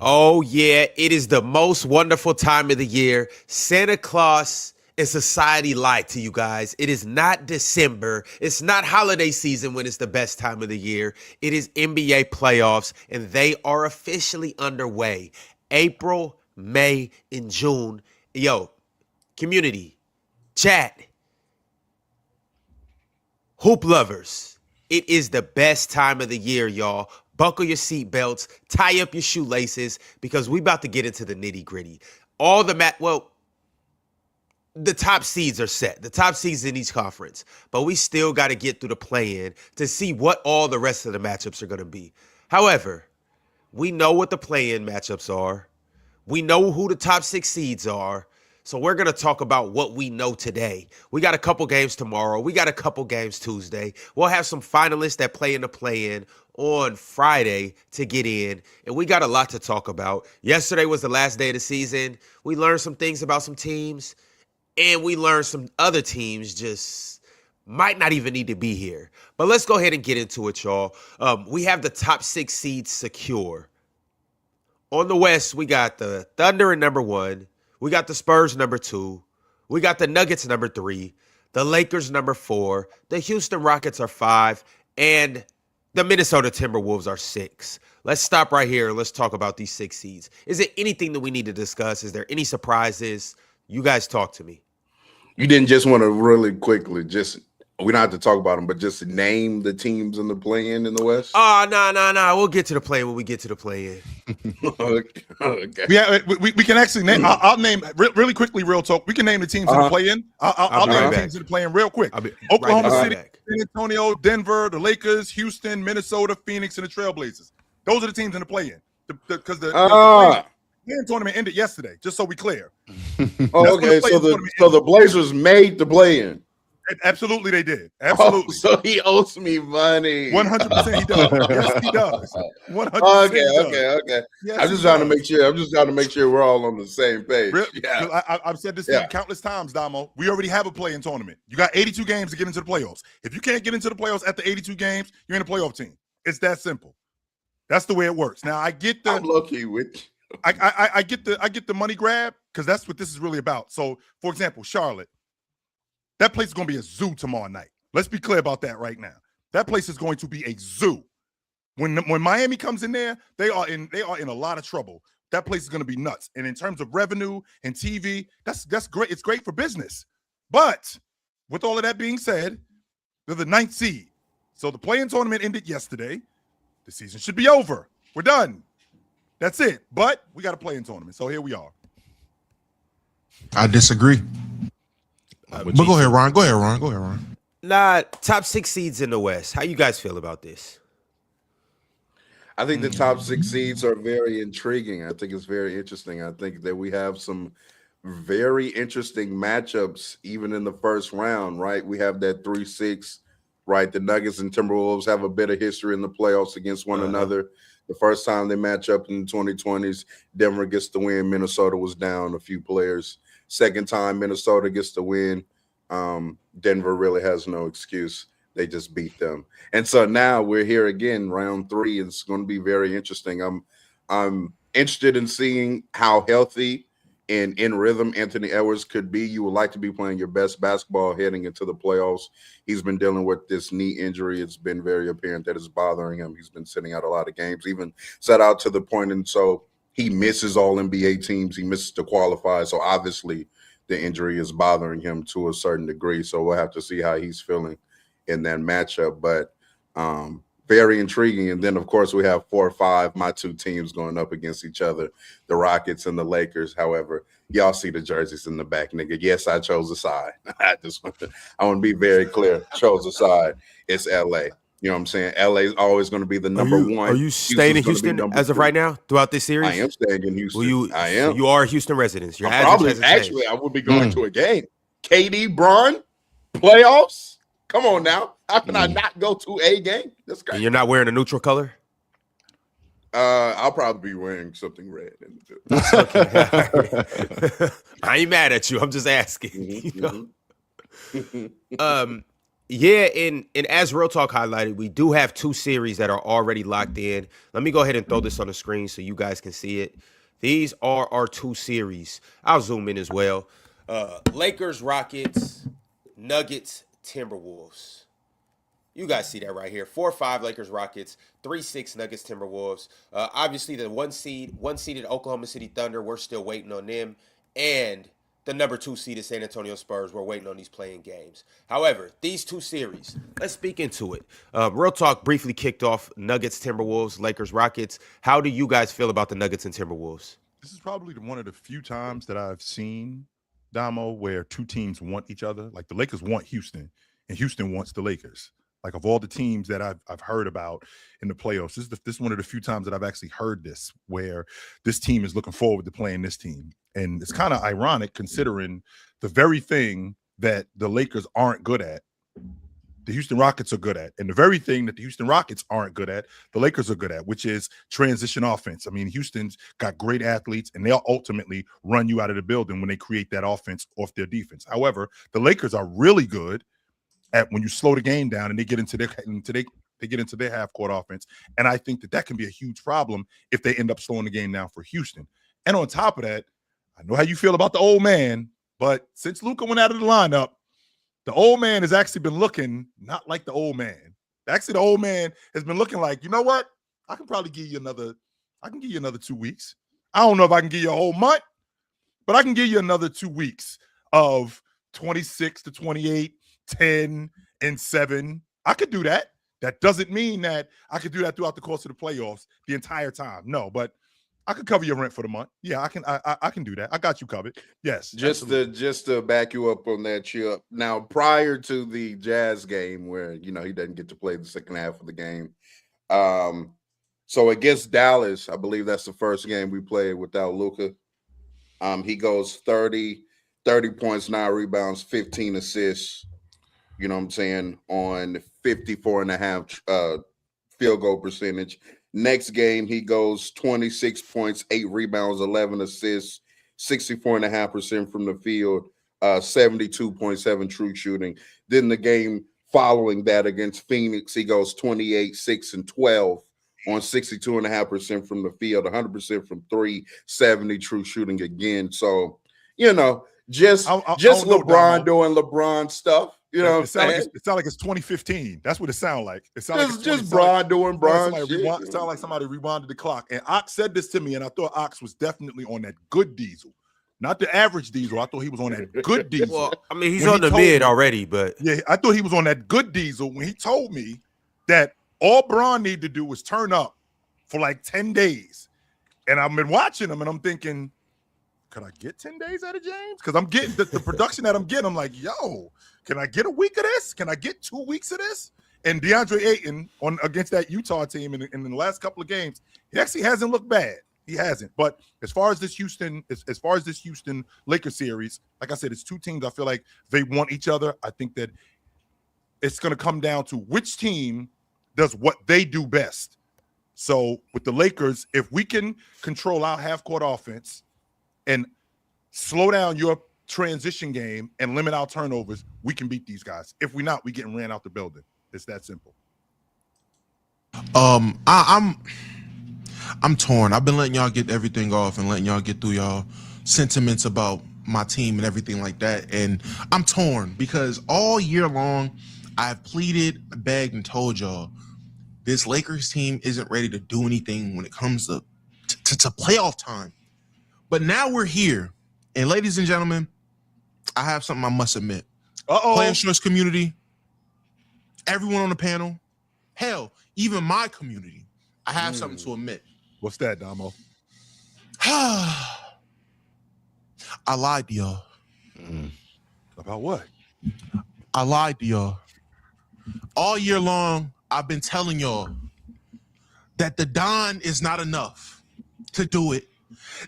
Oh, yeah, it is the most wonderful time of the year. Santa Claus and society lied to you guys. It is not December. It's not holiday season when it's the best time of the year. It is NBA playoffs, and they are officially underway. April, May, and June. Yo, community, chat, hoop lovers, it is the best time of the year, y'all. Buckle your seatbelts, tie up your shoelaces, because we about to get into the nitty gritty. All the the top seeds are set. The top seeds in each conference, but we still got to get through the play-in to see what all the rest of the matchups are going to be. However, we know what the play-in matchups are. We know who the top 6 seeds are. So we're going to talk about what we know today. We got a couple games tomorrow. We got a couple games Tuesday. We'll have some finalists that play in the play-in on Friday to get in. And we got a lot to talk about. Yesterday was the last day of the season. We learned some things about some teams. And we learned some other teams just might not even need to be here. But let's go ahead and get into it, y'all. We have the top 6 seeds secure. On the West, we got the Thunder at number 1. We got the Spurs number 2. We got the Nuggets number 3. The Lakers number 4. The Houston Rockets are 5. And the Minnesota Timberwolves are 6. Let's stop right here and let's talk about these 6 seeds. Is there anything that we need to discuss? Is there any surprises? You guys talk to me. You didn't just want to really quickly we don't have to talk about them, but just name the teams in the play-in in the West? Oh, no. We'll get to the play when we get to the play-in. Okay. Yeah, we can actually name. I'll name really quickly. Real talk. We can name the teams in the play-in. I'll name the teams in the play-in real quick. Oklahoma City, San Antonio, Denver, the Lakers, Houston, Minnesota, Phoenix, and the Trailblazers. Those are the teams in the play-in. Because the play-in tournament ended yesterday. Just so we clear. Okay. So the Blazers made the play-in. Absolutely, they did. Absolutely. Oh, so he owes me money. 100% he does. Yes, he does. 100%. Okay. Yes, I'm just trying to make sure. I'm just trying to make sure we're all on the same page. I've said this to you countless times, Damo. We already have a play-in tournament. You got 82 games to get into the playoffs. If you can't get into the playoffs after 82 games, you're in a playoff team. It's that simple. That's the way it works. Now I get the. I'm lucky with you. I get the money grab because that's what this is really about. So, for example, Charlotte. That place is going to be a zoo tomorrow night. Let's be clear about that right now. That place is going to be a zoo. When Miami comes in there, they are in a lot of trouble. That place is going to be nuts. And in terms of revenue and TV, that's great. It's great for business. But with all of that being said, they're the 9th seed. So the play-in tournament ended yesterday. The season should be over. We're done. That's it. But we got a play-in tournament. So here we are. I disagree. But go ahead, Ron. Nah, top 6 seeds in the West. How you guys feel about this? I think the top 6 seeds are very intriguing. I think it's very interesting. I think that we have some very interesting matchups even in the first round, right? We have that 3-6, right? The Nuggets and Timberwolves have a bit of history in the playoffs against one another. The first time they match up in the 2020s, Denver gets the win. Minnesota was down a few players. Second time Minnesota gets the win. Denver really has no excuse. They just beat them. And so now we're here again, round 3. It's going to be very interesting. I'm interested in seeing how healthy and in rhythm Anthony Edwards could be. You would like to be playing your best basketball heading into the playoffs. He's been dealing with this knee injury. It's been very apparent that it's bothering him. He's been sitting out a lot of games, even set out to the point. And so he misses all NBA teams. He misses to qualify. So obviously the injury is bothering him to a certain degree. So we'll have to see how he's feeling in that matchup. But very intriguing. And then, of course, we have 4 or 5, my 2 teams going up against each other, the Rockets and the Lakers. However, y'all see the jerseys in the back, nigga. Yes, I chose a side. I want to be very clear. Chose a side. It's L.A. You know what I'm saying? LA is always going to be the number 1. Are you staying in Houston as of right now throughout this series? I am staying in Houston. I am. So you are Houston residents. Your actually, I would be going to a game. KD, Bron, playoffs. Come on now. How can I not go to a game? That's great. And you're not wearing a neutral color? I'll probably be wearing something red. I ain't mad at you. I'm just asking. You know? Yeah, and as Real Talk highlighted, we do have 2 series that are already locked in. Let me go ahead and throw this on the screen so you guys can see it. These are our 2 series. I'll zoom in as well. Lakers, Rockets, Nuggets, Timberwolves. You guys see that right here. 4-5 Lakers, Rockets, 3-6 Nuggets, Timberwolves. Obviously, the one seeded Oklahoma City Thunder, we're still waiting on them. And the number 2 seeded San Antonio Spurs, we're waiting on these playing games. However, these 2 series, let's speak into it. Real Talk briefly kicked off Nuggets, Timberwolves, Lakers, Rockets. How do you guys feel about the Nuggets and Timberwolves? This is probably one of the few times that I've seen, Damo, where 2 teams want each other. Like the Lakers want Houston, and Houston wants the Lakers. Like of all the teams that I've heard about in the playoffs, this is one of the few times that I've actually heard this, where this team is looking forward to playing this team. And it's kind of ironic considering the very thing that the Lakers aren't good at, the Houston Rockets are good at. And the very thing that the Houston Rockets aren't good at, the Lakers are good at, which is transition offense. I mean, Houston's got great athletes, and they'll ultimately run you out of the building when they create that offense off their defense. However, the Lakers are really good at when you slow the game down and they get into their half-court offense. And I think that can be a huge problem if they end up slowing the game down for Houston. And on top of that, I know how you feel about the old man, but since Luka went out of the lineup, the old man has actually been looking not like the old man. Actually, the old man has been looking like, you know what? I can give you another 2 weeks. I don't know if I can give you a whole month, but I can give you another 2 weeks of 26 to 28, 10 and 7. I could do that. That doesn't mean that I could do that throughout the course of the playoffs the entire time. No, but I could cover your rent for the month. Yeah, I can do that. I got you covered. Yes. Just to back you up on that, Chip. Now, prior to the Jazz game, where he doesn't get to play the second half of the game, so against Dallas, I believe that's the first game we played without Luka. He goes 30 points, 9 rebounds, 15 assists. You know what I'm saying, on 54.5 field goal percentage. Next game, he goes 26 points, 8 rebounds, 11 assists, 64.5% from the field, 72.7 true shooting. Then the game following that against Phoenix, he goes 28, 6, and 12 on 62.5% from the field, 100% from 3, 70 true shooting again. So, just LeBron doing LeBron stuff. You know, it sounds like it's 2015. That's what it sounds like. It sounds like just Bron doing Bron shit. It sounds like somebody rewinded the clock. And Ox said this to me, and I thought Ox was definitely on that good diesel, not the average diesel. I thought he was on that good diesel. Well, I mean, he's on the mid already, but yeah, I thought he was on that good diesel when he told me that all Bron needed to do was turn up for like 10 days. And I've been watching him, and I'm thinking, could I get 10 days out of James? Because I'm getting the production that I'm getting. I'm like, yo, can I get a week of this? Can I get 2 weeks of this? And DeAndre Ayton against that Utah team in the last couple of games, he actually hasn't looked bad. He hasn't. But as far as this Houston Lakers series, like I said, it's 2 teams. I feel like they want each other. I think that it's going to come down to which team does what they do best. So with the Lakers, if we can control our half-court offense and slow down your transition game and limit our turnovers, we can beat these guys. If we're not, we getting ran out the building. It's that simple. I'm torn. I've been letting y'all get everything off and letting y'all get through y'all sentiments about my team and everything like that. And I'm torn because all year long, I've pleaded, begged, and told y'all this Lakers team isn't ready to do anything when it comes to playoff time. But now we're here. And ladies and gentlemen, I have something I must admit. Player Choice community, everyone on the panel, hell, even my community, I have something to admit. What's that, Damo? I lied to y'all. About what? I lied to y'all. All year long, I've been telling y'all that the Don is not enough to do it.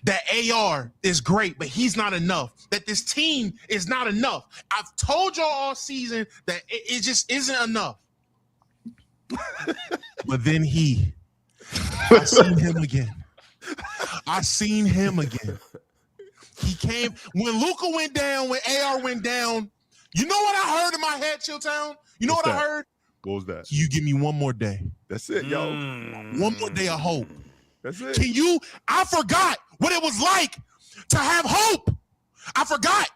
That AR is great, but he's not enough. That this team is not enough. I've told y'all all season that it just isn't enough. But then I seen him again. He came when Luka went down, when AR went down. You know what I heard in my head, Chilltown? You know What's what I that? heard? What was that? Can you give me one more day? That's it, yo. One more day of hope. That's it. Can you? I forgot what it was like to have hope. I forgot.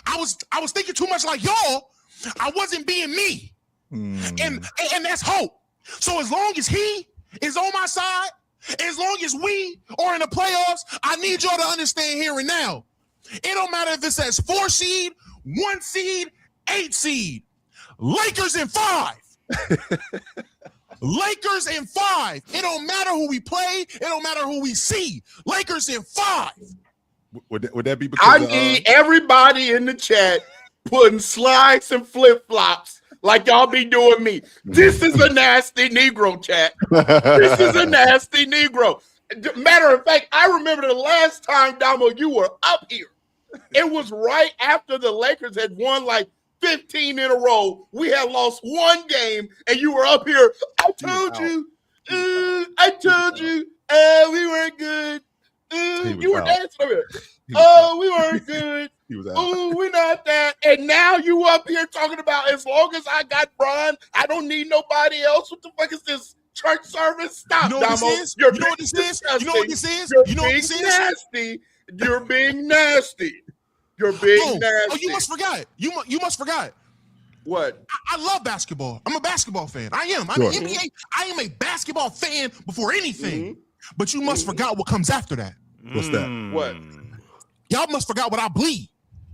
I was thinking too much like y'all. I wasn't being me. And that's hope. So as long as he is on my side, as long as we are in the playoffs, I need y'all to understand here and now. It don't matter if it says 4 seed, 1 seed, 8 seed. Lakers in 5. Lakers in 5. It don't matter who we play. It don't matter who we see. Lakers in 5. Would that be because I need everybody in the chat putting slides and flip flops like y'all be doing me. This is a nasty Negro chat. This is a nasty Negro. Matter of fact, I remember the last time, Damo, you were up here. It was right after the Lakers had won like 15 in a row. We had lost 1 game, and you were up here. I told you. We weren't good. You were dancing over here. We weren't good. He was out. Oh, we're not that. And now you up here talking about as long as I got Bron, I don't need nobody else. What the fuck is this church service? Stop, You know what Damo. this is? You're You know what this is? You know what this is? You're You know what being this is? nasty. You're being nasty. You're being nasty. Oh, you must forgot. You must forgot. What? I love basketball. I'm a basketball fan. I am. I'm Sure. an NBA. I am a basketball fan before anything. Mm-hmm. But you must forgot what comes after that. What's that? What? Y'all must forgot what I bleed.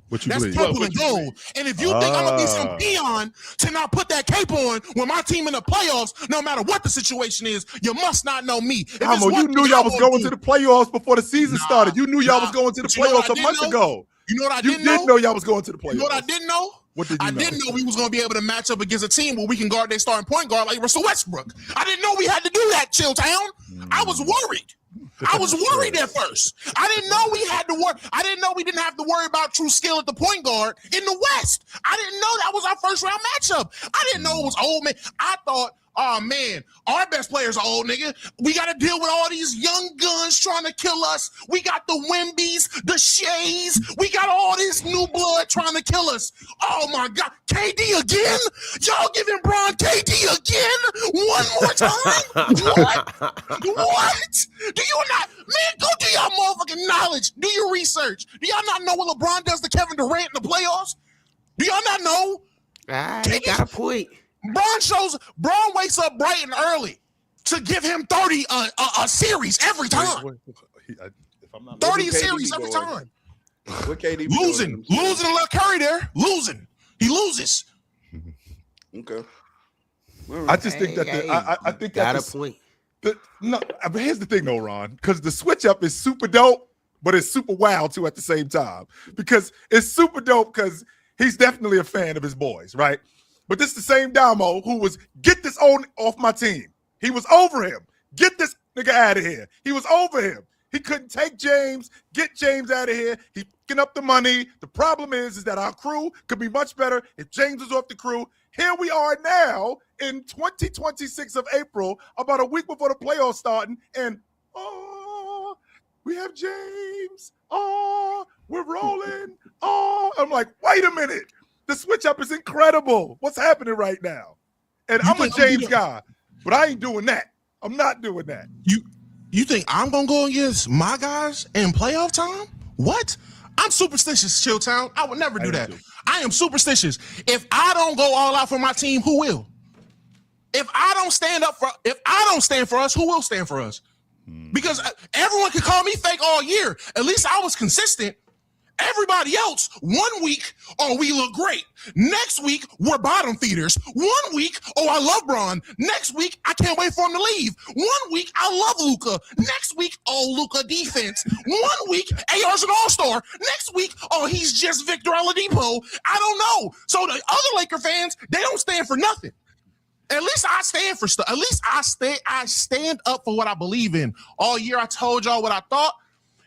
What you That's believe? purple What and you gold. And if you think I'm gonna be some peon to not put that cape on when my team in the playoffs, no matter what the situation is, you must not know me. If Damo, it's one you knew thing y'all I was won't going do- to the playoffs before the season started. You knew y'all nah. was going to the But you know what playoffs I a didn't month know? ago. You know what I You didn't did know y'all was going to the playoffs. You know what I didn't know? What did you I know? didn't know we was going to be able to match up against a team where we can guard their starting point guard like Russell Westbrook. I didn't know we had to do that, Chilltown. I was worried. I was worried at first. I didn't know we had to work. I didn't know we didn't have to worry about true skill at the point guard in the West. I didn't know that was our first round matchup. I didn't know it was old man. I thought, oh man, our best players are old nigga. We got to deal with all these young guns trying to kill us. We got the Wembies, the Shays. We got all this new blood trying to kill us. Oh my God, KD again? Y'all giving Bron KD again? One more time? What? Do you not, man? Go do y'all motherfucking knowledge. Do your research. Do y'all not know what LeBron does to Kevin Durant in the playoffs? Do y'all not know? You got a point. Braun wakes up bright and early to give him 30 a series every time. If I'm not 30 KD series every doing? time. What KD be Losing doing? and let Curry there. Losing. He loses. Okay. I just think that I think got that a point. no, but here's the thing though, Ron, because the switch up is super dope, but it's super wild too at the same time. Because it's super dope because he's definitely a fan of his boys, right? But this is the same Damo who was get this off my team. He was over him. Get this nigga out of here. He was over him. He couldn't take James. Get James out of here. He picking up the money. The problem is that our crew could be much better if James was off the crew. Here we are now in 2026 of April, about a week before the playoffs starting, and we have James. We're rolling. I'm like, wait a minute. The switch up is incredible. What's happening right now? And I'm a James guy, but I ain't doing that. I'm not doing that. You think I'm gonna go against my guys in playoff time? What? I'm superstitious, Chilltown. I would never do that. I am superstitious. If I don't go all out for my team, who will? If I don't stand for us, who will stand for us? Because everyone can call me fake all year. At least I was consistent. Everybody else, 1 week, we look great. Next week, we're bottom feeders. 1 week, I love Bron. Next week, I can't wait for him to leave. 1 week, I love Luka. Next week, Luka defense. 1 week, AR's an all-star. Next week, he's just Victor Oladipo. I don't know. So the other Laker fans, they don't stand for nothing. At least I stand for stuff. At least I stand up for what I believe in. All year, I told y'all what I thought.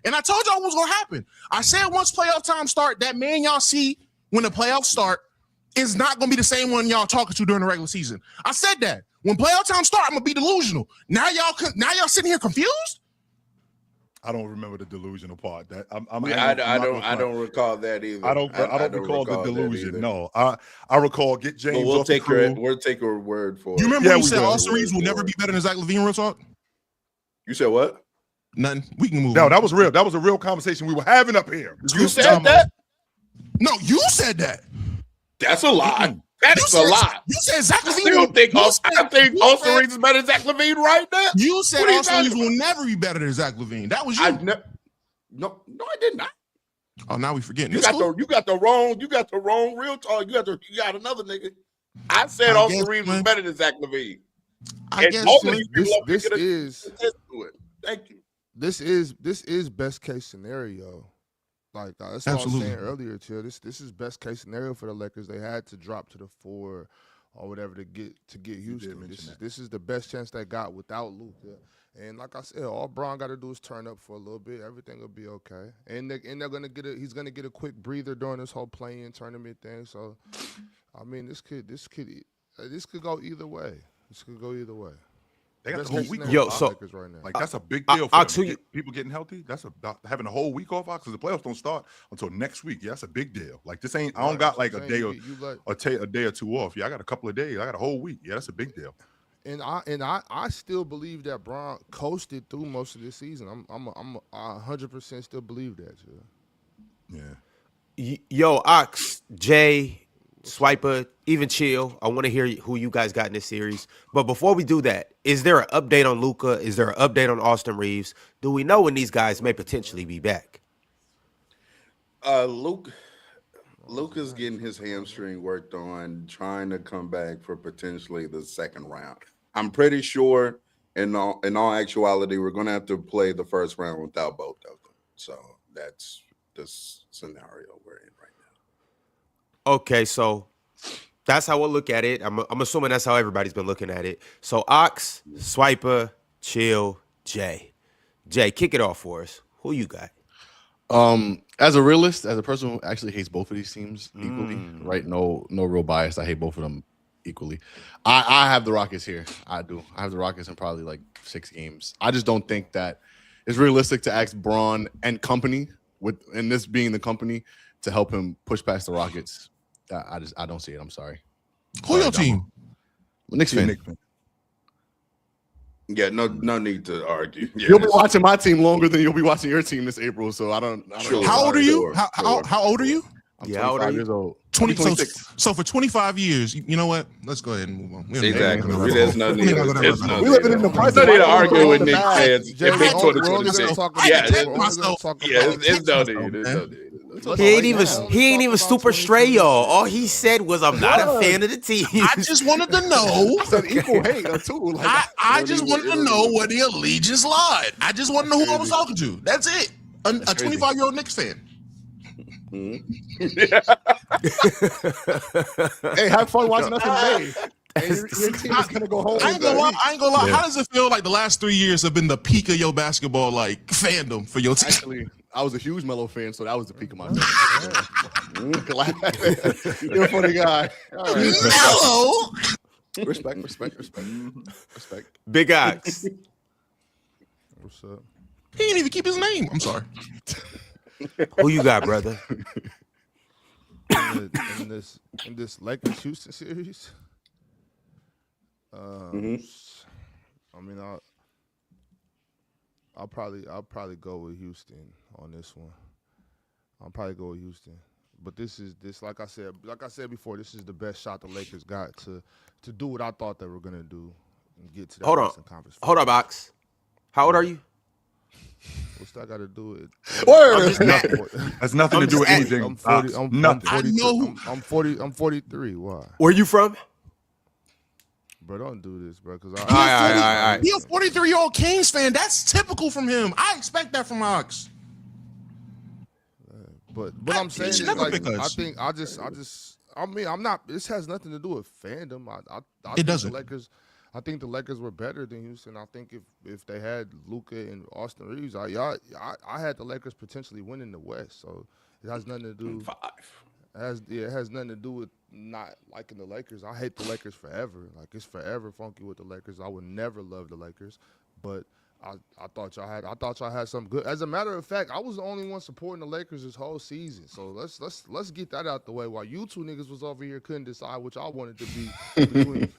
And I told y'all what was going to happen. I said once playoff time start, that man y'all see when the playoffs start is not going to be the same one y'all talking to during the regular season. I said that. When playoff time start, I'm going to be delusional. Now y'all sitting here confused? I don't remember the delusional part. That I don't recall that either. I don't recall the that delusion. either. No, I recall get James But we'll off the take crew. we'll take her word for You it. remember Yeah, when you we said will. Austin Reeves will never be better than Zach LaVine? Real talk. You said what? Nothing. We can move. No, on. that was real. That was a real conversation we were having up here. You said that? No, you said that. That's a lie. That is a lie. You said Zach I LaVine. still think Austin said, Reeves is better than Zach LaVine right now. You said What are you Austin talking Reeves will never be better than Zach LaVine. That was you. No, I did not. Oh, now we forgetting. You got the wrong real talk. You got another nigga. I said I Austin guess, Reeves man. is better than Zach LaVine. I guess all of man, these people up here this can is attest to it. Thank you. this is best case scenario. Like that's what I was Absolutely. saying earlier, Chill. This is best case scenario for the Lakers. They had to drop to the 4 or whatever to get Houston. This is the best chance they got without Luka. And like I said, all Braun got to do is turn up for a little bit. Everything will be okay. And they're gonna he's gonna get a quick breather during this whole play-in tournament thing. So, I mean, this could go either way. This could go either way. They got Best the whole case week scenario off. for the so- Lakers right now. Like that's a big deal for I'll them. tell you- People getting healthy. That's having a whole week off because the playoffs don't start until next week. Yeah, that's a big deal. Like this ain't. I don't got like a day or a day or two off. Yeah, I got a couple of days. I got a whole week. Yeah, that's a big deal. And I still believe that Braun coasted through most of this season. I 100% still believe that. Yeah. Yo, Ox, Jay, Swiper, even Chill. I want to hear who you guys got in this series. But before we do that, is there an update on Luka? Is there an update on Austin Reeves? Do we know when these guys may potentially be back? Luka's getting his hamstring worked on, trying to come back for potentially the second round. I'm pretty sure, in all actuality, we're going to have to play the first round without both of them. So that's the scenario we're in right now. Okay, so that's how we'll look at it. I'm assuming that's how everybody's been looking at it. So Ox, Swiper, Chill, Jay. Jay, kick it off for us. Who you got? As a realist, as a person who actually hates both of these teams equally, right? No real bias. I hate both of them equally. I have the Rockets here. I do. I have the Rockets in probably like 6 games. I just don't think that it's realistic to ask Braun and company, and this being the company, to help him push past the Rockets. I don't see it. I'm sorry. Who your team? Knicks fan. Yeah, no need to argue. Yeah, You'll be watching my team longer than you'll be watching your team this April. So I don't. Sure. How old are you? Sure. How old are you? I'm Yeah, how old are 25 you? years old. 26. So for 25 years, you know what? Let's go ahead and move on. We don't Exactly. need to- There's no we need. ain't gonna go There's down no that need. We living in the There's no need to argue with Knicks Nah, fans Jay, if it's we're only 2026. gonna talk Yeah, about- it's we're only gonna talk about- it's no need. There's no need. He ain't even super stray, y'all. All he said was, "I'm not a fan of the team." I just wanted to know. I said equal hate too. Like, I just wanted to know where the allegiance lied. I just want to know who I was talking to. That's it. A 25-year-old Knicks fan. hey, have fun watching us in May. And your team is gonna go home. I ain't gonna lie. How does it feel like the last 3 years have been the peak of your basketball like fandom for your team? Actually, I was a huge Melo fan, so that was the peak of my You're a funny guy. All right. Hello. Respect. Big Ox. What's up? He didn't even keep his name. I'm sorry. Who you got, brother? In this Lakers Houston series, I mean, I'll probably go with Houston on this one. I'll probably go with Houston, but this like I said before, this is the best shot the Lakers got to do what I thought they were gonna do and get to that Hold on. Western Conference. Hold up, Ox. How old are you? What's that got to do with? Has nothing to do with anything. I'm 40. I'm Nothing. 43. I'm 40. I'm 43. Why? Where you from? Bro, don't do this, bro. Because All right. He a 43-year-old Kings fan. That's typical from him. I expect that from Ox. But what I'm saying should is, never like, pick us. I mean, I'm not. This has nothing to do with fandom. I It think doesn't. The Lakers. I think the Lakers were better than Houston. I think if they had Luka and Austin Reeves, I had the Lakers potentially winning the West. So it has nothing to do. It has nothing to do with not liking the Lakers. I hate the Lakers forever. Like, it's forever funky with the Lakers. I would never love the Lakers, but I thought y'all had something good. As a matter of fact, I was the only one supporting the Lakers this whole season. So let's get that out the way. While you two niggas was over here couldn't decide which I wanted to be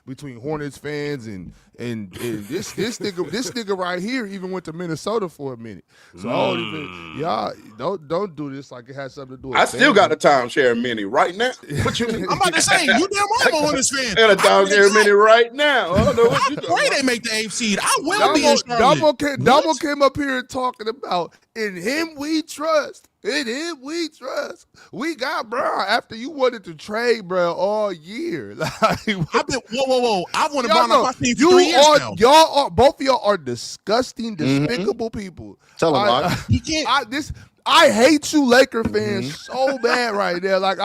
between Hornets fans and this nigga right here even went to Minnesota for a minute. So y'all don't do this like it has something to do with I still got a timeshare mini right now. What you mean? I'm about to say, you damn right I'm a Hornets fan. And a timeshare mini right now. I don't know what you I talking pray about. they make the 8th seed. I will be in Charlotte. Damo came up here talking about in him we trust. In him we trust. We got Brown after you wanted to trade Brown all year. Like, I've been whoa. I've wanted Brown know, off my team for 3 years now. Both of y'all are disgusting, despicable people. Tell him, Mark. He can't. I hate you, Laker fans, so bad right now. Like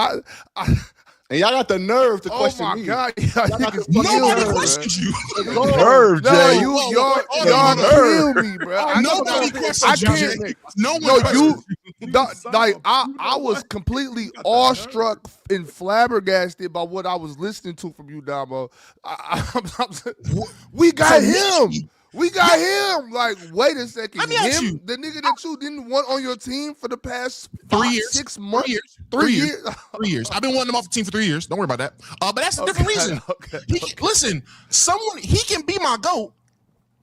And y'all got the nerve to question oh my me. God, Nobody questions you. Nerve, Jay. Y'all kill me, bro. Nobody questions you, Jay. No one questions you. I was completely awestruck and flabbergasted by what I was listening to from you, Damo. We got him. We got him. Like, wait a second. Let me ask you. The nigga that you didn't want on your team for the past 3 years. 6 months. 3 years. 3 years. I've been wanting him off the team for 3 years. Don't worry about that. But that's a different reason. Listen, he can be my GOAT,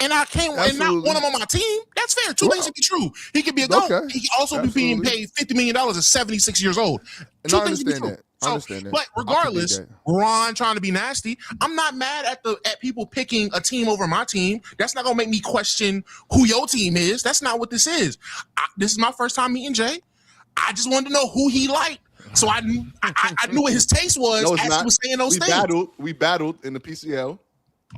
and I can't and not want him on my team. That's fair. Two things can be true. He can be a GOAT. Okay. He can also be being paid $50 million at 76 years old. And Two I things can be true. understand that. I understand that. But regardless, Ron trying to be nasty, I'm not mad at people picking a team over my team. That's not gonna make me question who your team is. That's not what this is. This is my first time meeting Jay. I just wanted to know who he liked, so I knew what his taste was as he was saying those things. We battled in the PCL.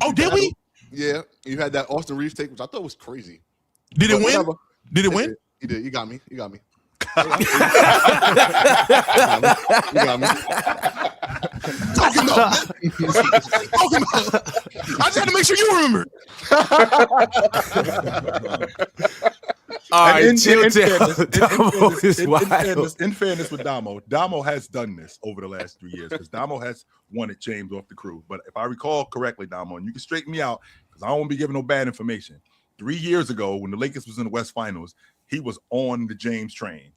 Oh, did we? Yeah, you had that Austin Reeves take, which I thought was crazy. Did it win? Whatever. Did it win? He did. You got me. You got me. You got me. Talking about. I just had to make sure you remember. All right, in fairness with Damo has done this over the last 3 years because Damo has wanted James off the crew. But if I recall correctly, Damo, and you can straighten me out because I don't want to be giving no bad information. 3 years ago, when the Lakers was in the West Finals, he was on the James train.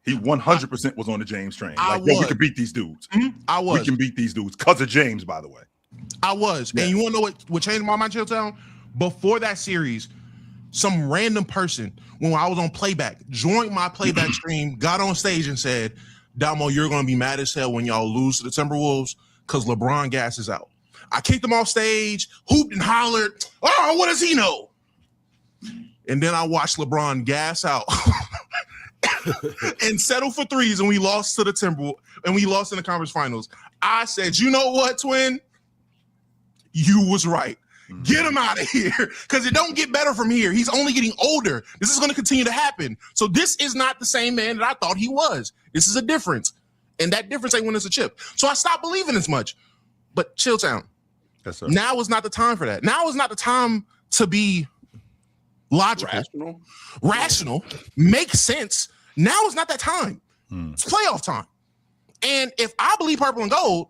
He 100% was on the James train. We can beat these dudes. I was. We can beat these dudes because of James, by the way. I was. Yeah. And you want to know what changed my mind, Chilltown? Before that series, some random person, when I was on playback, joined my playback stream, got on stage and said, Damo, you're going to be mad as hell when y'all lose to the Timberwolves because LeBron gas is out. I kicked him off stage, hooped and hollered, oh, what does he know? And then I watched LeBron gas out and settle for threes, and we lost to the Timberwolves, and we lost in the conference finals. I said, you know what, twin? You was right. Get him out of here because it don't get better from here. He's only getting older. This is going to continue to happen. So this is not the same man that I thought he was. This is a difference, and that difference ain't when it's a chip. So I stopped believing as much. But Chilltown, yes, sir. Now is not the time for that. Now is not the time to be logical, rational, make sense. Now is not that time. It's playoff time. And if I believe purple and gold,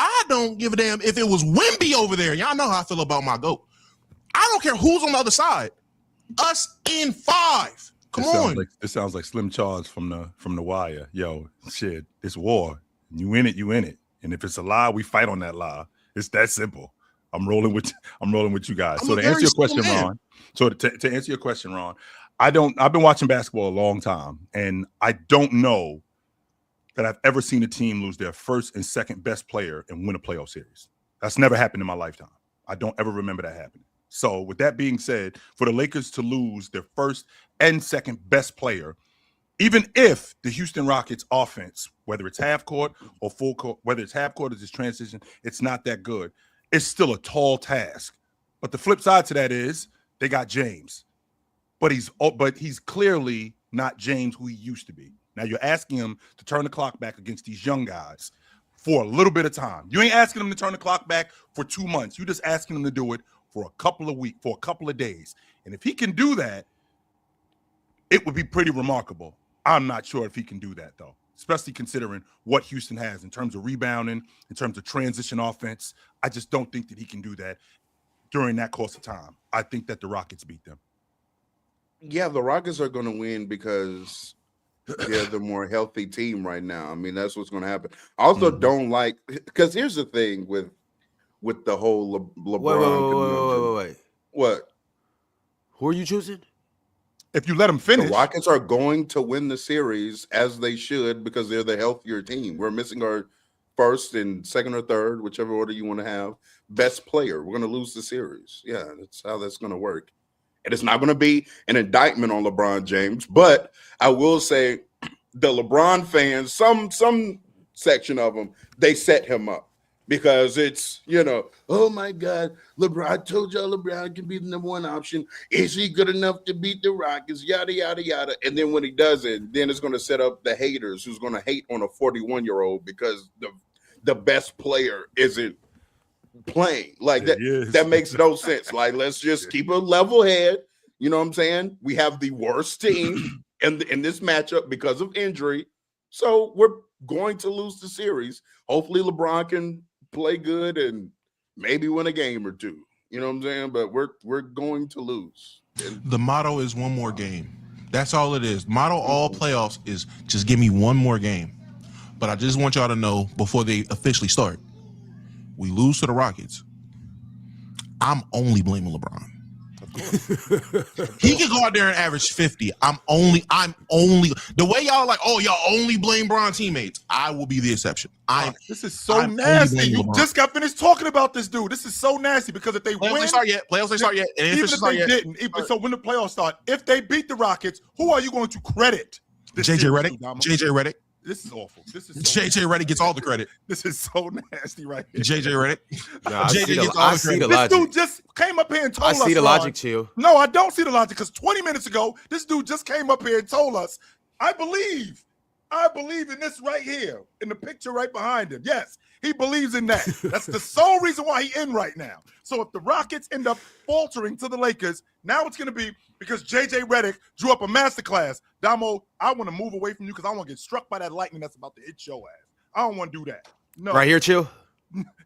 I don't give a damn if it was Wemby over there. Y'all know how I feel about my GOAT. I don't care who's on the other side. Us in 5. Come on. This sounds like Slim Charles from the Wire. Yo, shit, it's war. You in it, you in it. And if it's a lie, we fight on that lie. It's that simple. I'm rolling with you guys. So to answer your question, Ron. So to answer your question, Ron, I've been watching basketball a long time, and I don't know that I've ever seen a team lose their first and second best player and win a playoff series. That's never happened in my lifetime. I don't ever remember that happening. So with that being said, for the Lakers to lose their first and second best player, even if the Houston Rockets offense, whether it's half court or full court, whether it's half court or just transition, it's not that good. It's still a tall task. But the flip side to that is they got James, but he's clearly not James who he used to be. Now you're asking him to turn the clock back against these young guys for a little bit of time. You ain't asking him to turn the clock back for 2 months. You're just asking him to do it for a couple of weeks, for a couple of days. And if he can do that, it would be pretty remarkable. I'm not sure if he can do that, though, especially considering what Houston has in terms of rebounding, in terms of transition offense. I just don't think that he can do that. during that course of time. I think that the Rockets beat them. Yeah, the Rockets are going to win because they're the more healthy team right now. I mean, that's what's going to happen. I also don't like, because here's the thing with the whole LeBron conundrum. Wait. What? Who are you choosing? If you let them finish. The Rockets are going to win the series as they should because they're the healthier team. We're missing our first and second or third, whichever order you want to have, best player. We're going to lose the series. Yeah, that's how that's going to work. And it's not going to be an indictment on LeBron James, but I will say the LeBron fans, some section of them, they set him up because it's, oh my God, LeBron, I told y'all LeBron can be the number one option. Is he good enough to beat the Rockets? Yada, yada, yada. And then when he doesn't, then it's going to set up the haters who's going to hate on a 41-year-old because the best player isn't playing. Like that makes no sense. Like, let's just keep a level head. You know what I'm saying? We have the worst team in this matchup because of injury. So we're going to lose the series. Hopefully LeBron can play good and maybe win a game or two. You know what I'm saying? But we're going to lose. The motto is one more game. That's all it is. Motto all playoffs is just give me one more game. But I just want y'all to know before they officially start, we lose to the Rockets, I'm only blaming LeBron. He can go out there and average 50. I'm only the way y'all like, oh, y'all only blame Bron teammates. I will be the exception. This is so nasty. You just got finished talking about this dude. This is so nasty because if they win, playoffs ain't start yet. And even if they didn't, so when the playoffs start, if they beat the Rockets, who are you going to credit? JJ Redick. This is awful. This is JJ Redick gets all the credit. This is so nasty right here. JJ Redick. I see the logic. This dude just came up here and told us. I see the logic, Chill. No, I don't see the logic because 20 minutes ago, this dude just came up here and told us, I believe in this right here, in the picture right behind him. Yes, he believes in that. That's the sole reason why he's in right now. So if the Rockets end up faltering to the Lakers, now it's going to be because JJ Redick drew up a masterclass. Damo, I want to move away from you because I want to get struck by that lightning that's about to hit your ass. I don't want to do that. No. Right here, Chill?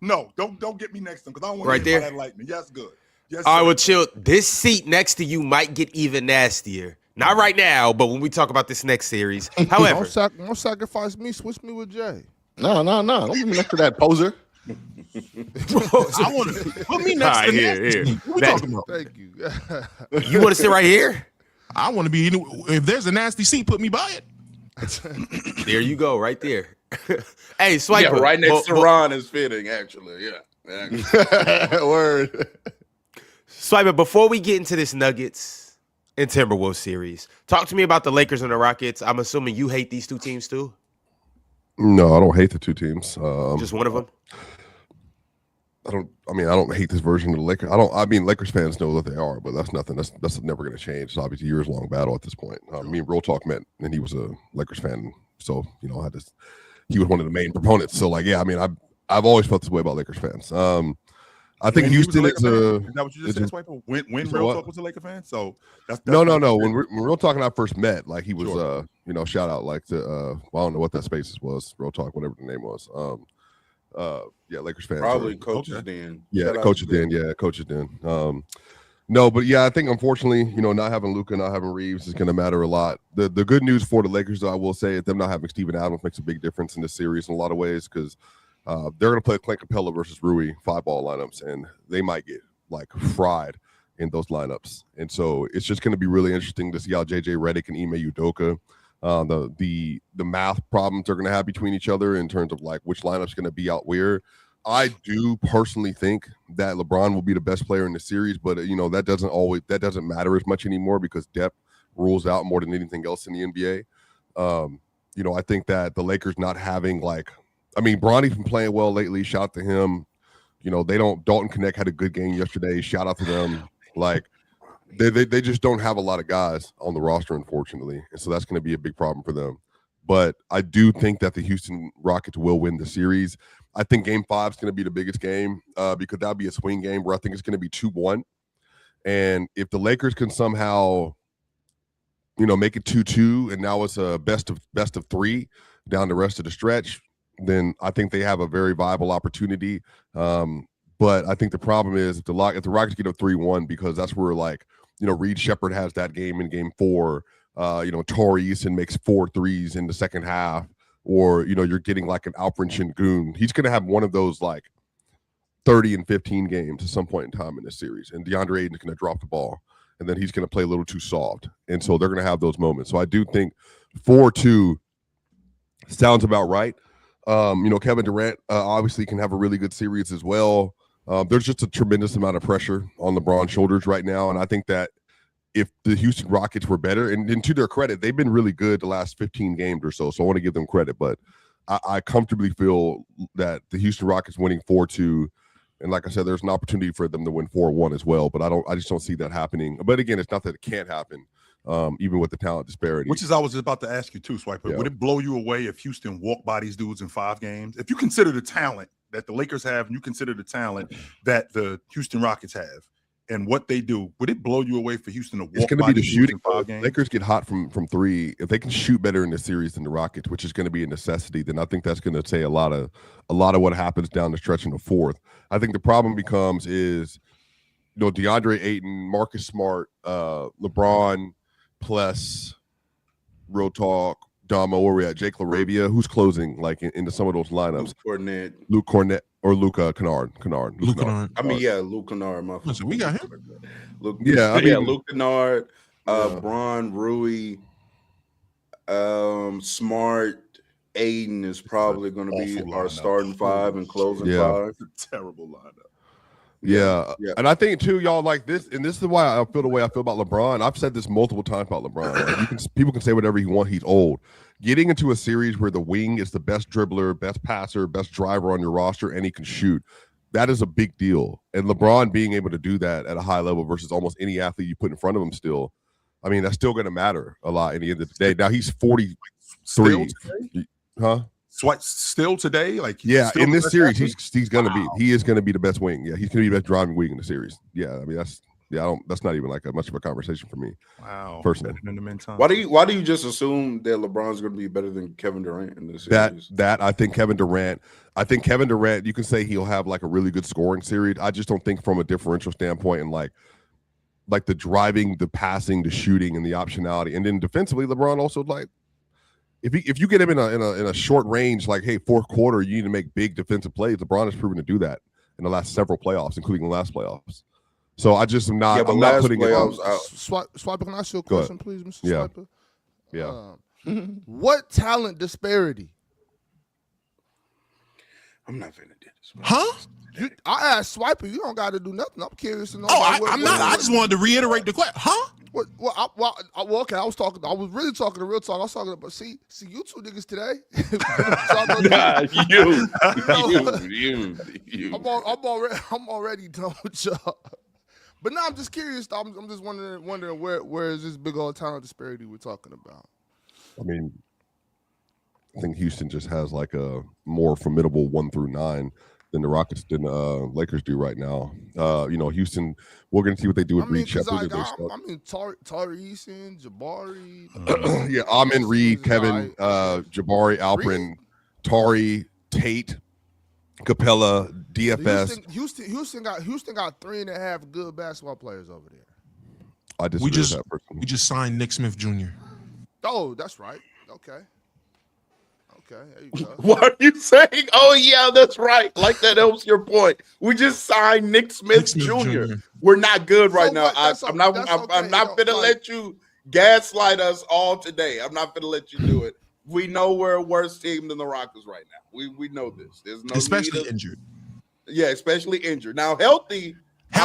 No, don't get me next to him because I don't want right to there? By that lightning. Yes, good. Yes, all right, well, Chill, this seat next to you might get even nastier. Not right now, but when we talk about this next series. However, don't sacrifice me. Switch me with Jay. No. Don't put me next to that poser. I want to put me next to here. What we talking about? Thank you. You want to sit right here? I want to be. If there's a nasty seat, put me by it. There you go, right there. Hey, Swiper. Yeah, right next to Ron is fitting, actually. Yeah. Word. Swiper, before we get into this Nuggets and Timberwolves series, talk to me about the Lakers and the Rockets. I'm assuming you hate these two teams too? No, I don't hate the two teams. Just one of them? I don't hate this version of the Lakers. Lakers fans know what they are, but that's nothing. That's never going to change. It's obviously a years-long battle at this point. Me and Real Talk met, and he was a Lakers fan, so he was one of the main proponents. So I've always felt this way about Lakers fans. I think Houston is a. Is that what you just said, Swiper? When Real Talk was a Laker fan? So that's no. When Real Talk and I first met, he was shout out to I don't know what that spaces was, Real Talk, whatever the name was. Lakers fans. Probably Coaches Den. Yeah, Coaches Den. Yeah, Coaches Den. No, but yeah, I think unfortunately, not having Luka, not having Reeves is going to matter a lot. The good news for the Lakers, though, I will say, them not having Steven Adams makes a big difference in this series in a lot of ways because they're going to play Clint Capella versus Rui 5-ball lineups, and they might get fried in those lineups. And so it's just going to be really interesting to see how JJ Redick and Ime Udoka, the math problems they're going to have between each other in terms of which lineup's going to be out where. I do personally think that LeBron will be the best player in the series, but that doesn't matter as much anymore because depth rules out more than anything else in the NBA. I think that the Lakers not having Bronny's been playing well lately. Shout out to him. Dalton Connect had a good game yesterday. Shout out to them. They just don't have a lot of guys on the roster, unfortunately. And so that's going to be a big problem for them. But I do think that the Houston Rockets will win the series. I think Game 5 is going to be the biggest game because that'll be a swing game where I think it's going to be 2-1. And if the Lakers can somehow, make it 2-2, and now it's a best of 3 down the rest of the stretch, then I think they have a very viable opportunity. But But I think the problem is if the Rockets get a 3-1, because that's where, like, Reed Shepherd has that game in game 4. Torrey Eason makes 4 threes in the second half, or, you're getting like an Alperen Şengün. He's going to have one of those like 30 and 15 games at some point in time in this series. And DeAndre Ayton's going to drop the ball, and then he's going to play a little too soft. And so they're going to have those moments. So I do think 4-2 sounds about right. Kevin Durant obviously can have a really good series as well. There's just a tremendous amount of pressure on LeBron's shoulders right now. And I think that if the Houston Rockets were better, and to their credit, they've been really good the last 15 games or so. So I want to give them credit. But I comfortably feel that the Houston Rockets winning 4-2, and like I said, there's an opportunity for them to win 4-1 as well. But I just don't see that happening. But again, it's not that it can't happen, even with the talent disparity. Which is, I was just about to ask you too, Swiper. Yeah. Would it blow you away if Houston walked by these dudes in 5 games? If you consider the talent that the Lakers have, and you consider the talent that the Houston Rockets have, and what they do, would it blow you away for Houston to walk it's going to by be the shooting. 5 games? Lakers get hot from 3. If they can shoot better in the series than the Rockets, which is going to be a necessity, then I think that's going to say a lot of what happens down the stretch in the 4th. I think the problem becomes is, DeAndre Ayton, Marcus Smart, LeBron, plus real talk, Damo, where we at? Jake LaRavia, who's closing like into some of those lineups? Luke Cornett or Luka Kennard. Luke Kennard. Luke Kennard. Listen, we got him. Luke Kennard, Bron, Rui, Smart, Aiden is probably going to be our starting 5 and closing 5. Terrible lineup. Yeah. And I think too, y'all, like this, and this is why I feel the way I feel about LeBron. I've said this multiple times about LeBron. Like, people can say whatever he wants. He's old. Getting into a series where the wing is the best dribbler, best passer, best driver on your roster, and he can shoot, that is a big deal. And LeBron being able to do that at a high level versus almost any athlete you put in front of him still, I mean, that's still going to matter a lot in the end of the day. Now he's 43. Huh? Still today, like in this series, he's gonna be. He is gonna be the best wing. Yeah, he's gonna be the best driving wing in the series. Yeah, I mean that's not even like much of a conversation for me. Wow, personally. In the meantime, why do you just assume that LeBron's gonna be better than Kevin Durant in this series? That I think Kevin Durant. You can say he'll have like a really good scoring series. I just don't think from a differential standpoint and like the driving, the passing, the shooting, and the optionality, and then defensively, LeBron also like. If you get him in a short range, like, hey, 4th quarter, you need to make big defensive plays. LeBron has proven to do that in the last several playoffs, including the last playoffs. So I just am not. Yeah, I'm not putting playoffs it out. Swiper, can I ask you a question, please, Mr. Swiper? Yeah. What talent disparity? I'm not finna do this. Huh? I asked Swiper. You don't got to do nothing. I'm curious to know. I'm not. I just wanted to reiterate the question. Huh? Okay. I was really talking to real talk. I was talking about see you two niggas today. You. I'm already done with y'all. But now I'm just curious. I'm just wondering where is this big old talent disparity we're talking about? I mean, I think Houston just has like a more formidable 1 through 9 than the Rockets than Lakers do right now. Houston, we're going to see what they do with Reed Shepherd. Tari Eason, Jabari. Amin, Reed, Kevin, Jabari, Alperen, Tari, Tate, Capella, DFS. Houston got 3.5 good basketball players over there. I disagree with that person. We just signed Nick Smith Jr. Oh, that's right. Okay, there you go. What are you saying? Oh, yeah, that's right. Like that helps your point. We just signed Nick Smith Jr. We're not good right now. I'm not gonna let you gaslight us all today. I'm not gonna let you do it. We know we're a worse team than the Rockets right now. We know this. There's no especially injured. Yeah, especially injured. Now healthy.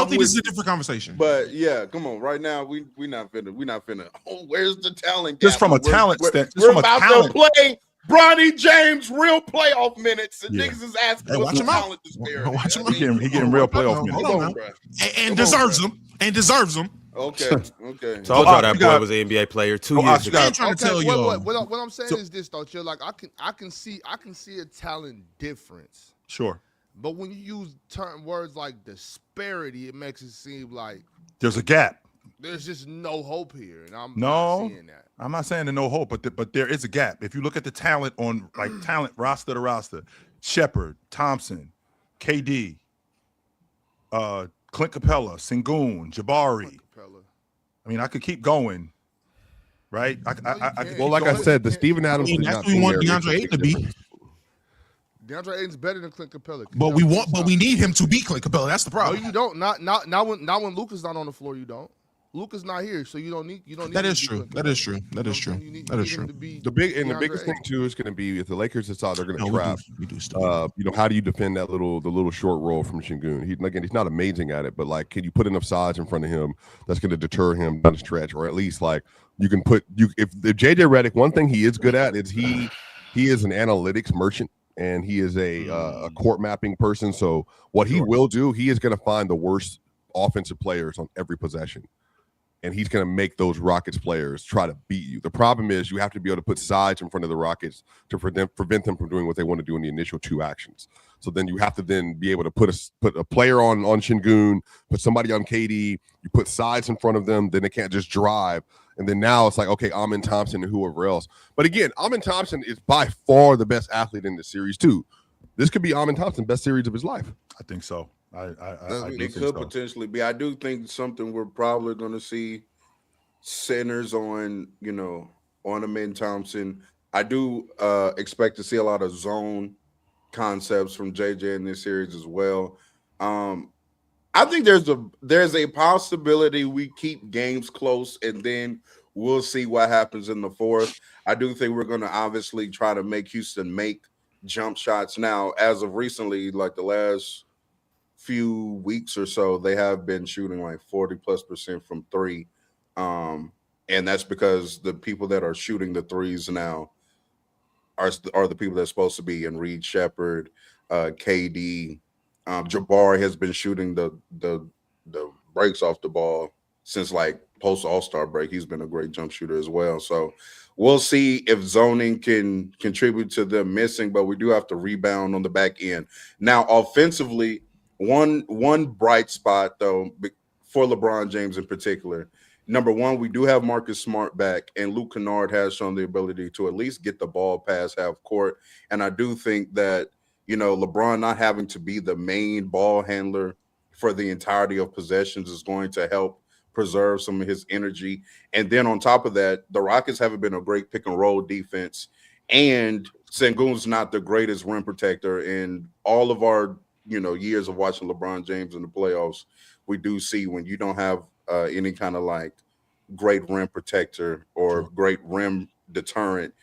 This is a different conversation. But yeah, come on. Right now, we not finna. Oh, where's the talent? Just from a talent standpoint. We're about to play Bronny James real playoff minutes, and niggas is asking watch him out. Watch him out. He getting real playoff minutes. And deserves them. And deserves them. Okay. Told y'all that boy was an NBA player 2 years ago. I'm trying to tell you. What I'm saying is this, though, Chill. Like I can see a talent difference. Sure. But when you use words like disparity, it makes it seem like there's a gap. There's just no hope here, and I'm not seeing that. I'm not saying there's no hope, but there is a gap. If you look at the talent on talent roster to roster, Shepherd, Thompson, KD, Clint Capella, Sengun, Jabari. Capella. I mean, I could keep going, right? I could Well, keep like I going. said, the Steven I Adams mean, did that's not what we being want there makes a DeAndre big Ayton to be. difference. DeAndre Ayton's better than Clint Capella. But we need him to be Clint Capella. That's the No, problem. you don't. Not when Luka's not on the floor. You don't. Luka's not here, so you don't need. That him is to be true. Clint That Capella. is true. That is true. You need That is him true. to be The DeAndre biggest thing Ayton. too is going to be if the Lakers decide they're going to trap. We do still. How do you defend that little short roll from Şengün? He's not amazing at it, but like, can you put enough size in front of him that's going to deter him down the stretch, or at least like you can put if JJ Redick, one thing he is good at is he is an analytics merchant and he is a court mapping person. So what he will do, he is going to find the worst offensive players on every possession. And he's going to make those Rockets players try to beat you. The problem is you have to be able to put sides in front of the Rockets to prevent them from doing what they want to do in the initial two actions. So then you have to then be able to put a player on Şengün, put somebody on KD, you put sides in front of them, then they can't just drive. And then now it's like, okay, Amin Thompson and whoever else. But again, Amin Thompson is by far the best athlete in the series too. This could be Amin Thompson's best series of his life. I think so. I it could potentially be. I do think something we're probably going to see centers on, on Amin Thompson. I do expect to see a lot of zone concepts from JJ in this series as well. I think there's a possibility we keep games close and then we'll see what happens in the fourth. I do think we're going to obviously try to make Houston make jump shots. Now, as of recently, like the last few weeks or so, they have been shooting like 40+% from three. And that's because the people that are shooting the threes now are the people that's supposed to be in Reed Shepherd, KD. Jabari has been shooting the breaks off the ball since like post All-Star break. He's been a great jump shooter as well. So we'll see if zoning can contribute to them missing, but we do have to rebound on the back end. Now, offensively, one bright spot though for LeBron James in particular. Number one, we do have Marcus Smart back, and Luke Kennard has shown the ability to at least get the ball past half court. And I do think that, LeBron not having to be the main ball handler for the entirety of possessions is going to help preserve some of his energy. And then on top of that, the Rockets haven't been a great pick and roll defense, and Sengun's not the greatest rim protector. In all of our, years of watching LeBron James in the playoffs, we do see when you don't have any kind of like great rim protector or great rim deterrent,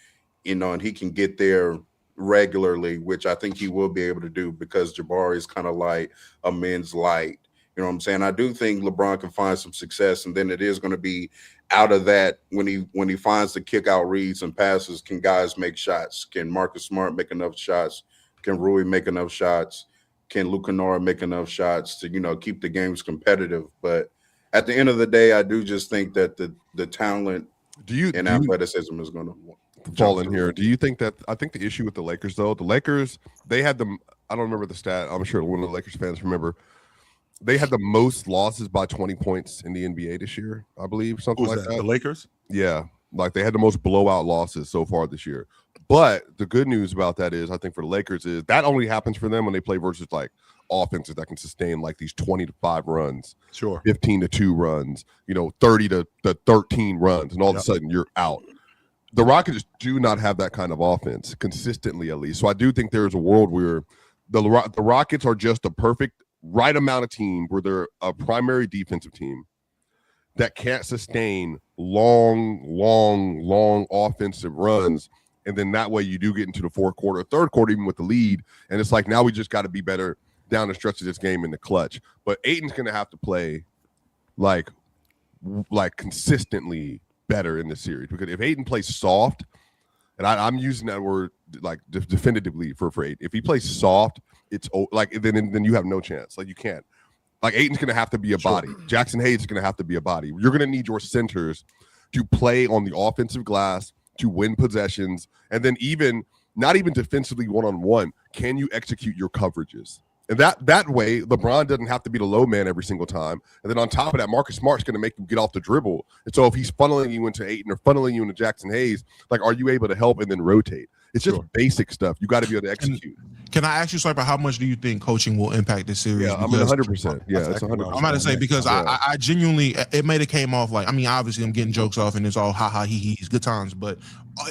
and he can get there regularly, which I think he will be able to do because Jabari is kind of like a men's light. You know what I'm saying? I do think LeBron can find some success, and then it is going to be out of that when he finds the kick out reads and passes. Can guys make shots? Can Marcus Smart make enough shots? Can Rui make enough shots? Can Luke Kennard make enough shots to keep the games competitive? But at the end of the day, I do just think that the talent and athleticism is going to fall in here. Do you think that? I think the issue with the Lakers, though, they had them. I don't remember the stat. I'm sure one of the Lakers fans remember. They had the most losses by 20 points in the NBA this year, I believe, something like that. The Lakers? Yeah, like they had the most blowout losses so far this year. But the good news about that is, I think for the Lakers is that only happens for them when they play versus like offenses that can sustain like these 20-5 runs, 15-2 runs, 30-13 runs, and all of a sudden you're out. The Rockets do not have that kind of offense consistently, at least. So I do think there's a world where the Rockets are just a perfect right amount of team where they're a primary defensive team that can't sustain long offensive runs. And then that way you do get into the fourth quarter, third quarter, even with the lead. And it's like, now we just got to be better down the stretch of this game in the clutch. But Ayton's going to have to play like consistently better in the series, because if Ayton plays soft, and I'm using that word like definitively for Ayton, if he plays soft, it's like then you have no chance. Like you can't. Like Ayton's going to have to be a body. Jackson Hayes is going to have to be a body. You're going to need your centers to play on the offensive glass, to win possessions, and then not even defensively one-on-one, can you execute your coverages? And that way, LeBron doesn't have to be the low man every single time. And then on top of that, Marcus Smart's going to make you get off the dribble. And so if he's funneling you into Ayton or funneling you into Jackson Hayes, like, are you able to help and then rotate? It's just basic stuff. You got to be able to execute. Can I ask you, Swiper, how much do you think coaching will impact this series? Yeah, I mean, 100%. Yeah, it's 100%. I'm about to say, because I genuinely, it made it came off like, I mean, obviously I'm getting jokes off and it's all ha ha he he's good times, but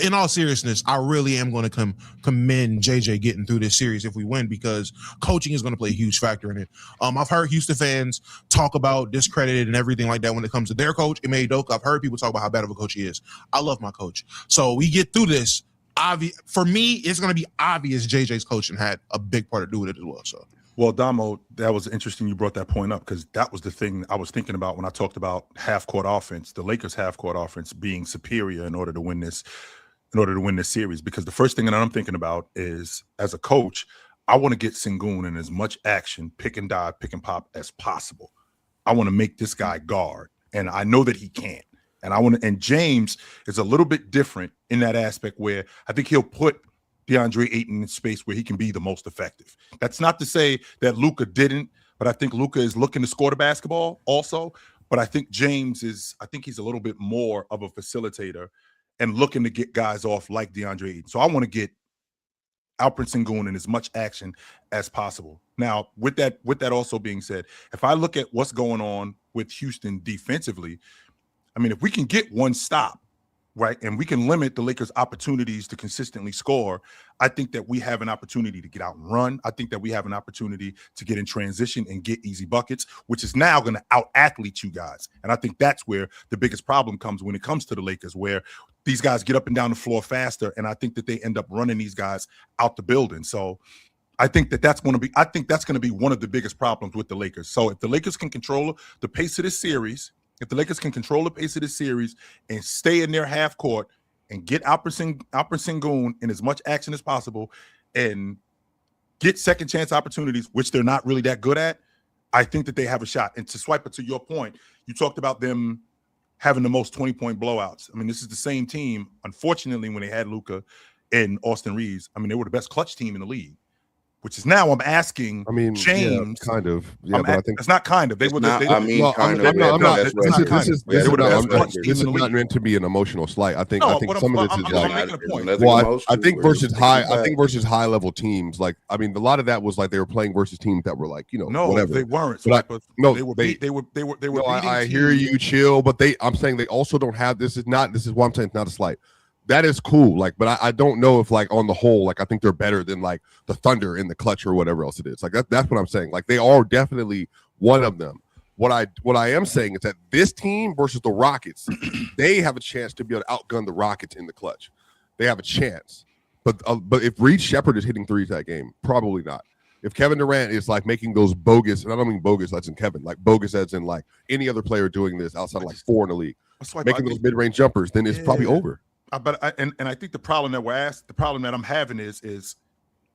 in all seriousness, I really am going to commend JJ getting through this series if we win, because coaching is going to play a huge factor in it. I've heard Houston fans talk about discredited and everything like that when it comes to their coach, Ime Udoka. I've heard people talk about how bad of a coach he is. I love my coach. So we get through this. For me, it's going to be obvious JJ's coaching had a big part to do with it as well. So, well, Damo, that was interesting you brought that point up, because that was the thing I was thinking about when I talked about half-court offense, the Lakers' half-court offense being superior in order to win this series. Because the first thing that I'm thinking about is, as a coach, I want to get Sengun in as much action, pick and dive, pick and pop as possible. I want to make this guy guard, and I know that he can't. And James is a little bit different in that aspect, where I think he'll put DeAndre Ayton in space where he can be the most effective. That's not to say that Luka didn't, but I think Luka is looking to score the basketball also. But I think he's a little bit more of a facilitator and looking to get guys off like DeAndre Ayton. So I want to get Alperen Sengun in as much action as possible. Now, with that also being said, if I look at what's going on with Houston defensively, I mean, if we can get one stop, right, and we can limit the Lakers' opportunities to consistently score, I think that we have an opportunity to get out and run. I think that we have an opportunity to get in transition and get easy buckets, which is now going to out-athlete you guys. And I think that's where the biggest problem comes when it comes to the Lakers, where these guys get up and down the floor faster, and I think that they end up running these guys out the building. So I think that's going to be one of the biggest problems with the Lakers. So if the Lakers can control the pace of this series, and stay in their half court and get Alperen Sengun in as much action as possible and get second chance opportunities, which they're not really that good at, I think that they have a shot. And to swipe it to your point, you talked about them having the most 20-point blowouts. I mean, this is the same team, unfortunately, when they had Luka and Austin Reeves. I mean, they were the best clutch team in the league. Which is now I'm asking. I mean, James, yeah, kind of. Yeah, but I think it's not kind of. They were. This is not meant to be an emotional slight. I think some of this is like. Well, I think versus high level teams, like, I mean, a lot of that was like they were playing versus teams that were like, no, whatever. They weren't. They were. No, I hear you, chill, but I'm saying they also don't have. This is why I'm saying it's not a slight. That is cool, like, but I don't know if, like, on the whole, like, I think they're better than like the Thunder in the clutch or whatever else it is. Like that's what I'm saying. Like, they are definitely one of them. What I am saying is that this team versus the Rockets, they have a chance to be able to outgun the Rockets in the clutch. They have a chance, but if Reed Shepherd is hitting threes that game, probably not. If Kevin Durant is like making those bogus, and I don't mean bogus that's in Kevin, like bogus as in like any other player doing this outside of like four in the league, making those mid-range jumpers, then it's probably over. But I think the problem that I'm having is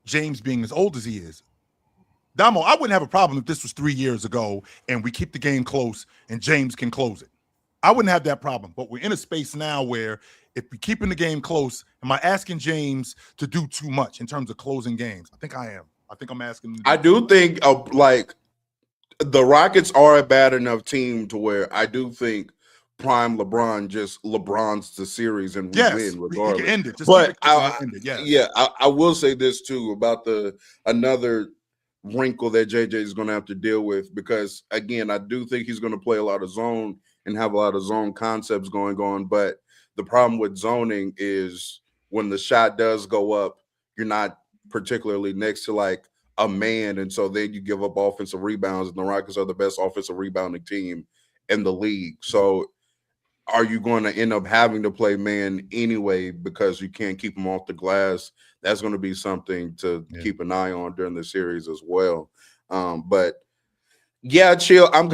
James being as old as he is. Damo, I wouldn't have a problem if this was 3 years ago and we keep the game close and James can close it. I wouldn't have that problem. But we're in a space now where if we're keeping the game close, am I asking James to do too much in terms of closing games? I think I am. I think I'm asking him. I do think like the Rockets are a bad enough team to where I do think prime LeBron's the series and we win regardless. End it. But I will say this too about another wrinkle that JJ is going to have to deal with, because again, I do think he's going to play a lot of zone and have a lot of zone concepts going on. But the problem with zoning is when the shot does go up, you're not particularly next to like a man, and so then you give up offensive rebounds, and the Rockets are the best offensive rebounding team in the league. So are you going to end up having to play man anyway because you can't keep them off the glass? That's going to be something to keep an eye on during the series as well. But yeah, chill. I'm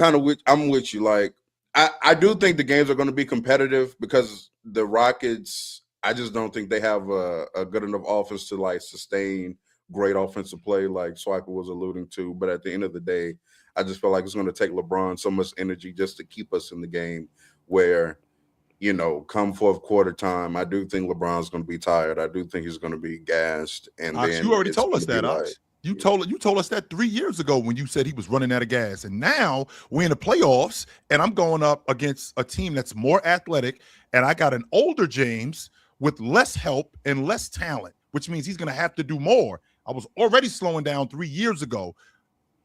with you. Like, I do think the games are going to be competitive because the Rockets, I just don't think they have a good enough offense to like sustain great offensive play like Swiper was alluding to. But at the end of the day, I just feel like it's going to take LeBron so much energy just to keep us in the game where, come fourth quarter time, I do think LeBron's going to be tired. I do think he's going to be gassed. And Ox, then you already told us that, Ox. You told us that 3 years ago when you said he was running out of gas. And now we're in the playoffs, and I'm going up against a team that's more athletic, and I got an older James with less help and less talent, which means he's going to have to do more. I was already slowing down 3 years ago,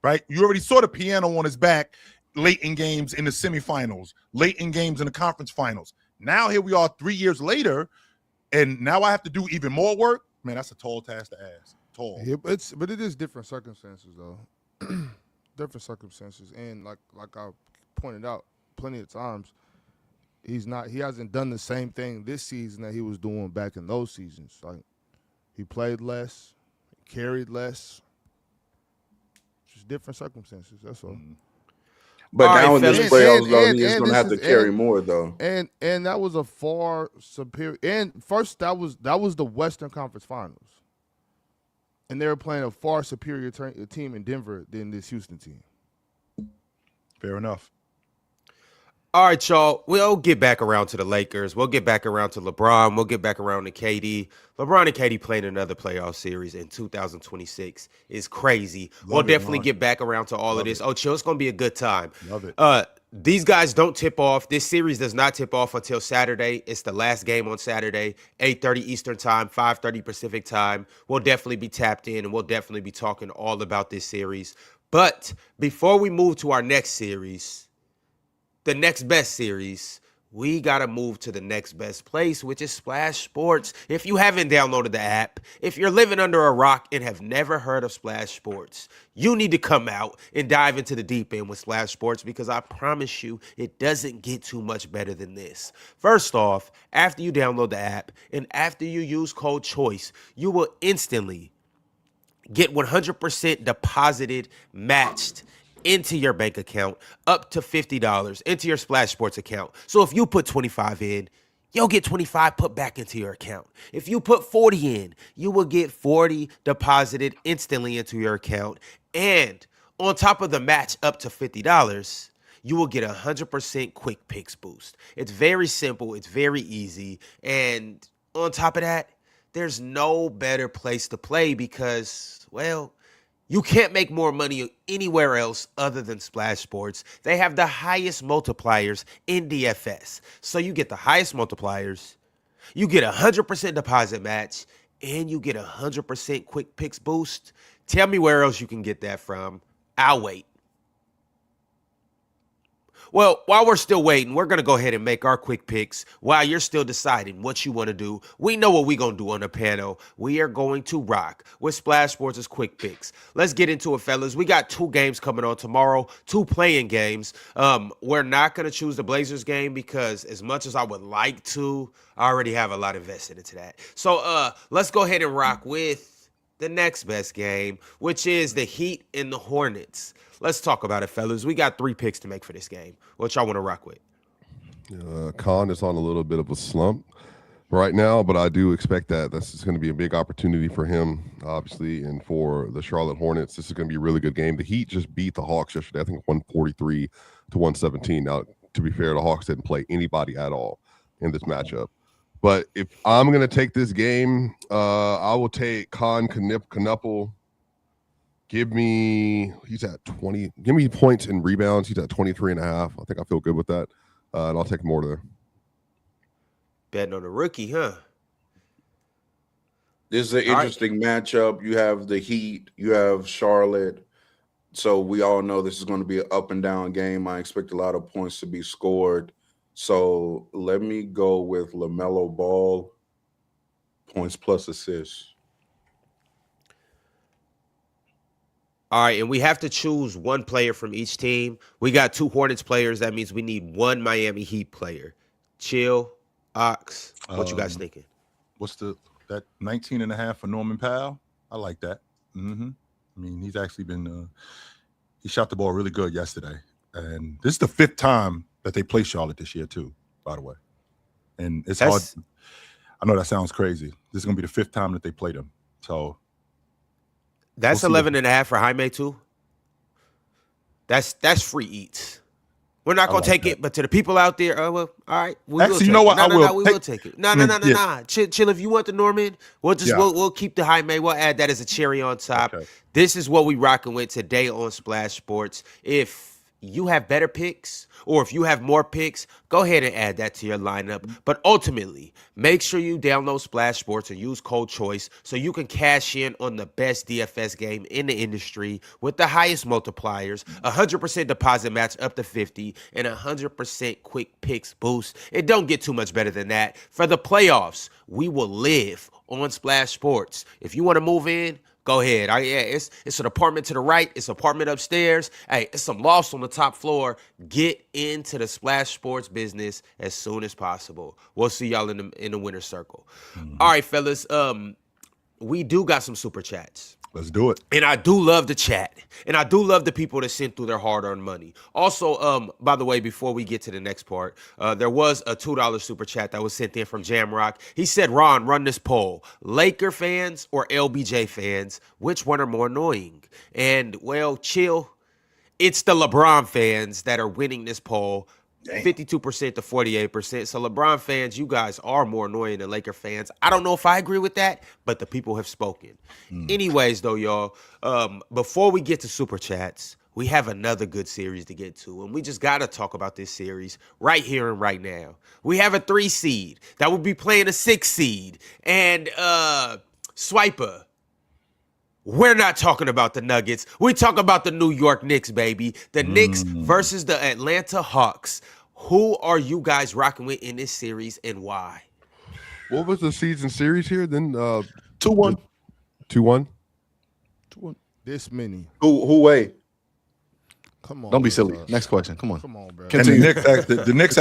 right? You already saw the piano on his back late in games in the semifinals, late in games in the conference finals. Now here we are 3 years later, and now I have to do even more work. Man, that's a tall task to ask. Tall. Yeah, but it is different circumstances though. Different circumstances, and like I pointed out plenty of times, he hasn't done the same thing this season that he was doing back in those seasons. Like he played less, carried less. Just different circumstances. That's all. But All now right, in this fellas. playoffs, though, he is and going to have to this is- carry more, though. And that was a far superior. And first, that was the Western Conference Finals, and they were playing a far superior team in Denver than this Houston team. Fair enough. All right, y'all. We'll get back around to the Lakers. We'll get back around to LeBron. We'll get back around to KD. LeBron and KD playing another playoff series in 2026 is crazy. We'll it, definitely Ron. get back around to all of this. Oh, chill. It's going to be a good time. Love it. These guys don't tip off. This series does not tip off until Saturday. It's the last game on Saturday, 8:30 Eastern time, 5:30 Pacific time. We'll definitely be tapped in, and we'll definitely be talking all about this series. But before we move to our next series, the next best series, we got to move to the next best place, which is Splash Sports. If you haven't downloaded the app, if you're living under a rock and have never heard of Splash Sports, you need to come out and dive into the deep end with Splash Sports, because I promise you it doesn't get too much better than this. First off, after you download the app and after you use code CHOICE, you will instantly get 100% deposited, matched into your bank account, up to $50 into your Splash Sports account. So if you put 25 in, you'll get 25 put back into your account. If you put 40 in, you will get 40 deposited instantly into your account. And on top of the match up to $50, you will get 100% quick picks boost. It's very simple. It's very easy. And on top of that, there's no better place to play because, well, you can't make more money anywhere else other than Splash Sports. They have the highest multipliers in DFS. So you get the highest multipliers, you get 100% deposit match, and you get 100% quick picks boost. Tell me where else you can get that from. I'll wait. Well, while we're still waiting, we're going to go ahead and make our quick picks while you're still deciding what you want to do. We know what we're going to do on the panel. We are going to rock with Splash Sports' quick picks. Let's get into it, fellas. We got 2 games coming on tomorrow, 2 playing games. We're not going to choose the Blazers game because as much as I would like to, I already have a lot invested into that. So let's go ahead and rock with the next best game, which is the Heat and the Hornets. Let's talk about it, fellas. We got 3 picks to make for this game. What y'all want to rock with? Khan is on a little bit of a slump right now, but I do expect that this is going to be a big opportunity for him, obviously, and for the Charlotte Hornets. This is going to be a really good game. The Heat just beat the Hawks yesterday, I think 143 to 117. Now, to be fair, the Hawks didn't play anybody at all in this matchup. But if I'm going to take this game, I will take Khan Knuppel. He's at 20. Give me points and rebounds. He's at 23.5. I think I feel good with that. And I'll take more there. Betting on the rookie, huh? This is an interesting matchup. You have the Heat, you have Charlotte. So we all know this is going to be an up and down game. I expect a lot of points to be scored. So let me go with LaMelo Ball, points plus assists. All right, and we have to choose one player from each team. We got 2 Hornets players. That means we need 1 Miami Heat player. Chill, Ox, what you guys thinking? What's that 19.5 for Norman Powell? I like that. I mean, he's actually been he shot the ball really good yesterday. And this is the 5th time that they play Charlotte this year too, by the way. And it's hard. I know that sounds crazy. This is going to be the 5th time that they played them. So that's 11.5 for Jaime too. That's free eats. We're not gonna take it, but to the people out there, well, all right. Actually, you know what? We will take it. No. Chill. If you want the Norman, we'll keep the Jaime. We'll add that as a cherry on top. Okay. This is what we rocking with today on Splash Sports. If you have better picks, or if you have more picks, go ahead and add that to your lineup. But ultimately, make sure you download Splash Sports and use code CHOICE so you can cash in on the best DFS game in the industry with the highest multipliers, 100% deposit match up to 50, and 100% quick picks boost. It don't get too much better than that. For the playoffs, we will live on Splash Sports. If you want to move in, go ahead. It's an apartment to the right. It's an apartment upstairs. Hey, it's some lofts on the top floor. Get into the Splash Sports business as soon as possible. We'll see y'all in the winner's circle. All right, fellas. We do got some super chats. Let's do it. And I do love the chat. And I do love the people that sent through their hard-earned money. Also, by the way, before we get to the next part, there was a $2 super chat that was sent in from Jamrock. He said, Ron, run this poll. Laker fans or LBJ fans, which one are more annoying? And, well, chill. It's the LeBron fans that are winning this poll. 52% to 48%. So LeBron fans, you guys are more annoying than Laker fans. I don't know if I agree with that, but the people have spoken. Anyways, though, y'all, before we get to super chats, we have another good series to get to, and we just got to talk about this series right here and right now. We have a 3 seed that will be playing a 6 seed, and Swiper, we're not talking about the Nuggets. We talk about the New York Knicks, baby. The Knicks versus the Atlanta Hawks. Who are you guys rocking with in this series and why? What was the season series here? Then 2-1. 2-1. This many. Who way? Come on. Don't be silly. Next question. Come on. Come on, bro. And the Knicks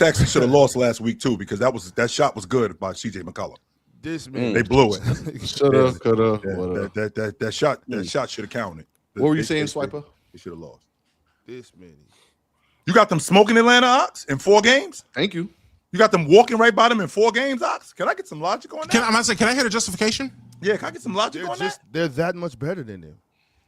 actually should have lost last week too, because that shot was good by CJ McCollum. This many. They blew it. Shoulda, coulda, Yeah, woulda. that shot should have counted. What were you saying, Swiper? They should have lost. This many. You got them smoking Atlanta, Ox, in 4 games? Thank you. You got them walking right by them in 4 games, Ox? Can I get some logic on that? Can I hear the justification? Yeah, can I get some logic on that? They're that much better than them.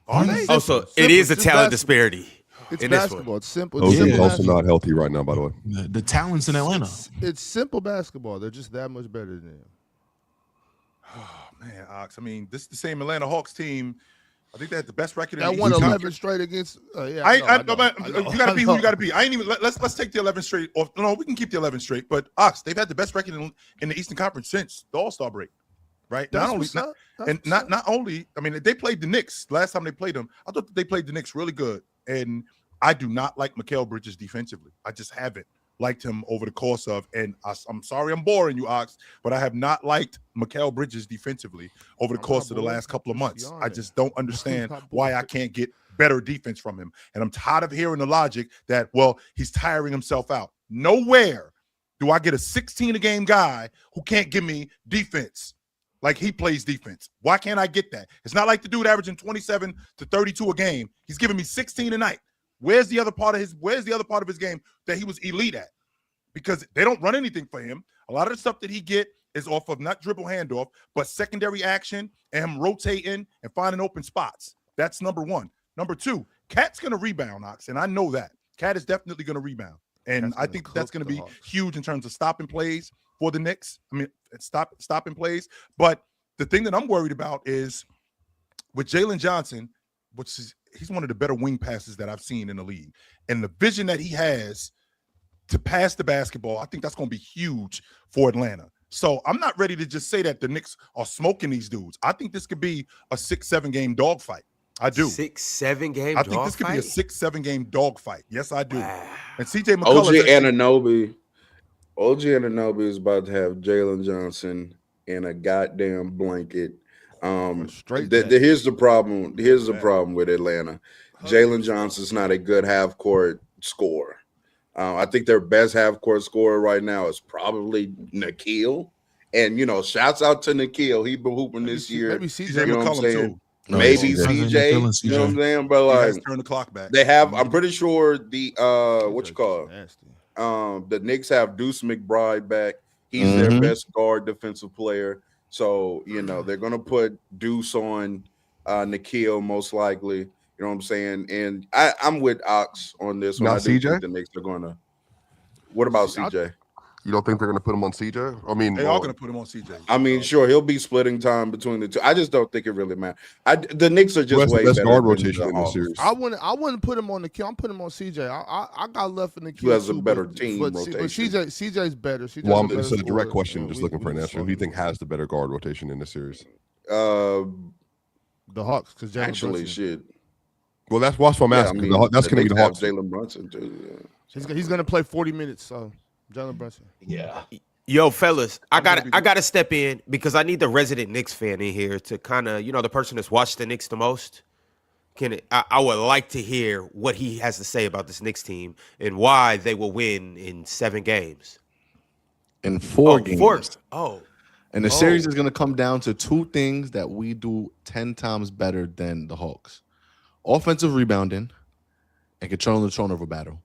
Are they? Oh, so it is a talent disparity. It's in this basketball. one. It's simple. OG Simple also basketball. not healthy right now, by the way. The talents in Atlanta. It's simple basketball. They're just that much better than them. Man, Ox, I mean, this is the same Atlanta Hawks team. I think they had the best record in That the won East. 11 straight against. Yeah, You got to be who you got to be. be. I ain't even. Let's take the 11 straight off. No, we can keep the 11 straight. But Ox, they've had the best record in the Eastern Conference since the All-Star break, right? Not only. I mean, they played the Knicks last time they played them. I thought that they played the Knicks really good, and I do not like Mikal Bridges defensively. I just haven't liked him over the course of, and I'm sorry I'm boring you, Ox, but I have not liked Mikal Bridges defensively over the course of the last couple of months. I just don't understand why I can't get better defense from him. And I'm tired of hearing the logic that, well, he's tiring himself out. Nowhere do I get a 16-a-game guy who can't give me defense like he plays defense. Why can't I get that? It's not like the dude averaging 27 to 32 a game. He's giving me 16 a night. Where's the other part of his game that he was elite at? Because they don't run anything for him. A lot of the stuff that he get is off of not dribble handoff, but secondary action and him rotating and finding open spots. That's number 1. Number 2, Cat's going to rebound, Ox, and I know that. Cat is definitely going to rebound. And I think that's going to be huge in terms of stopping plays for the Knicks. I mean, stopping plays. But the thing that I'm worried about is with Jalen Johnson, he's one of the better wing passes that I've seen in the league. And the vision that he has to pass the basketball, I think that's going to be huge for Atlanta. So I'm not ready to just say that the Knicks are smoking these dudes. I think this could be a 6-7 game dogfight. I do. 6-7 game dogfight? I think this could be a 6-7 game dogfight. Yes, I do. Wow. And CJ McCollum. OG Anunoby is about to have Jalen Johnson in a goddamn blanket. Here's the problem. Here's the problem with Atlanta. Jalen Johnson's not a good half-court scorer. I think their best half-court scorer right now is probably Nikhil. And, shouts out to Nikhil. He been hooping this year. Maybe CJ McCollum too. Maybe CJ. You know what I'm saying? But like, turn the clock back. They have. I'm pretty sure the the Knicks have Deuce McBride back. He's their best guard defensive player. So they're gonna put Deuce on Nikhil most likely. You know what I'm saying? And I'm with Ox on this one. Not CJ? The Knicks are gonna. What about CJ? You don't think they're going to put him on CJ? I mean, They are going to put him on CJ. I mean, sure, he'll be splitting time between the two. I just don't think it really matters. The Knicks are who just has the way best better guard than rotation the in this Hawks. series? I wouldn't put him on the kill. I'm putting him on CJ. I got left in the kill. Who has a too, better but- team but rotation? CJ's better. CJ's Well, better it's a direct scorer. question. Just looking for an We answer. Who do you think has the better guard rotation in this series? the Hawks? Because Actually, shit. Well, that's what I'm asking. That's going to be the Hawks. Jalen Brunson too. Yeah. he's going to play 40 minutes. So Jalen Brunson. Yeah. Yo, fellas, I gotta step in because I need the resident Knicks fan in here to kind of, the person that's watched the Knicks the most. I would like to hear what he has to say about this Knicks team and why they will win in 7 games. In 4 games. And the series is going to come down to 2 things that we do 10 times better than the Hawks: offensive rebounding and controlling the turnover battle.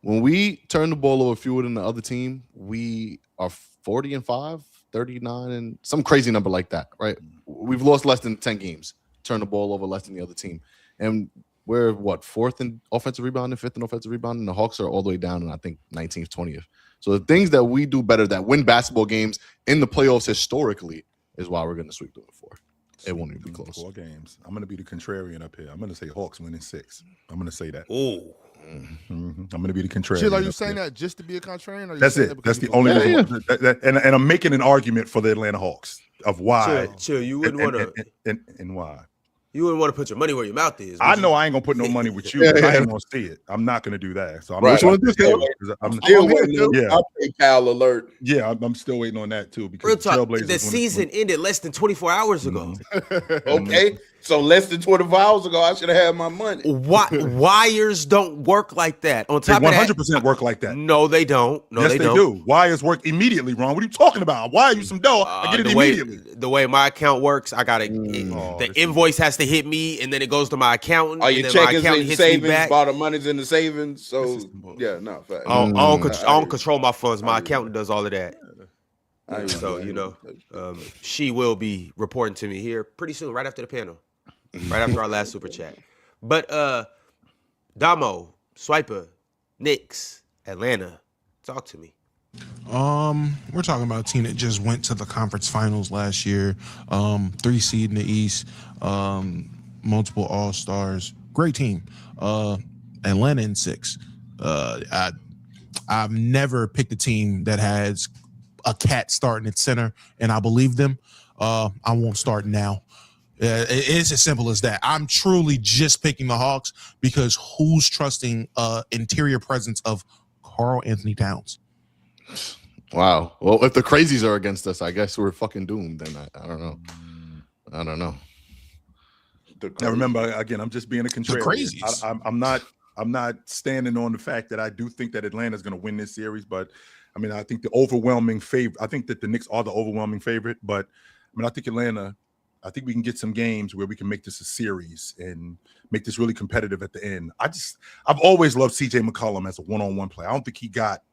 When we turn the ball over fewer than the other team, we are 40-5, 39, and some crazy number like that, right? We've lost less than 10 games, turn the ball over less than the other team. And we're, 4th in offensive rebounding, 5th in offensive rebounding. The Hawks are all the way down in, I think, 19th, 20th. So the things that we do better that win basketball games in the playoffs historically is why we're going to sweep them 4. It won't even be close. 4 games. I'm going to be the contrarian up here. I'm going to say Hawks winning 6. I'm going to say that. Ooh. I'm going to be the contrarian. Chill, are you saying that just to be a contrarian? Or you That's saying it. that That's because the only reason. And I'm making an argument for the Atlanta Hawks of why. Chill. You wouldn't want to. And why. You wouldn't want to put your money where your mouth is. I know I ain't gonna put no money with you. But I ain't gonna see it. I'm not gonna do that. So I'm Right. which one is this? I'm still waiting. Yeah. I'll take Kyle alert. Yeah, I'm still waiting on that too. Because Real talk. Trailblazers The season ended less than 24 hours ago. Okay, so less than 24 hours ago, I should have had my money. Wires don't work like that. On They top of that, 100% work like that. no, they don't. No, Yes, they they don't. do. Wires work immediately, Ron. What are you talking about? Why are you some dough? I get it immediately. The way my account works, I gotta. The invoice has to hit me, and then it goes to my accountant. Are and you then my checking accountant in hits me savings? back. All the money's in the savings. So yeah, no. Fact. I don't control my funds. My accountant does all of that. So she will be reporting to me here pretty soon, right after the panel, right after our last super chat. But Damo, Swiper, Knicks, Atlanta, talk to me. We're talking about a team that just went to the conference finals last year, 3 seed in the East, multiple All-Stars, great team. Atlanta in 6. I've never picked a team that has a cat starting at center, and I believe them. I won't start now. It's as simple as that. I'm truly just picking the Hawks because who's trusting interior presence of Karl Anthony Towns? Wow. Well, if the crazies are against us, I guess we're fucking doomed. Then I don't know. I don't know. Now remember, again, I'm just being a contrarian. crazies. I'm not standing on the fact that I do think that Atlanta's going to win this series, but I mean, I think the overwhelming favorite. I think that the Knicks are the overwhelming favorite, but I mean, I think Atlanta. I think we can get some games where we can make this a series and make this really competitive at the end. I've always loved CJ McCollum as a one-on-one player. I don't think he got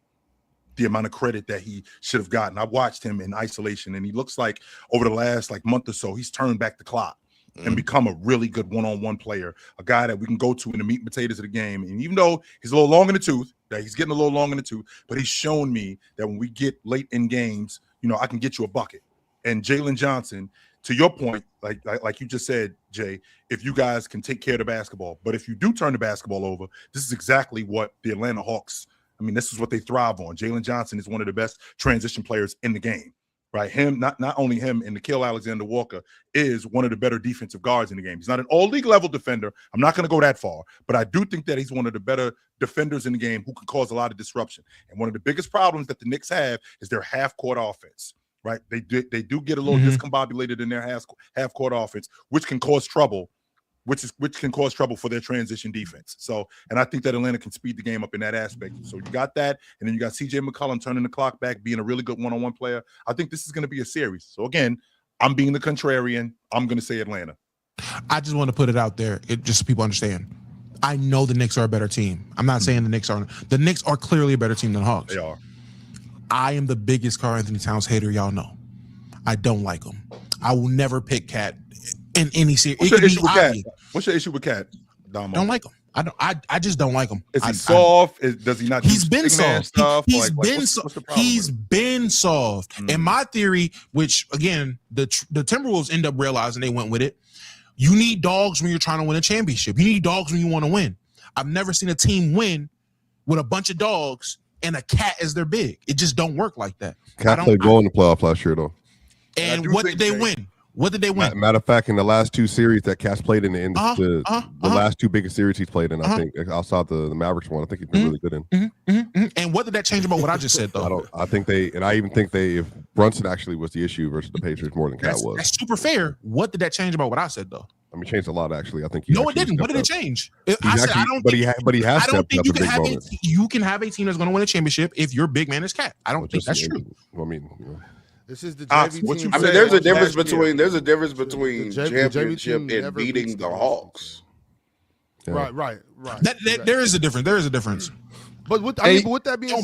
the amount of credit that he should have gotten. I watched him in isolation, and he looks like over the last month or so, he's turned back the clock and become a really good one-on-one player, a guy that we can go to in the meat and potatoes of the game. And even though he's a little long in the tooth, but he's shown me that when we get late in games, I can get you a bucket. And Jalen Johnson, to your point, like you just said, Jay, if you guys can take care of the basketball, but if you do turn the basketball over, this is exactly what the Atlanta Hawks, this is what they thrive on. Jalen Johnson is one of the best transition players in the game, right? Him, not only him, and Nickeil Alexander-Walker is one of the better defensive guards in the game. He's not an all-league level defender. I'm not going to go that far, but I do think that he's one of the better defenders in the game who can cause a lot of disruption. And one of the biggest problems that the Knicks have is their half-court offense. Right, they do get a little discombobulated in their half court offense, which can cause trouble, which can cause trouble for their transition defense. So, and I think that Atlanta can speed the game up in that aspect. So you got that, and then you got CJ McCollum turning the clock back, being a really good one-on-one player. I think this is going to be a series. So again, I'm being the contrarian. I'm going to say Atlanta. I just want to put it out there, just so people understand. I know the Knicks are a better team. I'm not saying the Knicks aren't. The Knicks are clearly a better team than the Hawks. They are. I am the biggest Karl Anthony Towns hater, y'all know. I don't like him. I will never pick Cat in any series. What's your issue with Cat? What's your issue with Cat, Damo? Don't like him. I just don't like him. Is he soft? Does he not? He's do been big man soft. Stuff? He's been what's soft. the problem He's with him? been soft. And my theory, which again, the Timberwolves end up realizing they went with it. You need dogs when you're trying to win a championship. You need dogs when you want to win. I've never seen a team win with a bunch of dogs and a cat as their big. It just don't work like that. Cat played well in the playoff last year, though. And what did they win? What did they win? Matter of fact, in the last two series that Cat's played in the last two biggest series he's played in, I think outside the Mavericks one, I think he's been really good in. And what did that change about what I just said though? I think if Brunson actually was the issue versus the Patriots more than Cat was. That's super fair. What did that change about what I said though? I mean, changed a lot actually. I think no, it didn't. What did it change? I don't think you can have a team that's going to win a championship if your big man is Cat. I don't think that's true. I mean, this is the JV team. I mean, there's a difference between championship and beating the Hawks. Yeah. Right. There is a difference. But with that being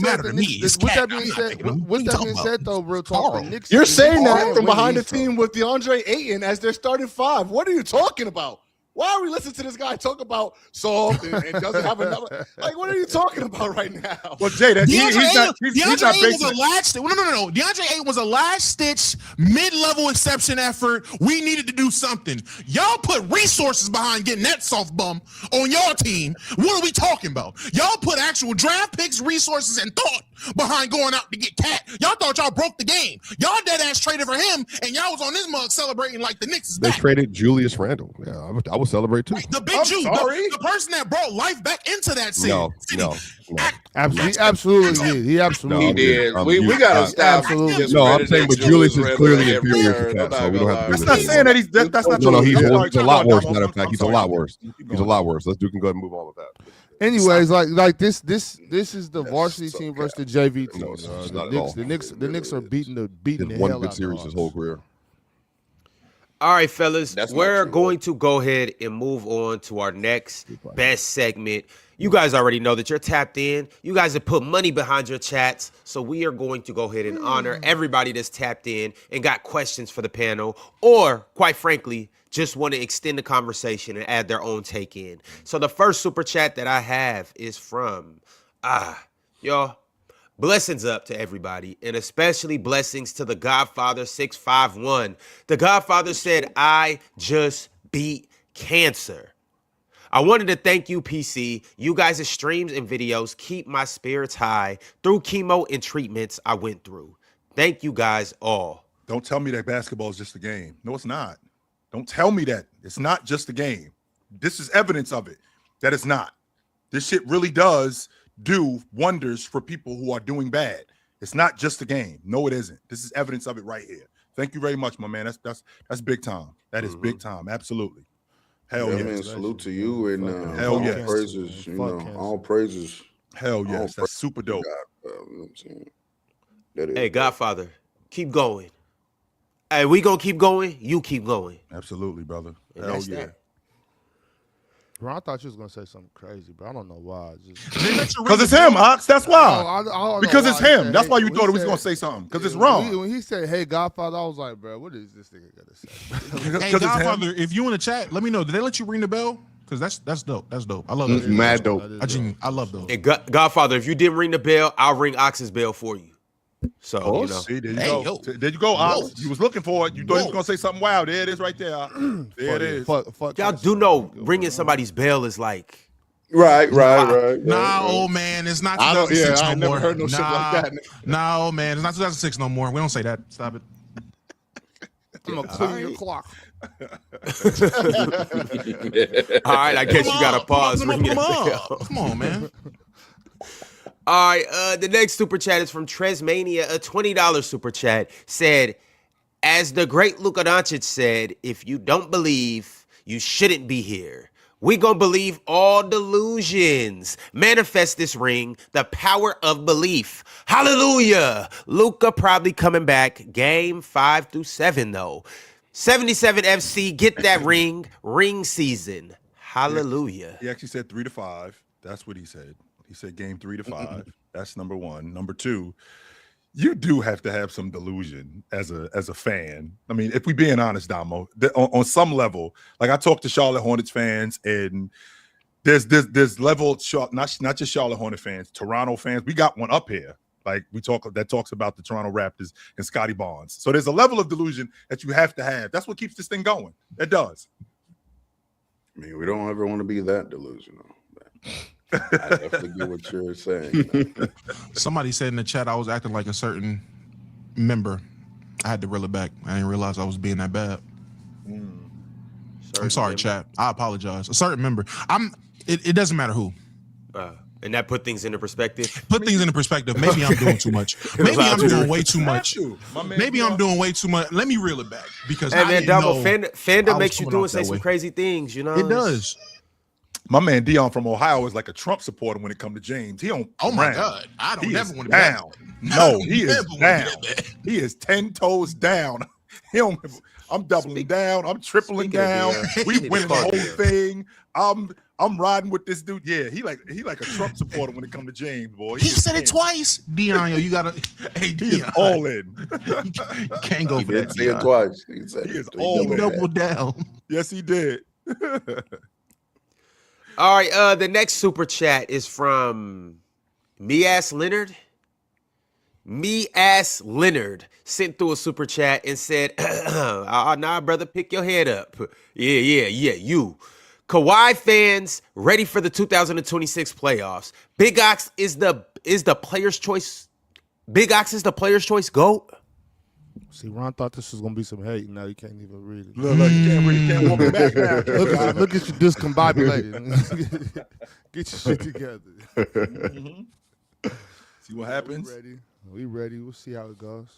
said, though, real talk, the Knicks. You're saying that from behind the team with DeAndre Ayton as their starting five. What are you talking about? Why are we listening to this guy talk about soft and doesn't have another? Like, what are you talking about right now? Well, Jay, he's not basing No. DeAndre Ayton was a last-ditch, mid-level exception effort. We needed to do something. Y'all put resources behind getting that soft bum on your team. What are we talking about? Y'all put actual draft picks, resources, and thought behind going out to get Cat. Y'all thought y'all broke the game. Y'all dead-ass traded for him, and y'all was on this mug celebrating like the Knicks is back. They traded Julius Randle. Yeah, I would celebrate too. The big Jew, the person that brought life back into that city. No. He absolutely did. He absolutely did. We got to stop. No, I'm saying, but Julius is clearly inferior to Cat, so we don't have to do this. That's not saying that that's not true. No, he's a lot worse. Matter of fact, he's a lot worse. He's a lot worse. Let's go ahead and move on with that. Anyways, like this is the varsity team versus the JV team. The Knicks are beating the one hell good out series of his whole career. All right, fellas, That's we're not true. going to go ahead and move on to our next best segment. You guys already know that you're tapped in. You guys have put money behind your chats. So we are going to go ahead and honor everybody that's tapped in and got questions for the panel, or quite frankly, just want to extend the conversation and add their own take in. So the first super chat that I have is from, y'all, blessings up to everybody, and especially blessings to the Godfather 651. The Godfather said, I just beat cancer. I wanted to thank you, PC. You guys' streams and videos keep my spirits high through chemo and treatments I went through. Thank you guys all. Don't tell me that basketball is just a game. No, it's not. Don't tell me that. It's not just a game. This is evidence of it, that it's not. This shit really does do wonders for people who are doing bad. It's not just a game. No, it isn't. This is evidence of it right here. Thank you very much, my man. That's big time. That is big time. Absolutely. Hell yeah. Man, salute to you and hell all yes. praises. All praises. Hell yes. That's super dope. You know what I'm saying? That is Hey, Godfather, keep going. Hey, we gonna keep going. You keep going. Absolutely, brother. And Hell that's yeah. that. Bro, I thought you was gonna say something crazy, but I don't know why. Because it's him, Ox. That's why. Because it's him. Said, That's why you when thought he was said- gonna say something. Because it's wrong. When he said, "Hey, Godfather," I was like, "Bro, what is this nigga gonna say?" Hey, Because it's him. Godfather, if you in the chat, let me know. Did they let you ring the bell? Because that's dope. That's dope. I love that. Mad dope. I love those. And Godfather, if you didn't ring the bell, I'll ring Ox's bell for you. So, you know. See, there you Hey, go. yo. There you go, Ox. Whoa. You was looking for it. You thought he was gonna say something wild. There it is right there. There it is. Fuck Y'all do know ringing somebody's bell is like, right. Nah, old man, it's not I don't- 2006 yeah, I no never more. heard no shit like that. Nah, old man, it's not 2006 no more. We don't say that. Stop it. I'm gonna clean your clock. all right, I guess you gotta pause. Ring the Come on, bell. come on, man. All right, the next super chat is from Tresmania, a $20 super chat. Said, as the great Luka Doncic said, if you don't believe, you shouldn't be here. We gonna believe all delusions. Manifest this ring, the power of belief. Hallelujah. Luka probably coming back game 5 through 7 though. 77 FC, get that ring season. Hallelujah. He actually said 3 to 5. That's what he said. He said game 3 to 5. That's number one. Number two, you do have to have some delusion as a fan. I mean, if we being honest, Damo, on some level, like I talked to Charlotte Hornets fans, and there's level not just Charlotte Hornet fans, Toronto fans. We got one up here. Like that talks about the Toronto Raptors and Scotty Barnes. So there's a level of delusion that you have to have. That's what keeps this thing going. It does. I mean, we don't ever want to be that delusional. I definitely get what you're saying. Somebody said in the chat I was acting like a certain member. I had to reel it back. I didn't realize I was being that bad. I'm sorry, chat. I apologize. A certain member. It doesn't matter who. And that put things into perspective. Put things into perspective. Maybe I'm doing too much. Maybe I'm doing way too much. Maybe I'm doing way too much. Let me reel it back because hey man, Damo, fandom makes you do and that say some way. crazy things. You know, It does. My man Dion from Ohio is like a Trump supporter when it comes to James. He don't. Oh my God, I don't He never is want to down. No, he is never wanna down. be that. He is 10 toes down. He don't. I'm doubling down. I'm tripling down. We winning the whole thing. I'm riding with this dude. Yeah, he like a Trump supporter when it comes to James, boy. He said it twice. Dion, yo, you gotta. Hey, He is Dion, all in. you can't go He for did that. say it Dion. twice. He said He is it. all He in. doubled down. Yes, he did. All right, the next super chat is from Me-Ass Leonard. Me-Ass Leonard sent through a super chat and said, nah, brother, pick your head up. Yeah, you. Kawhi fans ready for the 2026 playoffs. Big Ox is the player's choice. Big Ox is the player's choice GOAT. See, Ron thought this was gonna be some hate. Now you can't even read it. Look, you can't read. You can't walk it back now. Look at you discombobulated. Get your shit together. See what happens. We ready. We'll see how it goes.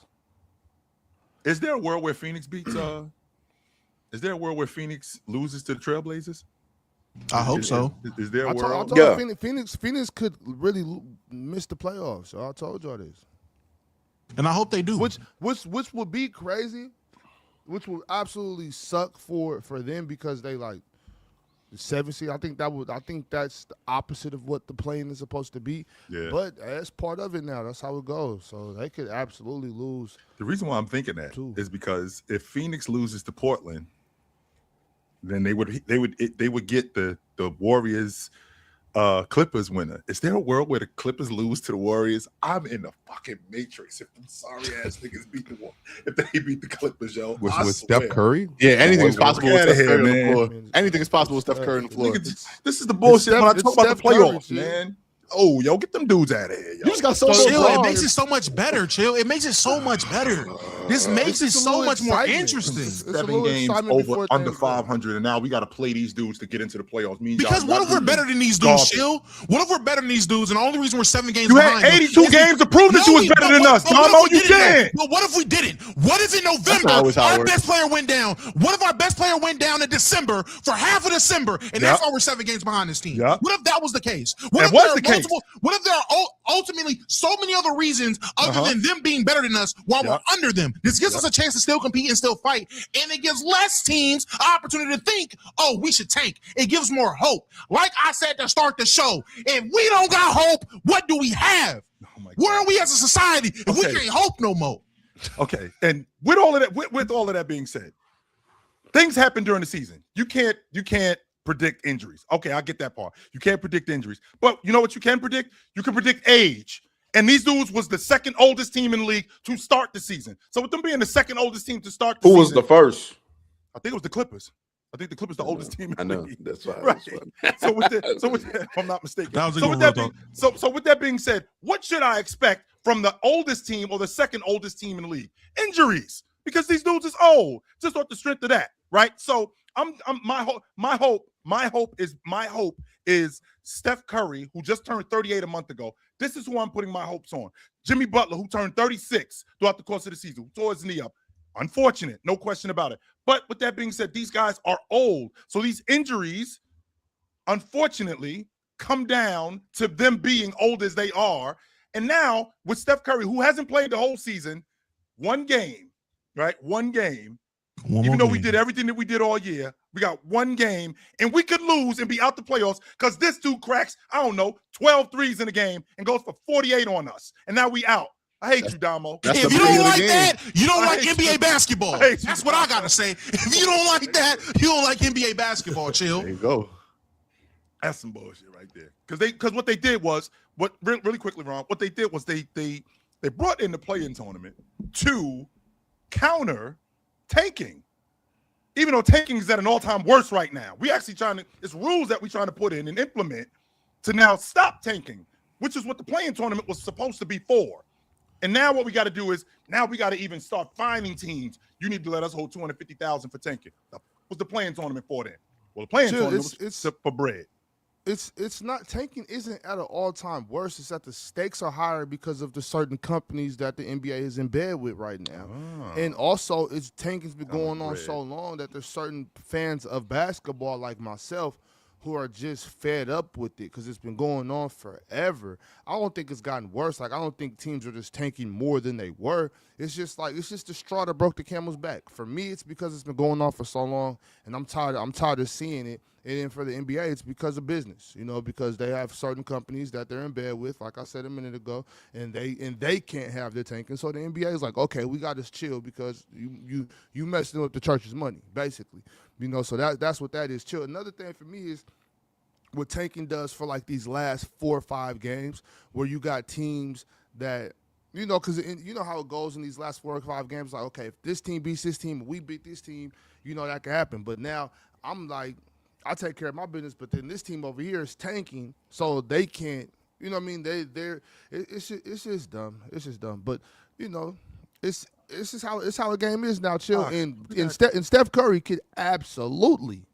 Is there a world where Phoenix beats? Is there a world where Phoenix loses to the Trailblazers? I hope so. Is there a I world? told you Phoenix could really miss the playoffs. So I told y'all this. And I hope they do. Which would be crazy, which would absolutely suck for them because they like the 7th seed. I think that's the opposite of what the play-in is supposed to be. Yeah. But that's part of it now. That's how it goes. So they could absolutely lose. The reason why I'm thinking that is because if Phoenix loses to Portland, then they would get the Warriors Clippers winner. Is there a world where the Clippers lose to the Warriors? I'm in the fucking matrix if them sorry ass niggas beat if they beat the Clippers, yo. With Steph Curry? Yeah, anything is possible with Steph Curry on the man. floor. Anything is possible with Steph Curry on the floor. This is the bullshit when I talk about the playoffs, Curry, man. Oh, yo, get them dudes out of here, yo. You just got so Chill. wrong. It makes it so much better. Chill. It makes it so much better. This makes it so much more interesting. 7 games over under 500, and now we got to play these dudes to get into the playoffs. Because what if we're better than these dudes, Chill? What if we're better than these dudes, and the only reason we're 7 games You behind had 82 games to prove that you was better than us, Tomo. You can't. But what if we didn't? What if in November our best player went down? What if our best player went down in December for half of December, and that's why we're 7 games behind this team? Yep. What if that was the case? That was the case. What if there are ultimately so many other reasons other than them being better than us while we're under them? This gives us a chance to still compete and still fight, and it gives less teams an opportunity to think, oh, we should tank. It gives more hope. Like I said to start the show, if we don't got hope, what do we have? Where are we as a society if we can't hope no more? Okay, and with all of that being said, things happen during the season. You can't predict injuries. Okay, I get that part. You can't predict injuries. But you know what you can predict? You can predict age. And these dudes was the second oldest team in the league to start the season. So with them being the second oldest team to start the season. Who was the first? I think it was the Clippers. I think the Clippers the oldest team in the league. That's right. Right. So with that, if I'm not mistaken. That was so with that being said, what should I expect from the oldest team or the second oldest team in the league? Injuries. Because these dudes is old. Just off the strength of that. Right. So my hope is Steph Curry, who just turned 38 a month ago. This is who I'm putting my hopes on. Jimmy Butler, who turned 36 throughout the course of the season, who tore his knee up. Unfortunate, no question about it. But with that being said, these guys are old. So these injuries, unfortunately, come down to them being old as they are. And now with Steph Curry, who hasn't played the whole season, one game, right? One game. Even though we did everything that we did all year, we got one game, and we could lose and be out the playoffs because this dude cracks, 12 threes in a game and goes for 48 on us. And now we out. I hate you, Damo. If you don't like that, you don't like NBA basketball. That's what I got to say. If you don't like that, you don't like NBA basketball, Chill. There you go. That's some bullshit right there. Because what they did was really quickly, Ron. What they did was they brought in the play-in tournament to counter tanking. Even though tanking is at an all-time worst right now, we actually it's rules that we're trying to put in and implement to now stop tanking, which is what the play-in tournament was supposed to be for. And now what we got to do is now we got to even start finding teams. You need to let us hold $250,000 for tanking. What's the play-in tournament for then? Well, the play-in tournament was for bread. It's not tanking isn't at an all-time worst. It's that the stakes are higher because of the certain companies that the NBA is in bed with right now. And also tanking's been going on so long that there's certain fans of basketball like myself who are just fed up with it because it's been going on forever. I don't think it's gotten worse. Like, I don't think teams are just tanking more than they were. It's just the straw that broke the camel's back. For me, it's because it's been going on for so long, and I'm tired of seeing it. And then for the NBA, it's because of business, because they have certain companies that they're in bed with, like I said a minute ago, and they can't have their tanking. So the NBA is like, okay, we got to chill because you messing with the church's money, basically. So that's what that is. Chill. Another thing for me is what tanking does for like these last 4 or 5 games where you got teams that, because you know how it goes in these last 4 or 5 games. Like, okay, if this team beats this team, we beat this team, that can happen. But now I'm like, I take care of my business, but then this team over here is tanking, so they can't. It's just dumb. It's just dumb. But it's just how a game is now. Chill. And Steph Curry could absolutely,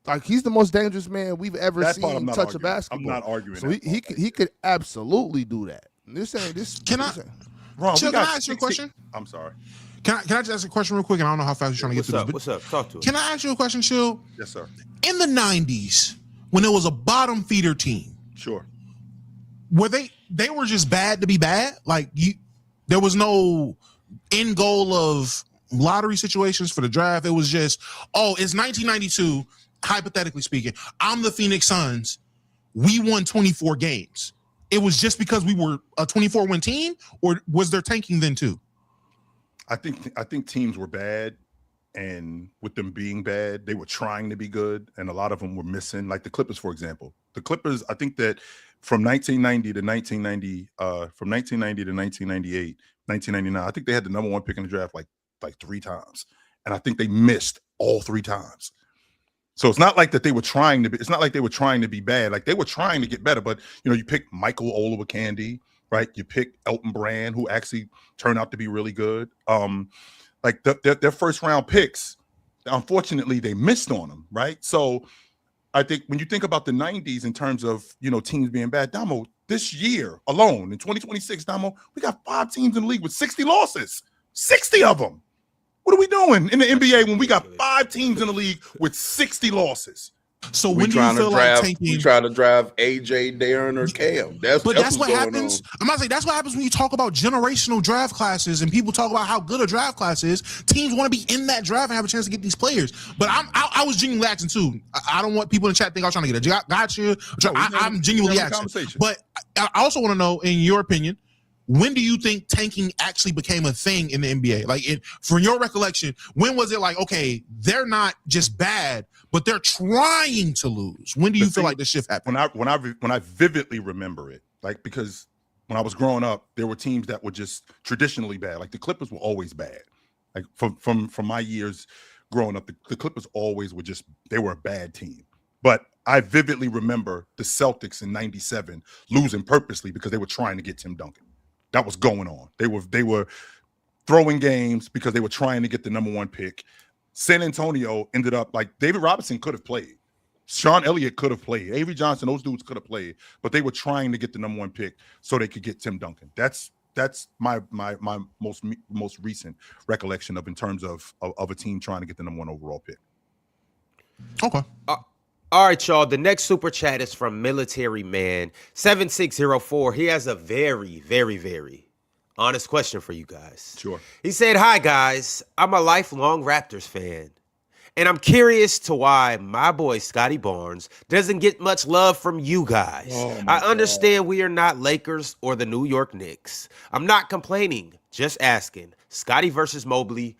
like, he's the most dangerous man we've ever seen touch a basketball. I'm not arguing. So he could absolutely do that. Can I ask you a question? I'm sorry. Can I just ask a question real quick? And I don't know how fast you're trying to get through this. What's up? Talk to us. Can I ask you a question, Chill? Yes, sir. In the 90s, when there was a bottom feeder team, sure, were they were just bad to be bad? Like, there was no end goal of lottery situations for the draft. It was just, it's 1992, hypothetically speaking. I'm the Phoenix Suns. We won 24 games. It was just because we were a 24-win team, or was there tanking then too? I think teams were bad, and with them being bad, they were trying to be good, and a lot of them were missing. Like the Clippers, for example. The Clippers, I think that from 1990 to 1998, 1999, I think they had the number 1 pick in the draft like 3 times, and I think they missed all 3 times. So it's not like that they were trying to be. It's not like they were trying to be bad. Like, they were trying to get better. But you pick Michael Olowokandi, right? You pick Elton Brand, who actually turned out to be really good. Like their first round picks, unfortunately, they missed on them, right? So I think when you think about the 90s in terms of teams being bad, Damo, this year alone in 2026, Damo, we got 5 teams in the league with 60 losses, 60 of them. What are we doing in the NBA when we got 5 teams in the league with 60 losses? So when do you feel like tanking? We try to drive AJ, Darren, or Cam. That's what happens. I'm not saying that's what happens when you talk about generational draft classes and people talk about how good a draft class is. Teams want to be in that draft and have a chance to get these players. But I was genuinely asking too. I don't want people in the chat think I was trying to get a gotcha. I'm genuinely asking. But I also want to know, in your opinion, when do you think tanking actually became a thing in the NBA? Like, from your recollection, when was it like, okay, they're not just bad, but they're trying to lose? When do you feel like the shift happened? When I vividly remember it, like, because when I was growing up, there were teams that were just traditionally bad. Like the Clippers were always bad. Like from my years growing up, the Clippers always they were a bad team. But I vividly remember the Celtics in '97 losing purposely because they were trying to get Tim Duncan. That was going on. They were throwing games because they were trying to get the number 1 pick. San Antonio ended up, like, David Robinson could have played. Sean Elliott could have played. Avery Johnson, those dudes could have played, but they were trying to get the number 1 pick so they could get Tim Duncan. That's my most recent recollection of in terms of a team trying to get the number 1 overall pick. Okay. All right, y'all. The next super chat is from Military Man 7604. He has a very, very, very honest question for you guys. Sure. He said, "Hi guys, I'm a lifelong Raptors fan, and I'm curious to why my boy Scotty Barnes doesn't get much love from you guys. I understand we are not Lakers or the New York Knicks. I'm not complaining, just asking. Scotty versus Mobley, ?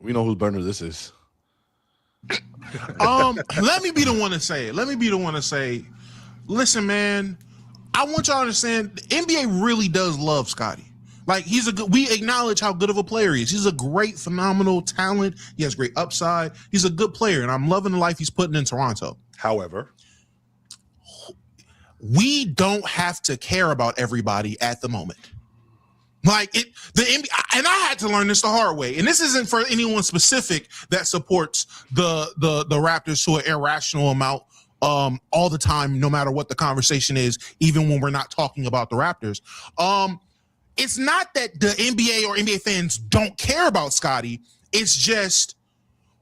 We know whose burner this is. Let me be the one to say it. Listen, man, I want y'all to understand the NBA really does love Scotty. Like, we acknowledge how good of a player he is. He's a great, phenomenal talent. He has great upside. He's a good player, and I'm loving the life he's putting in Toronto. However, we don't have to care about everybody at the moment. Like the NBA, and I had to learn this the hard way. And this isn't for anyone specific that supports the Raptors to an irrational amount all the time, no matter what the conversation is, even when we're not talking about the Raptors. It's not that the NBA or NBA fans don't care about Scotty. It's just,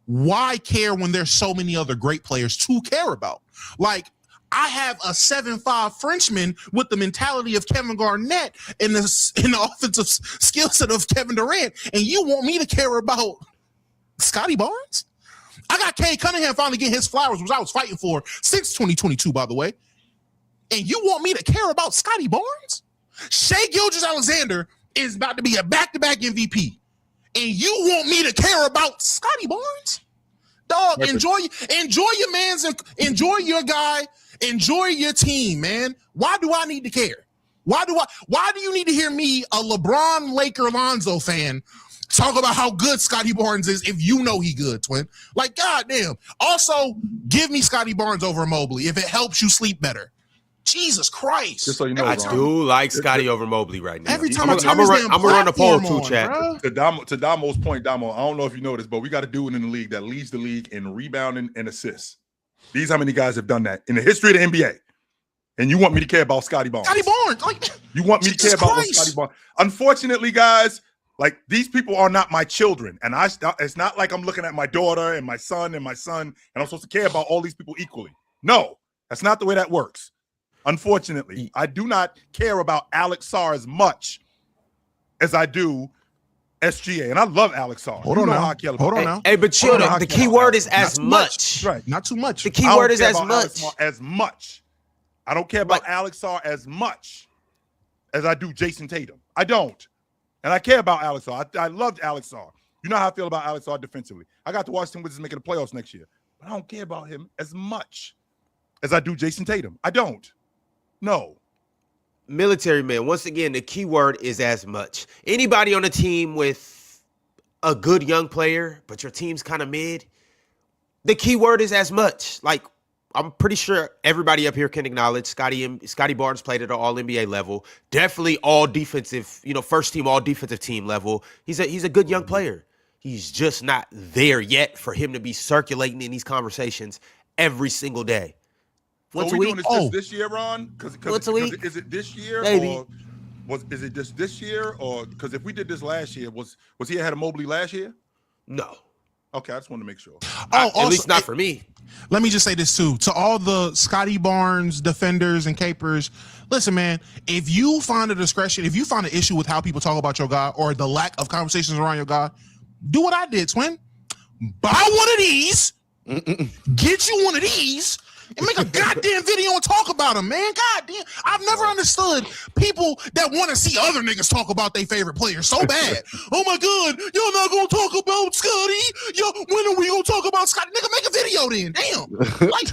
why care when there's so many other great players to care about? Like, I have a 7'5" Frenchman with the mentality of Kevin Garnett and the offensive skill set of Kevin Durant, and you want me to care about Scotty Barnes? I got Cade Cunningham finally getting his flowers, which I was fighting for since 2022, by the way. And you want me to care about Scotty Barnes? Shai Gilgeous-Alexander is about to be a back-to-back MVP, and you want me to care about Scotty Barnes? Dog, enjoy your man's, enjoy your guy, enjoy your team, man. Why do I need to care? Why do you need to hear me, a LeBron Laker Lonzo fan, talk about how good Scotty Barnes is if you know he good, twin? Like, goddamn. Also, give me Scotty Barnes over Mobley if it helps you sleep better. Jesus Christ. Just so you know, I do like Scotty over Mobley right now. Every time I'm gonna run a poll too, chat. To Damo's point, Damo, I don't know if you noticed, but we got a dude in the league that leads the league in rebounding and assists. These how many guys have done that in the history of the NBA. And you want me to care about Scotty Barnes? Scotty Barnes, like, you want me to care about Scotty Barnes? Unfortunately, guys, like, these people are not my children, and it's not like I'm looking at my daughter and my son, and I'm supposed to care about all these people equally. No, that's not the way that works. Unfortunately, I do not care about Alex Sarr as much as I do SGA, and I love Alex Sarr. Hold on now. Hey, but chill. The key word is as much. Right. Not too much. The key word is as much. As much. I don't care about Alex Sarr as much as I do Jason Tatum. I don't. And I care about Alex Sarr. I loved Alex Sarr. You know how I feel about Alex Sarr defensively. I got to watch Washington Wizards making the playoffs next year, but I don't care about him as much as I do Jason Tatum. I don't. No. Military man, once again, the key word is as much. Anybody on the team with a good young player, but your team's kind of mid, the key word is as much. Like, I'm pretty sure everybody up here can acknowledge Scotty Barnes played at an all-NBA level. Definitely all defensive, first team, all defensive team level. He's a good young player. He's just not there yet for him to be circulating in these conversations every single day. Once a week? Doing this year, Ron? Once a week? Is it this year? Maybe. Or is it just this year? Or because if we did this last year, was he ahead of Mobley last year? No. Okay, I just want to make sure. At least not for me. Let me just say this too. To all the Scotty Barnes defenders and capers, listen, man, if you find an issue with how people talk about your guy or the lack of conversations around your guy, do what I did, twin. Buy one of these, get you one of these, and make a goddamn video and talk about him, man. Goddamn. I've never understood people that want to see other niggas talk about their favorite players so bad. Oh my God, y'all not gonna talk about Scotty? Yo, when are we gonna talk about Scotty? Nigga, make a video then. Damn. Like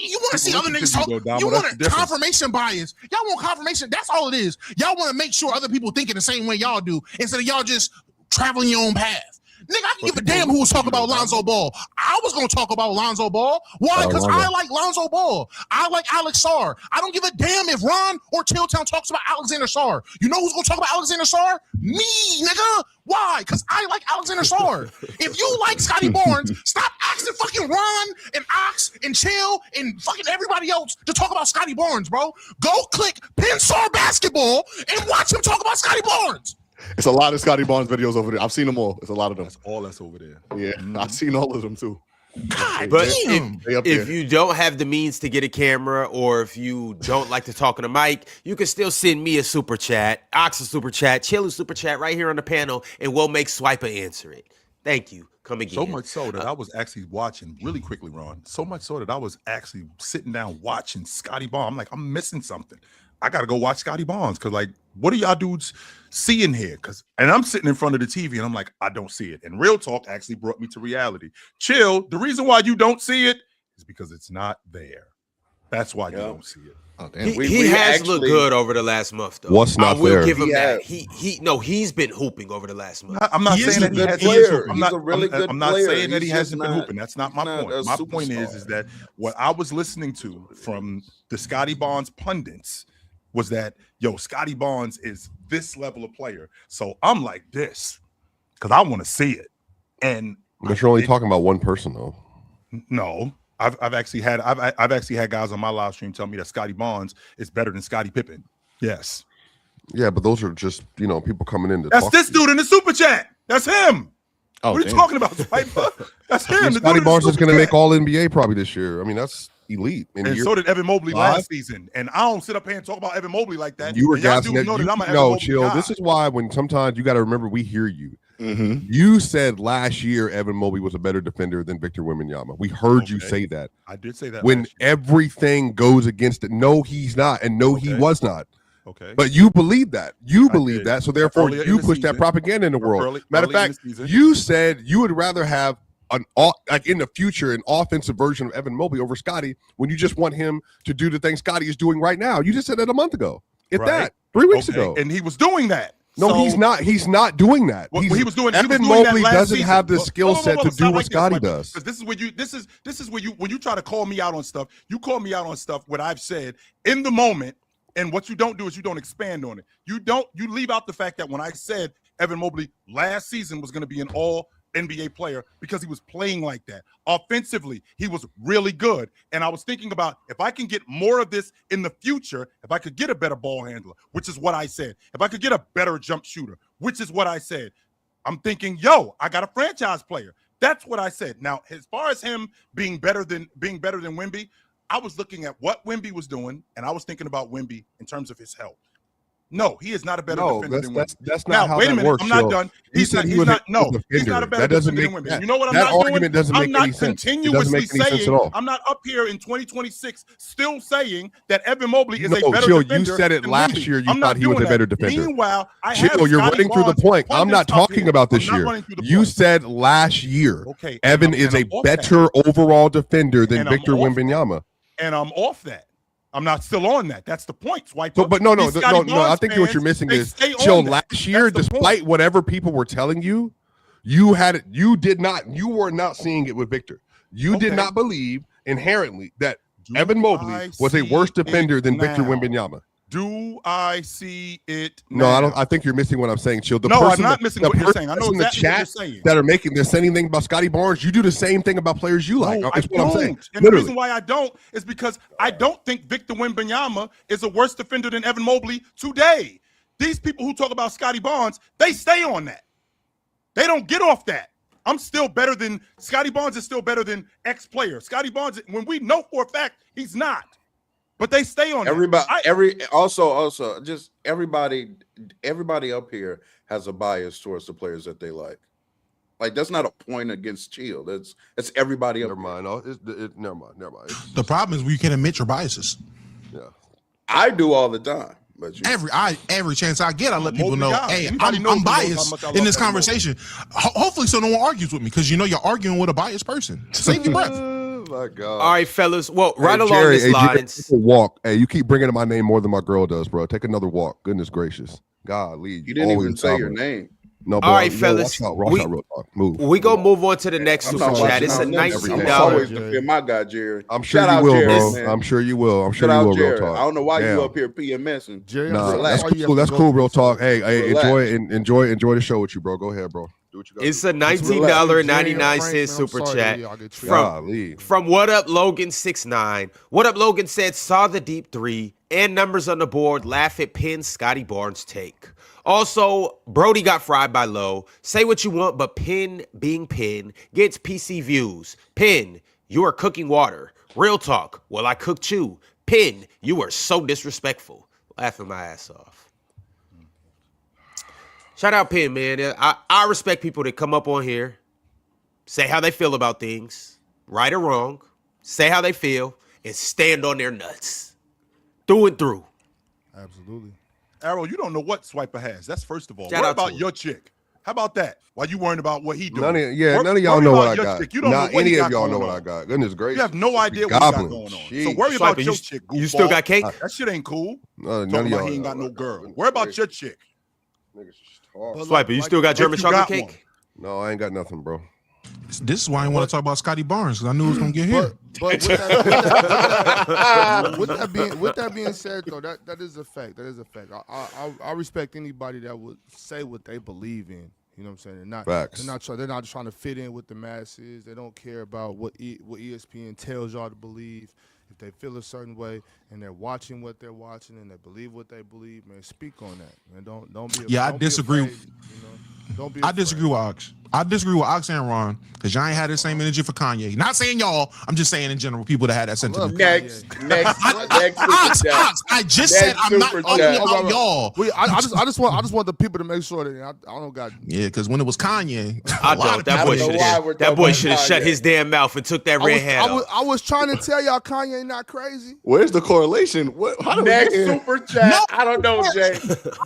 you want to see other niggas talk? You want a confirmation bias. Y'all want confirmation. That's all it is. Y'all want to make sure other people thinking the same way y'all do instead of y'all just traveling your own path. Nigga, I can give a damn who was talking about Lonzo Ball. I was going to talk about Lonzo Ball. Why? Because I like Lonzo Ball. I like Alex Sarr. I don't give a damn if Ron or Tilltown talks about Alexander Sarr. You know who's going to talk about Alexander Sarr? Me, nigga. Why? Because I like Alexander Sarr. If you like Scotty Barnes, stop asking fucking Ron and Ox and Chill and fucking everybody else to talk about Scotty Barnes, bro. Go click Pinsar Basketball and watch him talk about Scotty Barnes. It's a lot of Scotty Barnes videos over there. I've seen them all. It's a lot of them. That's all that's over there. Yeah, I've seen all of them too. God but damn. if you don't have the means to get a camera, or if you don't like to talk on the mic, you can still send me a super chat, Ox a super chat, Chill a super chat right here on the panel, and we'll make Swiper answer it. Thank you. Come again. So much so that I was actually watching really quickly, Ron. So much so that I was actually sitting down watching Scotty Barnes. I'm like, I'm missing something. I got to go watch Scotty Barnes because, like, what are y'all dudes seeing here? And I'm sitting in front of the TV and I'm like, I don't see it. And Real Talk actually brought me to reality. Chill. The reason why you don't see it is because it's not there. That's why you don't see it. Oh, damn. He has looked good over the last month, though. What's not I will there? give him Yeah. that. He's been hooping over the last month. I'm not He saying is that a he good has. player. I'm He's not, a really good I'm not player. saying that he He's hasn't been just hooping. That's not he's my not point. a My point superstar. is that what I was listening to from the Scotty Barnes pundits was that, yo, Scotty Barnes is this level of player. So I'm like this because I want to see it. And But you're only talking about one person, though. no, I've actually had guys on my live stream tell me that Scotty Barnes is better than Scottie Pippen. Yes. Yeah, but those are just, people coming in to That's talk this to you. dude in the super chat. That's him. Oh, what are you damn. talking about, Swiper? That's him. the dude Scotty in the Barnes is super going to chat. make all NBA probably this year. I mean, that's elite. And so did Evan Mobley five. last season. And I don't sit up here and talk about Evan Mobley like that. You were And y'all gassing dudes that. know that I'm an Evan No, Mobley chill. guy. This is why when sometimes you got to remember we hear you. Mm-hmm. You said last year Evan Mobley was a better defender than Victor Wembanyama. We heard you Okay. say that. I did say that When last year. everything goes against it. No, he's not. And no, he Okay. was not. Okay. But you believe that. You I believe did. that. So therefore, Earlier in you the push that season. propaganda in the world. Matter of Early in fact, the season. you said you would rather have like in the future an offensive version of Evan Mobley over Scotty when you just want him to do the thing Scotty is doing right now. You just said that a month ago. If Right. that 3 weeks Okay. ago. And he was doing that. No, So- he's not. He's not doing that. Well, He's- he was doing. He was Evan doing that Mobley last doesn't season. have the Well, skill set to do stop what like Scotty this, does. Because this is where when you try to call me out on stuff. You call me out on stuff what I've said in the moment, and what you don't do is you don't expand on it. You leave out the fact that when I said Evan Mobley last season was going to be an all NBA player because he was playing like that. Offensively, he was really good. And I was thinking about if I can get more of this in the future, if I could get a better ball handler, which is what I said. If I could get a better jump shooter, which is what I said. I'm thinking, yo, I got a franchise player. That's what I said. Now, as far as him being better than Wemby, I was looking at what Wemby was doing, and I was thinking about Wemby in terms of his health. No, he is not a better defender than Wemby. That's Now, not how wait a that minute. works. I'm not Joe. done. He He's said not. he He's was not. a No, defender. he's not a better That doesn't defender than make Wemby. You know what I'm that not argument doing? doesn't I'm make not any sense. It doesn't continuously make any sense at saying. all. I'm not up here in 2026 still saying that Evan Mobley is a No, better Chill, defender. you said it than last Wemby. year. You I'm not thought he was doing a better that. defender. Meanwhile, I Chill, have you're Scotty running through the Barnes point. I'm not pundits up talking here. about this I'm not year. running through the You point. said last year. Okay, Evan and is I'm a off that. better overall defender than And I'm Victor off that. Wembanyama. And I'm off that. I'm not still on that. That's the point. Swipe So, up. but no. These Scotty I Barnes think what you're fans, missing they is stay on Chill. that. Last year, That's the point. despite whatever people were telling you, you were not seeing it with Victor. You did Okay. not believe inherently that Do Evan Mobley I was a worse see defender it than Victor now? Wembanyama. Do I see it No, now? I don't. I think you're missing what I'm saying, Chill. No, I'm not missing what you're saying. I know in the exactly what you're chat saying. that are they're saying anything about Scotty Barnes. You do the same thing about players you like. No, I That's what I'm saying. don't. And the reason why I don't is because I don't think Victor Wembanyama is a worse defender than Evan Mobley today. These people who talk about Scotty Barnes, they stay on that. They don't get off that. I'm still better than Scotty Barnes is still better than X player. Scotty Barnes, when we know for a fact he's not, but they stay on Everybody, that. also, just everybody up here has a bias towards the players that they like. Like that's not a point against Chill. That's everybody up. Never mind. Never mind. The problem is we can't admit your biases. Yeah. I do all the time, but you, Every chance I get, I let people Mobley know, guy. hey, Anybody knows I'm who knows how biased much I in love this Evan conversation. Hopefully, so no one argues with me because you're arguing with a biased person. Save your breath. Oh my God. All right, fellas. Well, right Hey, along Jerry, these hey, Jerry, lines. take a walk. Hey, you keep bringing up my name more than my girl does, bro. Take another walk. Goodness gracious. Golly. you didn't even always say your dominant. name. No, bro. All right, no, fellas. Watch out, real talk. Move. We gonna move on to the next I'm super not chat. watching It's a out nothing. I'm $19. always defend my guy, Jerry. I'm sure Shout you out will, Jerry, bro. man. I'm sure you will. I'm sure Shout you out will, Jerry. real talk. I don't know why Damn. you up here PMSing. Jerry, Nah, Relax. that's cool. That's cool, real talk. Hey, Relax. enjoy the show with you, bro. Go ahead, bro. Do what you got. It's a $19.99 super chat from What Up Logan 69. What Up Logan said, saw the deep three and numbers on the board, laugh at Penn Scotty Barnes take. Also, Brody got fried by Low. Say what you want, but Penn being Penn gets PC views. Penn, you are cooking water. Real talk. Well, I cooked you. Penn, you are so disrespectful. Laughing my ass off. Shout out Penn, man. I respect people that come up on here, say how they feel about things, right or wrong, say how they feel, and stand on their nuts. Through and through. Absolutely. Arrow, you don't know what Swiper has. That's first of all. Shout What out to about him. your chick? How about that? Why you worrying about what he doing? None of y'all Worry know what about I your got. chick. You don't Not know what any he of got y'all going know what on. I got. Goodness gracious. You have no Just idea be what he got gobbling. going on. So Jeez. worry about Swiper, your chick. you still goofball. got cake? That shit ain't cool. None Talking of about y'all he ain't know got what no I got. girl. Goodness Worry about gracious. your chick. Niggas just talk. But Swiper, you still got German you chocolate got one. cake? No, I ain't got nothing, bro. This is why I want to talk about Scotty Barnes because I knew it was gonna get here. But with that being said, though, that is a fact. That is a fact. I respect anybody that would say what they believe in. You know what I'm saying? Facts. They're not trying to fit in with the masses. They don't care about what ESPN tells y'all to believe. If they feel a certain way and they're watching what they're watching and they believe what they believe, man, speak on that. Man, don't be. Yeah, I don't be disagree. afraid, you know? Don't be. I disagree with Ox. I disagree with Ox and Ron because y'all ain't had the same energy for Kanye. Not saying y'all. I'm just saying in general, people that had that sentiment. Next Ox, super chat. Ox. I just said Next I'm not super talking chat. about y'all. I just want the people to make sure that I don't got. Yeah, because when it was Kanye, I a lot don't. of That people boy don't know should why have. we're That talking boy about should have shut Kanye. his damn mouth and took that red hat off. I was trying to tell y'all Kanye not crazy. Where's the correlation? What? How do we Next get here? super chat. No. I don't know, Jay.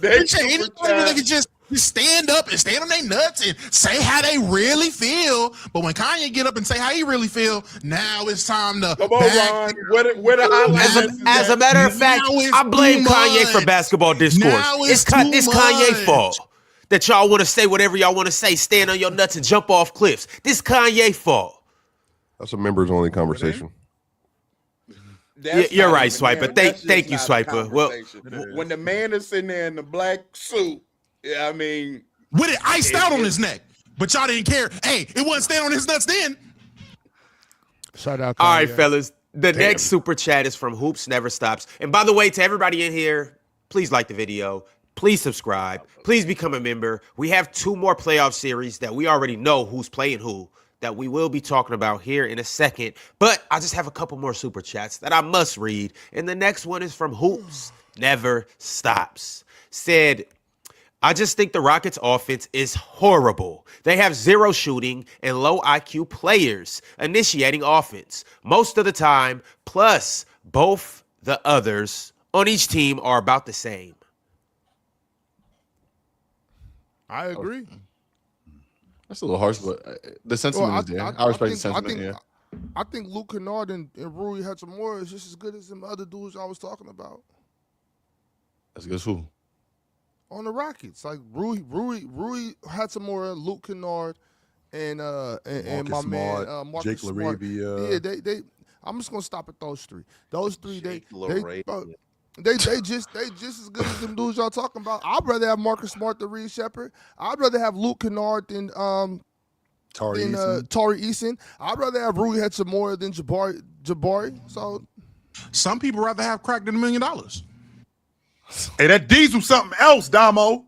Next Anybody super that chat. can just stand up and stand on their nuts and say how they really feel. But when Kanye get up and say how he really feel, now it's time to Come on, back. Ron. Where the highlights? As a matter of fact, Now it's I blame too Kanye for much. basketball discourse. Now it's too This Kanye much. fault that y'all want to say whatever y'all want to say, stand on your nuts and jump off cliffs. This Kanye fault. That's a members only conversation. That's You're not right, even Swiper. there. That's Thank just you, not a Swiper. Well, conversation. When the man is sitting there in the black suit, yeah, I mean, With it iced out on his neck. But y'all didn't care. Hey, it wasn't staying on his nuts then. Shout out. Kanye. all right, fellas. The next super chat is from Hoops Never Stops. And by the way, to everybody in here, please like the video. Please subscribe. Please become a member. We have 2 more playoff series that we already know who's playing who that we will be talking about here in a second. But I just have a couple more super chats that I must read. And the next one is from Hoops Never Stops. Said, I just think the Rockets offense is horrible. They have 0 shooting and low IQ players initiating offense most of the time, plus both the others on each team are about the same. I agree. That's a little harsh, but the sentiment is there. I respect the sentiment. I think Luke Kennard and Rui Hachimura is just as good as some other dudes I was talking about That's good too. on the Rockets. Like Rui Hachimura, Luke Kennard, and my Marcus man Smart, Marcus Jake Smart. LaRavia. Yeah, they. I'm just gonna stop at those 3. Those 3, Jake they LaRavia. They just as good as them dudes y'all talking about. I'd rather have Marcus Smart than Reed Shepard. I'd rather have Luke Kennard than Tari Eason. Tari Eason. I'd rather have Rui Hachimura than Jabari. So Some people rather have crack than $1 million. Hey, that Diesel something else, Damo.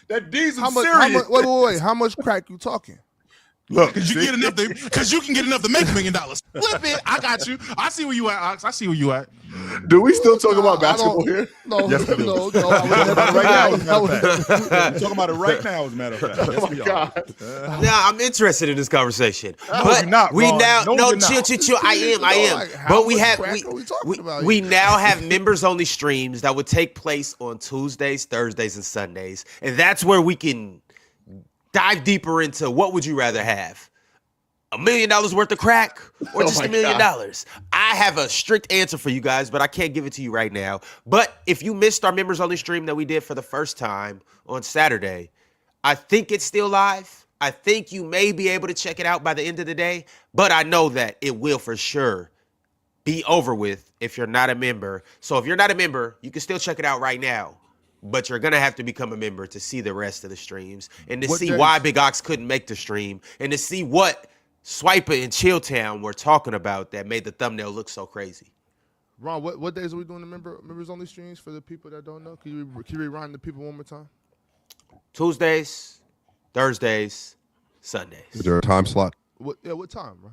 That Diesel serious. wait. How much crack you talking? Look, Because you can get enough to make $1 million. Flip it. I got you. I see where you at, Ox. I see where you at. Do we still talk about I basketball don't- here? No, Yes, we do. no. I would never right now, as a I matter of would- fact. We're talking about it right now, as a matter of fact. Yes, we are. God. Now I'm interested in this conversation, but you're not, we Ron. now No, you're not. chill. I am. Like, how But we much have crack are we talking about we here? now have members only streams that would take place on Tuesdays, Thursdays, and Sundays, and that's where we can dive deeper into what would you rather have. $1 million worth of crack or just $1 million? I have a strict answer for you guys, but I can't give it to you right now. But if you missed our members only stream that we did for the first time on Saturday, I think it's still live. I think you may be able to check it out by the end of the day, but I know that it will for sure be over with if you're not a member. So if you're not a member, you can still check it out right now. But you're going to have to become a member to see the rest of the streams and to see why Big Ox couldn't make the stream and to see what Swiper and Chilltown were talking about that made the thumbnail look so crazy. Ron, what days are we doing the members only streams for the people that don't know? Can you remind the people one more time? Tuesdays, Thursdays, Sundays. Is there a time slot? What time, bro?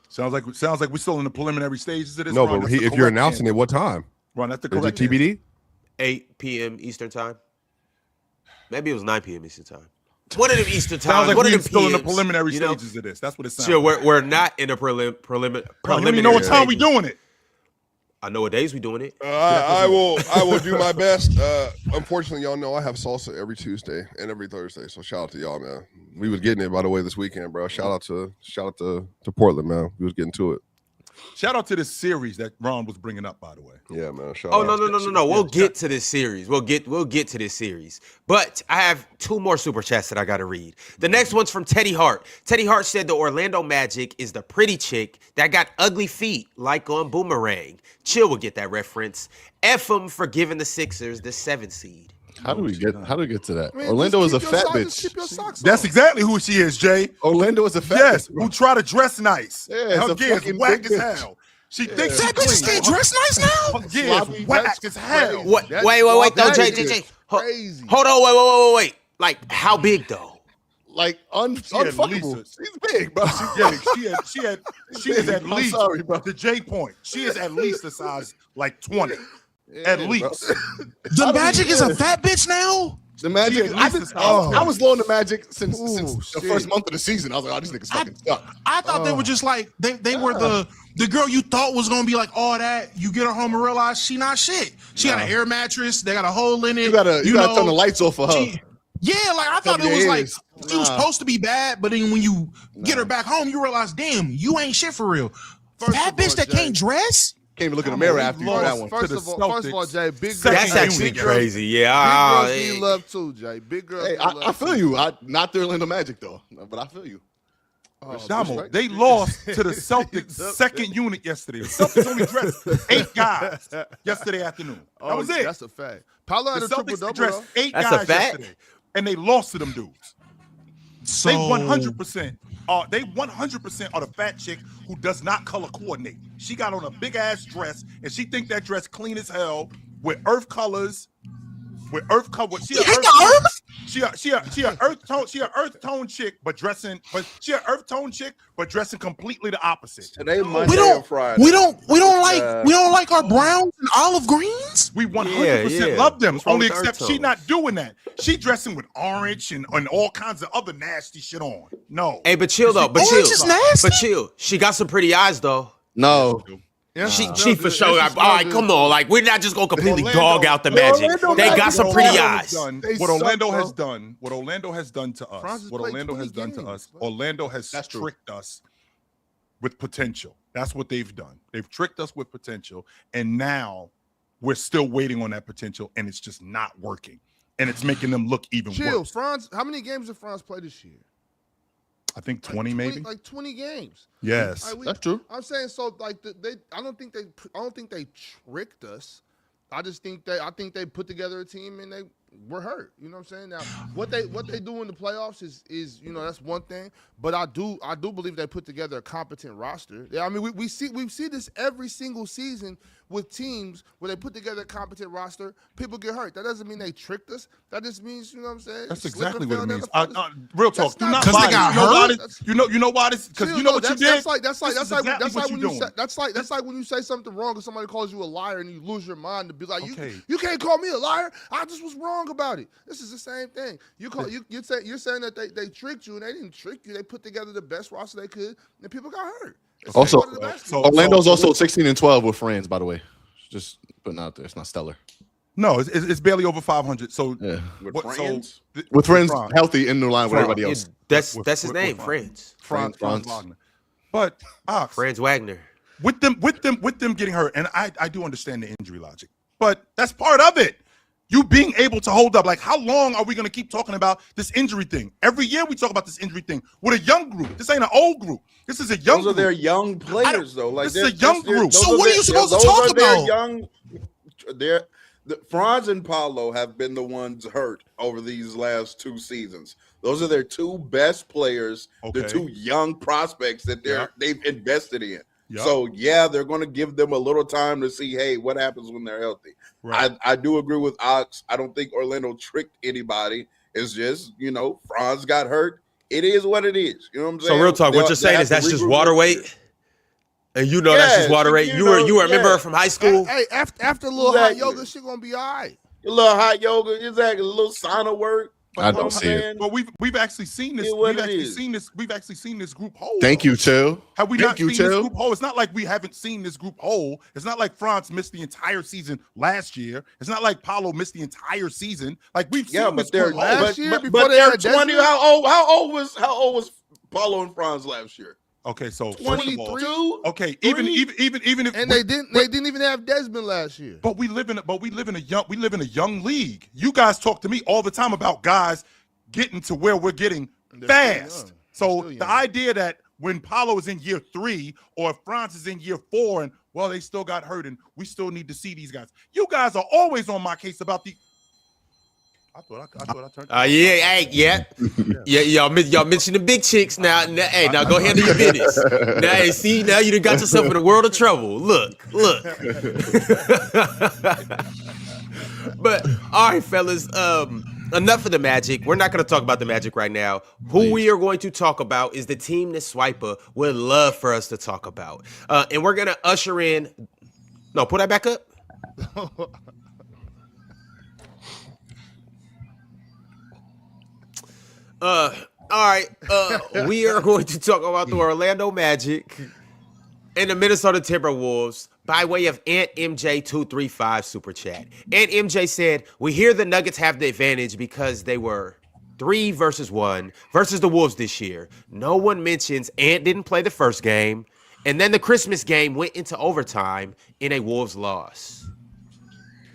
Sounds like we're still in the preliminary stages of this. No, Ron. but That's the if you're correct announcing answer. it, what time? Ron, that's the Is it correct answer. TBD? 8 p.m. Eastern time. Maybe it was 9 p.m. Eastern time. One of them Eastern times. Sounds like one of we're them still in the PMs, preliminary you know? stages of this. That's what it sounds Sure, like. we're not in a preliminary. Ron, you don't even know what time we stages. doing it. I know what days we doing it. I will do my best. Unfortunately, y'all know I have salsa every Tuesday and every Thursday. So shout out to y'all, man. We was getting it, by the way, this weekend, bro. Shout out to Portland, man. We was getting to it. Shout out to this series that Ron was bringing up, by the way. Yeah, man. Shout Oh out. no. We'll get to this series. We'll get to this series. But I have 2 more super chats that I gotta read. The next one's from Teddy Hart. Teddy Hart said the Orlando Magic is the pretty chick that got ugly feet like on Boomerang. Chill will get that reference. F them for giving the Sixers the 7th seed. How do we get to that? Man, Orlando is a just keep fat your socks- bitch. keep your socks That's on. exactly who she is, Jay. Orlando is a fat Yes, bitch. who try to dress nice. Yeah, it's Her a gear is fucking whack big as bitch. hell. She thinks Fat she's bitches clean. can't dress nice now. Her gear Sloppy, is whack that's as hell. crazy. What? That's Wait, though, sloppy. Jay. Crazy. Hold on, wait. Like, how big though? Like She had unfuckable. Lisa. She's big, bro. She is at I'm least sorry, bro. the J point. She is at least a size like 20. At least. The Magic is a fat bitch now. The Magic. She at least a size I was low on the Magic since Ooh, the shit. first month of the season. I was like, oh, these niggas fucking suck. I thought they were just like they were the girl you thought was gonna be like all that. You get her home and realize she not shit. She got an air mattress. They got a hole in it. You gotta know, turn the lights off for her. Yeah, like I thought Cover it was your like ears. she was supposed to be bad, but then when you get her back home, you realize, damn, you ain't shit for real. Fat bitch that can't dress. Can't even look in the mirror after you do that one. First To of the all, Jay, big girls. Second That's actually unit. crazy. Big Yeah. girls need love too, Jay. Big girls. Hey, need love I feel too. you. Not the Orlando Magic though, but I feel you. Damo, they lost to the Celtics second unit yesterday. The Celtics only dressed 8 guys yesterday afternoon. That was it. That's a fact. Paolo had The a triple Celtics double. dressed 8 That's a guys fact? yesterday, and they lost to them dudes. So They 100%. They 100% are the fat chick who does not color coordinate. She got on a big ass dress, and she think that dress clean as hell with earth colors. With earth color, she a earth tone chick, but dressing completely the opposite. Today, we Monday, don't and Friday. we don't like our browns and olive greens. We 100% Yeah. love them. What's wrong Only with except earth she tones? not doing that. She dressing with orange and all kinds of other nasty shit on. No. Hey, but chill though. But Orange chill. is nasty. But chill. She got some pretty eyes though. No, Yeah, She for sure. All right, come on. Like we're not just gonna completely dog out the Magic. Orlando They got Magic some is pretty Orlando eyes. They What suck, Orlando bro. has done. What Orlando has done to us. Francis What played Orlando 20 has done to games, us. bro. Orlando has That's true. tricked us with potential. That's what they've done. They've tricked us with potential, and now we're still waiting on that potential, and it's just not working, and it's making them look even Chill, worse. Franz. How many games did France play this year? I think 20 maybe. Like 20 games. Yes. Like, that's true. I'm saying so. Like I don't think they tricked us. I think they put together a team and they were hurt. You know what I'm saying? Now what they do in the playoffs is that's one thing. But I do believe they put together a competent roster. Yeah, I mean we see this every single season with teams where they put together a competent roster. People get hurt. That doesn't mean they tricked us. That just means you know what I'm saying. That's Slip exactly and what fell it down means. the fucking- Real talk. That's Do not not 'Cause lie. they got You know why hurt? this? You know why this? Because Chill, you know no, what you that's did. like This when is exactly what you you're say doing. that's like when you say something wrong and somebody calls you a liar and you lose your mind to be like Okay. you can't call me a liar. I just was wrong about it. This is the same thing. You're saying that they tricked you and they didn't trick you. They put together the best roster they could and people got hurt. It's Also, part of the basketball. Orlando's also 16-12 with friends, by the way. Just putting out there, it's not stellar. No, it's barely over 500. So Yeah, With what? friends? So with friends Franz. healthy in the line with Franz. everybody else. That's With- his with name, Franz. Franz. Franz Franz. Wagner. But Ox, Franz Wagner. with them getting hurt, and I do understand the injury logic, but that's part of it. You being able to hold up, like how long are we going to keep talking about this injury thing? Every year we talk about this injury thing with a young group. This ain't an old group. This is a young Those are group. their young players, though. Like this is a young group. those So are what are their- you supposed to those talk are their about? Young, Franz and Paulo have been the ones hurt over these last 2 seasons. Those are their 2 best players, the Okay. 2 young prospects that Yeah. they've invested in. Yeah. So yeah, they're going to give them a little time to see, hey, what happens when they're healthy. Right. I do agree with Ox. I don't think Orlando tricked anybody. It's just, Franz got hurt. It is what it is. You know what I'm saying? So real talk, what you're saying is that's just water weight, and you know that's just water weight. You remember her from high school. Hey, after a little hot Exactly. yoga, she gonna be all right. A little hot yoga, exactly. A little sauna work. I don't see it. But we've actually seen this. We've actually seen this group hold. Thank you, Chill. Have we not seen this group hold? It's not like we haven't seen this group hold. It's not like Franz missed the entire season last year. It's not like Paulo missed the entire season. Like we've seen this group last year before but they they're had 20. How old was Paulo and Franz last year? Okay, so 22. Okay, even if and they didn't even have Desmond last year. But we live in a young league. You guys talk to me all the time about guys getting to where we're getting fast. So the idea that when Paulo is in year 3 or if Franz is in year 4 and well they still got hurt and we still need to see these guys. You guys are always on my case about the. I thought I turned. Y'all mentioned the big chicks now. Hey, now go handle your business. Now, hey, see, now you done got yourself in a world of trouble. Look. But all right, fellas. Enough of the Magic. We're not going to talk about the Magic right now. Who we are going to talk about is the team that Swiper would love for us to talk about, and we're going to usher in. No, pull that back up. All right. We are going to talk about the Orlando Magic and the Minnesota Timberwolves by way of Ant MJ235 Super Chat. Ant MJ said, we hear the Nuggets have the advantage because they were 3-1 versus the Wolves this year. No one mentions Ant didn't play the first game, and then the Christmas game went into overtime in a Wolves loss.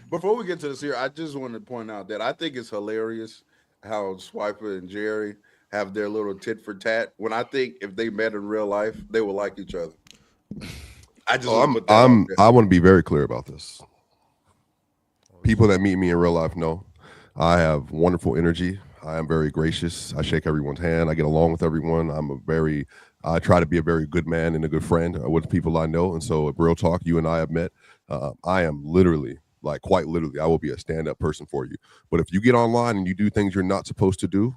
Before we get to this here, I just want to point out that I think it's hilarious how Swiper and Jerry have their little tit for tat. When I think if they met in real life, they would like each other. I want to be very clear about this. People that meet me in real life know I have wonderful energy. I am very gracious. I shake everyone's hand. I get along with everyone. I try to be a very good man and a good friend with people I know. And so, real talk, you and I have met. I am literally, like quite literally, I will be a stand-up person for you. But if you get online and you do things you're not supposed to do,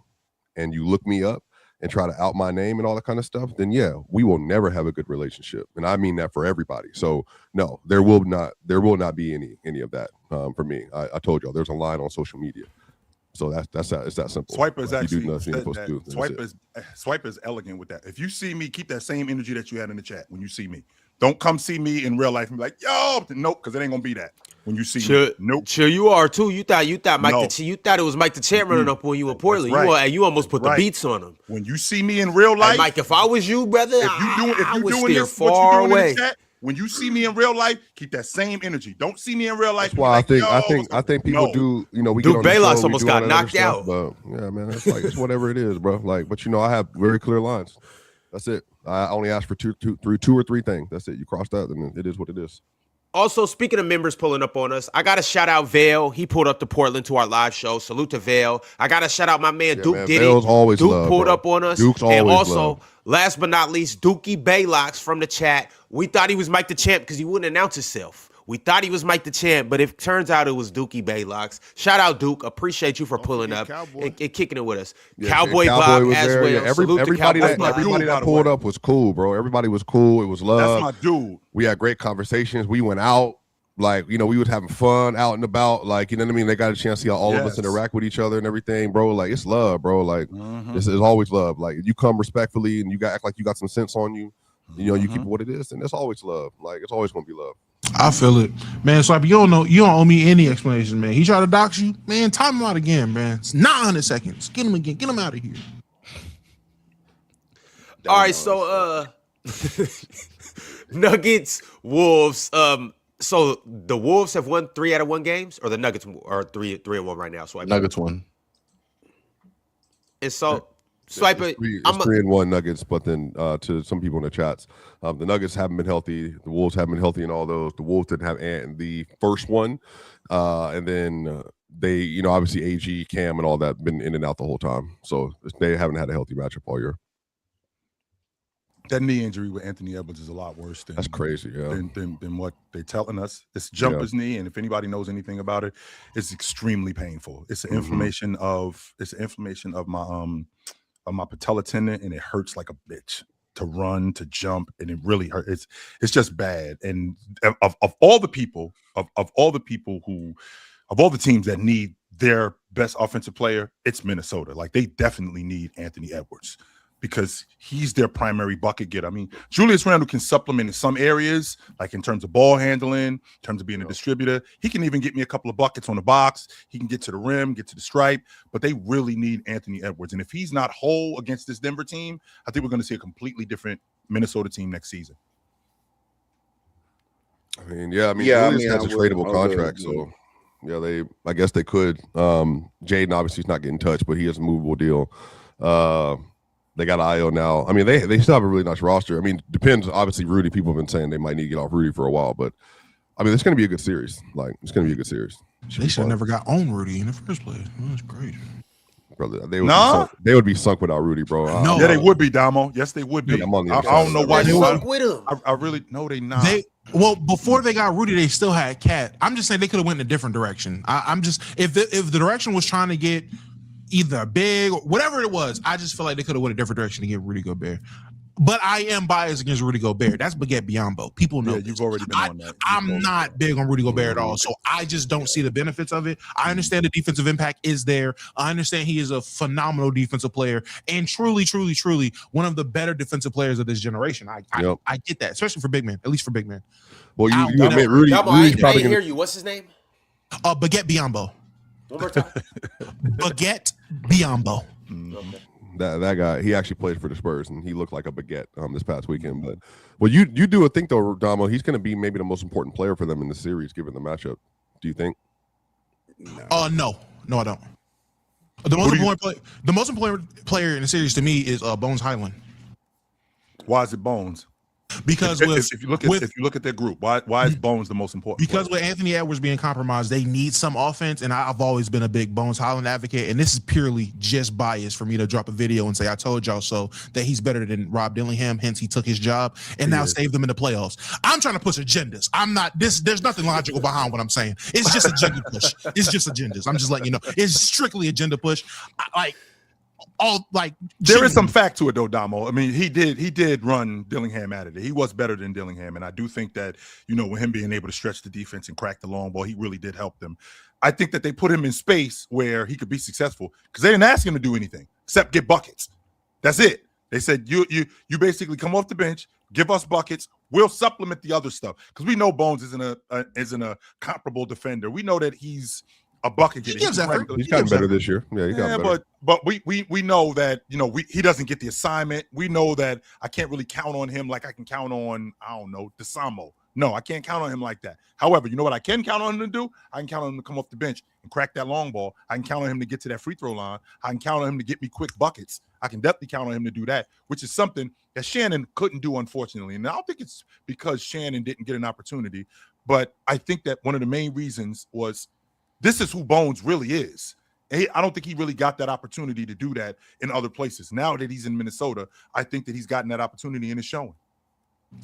and you look me up and try to out my name and all that kind of stuff, then yeah, we will never have a good relationship. And I mean that for everybody. So no, there will not be any of that for me. I told y'all there's a line on social media. So it's that simple. Swiper is like, actually Swiper is elegant with that. If you see me, keep that same energy that you had in the chat when you see me. Don't come see me in real life and be like, yo, nope, because it ain't gonna be that when you see me. Nope. Sure, you are too. You thought you thought it was Mike the Champ running up when you were Portland. Right. You almost put the beats on him. When you see me in real life, hey, Mike, if I was you, brother, if you doing this, what you doing in the chat, when you see me in real life, keep that same energy. Don't see me in real life. That's why I think people do. You know, we Duke Baylocks almost got knocked out. But yeah, man, it's whatever it is, bro. Like, but I have very clear lines. That's it. I only ask for two or three things. That's it. You cross that, then it is what it is. Also, speaking of members pulling up on us, I got to shout out Vale. He pulled up to Portland to our live show. Salute to Vale. I got to shout out my man Duke Diddy. Vale's always Duke pulled bro. up on us. Duke's always and also, love. Last but not least, Dookie Baylocks from the chat. We thought he was Mike the Champ because he wouldn't announce himself. We thought he was Mike the Champ, but it turns out it was Dookie Baylocks. Shout out, Duke. Appreciate you for pulling up and kicking it with us. Yeah, Cowboy Bob as there. well. Yeah, everybody that pulled up was cool, bro. Everybody was cool. It was love. That's my dude. We had great conversations. We went out. Like, we was having fun out and about. Like, you know what I mean? They got a chance to see how all of us interact with each other and everything, bro. Like, it's love, bro. Like, it's always love. Like, you come respectfully and you act like you got some sense on you. You keep it what it is, and it's always love. Like, it's always gonna be love. I feel it, man. Swipe, you don't owe me any explanation, man. He tried to dox you, man. Time him out again, man. It's 900 seconds. Get him again. Get him out of here. All right, so Nuggets, Wolves. So the Wolves have won 3 out of 1 games, or the Nuggets are 3-1 right now. So Nuggets won. And so, Swiper, it's 3-1 Nuggets, but then to some people in the chats, the Nuggets haven't been healthy. The Wolves haven't been healthy in all those. The Wolves didn't have Ant in the first one, and then they, obviously AG, Cam, and all that been in and out the whole time. So they haven't had a healthy matchup all year. That knee injury with Anthony Edwards is a lot worse than that's crazy, than what they're telling us. It's jumper's knee, and if anybody knows anything about it, it's extremely painful. It's an inflammation of my patella tendon, and it hurts like a bitch to run, to jump, and it really hurts. It's just bad. And of all the people, of all the teams that need their best offensive player, it's Minnesota. Like, they definitely need Anthony Edwards because he's their primary bucket getter. I mean, Julius Randle can supplement in some areas, like in terms of ball handling, in terms of being a distributor. He can even get me a couple of buckets on the box. He can get to the rim, get to the stripe, but they really need Anthony Edwards. And if he's not whole against this Denver team, I think we're going to see a completely different Minnesota team next season. Julius has a tradable contract, so yeah, I guess they could. Jaden obviously is not getting touched, but he has a movable deal. They got IO now. I mean, they still have a really nice roster. I mean, depends. Obviously, Rudy, people have been saying they might need to get off Rudy for a while, but I mean, it's going to be a good series. Like, it's going to be a good series. They should have never got on Rudy in the first place. That's great. Brother, they would be sunk without Rudy, bro. No, yeah, they would be, Damo. Yes, they would be. I don't know why they sunk with him. I really no, they not. Well, before they got Rudy, they still had Cat. I'm just saying they could have went in a different direction. I'm just if the direction was trying to get either big or whatever it was, I just feel like they could have went a different direction to get Rudy Gobert. But I am biased against Rudy Gobert. That's Baguette Biombo. People know. Yeah, you've already been on that. I'm not big on Rudy Gobert at all, so I just don't see the benefits of it. I understand the defensive impact is there. I understand he is a phenomenal defensive player and truly, truly, truly one of the better defensive players of this generation. I get that, especially for big men, at least for big men. Well, you admit Rudy's I probably didn't hear you. What's his name? Baguette Biombo. One more time. Baguette Biombo. Okay. That guy, he actually played for the Spurs, and he looked like a baguette this past weekend. But you do think though, Damo, he's going to be maybe the most important player for them in the series, given the matchup. Do you think? No, I don't. The most important player in the series to me is Bones Highland. Why is it Bones? Because if you look at their group, why is Bones the most important? Because with Anthony Edwards being compromised, they need some offense, and I've always been a big Bones Highland advocate, and this is purely just bias for me to drop a video and say I told y'all so, that he's better than Rob Dillingham, hence he took his job and now saved them in the playoffs. I'm trying to push agendas. I'm not this. There's nothing logical behind what I'm saying. It's just agenda push. It's just agendas. I'm just letting you know. It's strictly agenda push. There is some fact to it though, Damo. I mean, he did run Dillingham out of it. He was better than Dillingham, and I do think that, with him being able to stretch the defense and crack the long ball, he really did help them. I think that they put him in space where he could be successful because they didn't ask him to do anything except get buckets. That's it. They said you basically come off the bench, give us buckets. We'll supplement the other stuff because we know Bones isn't a comparable defender. We know that he's a bucket getter. He's gotten better this year. Yeah, he's gotten better. But we know that he doesn't get the assignment. We know that I can't really count on him like I can count on DeSamo. No, I can't count on him like that. However, you know what I can count on him to do? I can count on him to come off the bench and crack that long ball. I can count on him to get to that free throw line. I can count on him to get me quick buckets. I can definitely count on him to do that, which is something that Shannon couldn't do, unfortunately. And I don't think it's because Shannon didn't get an opportunity, but I think that one of the main reasons was this is who Bones really is. I don't think he really got that opportunity to do that in other places. Now that he's in Minnesota, I think that he's gotten that opportunity and it's showing.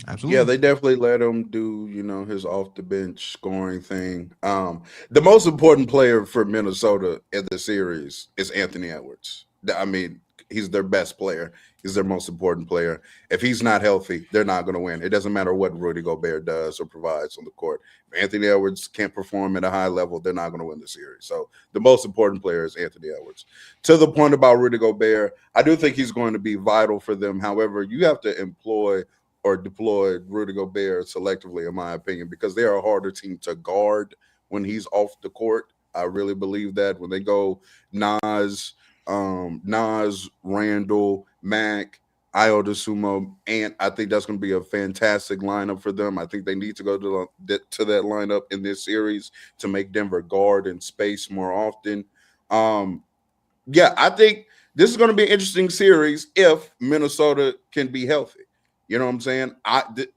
Absolutely. Yeah, they definitely let him do, his off the bench scoring thing. The most important player for Minnesota in the series is Anthony Edwards. I mean, he's their best player. He's their most important player. If he's not healthy, they're not going to win. It doesn't matter what Rudy Gobert does or provides on the court. If Anthony Edwards can't perform at a high level, they're not going to win the series. So the most important player is Anthony Edwards. To the point about Rudy Gobert, I do think he's going to be vital for them. However, you have to employ or deploy Rudy Gobert selectively, in my opinion, because they are a harder team to guard when he's off the court. I really believe that when they go Nas, Randall, Mac, Io DeSumo, and I think that's going to be a fantastic lineup for them. I think they need to go to that lineup in this series to make Denver guard and space more often. I think this is going to be an interesting series if Minnesota can be healthy. You know what I'm saying?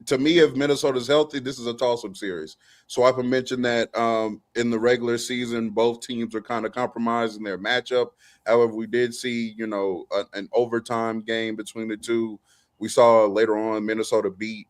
To me, if Minnesota's healthy, this is a toss-up series. So I can mention that in the regular season, both teams are kind of compromised in their matchup. However, we did see, an overtime game between the two. We saw later on Minnesota beat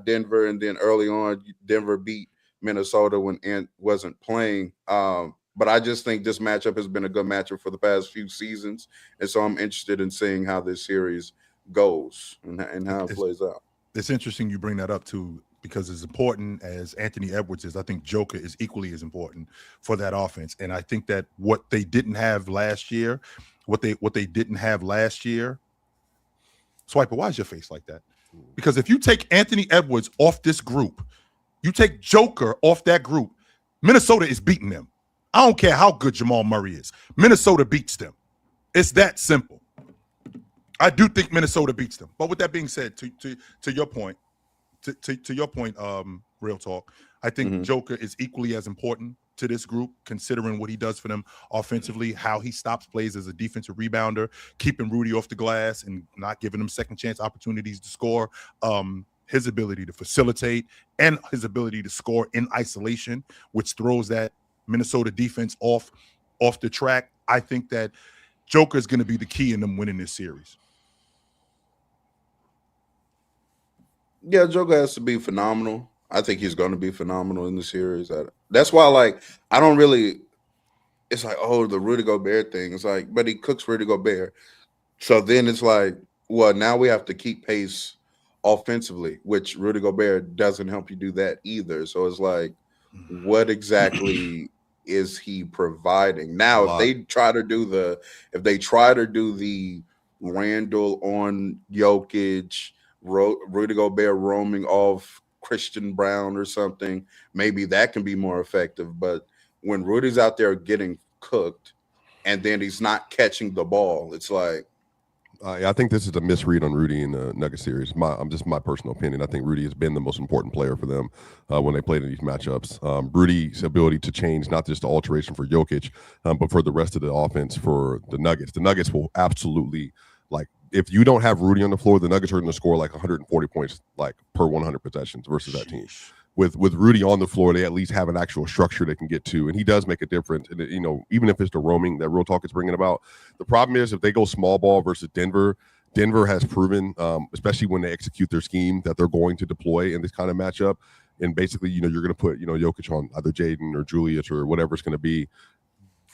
Denver, and then early on Denver beat Minnesota when Ant wasn't playing. But I just think this matchup has been a good matchup for the past few seasons, and so I'm interested in seeing how this series goes and how it plays out. It's interesting you bring that up too. because as important as Anthony Edwards is, I think Joker is equally as important for that offense. And I think that what they didn't have last year, Swiper, why is your face like that? Because if you take Anthony Edwards off this group, you take Joker off that group, Minnesota is beating them. I don't care how good Jamal Murray is. Minnesota beats them. It's that simple. I do think Minnesota beats them. But with that being said, to your point, Real Talk, I think Joker is equally as important to this group, considering what he does for them offensively, how he stops plays as a defensive rebounder, keeping Rudy off the glass and not giving him second chance opportunities to score. His ability to facilitate and his ability to score in isolation, which throws that Minnesota defense off the track. I think that Joker is going to be the key in them winning this series. Yeah, Joker has to be phenomenal. I think he's going to be phenomenal in the series. That's why, like, I don't really. It's like, oh, the Rudy Gobert thing. It's like, but he cooks Rudy Gobert. So then it's like, well, now we have to keep pace offensively, which Rudy Gobert doesn't help you do that either. So it's like, what exactly is he providing? Now, if they try to do the Randall on Jokic, Rudy Gobert roaming off Christian Brown or something, maybe that can be more effective. But when Rudy's out there getting cooked and then he's not catching the ball, it's like, I think this is a misread on Rudy in the Nuggets series. Just my personal opinion. I think Rudy has been the most important player for them when they played in these matchups. Rudy's ability to change not just the alteration for Jokic, but for the rest of the offense for the Nuggets. The Nuggets will absolutely, like, if you don't have Rudy on the floor, the Nuggets are going to score like 140 points like per 100 possessions versus that team. With Rudy on the floor, they at least have an actual structure they can get to, and he does make a difference. And even if it's the roaming that Real Talk is bringing about, the problem is if they go small ball versus Denver has proven, especially when they execute their scheme, that they're going to deploy in this kind of matchup. And basically, you're going to put Jokic on either Jaden or Julius or whatever it's going to be.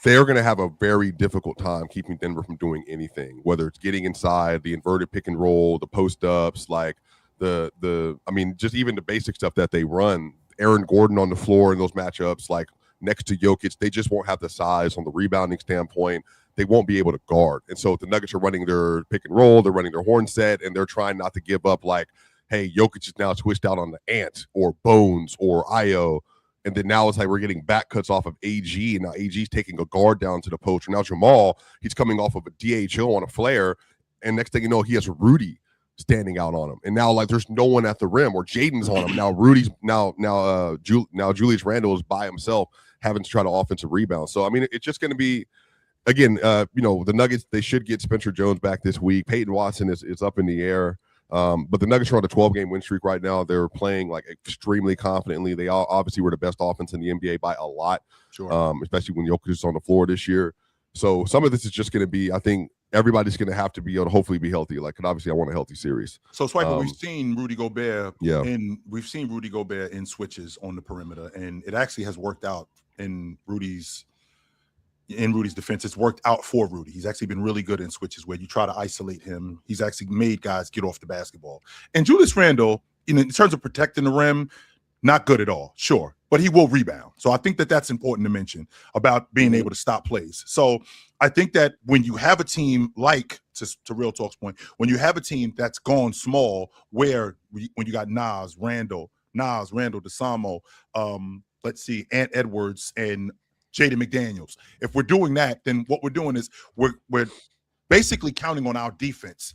They're going to have a very difficult time keeping Denver from doing anything, whether it's getting inside, the inverted pick and roll, the post ups, like. Just even the basic stuff that they run, Aaron Gordon on the floor in those matchups, like next to Jokic, they just won't have the size on the rebounding standpoint. They won't be able to guard. And so the Nuggets are running their pick and roll, they're running their horn set, and they're trying not to give up like, hey, Jokic is now switched out on the Ant or Bones or Io. And then now it's like we're getting back cuts off of AG, and now AG's taking a guard down to the post. Now Jamal, he's coming off of a DHO on a flare, and next thing you know, he has Rudy standing out on him, and now like there's no one at the rim, or Jaden's on him. Now Rudy's now Julius Randle is by himself having to try to offensive rebound. So I mean, it's just going to be again, the Nuggets, they should get Spencer Jones back this week. Peyton Watson is up in the air, but the Nuggets are on a 12-game win streak right now. They're playing like extremely confidently. They obviously were the best offense in the NBA by a lot, especially when Jokic is on the floor this year. So some of this is just going to be, I think, everybody's going to have to be able to hopefully be healthy. Like, and obviously, I want a healthy series. So, Swiper, we've seen Rudy Gobert, in switches on the perimeter, and it actually has worked out in Rudy's defense. It's worked out for Rudy. He's actually been really good in switches where you try to isolate him. He's actually made guys get off the basketball. And Julius Randle, in terms of protecting the rim, not good at all, sure, but he will rebound. So I think that that's important to mention about being able to stop plays. So I think that when you have a team like, to Real Talk's point, when you have a team that's gone small, when you got Nas, Randall, DeSamo, Ant Edwards, and Jaden McDaniels. If we're doing that, then what we're doing is we're basically counting on our defense.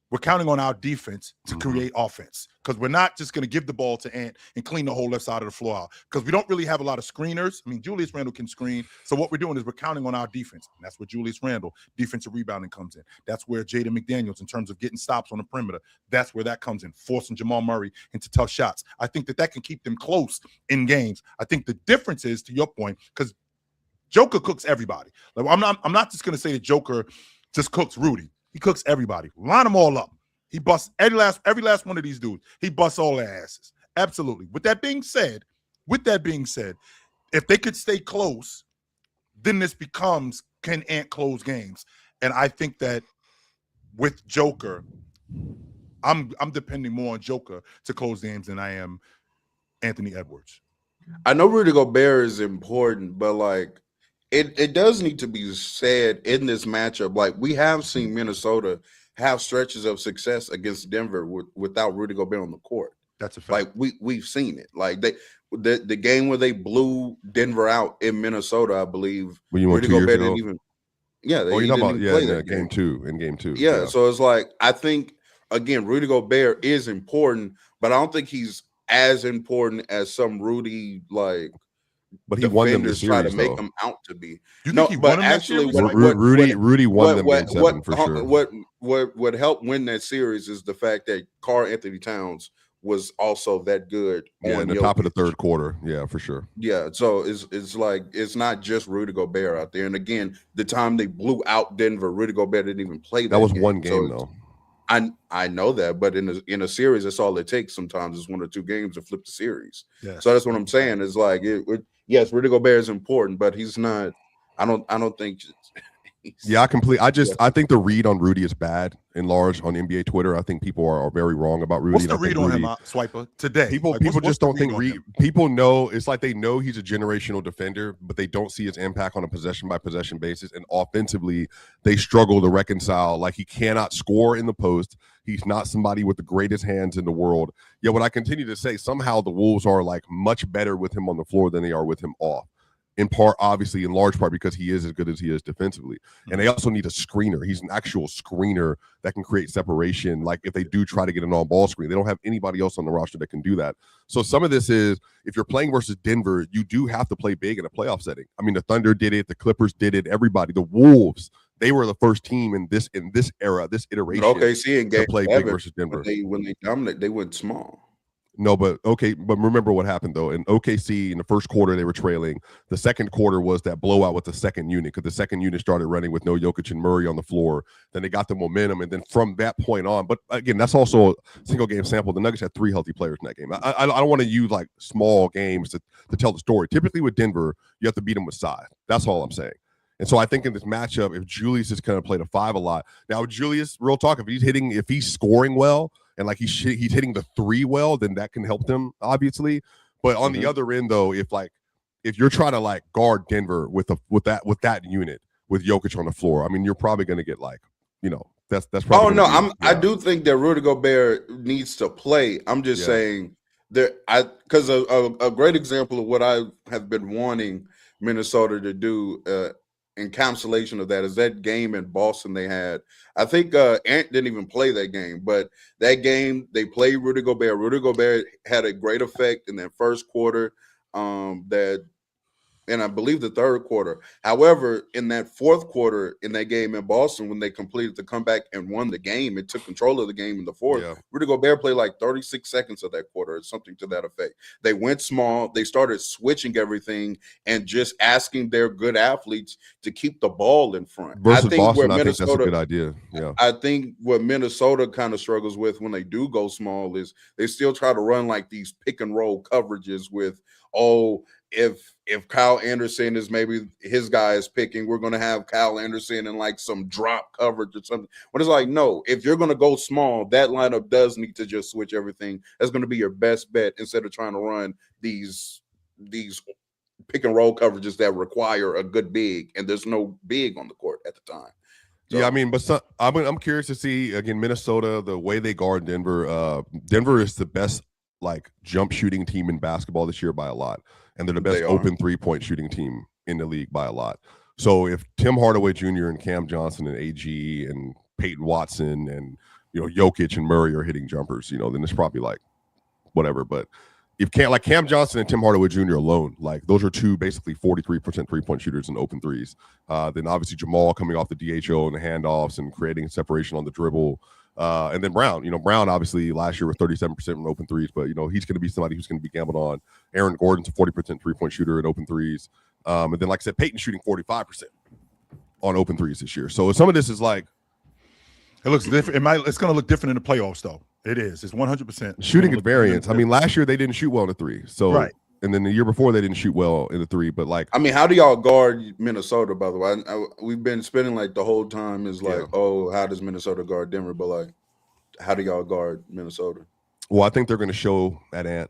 We're counting on our defense to create offense, because we're not just going to give the ball to Ant and clean the whole left side of the floor out, because we don't really have a lot of screeners. I mean, Julius Randle can screen. So what we're doing is we're counting on our defense. And that's where Julius Randle, defensive rebounding, comes in. That's where Jaden McDaniels, in terms of getting stops on the perimeter, that's where that comes in, forcing Jamal Murray into tough shots. I think that can keep them close in games. I think the difference is, to your point, because Joker cooks everybody. Like, I'm not just going to say that Joker just cooks Rudy. He cooks everybody. Line them all up. He busts every last one of these dudes. He busts all their asses. Absolutely. With that being said, if they could stay close, then this becomes, can Ant close games? And I think that with Joker, I'm depending more on Joker to close games than I am Anthony Edwards. I know Rudy Gobert is important, but like it does need to be said in this matchup. Like we have seen Minnesota have stretches of success against Denver without Rudy Gobert on the court. That's a fact. Like we've seen it. Like the game where they blew Denver out in Minnesota, I believe. When you went 2 years ago? Didn't even. Yeah, Oh, you're talking about play in that game two. In game two, Yeah, so it's like I think again, Rudy Gobert is important, but I don't think he's as important as some Rudy like. But he won them the defenders try to series, make though. him out to be. You No, think he but won him that actually, series? Rudy won them game 7 for sure. What helped win that series is the fact that Karl Anthony Towns was also that good. Yeah, in the top of the third quarter. Yeah, for sure. Yeah, so it's like it's not just Rudy Gobert out there. And again, the time they blew out Denver, Rudy Gobert didn't even play. That was game. one game, So though. I know that, but in a series, that's all it takes. Sometimes it's 1 or 2 games to flip the series. Yes. So that's what I'm saying. Is like yes, Rudy Gobert is important, but he's not. I don't think. Yeah, I think the read on Rudy is bad in large on NBA Twitter. I think people are very wrong about Rudy. What's the read on him, Swiper, today? People just don't think people know. It's like they know he's a generational defender, but they don't see his impact on a possession by possession basis. And offensively, they struggle to reconcile. Like he cannot score in the post. He's not somebody with the greatest hands in the world. Yeah, what I continue to say, somehow the Wolves are like much better with him on the floor than they are with him off. In part, obviously, in large part, because he is as good as he is defensively. And they also need a screener. He's an actual screener that can create separation. Like if they do try to get an on-ball screen, they don't have anybody else on the roster that can do that. So some of this is, if you're playing versus Denver, you do have to play big in a playoff setting. I mean, the Thunder did it. The Clippers did it. Everybody. The Wolves, they were the first team in this era, this iteration. OKC in game to play 7, big versus Denver. When they dominate, they went small. No, but remember what happened though. In OKC, in the first quarter, they were trailing. The second quarter was that blowout with the second unit, because the second unit started running with no Jokic and Murray on the floor. Then they got the momentum, and then from that point on, but again, that's also a single game sample. The Nuggets had 3 healthy players in that game. I don't want to use like small games to tell the story. Typically with Denver, you have to beat them with size. That's all I'm saying. And so I think in this matchup, if Julius is going to play the 5 a lot, now Julius, real talk, if he's scoring well, and like he's hitting the 3 well, then that can help them, obviously. But on the other end, though, if you're trying to like guard Denver with that unit with Jokic on the floor, I mean, you're probably going to get that's probably. Oh no, I do think that Rudy Gobert needs to play. I'm just saying that because a great example of what I have been wanting Minnesota to do. Encapsulation of that is that game in Boston they had. I think Ant didn't even play that game, but that game they played Rudy Gobert. Rudy Gobert had a great effect in that first quarter. And I believe the third quarter. However, in that fourth quarter in that game in Boston, when they completed the comeback and won the game, it took control of the game in the fourth. Yeah. Rudy Gobert played like 36 seconds of that quarter or something to that effect. They went small. They started switching everything and just asking their good athletes to keep the ball in front. Versus Boston, I think that's a good idea. Yeah. I think what Minnesota kind of struggles with when they do go small is they still try to run like these pick and roll coverages with, if Kyle Anderson is maybe his guy is picking, we're going to have Kyle Anderson in like some drop coverage or something. But it's like, no, if you're going to go small, that lineup does need to just switch everything. That's going to be your best bet instead of trying to run these pick and roll coverages that require a good big, and there's no big on the court at the time. So, yeah, I mean, but I'm curious to see again Minnesota, the way they guard Denver. Denver is the best like jump shooting team in basketball this year by a lot, and they're the best open 3-point shooting team in the league by a lot. So if Tim Hardaway Jr. and Cam Johnson and AG and Peyton Watson and Jokic and Murray are hitting jumpers, then it's probably like whatever. But if Cam Johnson and Tim Hardaway Jr. alone, like those are 2 basically 43% 3-point shooters in open threes. Then obviously Jamal coming off the DHO and the handoffs and creating separation on the dribble. And then Brown, Brown obviously last year was 37% from open threes, but he's going to be somebody who's going to be gambled on. Aaron Gordon's a 40% 3-point shooter in open threes. And then like I said, Peyton shooting 45% on open threes this year. So some of this is like, it looks different. It's going to look different in the playoffs though. It is. It's 100%. Shooting at variance. I mean, last year they didn't shoot well in the 3. So right. And then the year before they didn't shoot well in the 3. But like, I mean, how do y'all guard Minnesota? By the way, we've been spending like the whole time is like, oh, how does Minnesota guard Denver? But like, how do y'all guard Minnesota? Well, I think they're going to show at Ant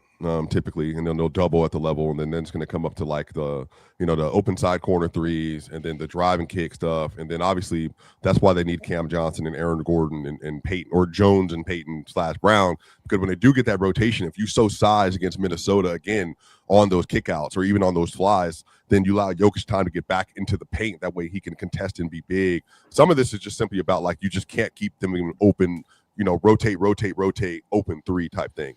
typically, and then they'll double at the level, and then it's going to come up to like the open side corner threes, and then the drive and kick stuff, and then obviously that's why they need Cam Johnson and Aaron Gordon and Peyton, or Jones and Peyton / Brown, because when they do get that rotation, if you sow size against Minnesota again on those kickouts or even on those flies, then you allow Jokic time to get back into the paint. That way he can contest and be big. Some of this is just simply about like you just can't keep them even open. Rotate, open three type thing.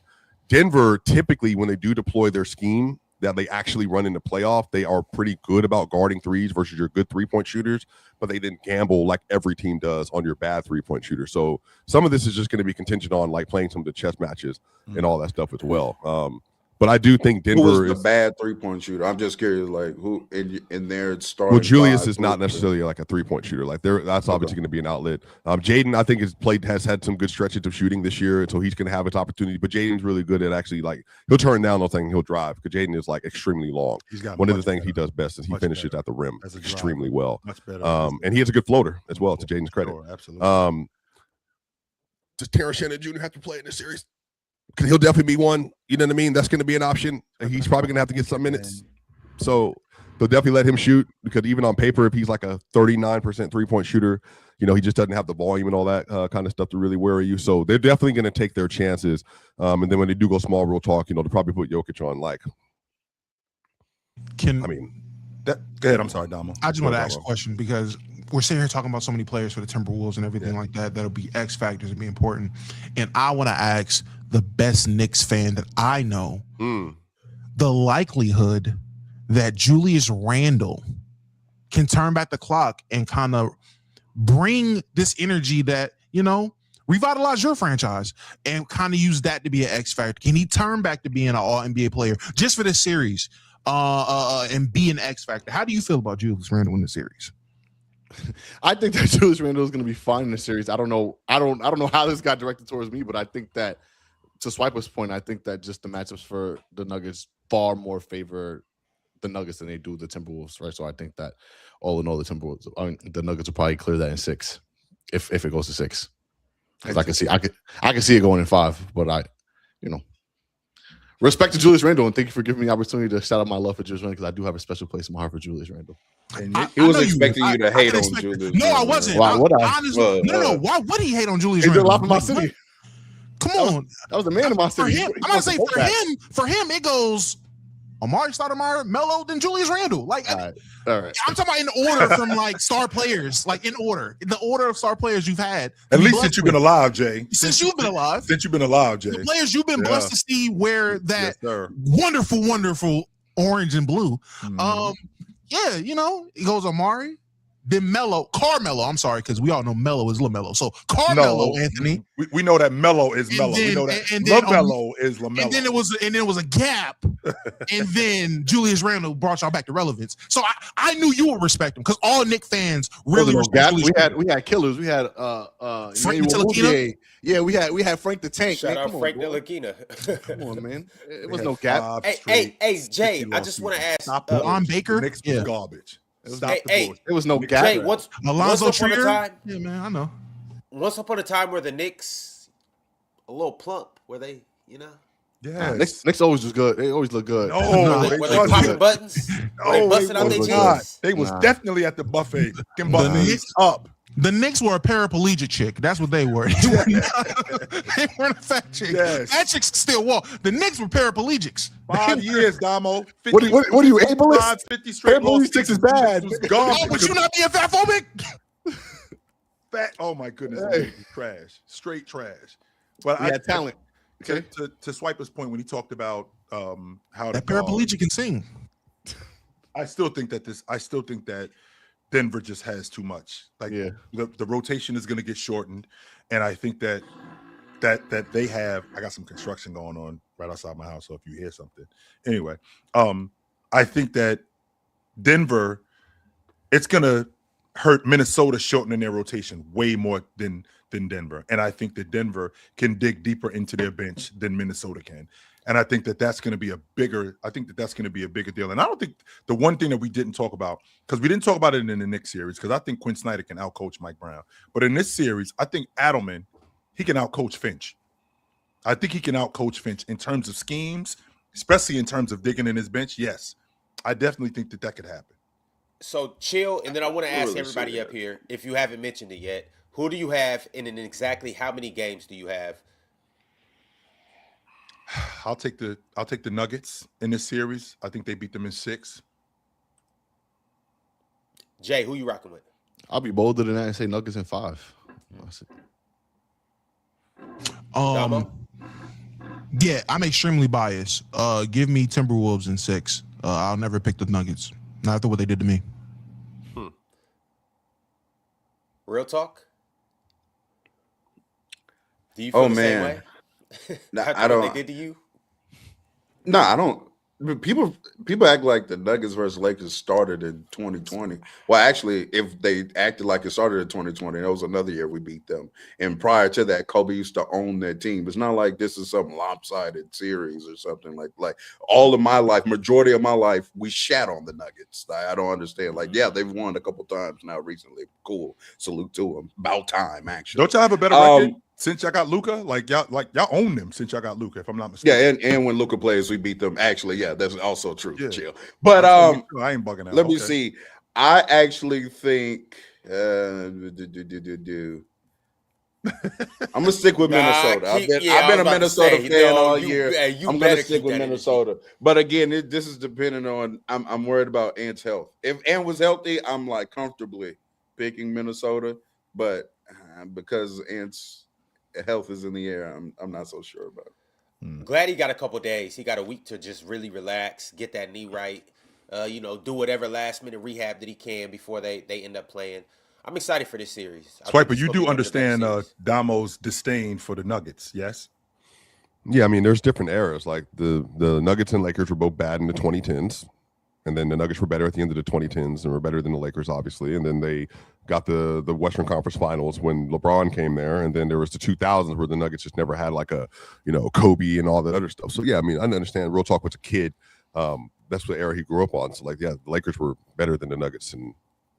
Denver, typically, when they do deploy their scheme that they actually run in the playoff, they are pretty good about guarding threes versus your good three-point shooters, but they didn't gamble like every team does on your bad three-point shooter. So some of this is just going to be contingent on like playing some of the chess matches and all that stuff as well. But I do think Denver who was is the bad 3-point shooter. I'm just curious, like who in their starting. Well, Julius is not necessarily like a 3-point shooter. Like that's obviously going to be an outlet. Jaden, I think, has had some good stretches of shooting this year, so he's going to have his opportunity. But Jaden's really good at actually like he'll turn down those things, he'll drive because Jaden is like extremely long. One of the things he does best is he finishes at the rim extremely well. Much better. And he has a good floater as well. To Jaden's credit, absolutely. Does Terrence Shannon Jr. have to play in this series? Because he'll definitely be one. You know what I mean? That's going to be an option. He's probably going to have to get some minutes. So they'll definitely let him shoot because even on paper, if he's like a 39% 3-point shooter, he just doesn't have the volume and all that kind of stuff to really worry you. So they're definitely going to take their chances. And then when they do go small, real talk, they'll probably put Jokic on like. Go ahead. I'm sorry, Damo. I just want to ask a question because we're sitting here talking about so many players for the Timberwolves and everything like that. That'll be X factors and be important. And I want to ask the best Knicks fan that I know the likelihood that Julius Randle can turn back the clock and kind of bring this energy that, revitalize your franchise and kind of use that to be an X factor. Can he turn back to being an all NBA player just for this series and be an X factor? How do you feel about Julius Randle in the series? I think that Julius Randle is going to be fine in the series. I don't know how this got directed towards me, but I think that to Swiper's point, I think that just the matchups for the Nuggets far more favor the Nuggets than they do the Timberwolves, right? So I think that all in all, the Nuggets will probably clear that in 6, if it goes to 6. Because I can see it going in 5, but respect to Julius Randle, and thank you for giving me the opportunity to shout out my love for Julius Randle because I do have a special place in my heart for Julius Randle. He was expecting you to hate on Julius. No, I wasn't. Why would I? Honestly, no. Why would he hate on Julius Randle? Randle? He did a lot for my city. Come on. That was the man of my city. I'm gonna say for him, it goes Amari Stoudemire, Melo, then Julius Randle. Like, all right. I'm talking about in order from like star players, like in the order of star players you've had. At least since you've been alive, Jay. Since you've been alive, Jay. The players you've been blessed to see wear that wonderful orange and blue. It goes Amari, then Carmelo. I'm sorry, because we all know Melo is LaMelo. So Carmelo, Anthony. We know that Melo is Melo. We know that LaMelo is LaMelo. And then it was a gap. And then Julius Randle brought y'all back to relevance. So I knew you would respect him because all Knick fans really respect Julius we had killers. We had Frank Ntilikina. Yeah, we had Frank the Tank. Shout out Frank Ntilikina. Come on, man. It was no gap. Hey, Jay, I just want to ask. Lon Baker. Knicks was garbage. It was no gap. Jay, once upon a time, yeah, man, I know. Once upon a time, where the Knicks a little plump, were they? Yeah, Knicks always was good. They always look good. No, were they popping buttons? Were they busting out their jeans? They was definitely at the buffet. Knicks up. The Knicks were a paraplegic chick. That's what they were. They weren't a fat chick. Yes. Fat chicks still walk. The Knicks were paraplegics. 5 years, Damo. 50, what are you, ableist? 50 straight losses. Paraplegics is bad. Was garbage. Oh, but you not being fat phobic? Oh my goodness, trash, straight trash. But I had talent. Okay. To Swiper's point when he talked about how that paraplegic can sing. I still think that Denver just has too much. Like the rotation is going to get shortened, and I think that they have. I got some construction going on right outside my house, so if you hear something, anyway, I think that Denver, it's going to hurt Minnesota shortening their rotation way more than Denver, and I think that Denver can dig deeper into their bench than Minnesota can. And I think that that's going to be a bigger deal. And I don't think the one thing that we didn't talk about, because we didn't talk about it in the Knicks series, because I think Quinn Snyder can outcoach Mike Brown. But in this series, I think Adelman he can outcoach Finch. I think he can outcoach Finch in terms of schemes, especially in terms of digging in his bench. Yes, I definitely think that could happen. So chill, and then I want to I ask really everybody see up that. here, if you haven't mentioned it yet, who do you have, and in exactly how many games do you have? I'll take the Nuggets in this series. I think they beat them in 6. Jay, who you rocking with? I'll be bolder than that and say Nuggets in 5. That's it. Damo? Yeah, I'm extremely biased. Give me Timberwolves in 6. I'll never pick the Nuggets. Not after what they did to me. Real talk? Do you feel Oh the same man, way? no, After I what they don't. did to you? No, I don't. People act like the Nuggets versus Lakers started in 2020. Well, actually, if they acted like it started in 2020, that was another year we beat them. And prior to that, Kobe used to own their team. It's not like this is some lopsided series or something like all of my life, majority of my life, we shat on the Nuggets. I don't understand. Like, yeah, they've won a couple times now recently. Cool. Salute to them. About time, actually. Don't y'all have a better record since y'all got Luka? Like y'all own them since y'all got Luka, if I'm not mistaken. Yeah, and when Luka plays, we beat them. Actually, yeah, that's also true. Yeah. Chill. But I ain't bugging out. let me see. I actually think I'm gonna stick with Minnesota. I've been a Minnesota fan all year. I'm gonna stick with Minnesota. But again, this is depending on. I'm worried about Ant's health. If Ant was healthy, I'm like comfortably picking Minnesota. But because Ant's health is in the air, I'm not so sure about it. Glad he got a couple days. He got a week to just really relax, get that knee right, do whatever last minute rehab that he can before they end up playing. I'm excited for this series. Swiper, you do understand Damo's disdain for the Nuggets, yes? Yeah, I mean, there's different eras. Like the Nuggets and Lakers were both bad in the 2010s, and then the Nuggets were better at the end of the 2010s and were better than the Lakers, obviously. And then they got the Western Conference Finals when LeBron came there, and then there was the 2000s where the Nuggets just never had like a Kobe and all that other stuff. So yeah, I mean, I understand. Real talk was a kid. That's the era he grew up on. So like, yeah, the Lakers were better than the Nuggets in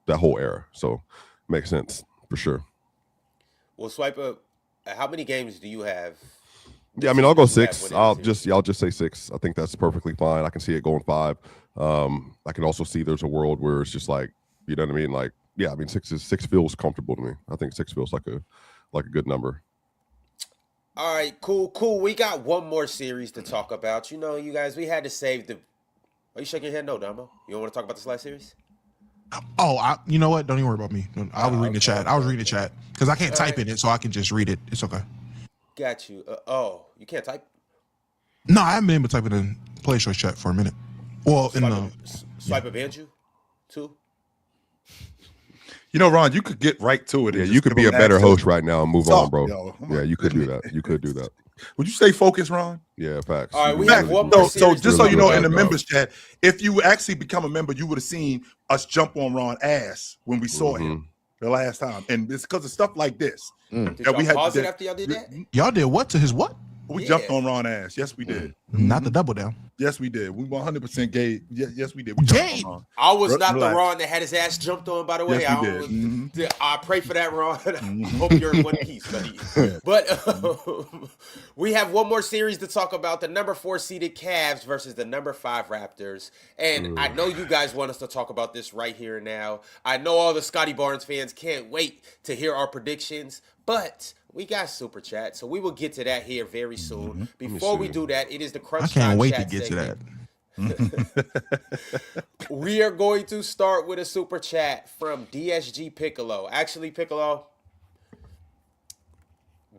that whole era. So makes sense for sure. Well, Swiper, how many games do you have? Yeah, I mean, I'll go 6. I'll just say 6. I think that's perfectly fine. I can see it going 5. I can also see there's a world where it's just like, you know what I mean? Like, yeah, I mean, 6 feels comfortable to me. I think 6 feels like a good number. All right, cool. We got one more series to talk about. You guys, we had to save the. Are you shaking your head? No, Damo. You don't want to talk about this last series? Oh, you know what? Don't even worry about me. I was reading the chat. I was reading the chat because I can't type in it, so I can just read it. It's okay. Got you. You can't type? No, I haven't been able to type it in Play Choice chat for a minute. Well, Swiper banned you too? Ron, you could get right to it. Yeah, you could be a better host right now and move on, bro. Yeah, you could do that. You could do that. Would you stay focused, Ron? Yeah, facts. All right, we have one more. So just so you know, in the members chat, if you actually become a member, you would have seen us jump on Ron's ass when we saw him the last time, and it's because of stuff like this. Did y'all pause it after y'all did that? Y'all did what to his what? We jumped on Ron's ass. Yes, we did. Not the double down. Yes, we did. We 100% gave. Yes, we did. Gave. I was not the Ron that had his ass jumped on, by the way. Yes, we did. I pray for that, Ron. Hope you're in one piece, buddy. But we have one more series to talk about, the number 4 seeded Cavs versus the number 5 Raptors. And I know you guys want us to talk about this right here and now. I know all the Scotty Barnes fans can't wait to hear our predictions, but we got Super Chat, so we will get to that here very soon. Before we do that, it is the Crunch Time. I can't wait to chat get segment. to that. We are going to start with a Super Chat from DSG Piccolo. Actually, Piccolo,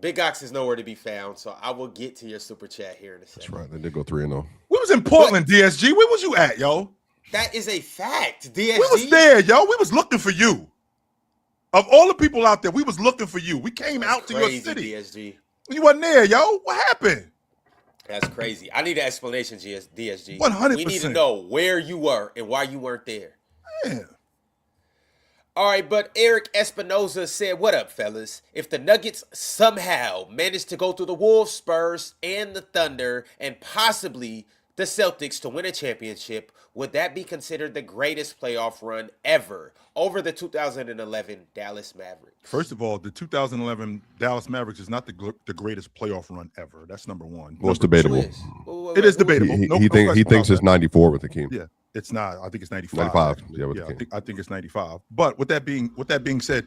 Big Ox is nowhere to be found, so I will get to your Super Chat here in a second. That's right. They did go 3-0. We was in Portland, DSG. Where was you at, yo? That is a fact, DSG. We was there, yo. We was looking for you. Of all the people out there, we was looking for you. We came out to your city. DSG. You wasn't there, yo. What happened? That's crazy. I need an explanation, DSG. 100%. We need to know where you were and why you weren't there. Yeah. All right, but Eric Espinoza said, what up, fellas? If the Nuggets somehow manage to go through the Wolves, Spurs, and the Thunder and possibly the Celtics to win a championship, would that be considered the greatest playoff run ever over the 2011 Dallas Mavericks? First of all, the 2011 Dallas Mavericks is not the greatest playoff run ever. That's number one. Well, it's Number debatable. It is debatable. He thinks it's 94 with the King. Yeah, it's not. I think it's 95. 95. Yeah, with the King. I think it's 95. But with that being said,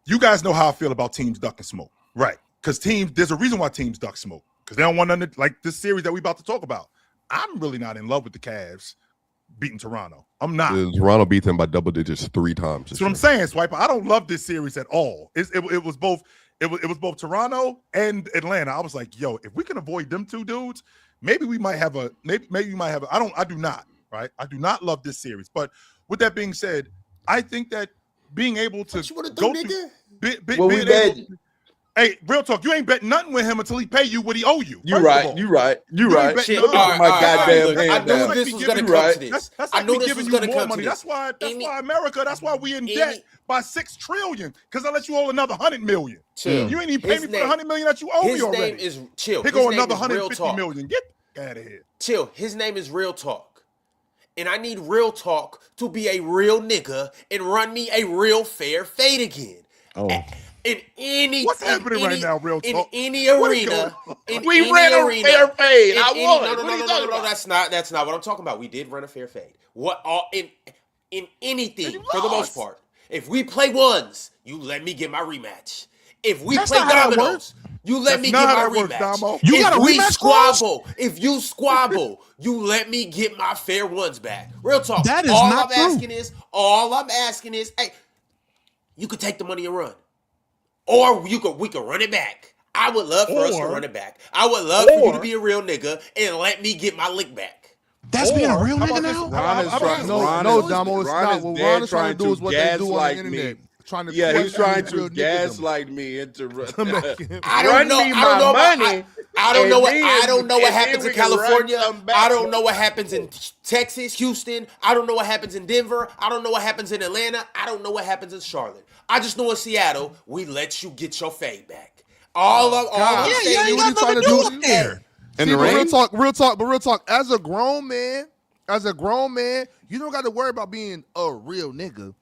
you guys know how I feel about teams ducking smoke, right? Because there's a reason why teams duck smoke, because they don't want nothing like this series that we about to talk about. I'm really not in love with the Cavs beating Toronto. I'm not. Toronto beat them by double digits 3 times. That's what I'm saying, Swiper. I don't love this series at all. It was both Toronto and Atlanta. I was like, yo, if we can avoid them two dudes, maybe we might have a I do not, right? I do not love this series. But with that being said, I think that being able to What you wanna do, go nigga? through What we bet? Hey, real talk. You ain't betting nothing with him until he pay you what he owe you. You first of right. all. You right. You You right. ain't betting Shit, nothing. Look at my goddamn look, I hand knew down. this was going to You come right. to this. That's I like knew me this giving was you going to more come money. to That's this. why Any- America. That's why we in debt by $6 trillion. Because I let you owe another $100 million. Chill. You ain't even pay His me for the name- $100 million that you owe His me already. name is chill. Here His go name another is Real $150 Talk. million. Get out of here. Chill. His name is Real Talk. And I need Real Talk to be a real nigga and run me a real fair fade again. Oh. In any What's happening right now, Real in Talk? any What is arena, going in We any ran a arena, fair fade. in I any- won. No, What are you talking about? that's not what I'm talking about. We did run a fair fade. What all in anything for the most part. If we play ones, you let me get my rematch. If we That's play not how that dominoes, you let That's me not get how my that works, rematch. Damo. You if got a we rematch squabble, if you squabble, you let me get my fair ones back. Real talk. That is all not I'm true. asking is, hey, you could take the money and run. Or we could run it back. I would love for us to Or- run it back. I would love for you to or- be a real nigga and let me get my lick back. That's being a real How nigga about this? now? Ron is How about trying. this? No, Damo, it's not. What Ron is trying to do is what they do on the gaslight internet. me. Trying to Yeah, he's question trying his to real nickdom. gaslight me into I don't Run know. me I my don't know. money, I don't know what. and I don't know what then happens we in can run California. some back. I don't know what happens in Texas, Houston. I don't know what happens in Denver. I don't know what happens in Atlanta. I don't know what happens in Charlotte. I just know in Seattle, we let you get your fade back. All I'm Yeah, saying you is, got nothing to do up there. In See, the but rain? real talk. As a grown man, you don't got to worry about being a real nigga.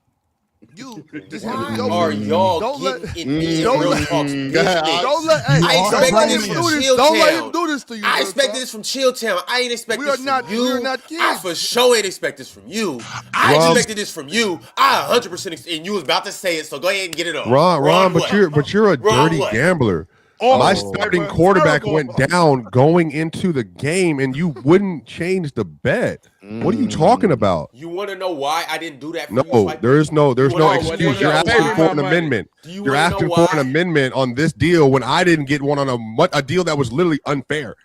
You just have to why go are with it. y'all Don't getting let- in me and don't Real let- Talk's business? Don't let. Hey, You I are don't expected let this him from do this. Chill Don't let Town. him do this to you. I Real expected talk. this from Chill Town. I ain't expect We this are from not- you. we are not I kids. for sure ain't expect this from you. I Ron- expected this from you. I 100% and you was about to say it, so go ahead and get it on. Ron, Wrong but way. you're a Wrong dirty way. gambler. Oh, My Swiper, starting quarterback terrible. went down going into the game, and you wouldn't change the bet. What are you talking about? You want to know why I didn't do that for No, you, Swiper? there's no You wanna- excuse. you wanna You're know asking why? for an My money. amendment. Do you You're wanna know asking for an why? amendment on this deal when I didn't get one on a deal that was literally unfair.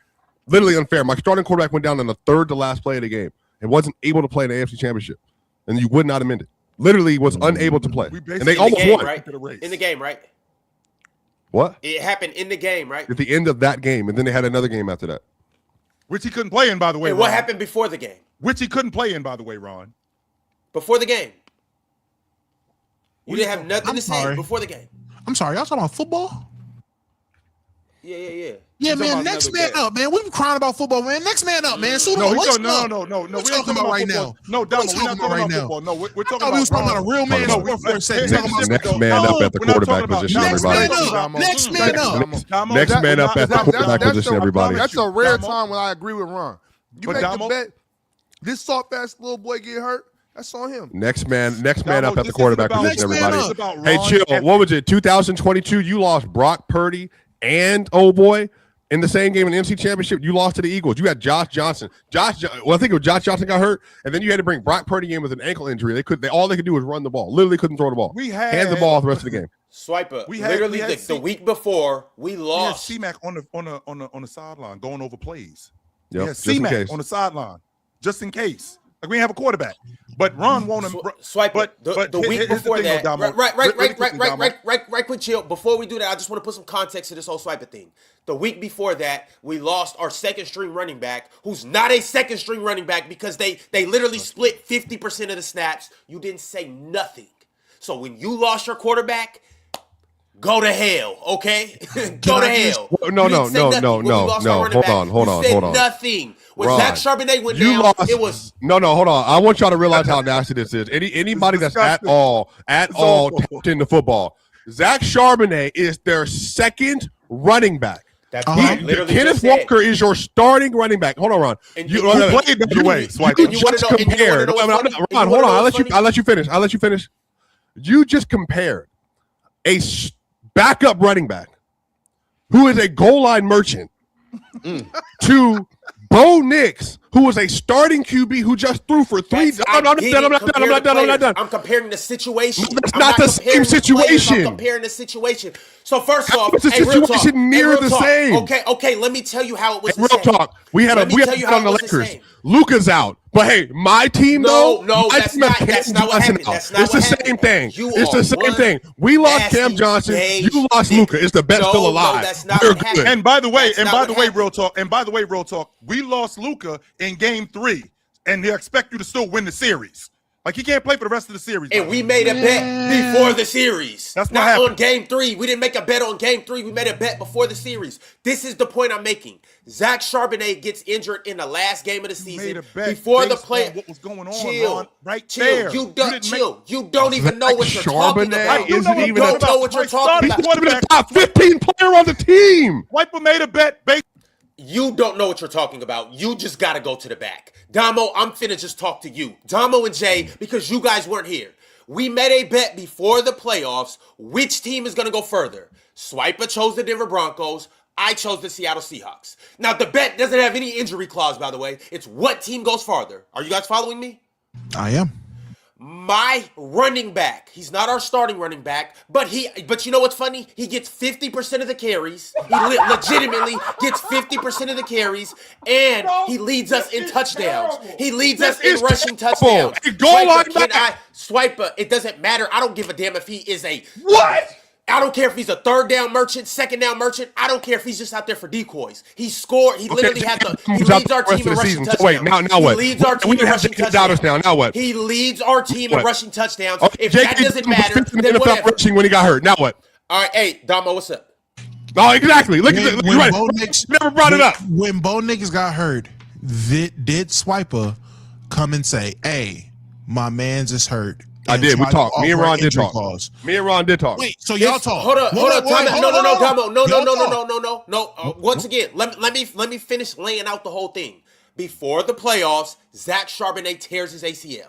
Literally unfair. My starting quarterback went down in the third to last play of the game and wasn't able to play in the AFC Championship, and you would not amend it. Literally was unable to play, We and basically- they In the almost game, won. right? To the race. In the game, right? What? It happened in the game, right? At the end of that game, and then they had another game after that. Which he couldn't play in, by the way. And what Ron. happened before the game? Which he couldn't play in, by the way, Ron. Before the game. You What didn't are you have nothing I'm to say sorry. before the game. I'm sorry, y'all talking about football? Yeah. Yeah, talking man. about Next another man bet. up, man. We've been crying about football, man. Next man up, man. Sumo, No, let's no. go. We What ain't we talking about right now? No, What Damo, we we're talking not about talking right about now? football. No, we're I talking thought we was talking Ron. about a real man No, sport for a second. Hey, Talking about Next no, man up at the we're not quarterback talking about- position, no, Next everybody. man up. Damo. Next man up. Damo, Next that- man up at the That's- quarterback that's position, the- everybody. That's a rare Damo. time when I agree with Ron. You But make Damo- the bet. This soft ass little boy get hurt. That's on him. Next man Damo, up at this the quarterback isn't about- position, Next man everybody. This is about Hey, Ron chill. and- What was it? 2022. You lost Brock Purdy and oh boy in the same game in the NFC Championship. You lost to the Eagles. You had Josh Johnson. I think it was Josh Johnson got hurt, and then you had to bring Brock Purdy in with an ankle injury. All they could do was run the ball. Literally couldn't throw the ball. We had- hand the ball the rest of the game. Swiper. We had- Literally we had the week before, we We had lost. C-Mac on the sideline going over plays. Yep, We had just in C-Mac case. on the sideline, just in case. Like we didn't have a quarterback, but Ron won't. Swipe but the week here's the before thing, that. though, Damo. Right, Really quickly, Damo. right, quick, chill. Before we do that, I just want to put some context to this whole Swiper thing. The week before that, we lost our second string running back, who's not a second string running back because they literally split 50% of the snaps. You didn't say nothing. So when you lost your quarterback, Go to hell, okay? Go to hell. No. You didn't say nothing when we lost our running back. Hold You said on. nothing. When Ron, Zach Charbonnet went you down, lost. it was No, hold on. I want y'all to realize how nasty this is. Anybody that's at all tapped into football, Zach Charbonnet is their second running back. that's Kenneth Walker is your starting running back. Hold on, Ron. And Who played that way? Swipe. You just compared. Ron, hold on. I'll let you finish. You just compared a backup running back who is a goal line merchant to Bo Nix, who was a starting QB who just threw for 3. I'm not done. I'm comparing the situation. No, that's not the same situation. I'm comparing the situation. So first off, It's a situation near the same. Okay. Let me tell you how it was. Real talk. We had on the Lakers. Luka's out. But hey, my team No, my that's team not- has that's Cam not what Johnson happened. out. That's not It's the what same happened. thing. You It's the are same one thing. We lost nasty Cam Johnson. beige You lost nigga. Luka. It's the best No, still alive. that's not We're what good. happened. And by the way, That's not what real talk. And by the way, real talk. We lost Luka in Game 3, and they expect you to still win the series. Like he can't play for the rest of the series. And we made a bet before the series. That's what not happened. on Game 3. We didn't make a bet on Game 3. We made a bet before the series. This is the point I'm making. Zach Charbonnet gets injured in the last game of the season. made a bet before the based play. on what was going on, Chill. Ron, right chill. there. You You don't didn't chill. You don't even know what you're Zach talking Charbonnet about. isn't You even don't know what you're talking He's about. He's been a top 15 player on the team. Wiper made a bet based. You don't know what you're talking about. You just got to go to the back. Damo, I'm finna just talk to you. Damo and Jay, because you guys weren't here. We made a bet before the playoffs which team is going to go further. Swiper chose the Denver Broncos. I chose the Seattle Seahawks. Now, the bet doesn't have any injury clause, by the way. It's what team goes farther. Are you guys following me? I am. My running back, he's not our starting running back, but you know what's funny? He gets 50% of the carries. He legitimately gets 50% of the carries, and he leads us in touchdowns. He leads us in rushing touchdowns. Swiper, it doesn't matter. I don't give a damn if he is a What? I don't care if he's a third down merchant, second down merchant. I don't care if he's just out there for decoys. He scored. He literally had he leads our team in rushing touchdowns. So wait, now what? He leads our team in rushing touchdowns. Now what? He leads our team in rushing touchdowns. If J.K. that doesn't matter, then whatever. rushing when he got hurt. Now what? All right, hey, Damo, what's up? Oh, exactly. Look at When right. Bo Nix Never brought it up. When Bo Nix got hurt, did Swiper come and say, "Hey, my man's is hurt"? I did. We talked. Me and Ron did talk. Clause. Me and Ron did talk. Wait, so y'all talk? Hold up. Time out. No, Damo. No. Once Y'all again, let me finish laying out the whole thing. Before the playoffs, Zach Charbonnet tears his ACL.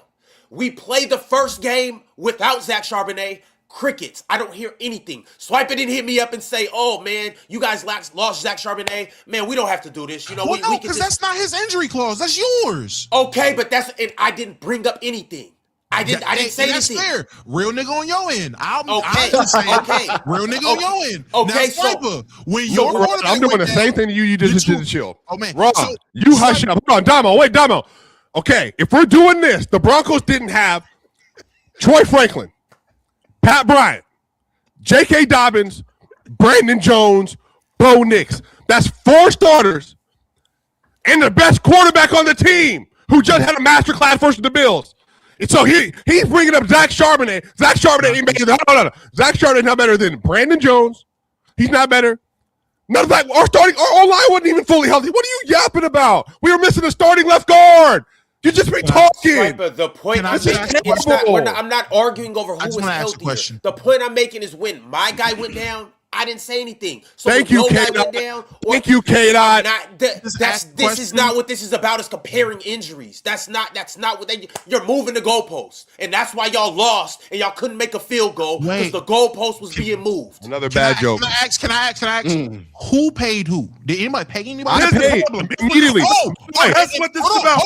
We played the first game without Zach Charbonnet. Crickets. I don't hear anything. Swiper didn't hit me up and say, "Oh man, you guys lost Zach Charbonnet. Man, we don't have to do this." You know, Well, we because that's not his injury clause. That's yours. okay, but and I didn't bring up anything. I didn't say that's anything. fair. Real nigga on your end. Okay. Real nigga on your end. Okay, now, Swiper, when No, your Ron, quarterback I'm doing went the down, same thing to you. You just did did chill. Oh man, Ron, so- you hush up. Hold on, Damo. Wait, Damo. Okay, if we're doing this, the Broncos didn't have Troy Franklin, Pat Bryant, J.K. Dobbins, Brandon Jones, Bo Nix. That's 4 starters and the best quarterback on the team who just had a masterclass versus the Bills. And so he's bringing up Zach Charbonnet. Zach Charbonnet ain't better. No. Zach Charbonnet not better than Brandon Jones. He's not better. None of that. Our line wasn't even fully healthy. What are you yapping about? We were missing a starting left guard. You just be talking. Swiper, the point I'm making is I'm not arguing over who was healthier. The point I'm making is when my guy went down, I didn't say anything. So Thank you, K-Dot. Thank you, K-Dot. This is not what this is about. Is comparing injuries. That's not what you're moving the goalpost, and that's why y'all lost and y'all couldn't make a field goal because the goalpost was being moved. Another bad joke. Can I ask? Who paid who? Did anybody pay anybody? I paid immediately. That's what this is about.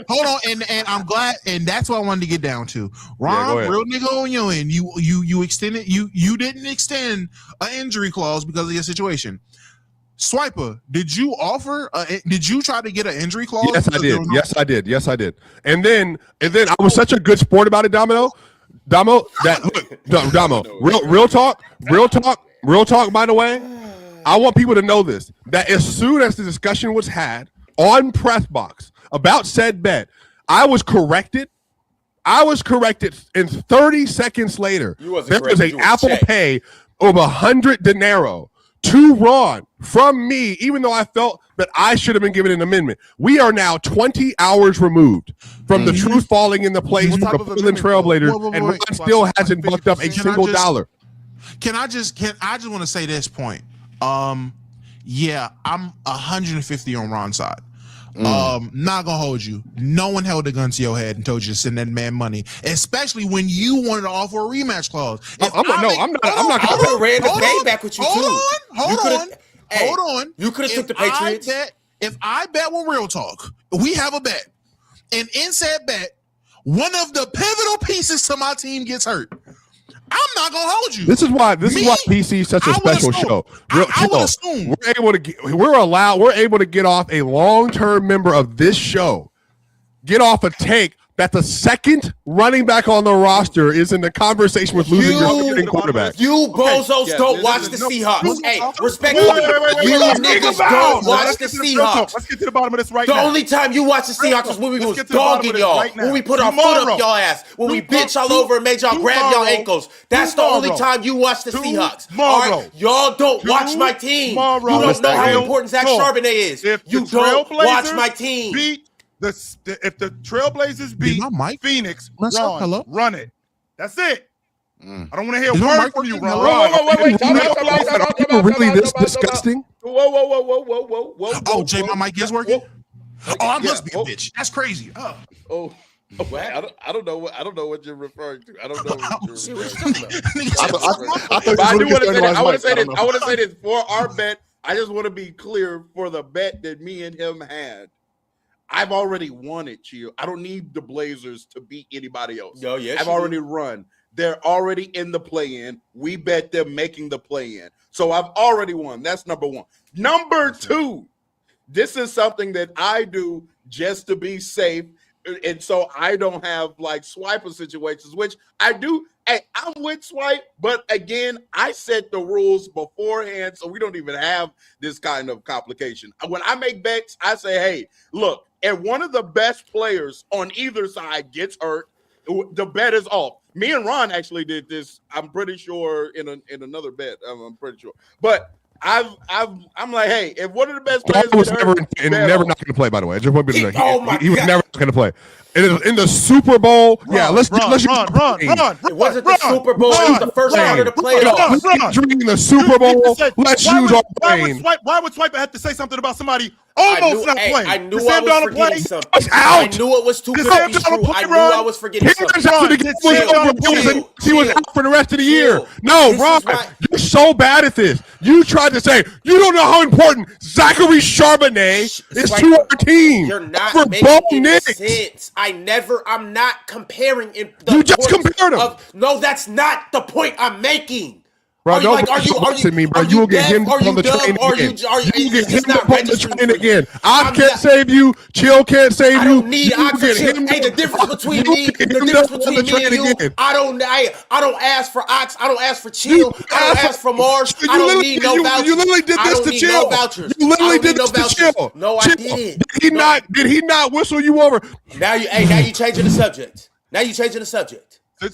Hold on. And I'm glad, and that's what I wanted to get down to. Ron, real nigga on your end. You extended. You didn't extend an injury clause because of your situation. Swiper, did you offer? Did you try to get an injury clause? Yes, I did. Yes, I did. And then I was such a good sport about it, Damo. Damo, real talk. By the way, I want people to know this: that as soon as the discussion was had on Press Box about said bet, I was corrected I was corrected, and 30 seconds later, You wasn't there was corrected, an you was Apple checked. Pay of 100 dinero to Ron from me, even though I felt that I should have been given an amendment. We are now 20 hours removed from the truth falling into place What from type the of Portland amendment, Trailblazers, though? and Wait. Ron still Like hasn't bucked up a 50%? single dollar. I just want to say this point. Yeah, I'm 150 on Ron's side. Not gonna hold you. No one held a gun to your head and told you to send that man money, especially when you wanted to offer a rematch clause. I'm not I would have ran the game back with you too. Hold on. You could have took the Patriots. If I bet with Real Talk, we have a bet, and in said bet, one of the pivotal pieces to my team gets hurt. I'm not gonna hold you. This is why PC is such a special show. I would assume we're able to get off a long-term member of this show, get off a take that the second running back on the roster is in the conversation with losing your starting quarterback. You bozos don't watch the Seahawks. Hey, respectfully, you niggas don't watch the Seahawks. Let's get to the bottom of this right The now. only time you watch the Seahawks was when we was get to the bottom dogging of this y'all, right now. when we put our foot Tomorrow. up y'all ass, when we bitch all over and made y'all grab y'all ankles. That's the only time you watch the Seahawks. All right? Y'all don't watch my team. You don't know how important Zach Charbonnet is. You don't watch my team. If the Trailblazers beat Phoenix, run it. That's it. I don't want to hear a word from you, Ron. Wait. Really this disgusting? Whoa. Oh, Jay, my mic is working. Oh, I must be a bitch. That's crazy. I don't know what you're referring to. I don't know what you're referring to. I want to say this for our bet. I just want to be clear for the bet that me and him had. I've already won it, Chill. I don't need the Blazers to beat anybody else. I've already run. They're already in the play-in. We bet them making the play-in. So I've already won. That's number one. Number two, this is something that I do just to be safe. And so I don't have like swiper situations, which I do. Hey, I'm with swipe, but again, I set the rules beforehand, so we don't even have this kind of complication. When I make bets, I say, hey, look, if one of the best players on either side gets hurt, the bet is off. Me and Ron actually did this, I'm pretty sure, in another bet. I'm pretty sure. But I'm like, hey, if one of the best players was never not going to play. By the way, I just want to be he was never going to play. In the Super Bowl, let's run. It wasn't the Super Bowl. It was the first round of the playoffs. Drinking the Super Bowl. Let's use our brain. Why would Swiper have to say something about somebody almost not playing? I knew I was forgetting something. I knew it was too good to be true. I knew I was forgetting something. He was out for the rest of the year. No, Ron, you're so bad at this. You tried to say you don't know how important Zachary Charbonnet is to our team. You're not making sense. I'm not comparing. You just compared them. No, that's not the point I'm making. Bro, don't listen to me, bro. You will get him on the train again. You will get him on the train again. I can't save you. Chill can't save you. I don't need Ox or Chill. Hey, the difference between me and you, I don't ask for Ox. I don't ask for Chill. I don't ask for Mars. I don't need no vouchers. You literally did this to Chill. You literally did this to Chill. No, I didn't. Did he not whistle you over? Now you changing the subject. We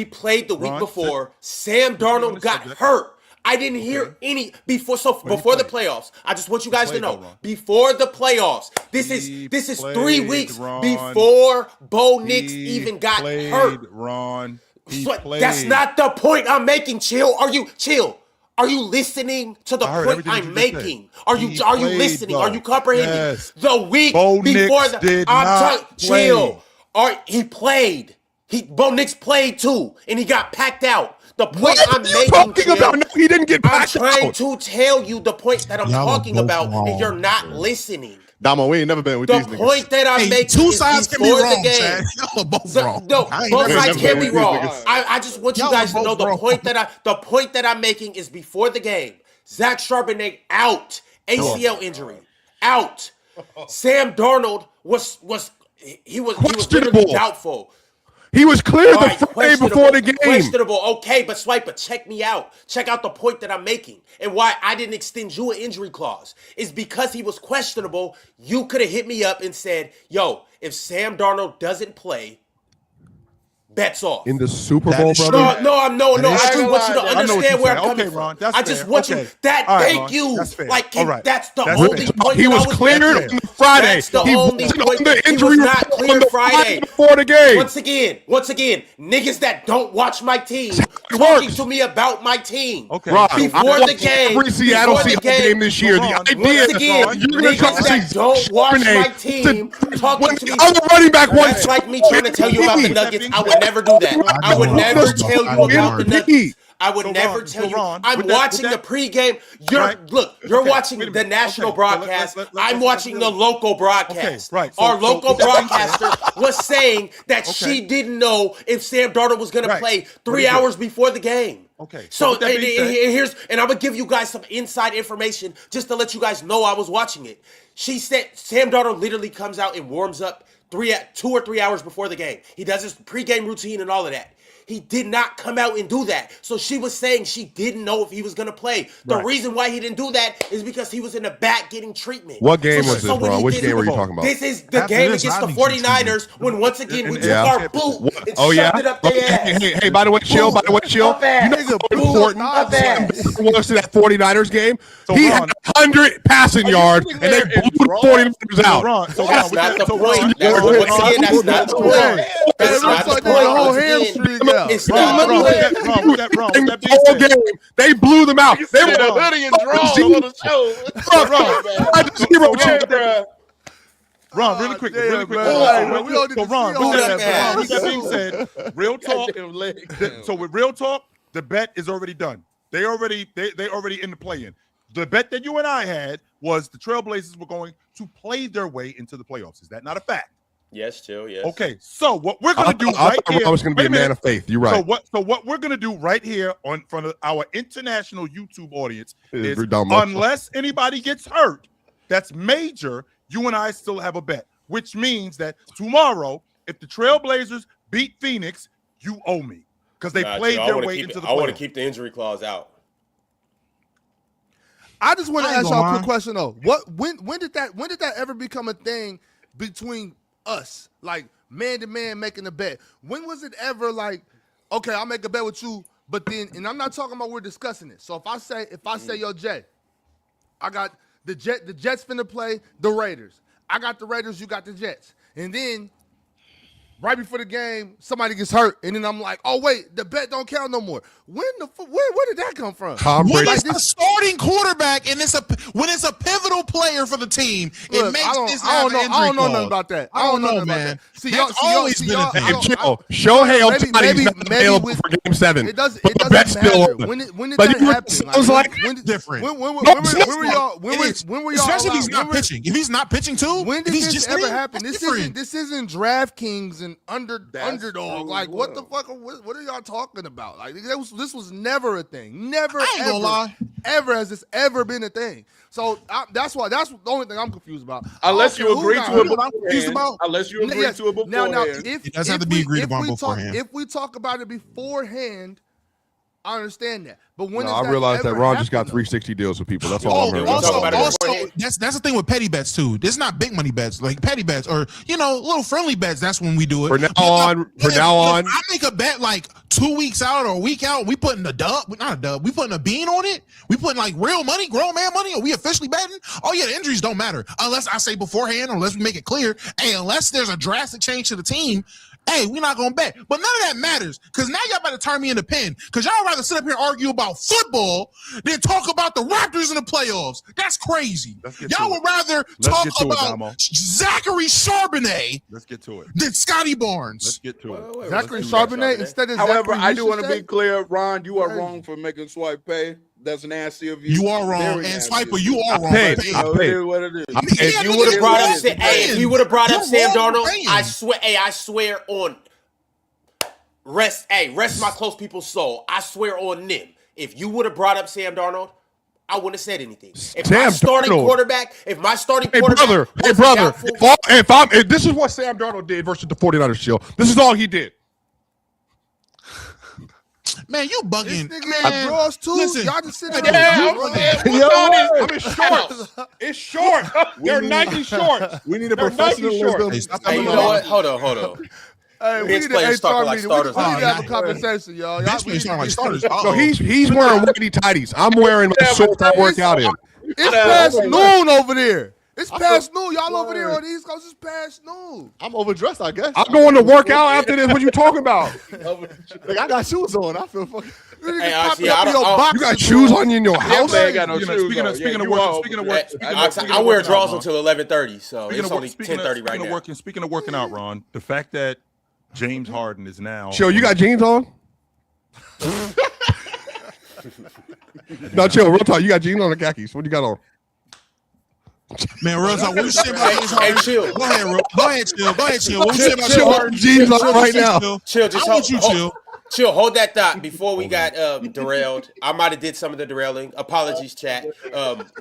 played the week before. Sam Darnold got hurt. I didn't hear any before the playoffs. I just want you guys to know before the playoffs. This is 3 weeks before Bo Nix even got hurt. Ron, that's not the point I'm making. Are you listening to the point I'm making? Are you listening? Are you comprehending? Yes. The week Bo before Nix did not chill. He played. Bo Nix played too, and he got packed out. The point I'm making, talking about? No, he didn't get packed out. I'm trying to tell you the point that I'm talking about, and you're not listening. Damo, we ain't never been with these niggas. The point that I'm making two is sides can be before wrong, the game. Chad. Y'all are both wrong. No, both sides can be wrong. niggas. I just want you guys to know the point that I'm making is before the game. Zach Charbonnet out, ACL injury, out. Sam Darnold was literally doubtful. He was cleared All right, the Friday before the game. Questionable. Okay, but Swiper, check me out. Check out the point that I'm making and why I didn't extend you an injury clause. Is because he was questionable. You could have hit me up and said, yo, if Sam Darnold doesn't play, bets off. In the Super That Bowl, is brother? No, I just true. want you to I know what understand you're where I'm saying. coming Okay, from. Ron, that's I just fair. want Okay. you. That All right, thank Ron, you. that's fair. Like, All right. that's the That's only fair. point He that was I was cleared making. on Friday. That's the He only wasn't point. on the He injury was not report cleared on the Friday. before the game. Once again, niggas that don't watch my team it talking works. to me about my team. Okay. Ron, Before I the watched game, every Seattle before the Seahawks game, game this year. Ron, The once idea Once again, Ron, you're going to try niggas to that see don't watch my Charbonnet team talking when to me. the other running back won. That's like me trying to tell you about the Nuggets. I would never do that. I would never tell you about the Nuggets. I would So never Ron, tell so you. Ron, I'm with that- watching with the pregame. You're Right. look. You're Okay, watching wait a the minute. national Okay, so broadcast. I'm let's watching the really- local broadcast. Okay, right. So- Our so local with that being broadcaster was saying that she didn't know if Sam Darnold was going to Right. play What 3 he did. hours before the game. Okay, so So with that being said- I'm gonna give you guys some inside information just to let you guys know I was watching it. She said Sam Darnold literally comes out and warms up 2 or 3 hours before the game. He does his pregame routine and all of that. He did not come out and do that. So she was saying she didn't know if he was going to play. The Right. reason why he didn't do that is because he was in the back getting treatment. What game So- was so this, when bro? he Which did- game were you talking about? This is the After game this, against I the need 49ers when once again we took Yeah. our boot and Oh, yeah? shoved it up their ass. Hey, by the way, chill. By the way, chill. Up ass. You know Nigga, how important up ass. was to that 49ers game? So He Ron- had 100 passing yards, and they blew the 49ers out. Ron, so That's Ron, not the so point. Ron, That's Ron, once again, that's not the point. That's It not looks the like they had a whole point. Once again, hamstring out. it's Ron, not the Ron, with point. that being The whole said, game, they blew them out. They were Ron, hoodie and draws on the show. I just zero chance. Ron, really quick, damn, really quick. man. Ron, We don't need so to Ron, see all with that, that, with that man. being said, real talk. So with real talk, the bet is already done. They already in the play-in. The bet that you and I had was the Trailblazers were going to play their way into the playoffs. Is that not a fact? Yes, chill. Yes. Okay, so what we're gonna do I right thought here. I was going to be wait a man minute. of faith. You're right. So what we're gonna do right here on front of our international YouTube audience is, We're done, Mark. unless anybody gets hurt, that's major. You and I still have a bet, which means that tomorrow, if the Trailblazers beat Phoenix, you owe me because they Nah, played chill. I their wanna way keep into it- the I want to playoffs. keep the injury clause out. I just want to I ain't ask gonna y'all a quick lie. question though. When did that ever become a thing between us, like man to man making a bet? When was it ever like, okay, I'll make a bet with you, but then, and I'm not talking about we're discussing it. So if I say, yo, Jay, I got the Jets finna play the Raiders. I got the Raiders, you got the Jets, and then right before the game, somebody gets hurt, and then I'm like, oh wait, the bet don't count no more. Where did that come from? Tom When Brady. it's a starting quarterback and when it's a pivotal player for the team, it Look, makes this I have don't know. an I don't injury know nothing clause. about that. I don't know, nothing about man. that. See, That's always been a thing. Hey, chill. Shohei maybe- Ohtani's not maybe available with- for Game 7. It doesn't. but It the bet's doesn't still matter. open. When did But that you know what happen? it sounds like? Different. When No, were it's not. y'all? It is. When were y'all? Especially if he's allowed- not pitching. If he's not pitching too, When if did he's this just ever hitting, happen? that's This isn't DraftKings and That's underdog. true Like as what the well. fuck? What are y'all talking about? Like this was never a thing. Never I ain't ever, gonna lie. ever has this ever been a thing. So that's the only thing I'm confused about. Unless I don't you care agree who to got it hurt. I'm confused about. Unless you agree Yes. to it beforehand. Now, It does have to be agreed upon beforehand. If we talk about it beforehand, I understand that. But when No, has I realized that ever Ron just got happened, 360 deals with people. That's all Oh, I'm hearing. we'll talk about it also, beforehand. that's the thing with petty bets too. It's not big money bets, like petty bets or little friendly bets. That's when we do it. From now on, I make a bet like 2 weeks out or a week out. We putting a dub, not a dub. We putting a bean on it. We putting like real money, grown man money. Are we officially betting? Oh yeah, the injuries don't matter unless I say beforehand, or unless we make it clear. Hey, unless there's a drastic change to the team. Hey, we're not gonna bet, but none of that matters because now y'all about to turn me into pin because y'all rather sit up here and argue about football than talk about the Raptors in the playoffs. That's crazy. Let's get Y'all to would rather Let's talk get to it, about Damo. Zachary Charbonnet Let's get to it. than Scotty Let's Barnes. get to it. Zachary Charbonnet instead of However, Zachary I do want to Richardson? be clear, Ron. You are Crazy. wrong for making Swipe pay. That's nasty of you. You are wrong, Very and nasty Swiper, of you are wrong. paid. for You paying. know, it is what it is. If You would have brought up, You're if he would have brought up Sam wrong for Darnold, paying. I swear on rest my close people's soul. I swear on them. If you would have brought up Sam Darnold, I wouldn't have said anything. If my Sam starting Darnold. quarterback, Hey, brother. Hey, was brother. doubtful- If this is what Sam Darnold did versus the 49ers, chill. This is all he did. Man, you This bugging. nigga Man, had draws too. listen. Y'all just sit Yeah, there. Yeah, and I'm in shorts. It's short. They're Nike shorts. We need a They're Nike professionalism. Hey, stop Hey, you talking know about what? Hold on. Hey, we Knicks need players an talking HR like meeting. We starters. need to have a Oh, conversation, y'all. Next week starting like starters. So he's wearing whitey tighties. I'm wearing my shorts I work out in. It's past noon over there. It's past noon. Y'all over there on the East Coast. It's past noon. I'm overdressed, I guess. I'm going to work out after this. What you talking about? Like, I got shoes on. I feel fucking. Hey, Popping actually, up I in your don't- boxers, You got bro. shoes on you in your house? man got no shoes Speaking on. of Yeah, work, you are speaking of over work, there. speaking I, of I wear working draws out, until 11:30, so it's only speaking 10:30 right now. Speaking of working out, Ron, the fact that James Harden is now. Chill, you got jeans on? No, chill, real talk. You got jeans on or khakis? What you got on? Man, real talk. What you say about James Harden? chill. Go ahead, chill. Go ahead, chill. What you say about Chill, James Harden? jeans on right now. Chill, just I want you chill. Chill, hold that thought before we got derailed. I might have did some of the derailing. Apologies, chat.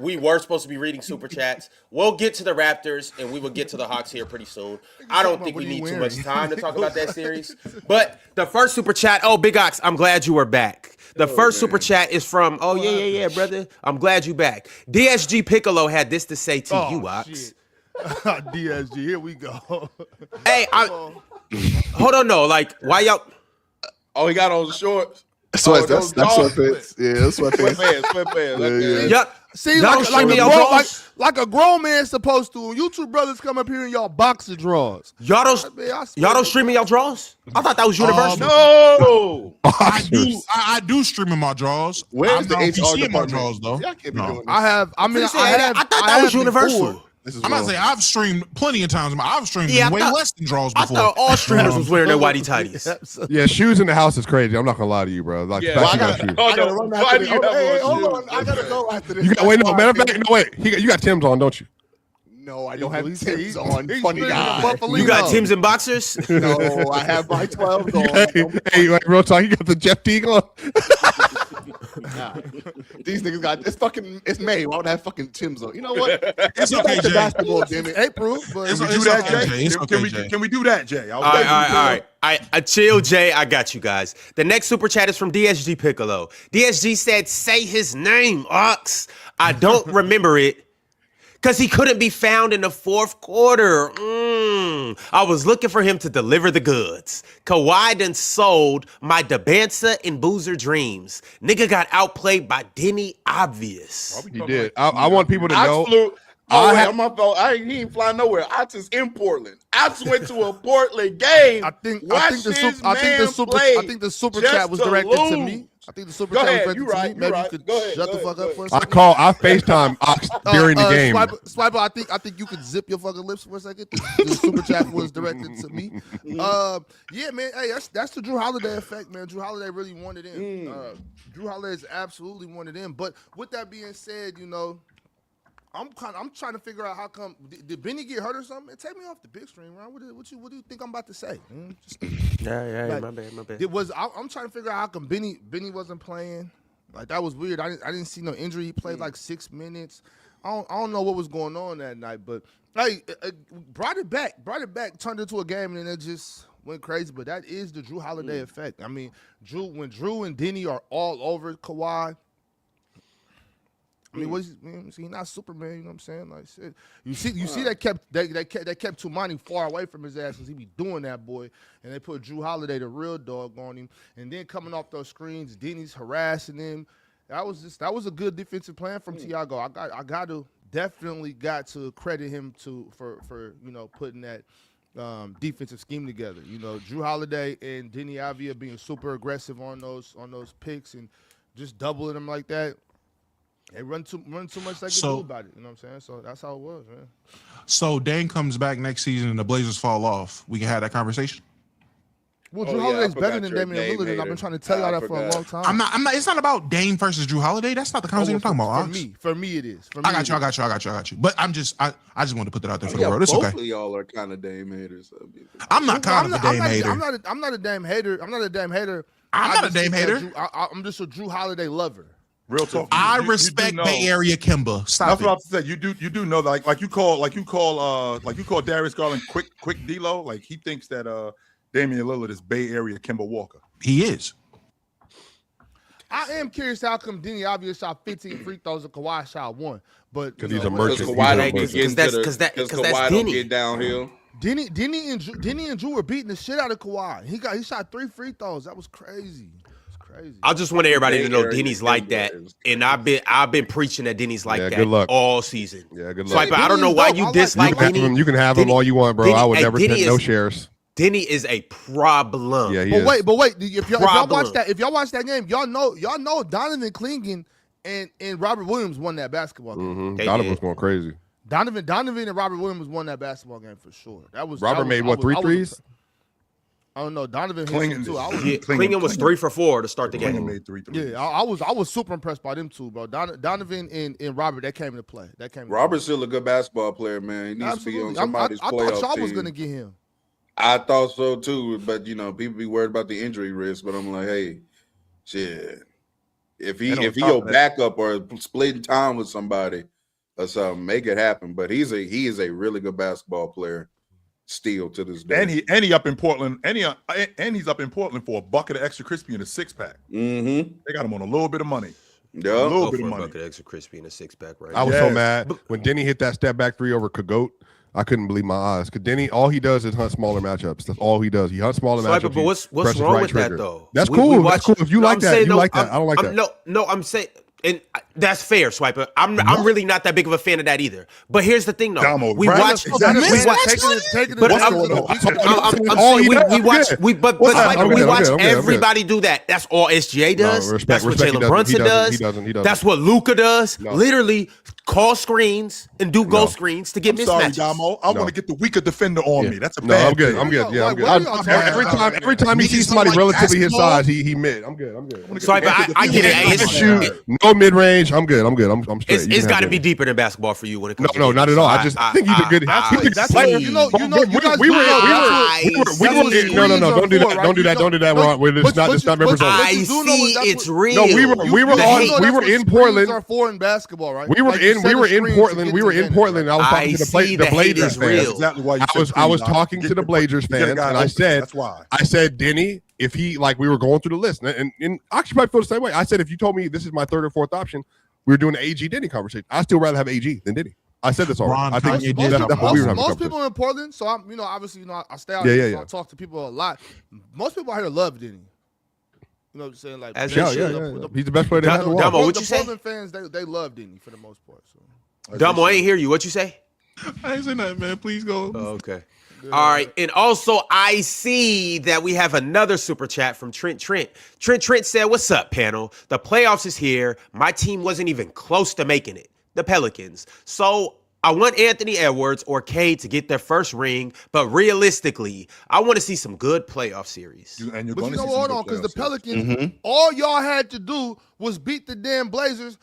We were supposed to be reading super chats. We'll get to the Raptors and we will get to the Hawks here pretty soon. I don't think we need too much time to talk about that series. But the first super chat, Big Ox, I'm glad you were back. The first super chat is from, yeah, brother. I'm glad you back. DSG Piccolo had this to say to you, Ox. Shit. DSG, here we go. Hey, hold on, no. Like, why y'all... Oh, he got on shorts. That's dog sweatpants. Yeah, that's sweatpants. Sweatpants. Yup. See, Y'all streaming y'all draws? like a grown man supposed to. You two brothers come up here in y'all boxer drawers. Y'all don't stream in y'all draws? I thought that was universal. No. I do stream in my draws. Where's I'm the not HR PC in my department? draws though. Y'all can't be No. doing this. I have. I mean, I thought that was universal. Before. This is I'm about to wrong. say I've streamed plenty of times. I've streamed Yeah, I way thought- less than draws I before. thought all streamers was wearing their whitey tighties. Yeah, shoes in the house is crazy. I'm not gonna lie to you, bro. Like, Yeah. especially Well, got shoes. Oh, I gotta no. run Why after do this. you have Hey, on hold shoes? on. I gotta go after this. You got wait, no, matter of fact, no wait. You got Tim's on, don't you? No, I don't have He's- Timbs he's- on. he's Funny bigger guy. than Buffalo. You got Timbs and boxers? No, I have my 12s on. Hey, like real talk, you got the Jeff Teague on. Nah. These niggas got it's May. Why would I have fucking Timbs on? You know what? It's Go okay, back to Jay. basketball, damn it. April, but It's Can we okay, do that, okay, Jay? Jay. It's okay, Jay. Can we do that, Jay? All right. Chill, Jay. I got you guys. The next super chat is from DSG Piccolo. DSG said, say his name, Ox. I don't remember it because he couldn't be found in the fourth quarter. I was looking for him to deliver the goods. Kawhi done sold my Dabansa and Boozer dreams. Nigga got outplayed by Denny Obvious. He did. I want people to I know. flew. I Oh, wait, have- I'm up. He ain't flying nowhere. I just in Portland. I just went to a Portland game. I think Watched the this super man super just chat was to directed to lose. me. I think the super Go chat ahead, was you directed right, to you me. Maybe right. you could Go ahead, shut go the fuck ahead, up for a go second. I FaceTime Ox during the game. Swiper, I think you could zip your fucking lips for a second. The super chat was directed to me. Yeah, man. Hey, that's the Drew Holiday effect, man. Drew Holiday really wanted in. Drew Holiday's absolutely wanted in. But with that being said, you know, I'm trying to figure out how come did Benny get hurt or something? Take me off the big screen, Ron. What do you think I'm about to say? Yeah, Like, my bad. I'm trying to figure out how come Benny wasn't playing. Like that was weird. I didn't see no injury. He played like 6 minutes. I don't know what was going on that night, but hey, brought it back, turned it into a game, and then it just went crazy. But that is the Drew Holiday effect. I mean, when Drew and Denny are all over Kawhi. I mean, he's not Superman, you know what I'm saying? Like shit. You see that kept Tumani far away from his ass because he be doing that, boy. And they put Drew Holiday, the real dog, on him. And then coming off those screens, Denny's harassing him. That was a good defensive plan from Tiago. Definitely got to credit him for you know putting that defensive scheme together. You know, Drew Holiday and Denny Avia being super aggressive on those picks and just doubling them like that. They run too much they can do about it. You know what I'm saying? So that's how it was, man. So Dane comes back next season and the Blazers fall off. We can have that conversation. Well, Drew Holiday's better than you're a Damian Dame Lillard, and I've been hater. trying to tell y'all I that for a forgot. long time. I'm not. It's not about Dame versus Drew Holiday. That's not the conversation I'm talking about. Ox. For me, it is. For me, I got you. But I just want to put that out there for the world. It's both okay. of y'all are kind of Dame haters. I'm not kind of a Dame hater. I'm not a Dame hater. I'm not a Dame hater. I'm not a Dame hater. I'm just a Drew Holiday lover. Real talk. I You do respect know- Bay Area Kimba. Stop That's it. what I have to say. You do know that like you call Darius Garland quick D-Lo. Like he thinks that Damian Lillard is Bay Area Kemba Walker. He is. I am curious how come Denny obviously shot 15 free throws and Kawhi shot 1. But 'Cause you he's a know, merchant. Because Kawhi He's don't a get merchant. into the Because that's Kawhi don't Denny. get downhill. Denny and Drew were beating the shit out of Kawhi. He shot 3 free throws. That was crazy. It's crazy. I just want everybody to know Area Denny's is like that, is and I've been preaching that Denny's like Yeah, that good luck. all season. Yeah, good luck. Swiper, I don't know why you dislike Denny. You can have him Denny- all you want, bro. Denny- I would hey, never Denny take no is- shares. Denny is a problem. Yeah, he But is. wait, if y'all Problem. watch that game, y'all know Donovan Clingan and Robert Williams won that basketball game. Mm-hmm. They Donovan did. was going crazy. Donovan and Robert Williams won that basketball game for sure. Robert made what, 3 threes? I don't know. Donovan hit Klingon some too. Yeah, Klingon was 3 for 4 to start the Klingon game. made 3 threes. Yeah, I was super impressed by them two, bro. Donovan and Robert, that came into play. Robert's still a good basketball player, man. He needs to be on somebody's I playoff thought y'all was team. gonna get him. I thought so too, but people be worried about the injury risk. But I'm like, hey, shit. If he And on top your of that- backup or splitting time with somebody or something, make it happen. But he is a really good basketball player still to this day. And he up in Portland, and he's up in Portland for a bucket of extra crispy and a 6-pack. Mm-hmm. They got him on a little bit of money. Yeah. A little Go bit for of a money. bucket of extra crispy and a 6-pack right I was Yes. so mad when Denny hit that step back 3 over Kagoat. I couldn't believe my eyes. Because Denny, all he does is hunt smaller matchups. That's all he does. He hunts smaller Swiper, matchups. but what's wrong with that though? That's We cool. watch- That's cool. If you No, like I'm that, saying you no, like that. I don't like that. No, I'm saying, and that's fair, Swiper. I'm really not that big of a fan of that either. But here's the thing, though. Damo, We right? watch. Exactly. We Men's watch. Taking But it I'm down to the going weekend. I'm all saying he we does. watch. I'm But good. Swiper, I'm we good. watch I'm good. everybody do that. That's all SGA does. respect- That's what respect he Jalen doesn't. Brunson He does. doesn't. That's what Luka does. No. Literally call screens and do No. ghost screens to get I'm sorry, mismatches. Damo. I No. want to get the weaker defender on me. That's a No, bad I'm good. thing. I'm good. Yeah, I'm good. What are y'all talking Every time he Niggas sees don't somebody like relatively his basketball? size, he mid. I'm good. Swiper, I get it. He It's- can shoot. No mid range. I'm good. I'm straight. You It's can got to have be that. deeper than basketball for you when it comes to No, games. not at all. I So just think he's a good. That's what you know. You guys. We were. I No. Don't do that. Don't do that. Don't do that. Ron. It's not members only. I see it's real. No, we were The on. hate. We were in Portland. Are for in basketball, right? We were Like, you in set the Portland. screens to We get were to in advantage, Portland. right? I was talking I to see the the hate Blazers is fans. real. That's exactly why you I was said talking to the Blazers fans, and I said, that's why. I said, Denny, if he we were going through the list, and I actually probably feel the same way. I said, if you told me this is my 3rd or 4th option, we were doing an AG Denny conversation. I still rather have AG than Denny. I said this already. Ron I think Kanye that's did what we were having. Most people in Portland, so I'm, obviously, I stay out Yeah, here, yeah, so I yeah. talk to people a lot. Most people out here love Denny. You know what I'm saying? Like, As they they should. should. He's the best player they had in the Damo, world. what the you say? Portland fans, they love Denny for the most part. So. Dumbo, I ain't hear you. What you say? I ain't saying that, man. Please go. Okay. All right. And also, I see that we have another super chat from Trent. Trent said, "What's up, panel? The playoffs is here. My team wasn't even close to making it. The Pelicans. So I want Anthony Edwards or Cade to get their first ring, but realistically, I want to see some good playoff series." And you're But going you to know, see hold on, because the Pelicans, all y'all had to do was beat the damn Blazers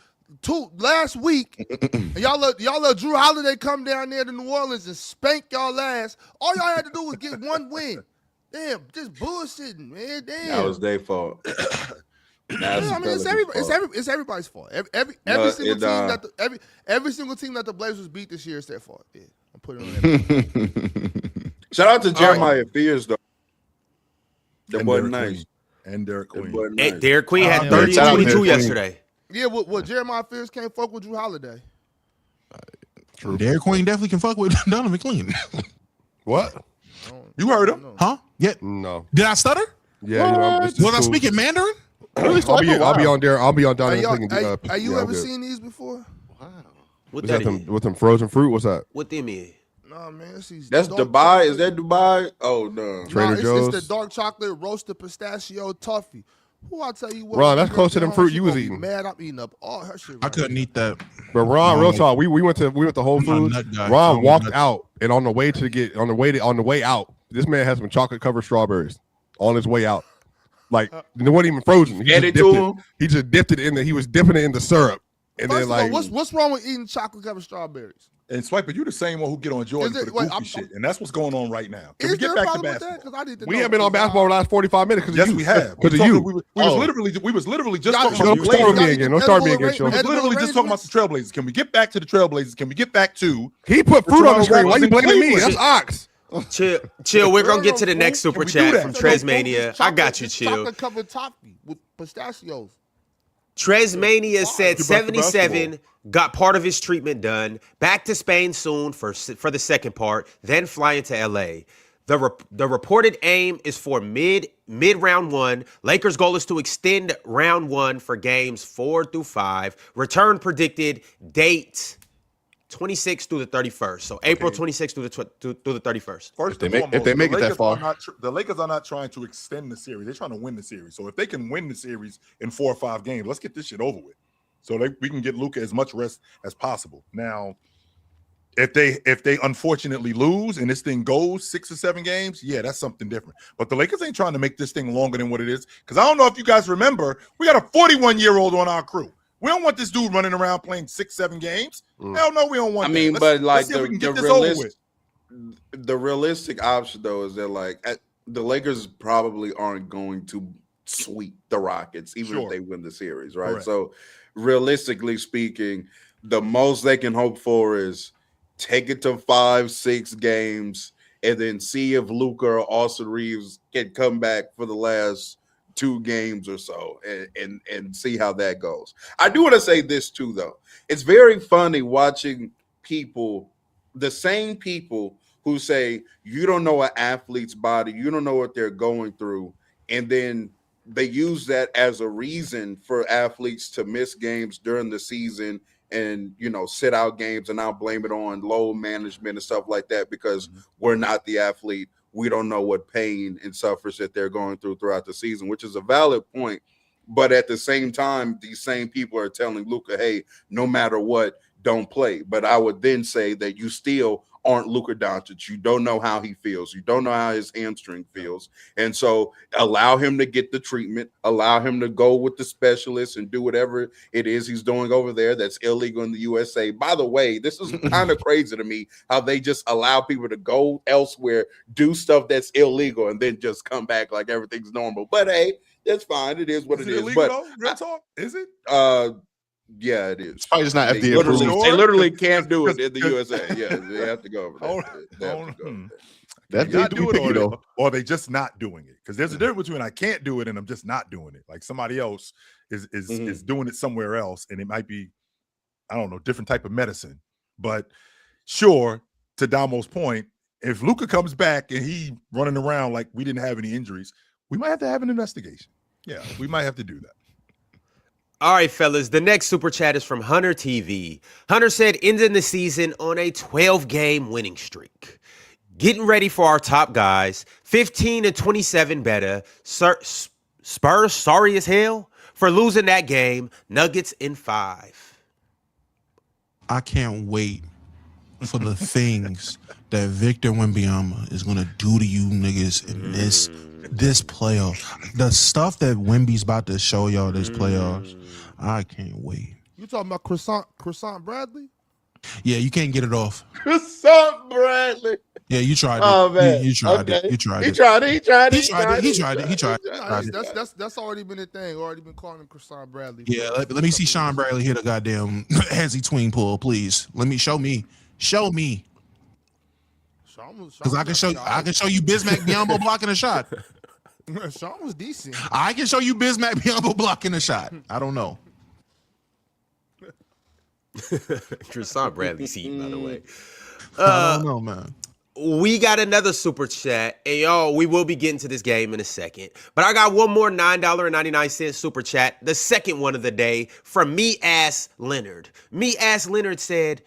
last week. And y'all let Drew Holiday come down there to New Orleans and spank y'all ass. All y'all had to do was get one win. Damn, just bullshitting, man. Damn. That was their fault. Yeah, I mean, it's everybody's fault. Every single team that the Blazers beat this year is their fault. Yeah, I'm putting it on everybody. Shout out to Jeremiah Fears though. That And wasn't Derek nice. Queen. And Derek That Queen. wasn't Hey, nice. Derek Queen had Yeah, 30 and shout out to 22 Derek Queen. yesterday. Yeah, what Jeremiah Fears can't fuck with Drew Holiday. Derek Queen definitely can fuck with Donovan Clean. What? You heard him. Huh? Yeah. No. Did I stutter? Yeah. Was I speaking Mandarin? I'll be on there. I'll be on Hey, Donovan. have you ever seen these before? What Is that that is? with them frozen fruit? What's that? What them is? No, man. That's Dubai. Is that Dubai? Oh no. Trader It's Joe's? the dark chocolate roasted pistachio toffee. Who I tell you what? Ron, when that's you close to get them home, fruit she you was gonna be eating. Mad, I'm eating up all her shit. I right couldn't eat that. But Ron, Oh, real yeah. talk. We went to Whole I'm not a Foods. nut guy. Ron I'm walked not- out, and on the way out, this man had some chocolate covered strawberries on his way out. Like it wasn't even frozen. He Get just it to dipped him. He just dipped it in the. He was dipping it in the syrup, and First then of like all, what's wrong with eating chocolate covered strawberries? And Swiper, you the same one who get on Jordan Is for it- the wait, goofy I'm- shit, and that's what's going on right now. Can Is we get there a back to problem with that? basketball? 'Cause I need to we know, have been on 'cause basketball the last 45 minutes. Yes, we have. because of you. We was literally just Y'all- talking Don't about the start Blazers. with me again. Don't start me again, Edible Sean. We was Edible literally just talking about the Trailblazers. Can we get back to the Trailblazers? Can we get back to He put fruit on the screen. Why you Toronto blaming me? Raptors That's Ox. Chill. We're going to get to the next Can super we do chat that? from No, Trezmania. I got you, chill. Chocolate covered toffee with pistachios. Tresmania said Get back to 77 got part of his treatment done. Back to Spain soon for the second part, then flying to LA. The reported aim is for mid round one. Lakers' goal is to extend round one for games 4 through 5. Return predicted date 26th through the 31st. So April 26th through the 31st. First If and they foremost, make the it that Lakers far. are not the Lakers are not trying to extend the series. They're trying to win the series. So if they can win the series in 4 or 5 games, let's get this shit over with. So we can get Luka as much rest as possible. Now, if they unfortunately lose and this thing goes 6 or 7 games, yeah, that's something different. But the Lakers ain't trying to make this thing longer than what it is. Because I don't know if you guys remember, we got a 41-year-old on our crew. We don't want this dude running around playing 6, 7 games. Hell no, we don't want that. Let's see if we can get this over with. The realistic option, though, is that the Lakers probably aren't going to sweep the Rockets, even if they win the series, right? Correct. So, realistically speaking, the most they can hope for is take it to 5, 6 games, and then see if Luka or Austin Reeves can come back for the last 2 games or so, and see how that goes. I do want to say this too, though. It's very funny watching people, the same people who say you don't know an athlete's body, you don't know what they're going through, and then they use that as a reason for athletes to miss games during the season and, sit out games, and I'll blame it on load management and stuff like that because we're not the athlete. We don't know what pain and suffers that they're going through throughout the season, which is a valid point. But at the same time, these same people are telling Luka, hey, no matter what, don't play. But I would then say that you still aren't Luka Doncic. You don't know how he feels. You don't know how his hamstring feels. And so allow him to get the treatment, allow him to go with the specialist and do whatever it is he's doing over there that's illegal in the USA. By the way, this is kind of crazy to me how they just allow people to go elsewhere, do stuff that's illegal, and then just come back like everything's normal. But hey, that's fine. It is what it is. Illegal, But though? Real talk? Is it? Yeah, it is. It's probably just not They FDA literally, approved. they literally can't do it in the USA. Yeah, they have to go over Oh, there. They have to go over That Not they do do it, picky, though. or they just not doing it. Because there's a difference between I can't do it and I'm just not doing it. Like somebody else is doing it somewhere else, and it might be, I don't know, different type of medicine. But sure, to Damo's point, if Luka comes back and he running around like we didn't have any injuries, we might have to have an investigation. Yeah, we might have to do that. All right, fellas, the next super chat is from Hunter TV. Hunter said, ending the season on a 12-game winning streak. Getting ready for our top guys. 15 and 27 better. Spurs sorry as hell for losing that game. Nuggets in 5. I can't wait for the things that Victor Wembanyama is gonna do to you niggas in this playoff. The stuff that Wemby's about to show y'all this playoffs, I can't wait. You talking about Croissant Bradley? Yeah, you can't get it off. Croissant Bradley. Yeah, you tried it. Oh man, you tried okay. it. You tried He it. tried it. He tried it. He tried it. Nah, that's already been a thing. Already been calling him Croissant Bradley. Yeah, let me see Sean Bradley hit a goddamn handsy tween pull, please. Show me. Because I can show you Bismack Biyombo blocking a shot. Sean was decent. I can show you Bismack Biyombo blocking a shot. I don't know. Tristan Bradley seat, by the way. I don't know, man. We got another super chat, and y'all, we will be getting to this game in a second. But I got one more $9.99 super chat, the second one of the day, from Me Ass Leonard. Me Ass Leonard said,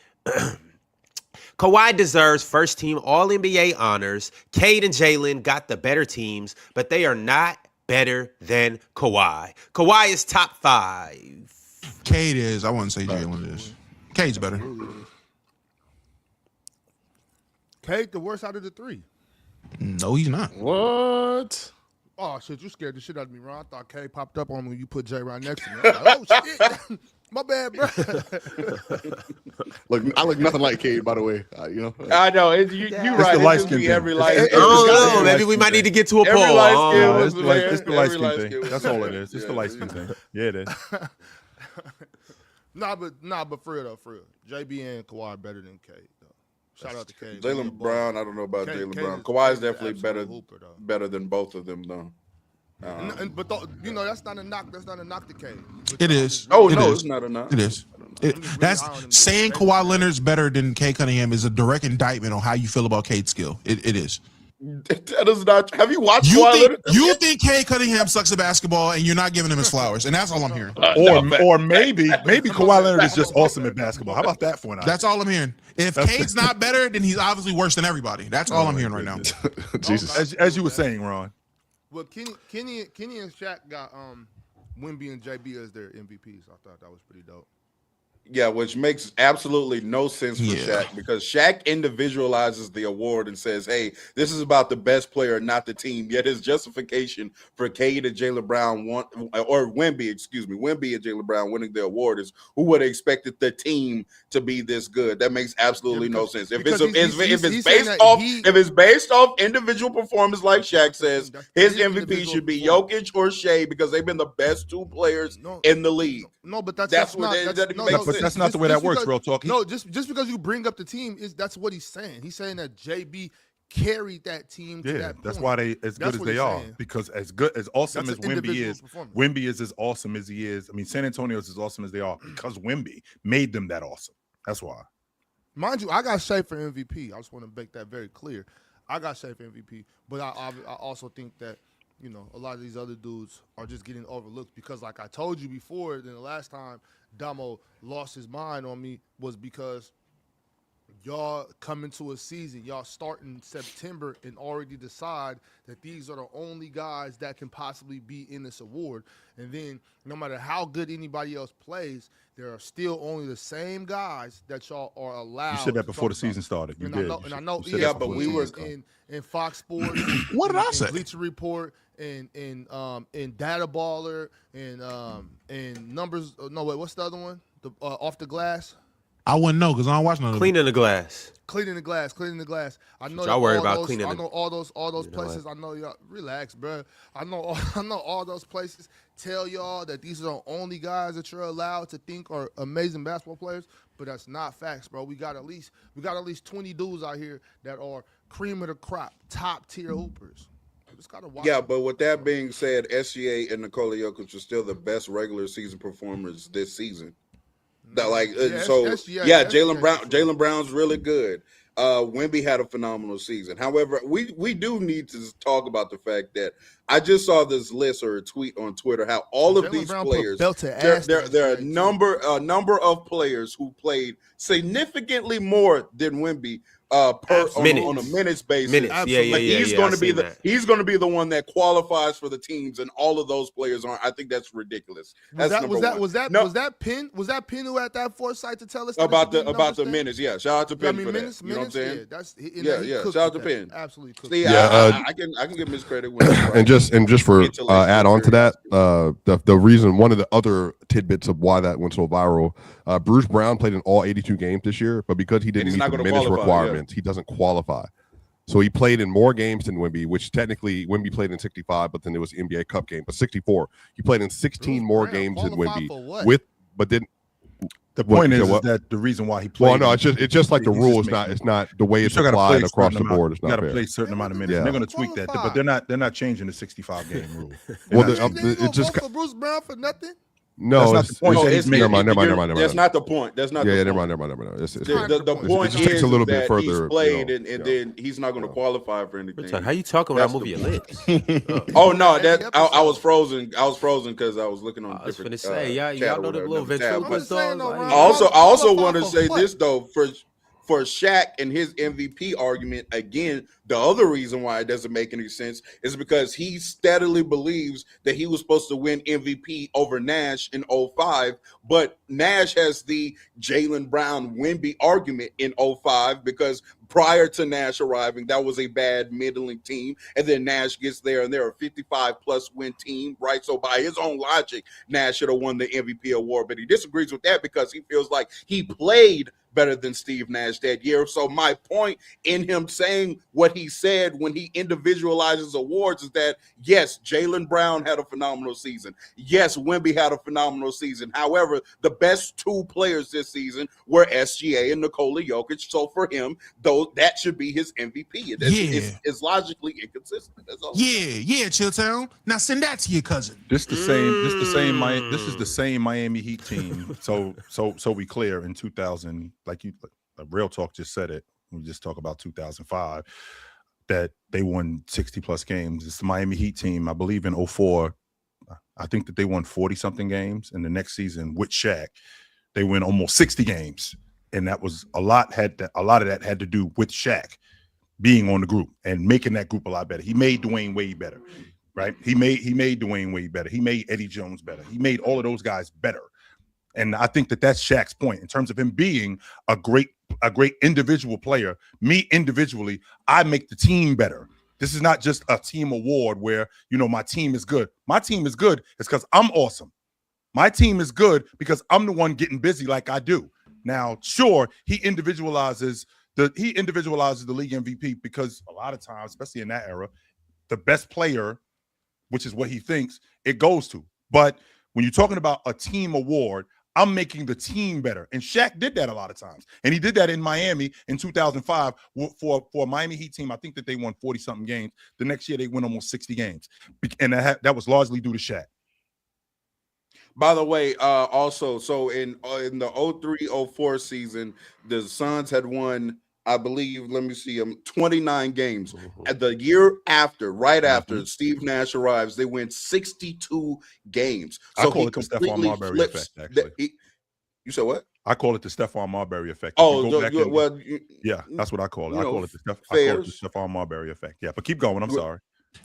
Kawhi deserves first team All-NBA honors. Cade and Jalen got the better teams, but they are not better than Kawhi. Kawhi is top 5. Cade is. I wouldn't say Jalen is. Cade's better. Cade the worst out of the 3. No, he's not. What? Oh shit, you scared the shit out of me, Ron. I thought Cade popped up on me when you put J right next to me. I was like, oh shit. My bad, bro. Look, I look nothing like Cade, by the way. I know. You right. the light skin thing. Every light. I don't know. Maybe we might need to get to a poll. Every light skin No, was it's the there. it's the light Every skin light thing. skin That's was all there. it is. It's the Yeah. light skin thing. Yeah, it is. Nah, but for real. JB and Kawhi better than Cade, though. Shout out to Cade. Jalen Brown. I don't know about Cade- Jalen Cade Brown. is Kawhi is an definitely absolute hooper, though. better than both of them, though. But that's not a knock. That's not a knock to Cade. It is. Oh, It no, is. it's not enough. It is. I'm just really That's high on him saying doing Kawhi great. Leonard's better than Cade Cunningham is a direct indictment on how you feel about Cade's skill. It is. That is not. Have you watched You Kawhi think Leonard? Cade Cunningham sucks at basketball and you're not giving him his flowers, and that's all I'm hearing. Or maybe Kawhi Leonard is just awesome at basketball. How about that for an idea? That's all I'm hearing. If Cade's not better, then he's obviously worse than everybody. That's all I'm hearing right now. Jesus. As you were saying, Ron. Well, Kenny and Shaq got Wemby and JB as their MVPs. I thought that was pretty dope. Yeah, which makes absolutely no sense for Shaq, because Shaq individualizes the award and says, hey, this is about the best player, not the team. Yet his justification for Cade and Jaylen Brown Wemby and Jaylen Brown winning the award is who would have expected the team to be this good. That makes absolutely no sense. If it's based off individual performance, like Shaq says, his MVP should be Jokic or Shea, because they've been the best two players in the league. No, but that's not the way that works, real talk. Just because you bring up the team, that's what he's saying. He's saying that JB carried that team to that point. That's why they as good as they are. Because as awesome as Wemby is, Wemby is as awesome as he is. I mean, San Antonio is as awesome as they are because Wemby made them that awesome. That's why. Mind you, I got Shea for MVP. I just want to make that very clear. I got Shea for MVP, but I also think that a lot of these other dudes are just getting overlooked because, like I told you before, then the last time Damo lost his mind on me was because y'all come into a season, y'all start in September and already decide that these are the only guys that can possibly be in this award. And then no matter how good anybody else plays, there are still only the same guys that y'all are allowed. You said that before the season started. You did. I know but we were in Fox Sports. What did I say? Bleacher Report and Data Baller and numbers. No, wait, what's the other one? The Off the Glass. I wouldn't know because I don't watch none of them. Cleaning the glass. Cleaning the glass. I know y'all worry about cleaning. I know all those places. I know y'all. Relax, bro. I know all those places. Tell y'all that these are the only guys that you're allowed to think are amazing basketball players, but that's not facts, bro. We got at least 20 dudes out here that are cream of the crop, top tier hoopers. Yeah, but with that being said, SGA and Nikola Jokic are still the best regular season performers this season. Jaylen Brown's really good. Wemby had a phenomenal season. However, we do need to talk about the fact that I just saw this list or a tweet on Twitter how all of these players, there are a number of players who played significantly more than Wemby on a minutes basis. He's going to be the one that qualifies for the teams, and all of those players aren't. I think that's ridiculous. Was that Penn who had that foresight to tell us about the minutes? Yeah, shout out to Penn for that. You know what I'm saying? Shout out to Penn. Absolutely. See, I can give him his credit. And just for add on to that, the reason, one of the other tidbits of why that went so viral, Bruce Brown played in all 82 games this year, but because he didn't meet the minutes requirements, he doesn't qualify. So he played in more games than Wemby, which technically Wemby played in 65, but then it was NBA Cup game, but 64. He played in 16 more games than Wemby but didn't. The point is that the reason why he played. Well, no, it's just like the rule is not. It's not the way it's applied across the board. It's not fair. You got to play a certain amount of minutes. Yeah. They're going to tweak that, but they're not changing the 65 game rule. It just for Bruce Brown for nothing. No, that's not the point. Never mind. That's not the point. That's not. Yeah, the never point. mind. The point just takes a little bit further. He's played, and then he's not going to qualify for anything. How you talking about moving your lips? Oh no, I was frozen. I was frozen because I was looking on. I was finna say, y'all know the little ventriloquist dogs. I also want to say this though for Shaq and his MVP argument, again, the other reason why it doesn't make any sense is because he steadily believes that he was supposed to win MVP over Nash in 05, but Nash has the Jaylen Brown Wemby argument in 05 because prior to Nash arriving, that was a bad middling team, and then Nash gets there and they're a 55-plus win team, right? So by his own logic, Nash should have won the MVP award, but he disagrees with that because he feels like he played better than Steve Nash that year. So my point in him saying what he said when he individualizes awards is that, yes, Jaylen Brown had a phenomenal season. Yes, Wemby had a phenomenal season. However, the best two players this season were SGA and Nikola Jokic. So for him, though, that should be his MVP. It's logically inconsistent. That's all. Yeah, Chilltown. Now send that to your cousin. This is the same Miami Heat team. So we clear in 2000, like Real Talk just said it. We just talk about 2005 that they won 60 plus games. It's the Miami Heat team. I believe in 04. I think that they won 40 something games. And the next season with Shaq, they win almost 60 games. And that was a lot of that had to do with Shaq being on the group and making that group a lot better. He made Dwayne Wade better, right? He made Dwayne Wade better. He made Eddie Jones better. He made all of those guys better. And I think that that's Shaq's point in terms of him being a great individual player. Me individually, I make the team better. This is not just a team award where, my team is good. My team is good. It's because I'm awesome. My team is good because I'm the one getting busy like I do. Now, sure, he individualizes the league MVP because a lot of times, especially in that era, the best player, which is what he thinks, it goes to. But when you're talking about a team award, I'm making the team better. And Shaq did that a lot of times. And he did that in Miami in 2005 for a Miami Heat team. I think that they won 40-something games. The next year, they won almost 60 games. And that was largely due to Shaq. By the way, also, so in the 03-04 season, the Suns had won, I believe, 29 games. At the year after, right after Steve Nash arrives, they win 62 games. So I call it the Stephon Marbury effect, actually. You said what? I call it the Stephon Marbury effect. That's what I call it. I call it the Stephon Marbury effect. Yeah, but keep going. I'm sorry.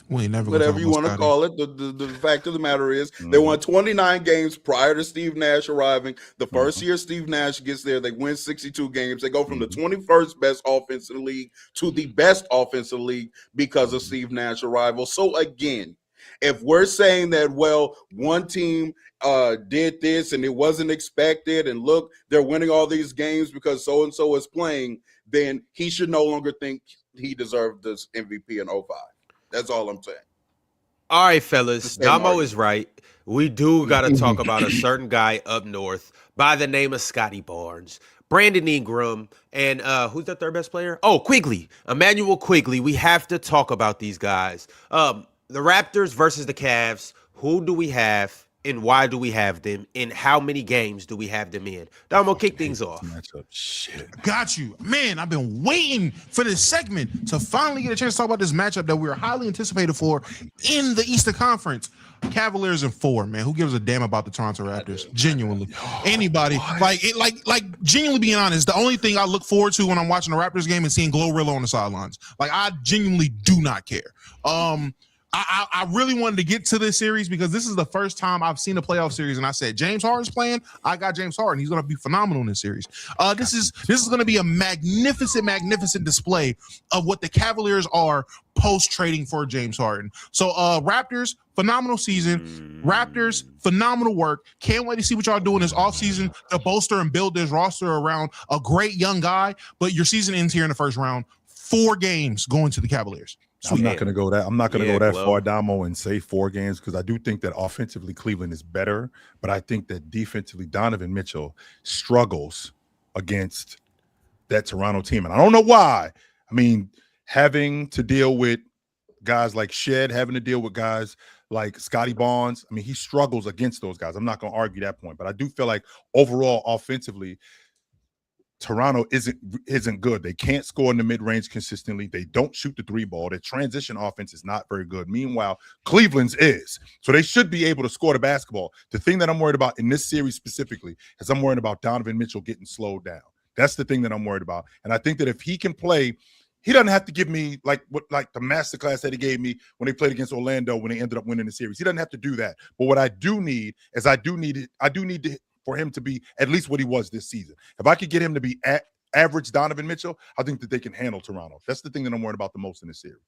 We ain't never whatever you want to call it. The fact of the matter is they won 29 games prior to Steve Nash arriving. The first year Steve Nash gets there, they win 62 games. They go from the 21st best offense in the league to the best offense in the league because of Steve Nash arrival. So again, if we're saying that, well, one team did this and it wasn't expected, and look, they're winning all these games because so-and-so is playing, then he should no longer think he deserved this MVP in 05. That's all I'm saying. All right, fellas. Damo is right. We do got to talk about a certain guy up north by the name of Scotty Barnes, Brandon Ingram, and who's the third best player? Oh, Quigley. Emmanuel Quigley. We have to talk about these guys. The Raptors versus the Cavs. Who do we have, and why do we have them, and how many games do we have them in? Damo, kick things off. Shit. Got you. Man, I've been waiting for this segment to finally get a chance to talk about this matchup that we were highly anticipated for in the Eastern Conference. Cavaliers in 4, man. Who gives a damn about the Toronto Raptors? Genuinely. Anybody. Like genuinely being honest, the only thing I look forward to when I'm watching a Raptors game is seeing Glorilla on the sidelines. Like, I genuinely do not care. I really wanted to get to this series because this is the first time I've seen a playoff series, and I said James Harden's playing. I got James Harden. He's going to be phenomenal in this series. This is going to be a magnificent display of what the Cavaliers are post trading for James Harden. So Raptors, phenomenal season. Raptors, phenomenal work. Can't wait to see what y'all do in this offseason to bolster and build this roster around a great young guy. But your season ends here in the first round. 4 games going to the Cavaliers. I'm not going to go that far, Damo, and say 4 games because I do think that offensively Cleveland is better, but I think that defensively Donovan Mitchell struggles against that Toronto team, and I don't know why. I mean, having to deal with guys like Shed, having to deal with guys like Scotty Barnes, I mean, he struggles against those guys. I'm not going to argue that point, but I do feel like overall offensively, Toronto isn't good. They can't score in the mid-range consistently. They don't shoot the 3 ball. Their transition offense is not very good. Meanwhile, Cleveland's is. So they should be able to score the basketball. The thing that I'm worried about in this series specifically is I'm worried about Donovan Mitchell getting slowed down. That's the thing that I'm worried about. And I think that if he can play, he doesn't have to give me like the masterclass that he gave me when they played against Orlando when they ended up winning the series. He doesn't have to do that. But what I do need is for him to be at least what he was this season. If I could get him to be average Donovan Mitchell, I think that they can handle Toronto. That's the thing that I'm worried about the most in this series.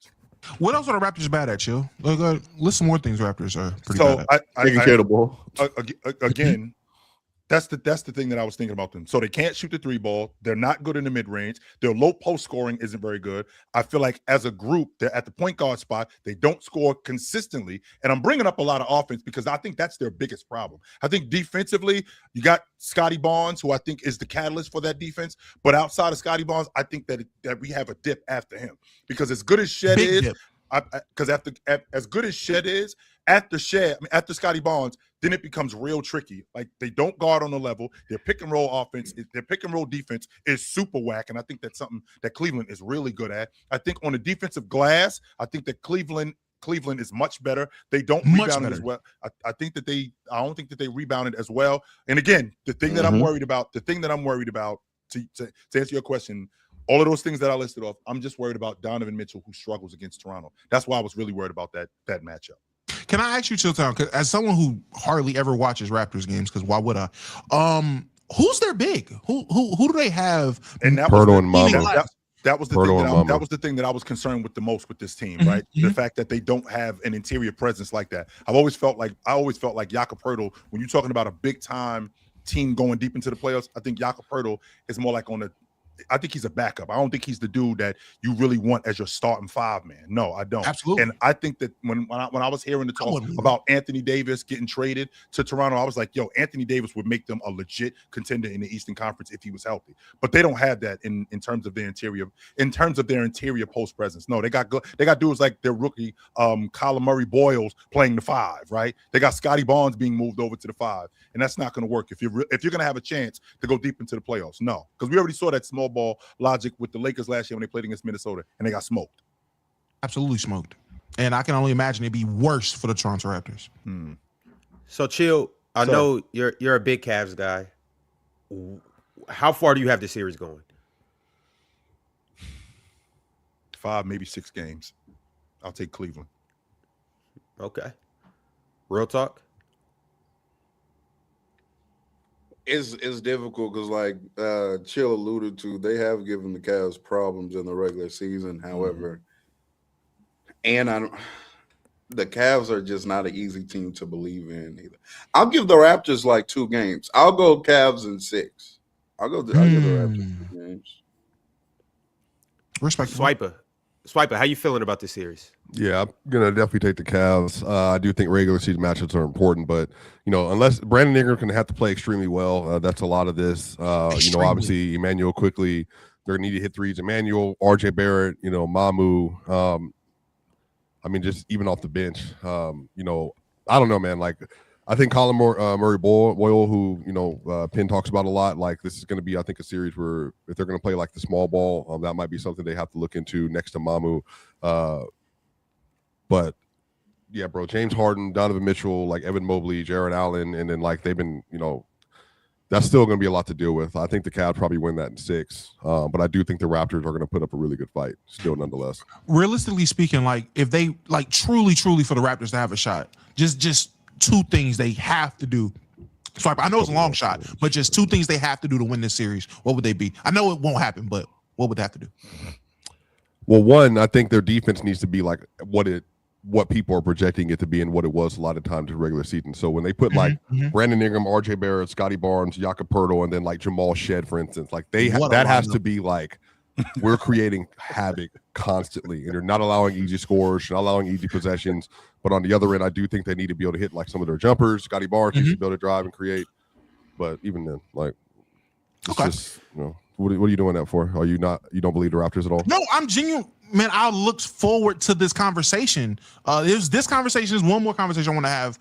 What else are the Raptors bad at, Chill? List some more things Raptors are pretty bad at. Taking care of the ball. Again, That's the thing that I was thinking about them. So they can't shoot the 3 ball. They're not good in the mid range. Their low post scoring isn't very good. I feel like as a group, they're at the point guard spot. They don't score consistently. And I'm bringing up a lot of offense because I think that's their biggest problem. I think defensively, you got Scotty Barnes, who I think is the catalyst for that defense. But outside of Scotty Barnes, I think that we have a dip after him because as good as Shed Big is, dip. because as good as Shed is, after Scotty Barnes, then it becomes real tricky. Like they don't guard on the level. Their pick and roll offense, their pick and roll defense is super whack, and I think that's something that Cleveland is really good at. I think on the defensive glass, I think that Cleveland is much better. They don't rebound as well. I don't think that they rebounded as well. And again, the thing that I'm worried about, to answer your question, all of those things that I listed off, I'm just worried about Donovan Mitchell, who struggles against Toronto. That's why I was really worried about that matchup. Can I ask you, Chilltown, because as someone who hardly ever watches Raptors games, because why would I? Who's their big? Who do they have? And that Pirtle was and Mama. That was the thing that was the thing that I was concerned with the most with this team, right? The fact that they don't have an interior presence like that. I always felt like Jakob Poeltl, when you're talking about a big time team going deep into the playoffs, I think Jakob Poeltl is more like I think he's a backup. I don't think he's the dude that you really want as your starting 5-man. No, I don't. Absolutely. And I think that when I was hearing the talk about Anthony Davis getting traded to Toronto, I was like, yo, Anthony Davis would make them a legit contender in the Eastern Conference if he was healthy. But they don't have that in terms of their interior post presence. No, they got dudes like their rookie Kyler Murray Boyles playing the 5, right? They got Scotty Barnes being moved over to the 5, and that's not going to work if you're going to have a chance to go deep into the playoffs. No, because we already saw that small ball logic with the Lakers last year when they played against Minnesota, and they got smoked. Absolutely smoked. And I can only imagine it'd be worse for the Toronto Raptors. So, Chill, I know you're a big Cavs guy. How far do you have the series going? 5, maybe 6 games. I'll take Cleveland. Okay. Real talk? It's difficult because, like Chill alluded to, they have given the Cavs problems in the regular season. However, the Cavs are just not an easy team to believe in either. I'll give the Raptors like 2 games. I'll go Cavs in 6. I'll give the Raptors 2 games. Respectable. Swiper, how you feeling about this series? Yeah, I'm gonna definitely take the Cavs. I do think regular season matchups are important, but unless Brandon Ingram can have to play extremely well, that's a lot of this. Obviously Emmanuel quickly, they're gonna need to hit threes. Emmanuel, RJ Barrett, Mamu. Just even off the bench, I don't know, man. Like, I think Colin Murray Boyle, who Penn talks about a lot, like this is going to be, I think, a series where if they're going to play like the small ball, that might be something they have to look into next to Mamu. But yeah, bro, James Harden, Donovan Mitchell, like Evan Mobley, Jared Allen, and then like they've been, that's still going to be a lot to deal with. I think the Cavs probably win that in 6, but I do think the Raptors are going to put up a really good fight still, nonetheless. Realistically speaking, like if they like truly for the Raptors to have a shot, just 2 things they have to do. So I know it's a long shot, but just 2 things they have to do to win this series. What would they be? I know it won't happen, but what would they have to do? Well, one, I think their defense needs to be like what people are projecting it to be and what it was a lot of times in regular season. So when they put like Brandon Ingram, RJ Barrett, Scotty Barnes, Jakob Poeltl, and then like Jamal Shed, for instance, like that has to be like we're creating havoc constantly, and they're not allowing easy scores, not allowing easy possessions. But on the other end, I do think they need to be able to hit like some of their jumpers. Scotty Barnes needs to be able to drive and create. But even then, like, it's just, what are you doing that for? You don't believe the Raptors at all? No, I'm genuine. Man, I looked forward to this conversation. This conversation is one more conversation I want to have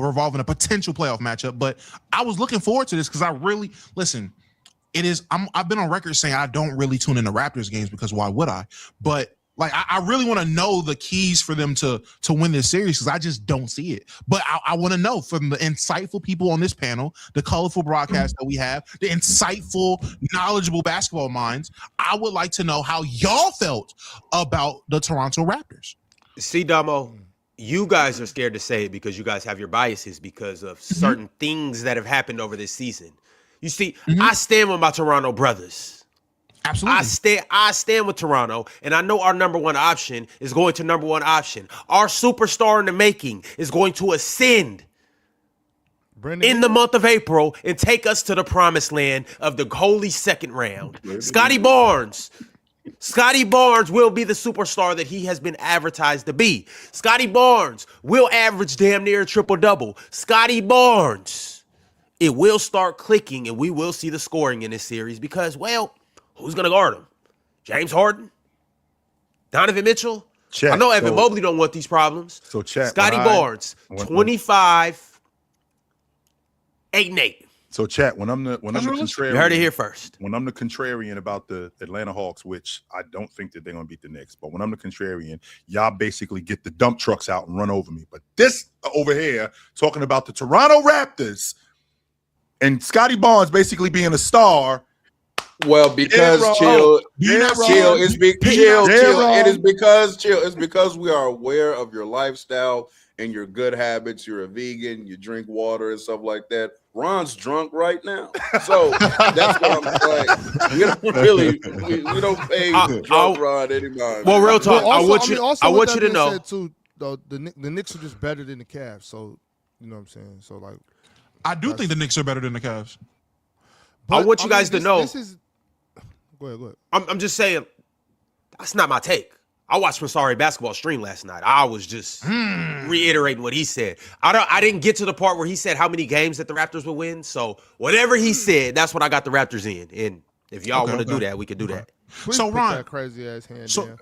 revolving a potential playoff matchup. But I was looking forward to this because I really listen. I've been on record saying I don't really tune into Raptors games because why would I? But like I really want to know the keys for them to win this series because I just don't see it. But I want to know from the insightful people on this panel, the colorful broadcast that we have, the insightful, knowledgeable basketball minds. I would like to know how y'all felt about the Toronto Raptors. See, Damo, you guys are scared to say it because you guys have your biases because of certain things that have happened over this season. You see, I stand with my Toronto brothers. Absolutely. I stand with Toronto, and I know our number 1 option is going to number 1 option. Our superstar in the making is going to ascend. in the month of April and take us to the promised land of the holy second round. Scotty Barnes. Scotty Barnes will be the superstar that he has been advertised to be. Scotty Barnes will average damn near a triple-double. Scotty Barnes. It will start clicking, and we will see the scoring in this series because, well, who's going to guard him? James Harden? Donovan Mitchell? Chat, I know Evan Mobley don't want these problems. So, chat, Scotty Barnes, 25, 8-8. So, chat, when I'm the contrarian, You heard it here first. when I'm the contrarian about the Atlanta Hawks, which I don't think that they're going to beat the Knicks, but when I'm the contrarian, y'all basically get the dump trucks out and run over me. But this over here, talking about the Toronto Raptors and Scotty Barnes basically being a star. Well, because it's because we are aware of your lifestyle and your good habits. You're a vegan, you drink water and stuff like that. Ron's drunk right now, so that's what I'm like. We don't pay drunk Ron any mind. Well, real talk. Also, I want you to know. said too, though, the Knicks are just better than the Cavs, so you know what I'm saying. So like, I do think the Knicks are better than the Cavs. I want you guys to know. This is. Go ahead. I'm just saying, that's not my take. I watched Masari basketball stream last night. I was just reiterating what he said. I didn't get to the part where he said how many games that the Raptors would win. So whatever he said, that's what I got the Raptors in. And if y'all want to do that, we can do that. Please So put Ron, that crazy ass hand so- down.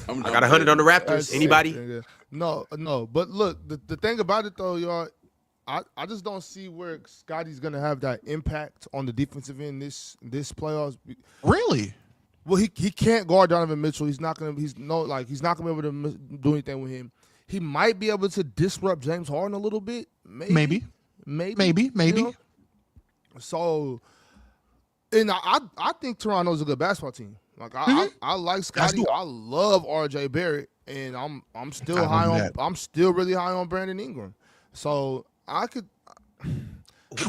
I got 100 on the Raptors. That's Anybody? it, nigga. No. But look, the thing about it though, y'all, I just don't see where Scotty's gonna have that impact on the defensive end this playoffs. Really? Well, he can't guard Donovan Mitchell. He's not gonna be able to do anything with him. He might be able to disrupt James Harden a little bit. Maybe. You know? So, and I think Toronto's a good basketball team. Like I like Scotty. I love RJ Barrett, and I'm still really high on Brandon Ingram. So I could.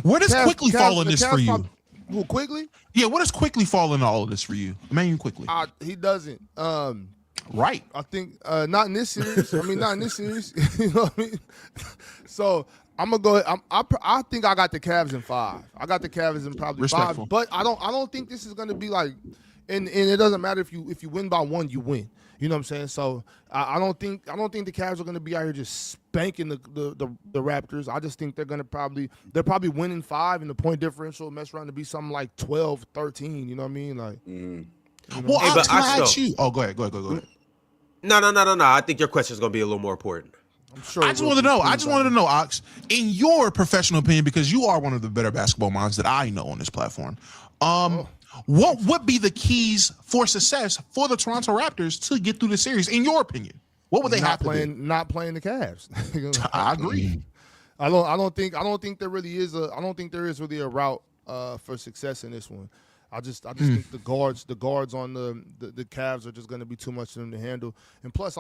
Where does Quickly fall in this for you? Well, Quickly? Yeah, where does Quickly fall in all of this for you? Emmanuel Quickly. He doesn't. Right. I think not in this series. Not in this series. You know what I mean? So I'm gonna go ahead. I think I got the Cavs in 5. I got the Cavs in probably Respectful. 5. But I don't think this is gonna be like. And it doesn't matter if you win by 1, you win. You know what I'm saying? So I don't think the Cavs are going to be out here just spanking the Raptors. I just think they're probably winning 5, and the point differential will mess around to be something like 12, 13. You know what I mean? Like, Well, Hey, but can I I ask still- you? Oh, go ahead. No. I think your question is going to be a little more important. I'm sure. I just wanted to know, Ox, in your professional opinion, because you are one of the better basketball minds that I know on this platform. What would be the keys for success for the Toronto Raptors to get through the series, in your opinion? What would they have to do? Not playing the Cavs. I agree. I don't think there really is really a route for success in this one. I just think the guards on the Cavs are just going to be too much for them to handle. And plus,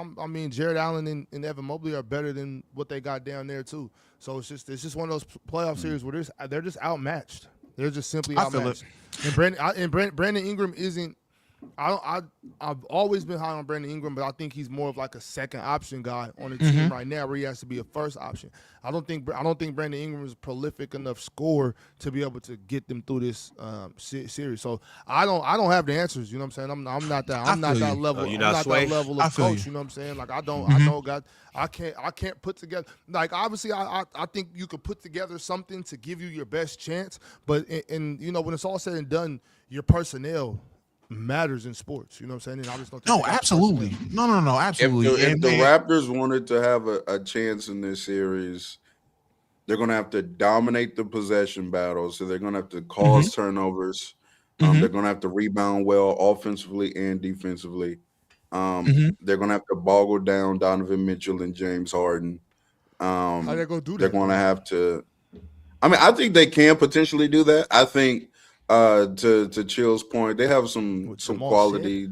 Jared Allen and Evan Mobley are better than what they got down there too. So it's just one of those playoff series where they're just outmatched. They're just simply outmatched. And Brandon Ingram isn't. I've always been high on Brandon Ingram, but I think he's more of like a second option guy on the team right now, where he has to be a first option. I don't think Brandon Ingram is a prolific enough scorer to be able to get them through this series. So I don't have the answers. You know what I'm saying? I'm not that level. Oh, I'm not that level of coach. You know what I'm saying? Like I can't put together. Like obviously I think you could put together something to give you your best chance, but when it's all said and done, your personnel matters in sports. You know what I'm saying? And I just don't think Absolutely. No, absolutely. If the Raptors wanted to have a chance in this series, they're going to have to dominate the possession battle. So they're going to have to cause turnovers. They're going to have to rebound well offensively and defensively. They're going to have to boggle down Donovan Mitchell and James Harden. How they going to do that? They're going to have to. I think they can potentially do that. I think to Chill's point, they have some quality.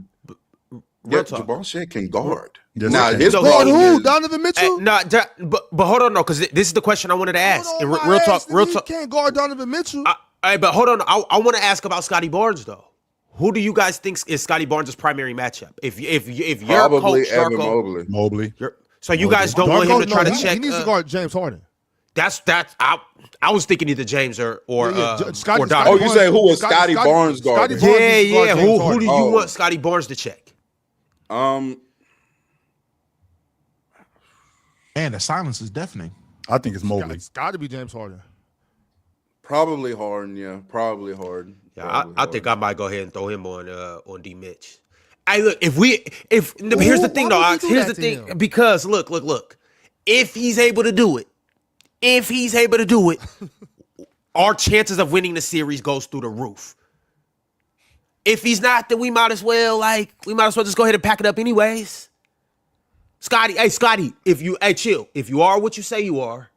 Jamal Shead can guard. Yes, now he his Guard problem who? is Donovan Mitchell? But hold on, no, because this is the question I wanted to ask. Hold And on, real my talk, ass, real nigga, talk. You can't guard Donovan Mitchell. But hold on, I want to ask about Scotty Barnes though. Who do you guys think is Scotty Barnes' primary matchup? If you're probably coach Evan Darko, Mobley. Mobley. so you guys don't want him to try to check. He needs to guard James Harden. That's I was thinking either James or Scotty, or Donovan. Oh, you say who was Scotty Barnes guarding? Yeah. Who do you Oh. want Scotty Barnes to check? Man, the silence is deafening. I think it's Mobley. It's got to be James Harden. Probably Harden. Yeah, probably Harden. Yeah, I think I might go ahead and throw him on D Mitch. Hey, look, here's the thing, though, Ox. Here's the thing, because look, if he's able to do it, our chances of winning the series goes through the roof. If he's not, then we might as well just go ahead and pack it up anyways. Scotty, chill. If you are what you say you are,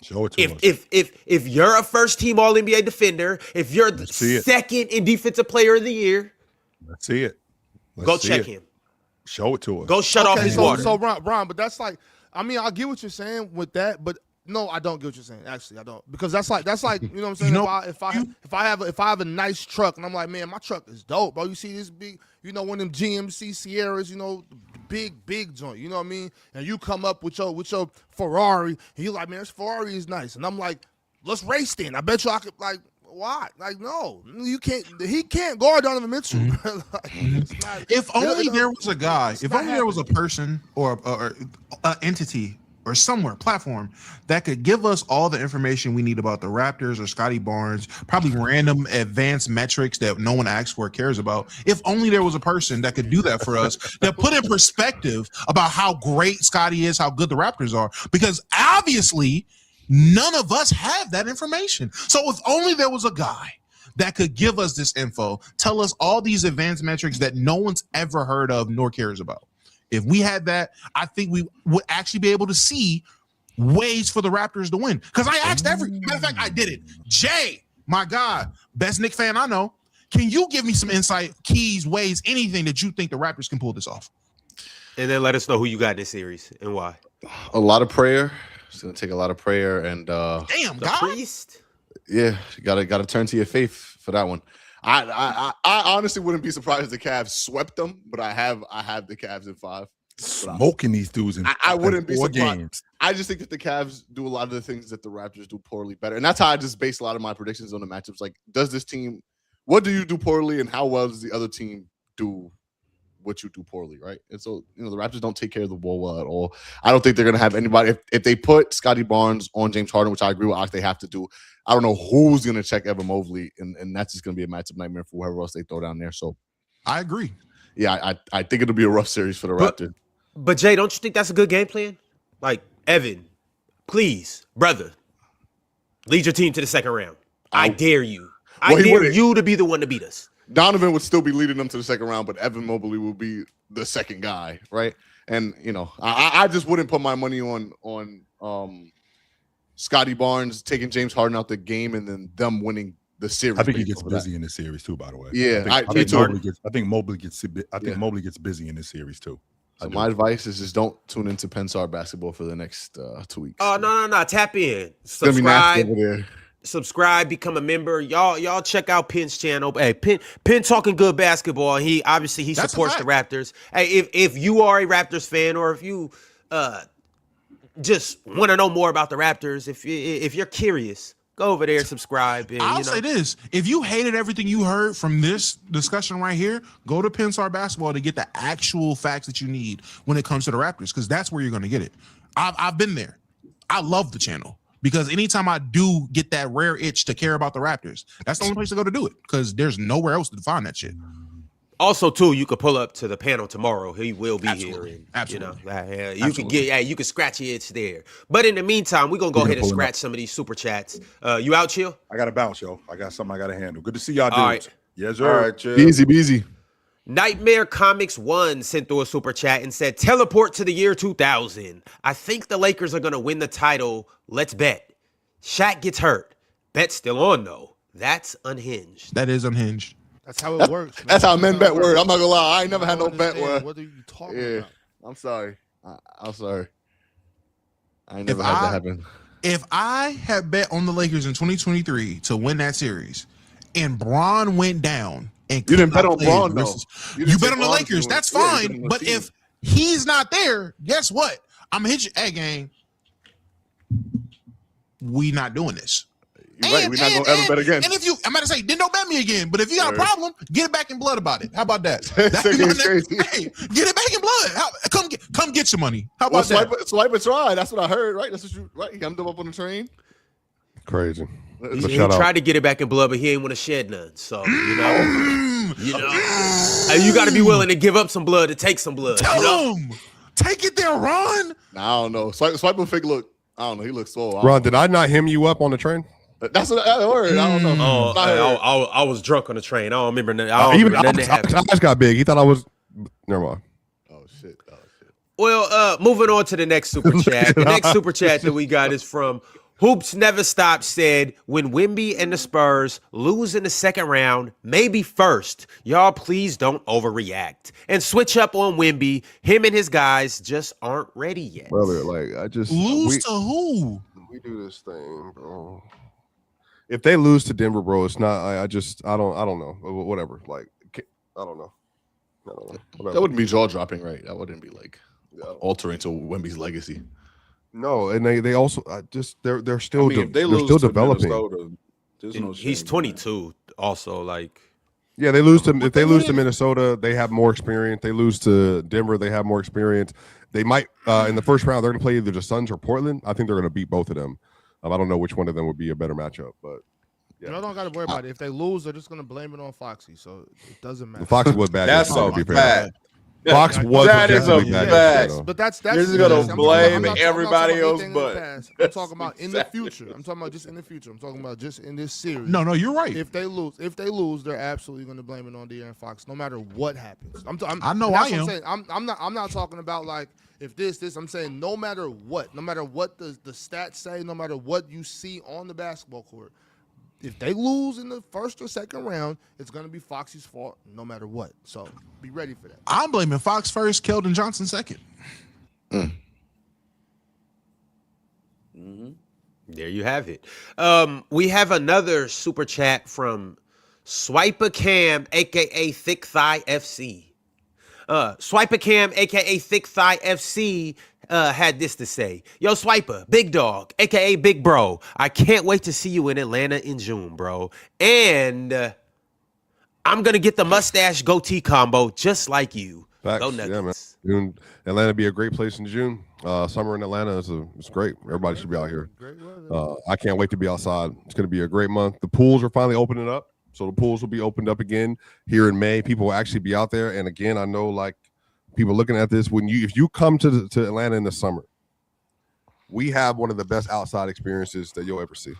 Show it to us. if you're a first team All NBA defender, if you're the second in defensive player of the year, Let's see it. Go check him. Show it to us. Go shut off his water. So Ron, but that's like, I mean, I get what you're saying with that, but no, I don't get what you're saying. Actually, I don't, because that's like, you know what I'm saying. If I have a nice truck and I'm like, man, my truck is dope, bro. You see this big, you know, one of them GMC Sierras, you know, big joint. You know what I mean? And you come up with your Ferrari, and you're like, man, this Ferrari is nice, and I'm like, let's race then. I bet you I could like. Why? Like, no, you can't. He can't guard Donovan Mitchell. If only there was a guy, if only there was a person or an entity or somewhere, platform that could give us all the information we need about the Raptors or Scotty Barnes, probably random advanced metrics that no one asks for or cares about. If only there was a person that could do that for us, that put in perspective about how great Scotty is, how good the Raptors are, because obviously none of us have that information. So if only there was a guy that could give us this info, tell us all these advanced metrics that no one's ever heard of nor cares about. If we had that, I think we would actually be able to see ways for the Raptors to win. Because I asked matter of fact, I did it. Jay, my God, best Knicks fan I know. Can you give me some insight, keys, ways, anything that you think the Raptors can pull this off? And then let us know who you got in this series and why. A lot of prayer. It's gonna take a lot of prayer and damn, the God. priest. Yeah, you gotta turn to your faith for that one. I honestly wouldn't be surprised if the Cavs swept them, but I have the Cavs in 5. Smoking these dudes in I wouldn't be 4 surprised. games. I just think that the Cavs do a lot of the things that the Raptors do poorly better, and that's how I just base a lot of my predictions on the matchups. Like, does this team? What do you do poorly, and how well does the other team do what you do poorly, right? And so, you know, the Raptors don't take care of the ball well at all. I don't think they're going to have anybody. If they put Scotty Barnes on James Harden, which I agree with Ox, they have to do, I don't know who's going to check Evan Mobley, and that's just going to be a matchup nightmare for whoever else they throw down there. So I agree. Yeah, I think it'll be a rough series for the Raptors. But Jay, don't you think that's a good game plan? Like, Evan, please, brother, lead your team to the second round. I dare you. I dare you to be the one to beat us. Donovan would still be leading them to the second round, but Evan Mobley will be the second guy, right? And you know, I just wouldn't put my money on Scotty Barnes taking James Harden out the game and then them winning the series. I think he gets busy in this series too. By the way, yeah, I think Mobley gets busy in this series too. So my advice is just don't tune into Pensar basketball for the next 2 weeks. Oh no! Tap in, It's gonna be nasty over there. Subscribe, become a member. Y'all check out Pen's channel. Hey, Pen talking good basketball. He obviously supports the Raptors. Hey, if you are a Raptors fan, or if you just want to know more about the Raptors, if you're curious, go over there, subscribe. And, I'll say this: if you hated everything you heard from this discussion right here, go to Pensar Basketball to get the actual facts that you need when it comes to the Raptors, because that's where you're going to get it. I've been there. I love the channel. Because anytime I do get that rare itch to care about the Raptors, that's the only place to go to do it, because there's nowhere else to find that shit. Also, too, you could pull up to the panel tomorrow. He will be here. And, Absolutely. You know, you can scratch your itch there. But in the meantime, we're gonna go ahead and scratch some of these super chats. You out, Chill? I gotta bounce, yo. I got something I gotta handle. Good to see y'all dudes. All right. Yes, sir. All right, chill. Easy. Nightmare Comics 1 sent through a super chat and said, teleport to the year 2000. I think the Lakers are gonna win the title. Let's bet. Shaq gets hurt. Bet still on, though. That's unhinged. That is unhinged. That's how it works. Man. That's how men bet word. I'm not gonna lie. I ain't never had no bet word. What are you talking Yeah, about? I'm sorry. I'm sorry. I ain't never had that happen. If I had bet on the Lakers in 2023 to win that series, and Bron went down, and You didn't bet on Bron, though. You bet on the Lakers. That's fine. But if he's not there, guess what? I'm gonna hit you. Hey, gang. we not doing this. You're right. We're not gonna ever bet again. And if you, I'm about to say, then don't bet me again. But if you got a problem, get it back in blood about it. How about that? Crazy. Hey, get it back in blood. Come get your money. How about that? Swipe and try. That's what I heard, right? That's what you right. He hemmed him up on the train. Crazy. He tried to get it back in blood, but he ain't want to shed none. So you know, you got to be willing to give up some blood to take some blood. Tell him, take it there, Ron. Nah, I don't know. Swipe and fake look. I don't know. He looks swole. Ron, did I not hem you up on the train? That's what I heard. I don't know. I was drunk on the train. I don't remember nothing. I just got big. He thought I was. Never mind. Oh shit. Well, moving on to the next super chat. The next super chat that we got is from Hoops Never Stop. Said, when Wemby and the Spurs lose in the second round, maybe first, y'all please don't overreact and switch up on Wemby. Him and his guys just aren't ready yet. Brother, like I just lose to who? We do this thing, bro. If they lose to Denver, bro, it's not. I don't know. Whatever. Like I don't know. Whatever. That wouldn't be jaw dropping, right? That wouldn't be like altering to Wemby's legacy. No, and they also they're still they're still developing. No he's 22. Also, like yeah, they lose to if they lose to Minnesota, they have more experience. They lose to Denver, they have more experience. They might in the first round they're going to play either the Suns or Portland. I think they're going to beat both of them. I don't know which one of them would be a better matchup, but yeah. You don't got to worry about it. If they lose, they're just going to blame it on Foxy, so it doesn't matter. Foxy was bad. That's a fact. Fox was that is a fact. But that's you're just going to blame everybody else, but I'm talking about in the future. I'm talking about just in the future. I'm talking about just in this series. No, you're right. If they lose, they're absolutely going to blame it on De'Aaron Fox, no matter what happens. I know I am. I'm not talking about like if this. I'm saying no matter what the stats say, no matter what you see on the basketball court, if they lose in the first or second round, it's going to be Foxy's fault no matter what. So be ready for that. I'm blaming Fox first, Keldon Johnson second. There you have it. We have another super chat from Swiper Cam, aka Thick Thigh FC. Swiper Cam, aka Thick Thigh FC, had this to say. Yo, Swiper, Big Dog, aka Big Bro. I can't wait to see you in Atlanta in June, bro. And I'm gonna get the mustache goatee combo just like you. Facts. Go Nuggets. Yeah, man. Atlanta be a great place in June. Summer in Atlanta is great. Everybody should be out here. I can't wait to be outside. It's gonna be a great month. The pools are finally opening up. So the pools will be opened up again here in May. People will actually be out there. And again, I know like people looking at this, if you come to Atlanta in the summer, we have one of the best outside experiences that you'll ever see.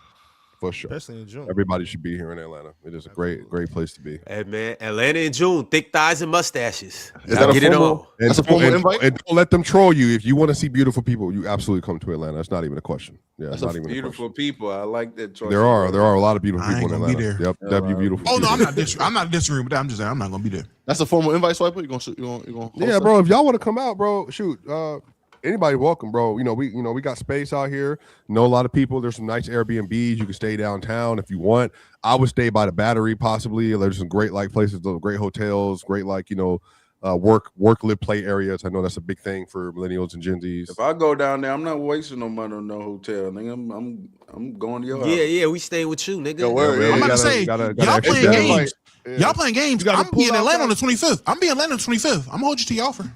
For sure. Especially in June. Everybody should be here in Atlanta. It is a great place to be. Hey man, Atlanta in June, thick thighs and mustaches. Is that get a it formal, on. that's a formal invite? And don't let them troll you. If you want to see beautiful people, you absolutely come to Atlanta. It's not even a question. Yeah, that's it's not even beautiful people. I like that choice. There are a lot of beautiful I people in ain't gonna Atlanta. be there. Yep, that'd be beautiful. Oh no, I'm not disagreeing with that. I'm just saying I'm not gonna be there. That's a formal invite, Swiper. You gonna yeah, bro. If y'all want to come out, bro, shoot. Anybody welcome, bro. We got space out here. Know a lot of people. There's some nice Airbnbs. You can stay downtown if you want. I would stay by the Battery possibly. There's some great like places, great hotels, great like work, live, play areas. I know that's a big thing for millennials and Gen Zs. If I go down there, I'm not wasting no money on no hotel. Nigga, I'm going to your house. Yeah, we staying with you, nigga. I'm about to say, y'all playing games. Y'all playing games. I'm be in Atlanta on the 25th. I'm gonna hold you to your offer.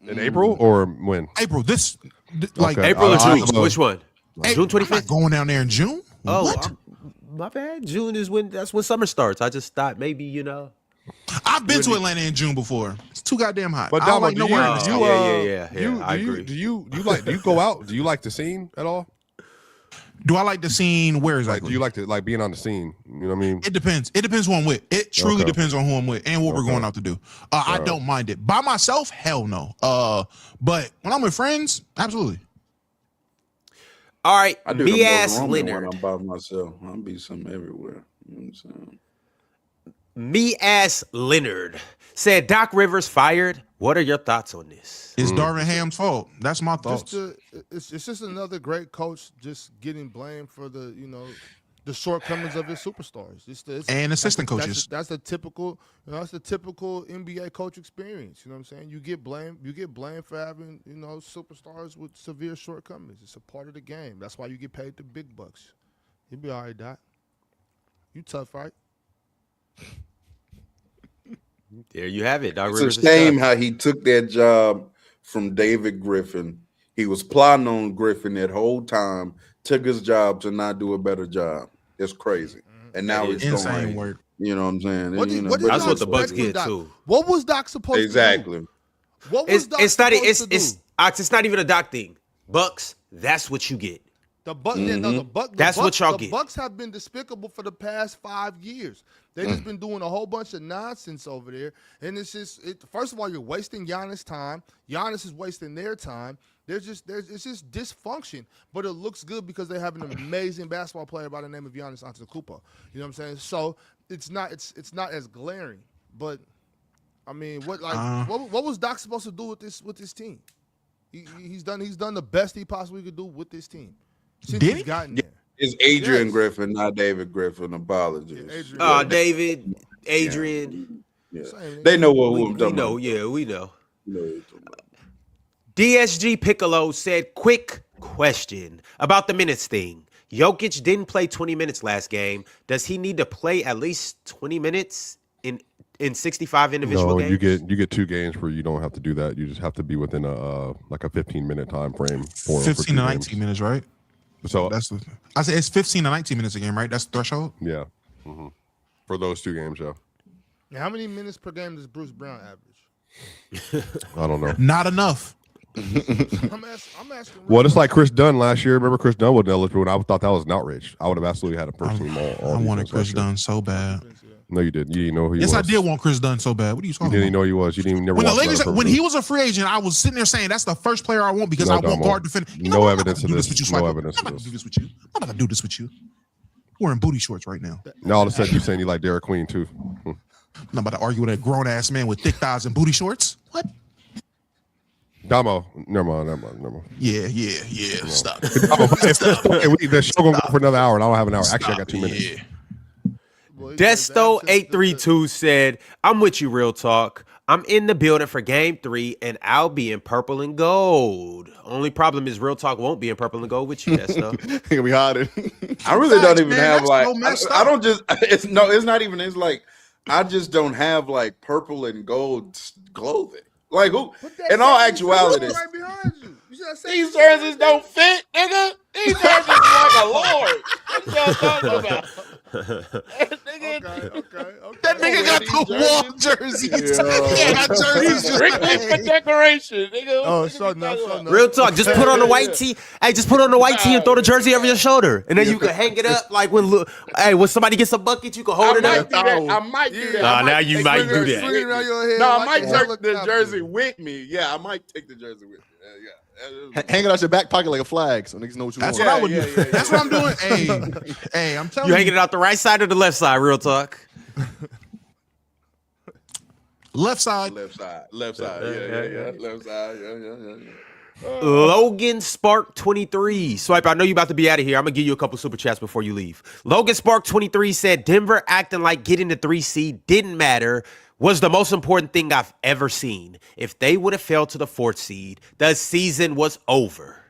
In April or when? April. April or June? Which one? June 25th. I'm not going down there in June. Oh, what? My bad. June is that's when summer starts. I just thought maybe I've been to Atlanta in June before. It's too goddamn hot. But I don't Damo, like nowhere. Yeah. I agree. Do you go out? Do you like the scene at all? Do I like the scene? Where exactly? Do you like to like being on the scene? You know what I mean? It depends. It depends who I'm with. It truly depends on who I'm with and what we're going out to do. I don't mind it. By myself, hell no. But when I'm with friends, absolutely. All right, I do me-ass when Leonard. I'm by myself. I'll be something everywhere. You know what I'm saying? Me-ass Leonard said Doc Rivers fired. What are your thoughts on this? It's Darvin Ham's fault. That's my thoughts. It's just another great coach just getting blamed for the the shortcomings of his superstars. And assistant coaches. That's a typical, that's the typical NBA coach experience. You know what I'm saying? You get blamed for having, superstars with severe shortcomings. It's a part of the game. That's why you get paid the big bucks. You'll be all right, Doc. You tough, right? There you have it. Doc It's Rivers a is shame tough. how he took that job from David Griffin. He was plotting on Griffin that whole time, took his job to not do a better job. It's crazy. And now he's insane going, work. you know what I'm saying? What did That's Doc what the Bucks expect get with Doc? too. What was Doc supposed to do? Exactly. What was Doc It's not. supposed to do? It's not even a Doc thing. Bucks. That's what you get. The Bucks, That's what y'all the get. Bucks have been despicable for the past 5 years. They've just been doing a whole bunch of nonsense over there, and it's just. First of all, you're wasting Giannis' time. Giannis is wasting their time. It's just dysfunction, but it looks good because they have an amazing basketball player by the name of Giannis Antetokounmpo. You know what I'm saying? So it's not as glaring, but I mean, what was Doc supposed to do with this team? He's done the best he possibly could do with this team. Since Did he's he? gotten there. It's Adrian Yes. Griffin, not David Griffin. Apologies. David, Adrian. Yeah. Same They know what We we're talking know. about. Yeah, we know. You know what we're talking about. DSG Piccolo said, quick question about the minutes thing. Jokic didn't play 20 minutes last game. Does he need to play at least 20 minutes in 65 individual No, games? you get 2 games where you don't have to do that. You just have to be within a 15-minute time frame for 15 to 19 games. minutes, right? So I said it's 15 to 19 minutes a game, right? That's the threshold. yeah, for those 2 games, yeah. Now, how many minutes per game does Bruce Brown average? I don't know. Not enough. I'm asking. Well, it's like Chris Dunn last year. Remember Chris Dunn wasn't eligible, and I thought that was an outrage. I would have absolutely had a first team all I wanted defense Chris last year. Dunn so bad. No, you didn't. You didn't know who he Yes, was. I did want Chris Dunn so bad. What are you You talking didn't about? know who he was. You didn't never When the watch Lakers, Leonard when Fournette. he was a free agent, I was sitting there saying that's the first player I want because No, I want Damo. guard defender. You No know what? evidence I'm not of gonna do this. with you, No Swiper. evidence I'm of not gonna this. do this with you. I'm not gonna do this with you. Wearing booty shorts right now. Now all of a sudden you're saying you like Derek Queen too. I'm not about to argue with a grown ass man with thick thighs and booty shorts. What? Damo, never mind. Yeah. Stop. The show gonna go for another hour, and I don't have an hour. Actually, I got 2 minutes. Yeah. Desto832 said, I'm with you, real talk. I'm in the building for game 3, and I'll be in purple and gold. Only problem is real talk won't be in purple and gold with you, Desto. It's gonna be hotter. I really don't even man, have that's like so messed I up. don't just it's not even it's like I just don't have like purple and gold clothing. Like who in all actuality right behind you. You should have said these jerseys don't fit, nigga. These jerseys are like a lord. What y'all talking about? Okay. That nigga got the wall jerseys. Yeah, got jerseys just Strictly for decoration, nigga. Oh, so no. Real talk, just put on the white tee. Hey, just put on the white tee and throw the jersey over your shoulder. And then you can hang it up like when somebody gets a bucket, you can hold it up. I might do that. Nah, I now you might do that. Swing it around your head. No, I like might a take the helicopter. jersey with me. Yeah, I might take the jersey with me. Yeah. Hang it out your back pocket like a flag, so niggas know what you That's want. what I would do. Yeah. That's what I'm doing. Hey, I'm telling You you. hanging it out the right side or the left side, real talk? Left side. Left side. Left side. Yeah. Left side. Yeah. Logan Spark 23. Swipe, I know you about to be out of here. I'm going to give you a couple super chats before you leave. Logan Spark 23 said, Denver acting like getting the 3 seed didn't matter was the most important thing I've ever seen. If they would have fell to the 4th seed, the season was over.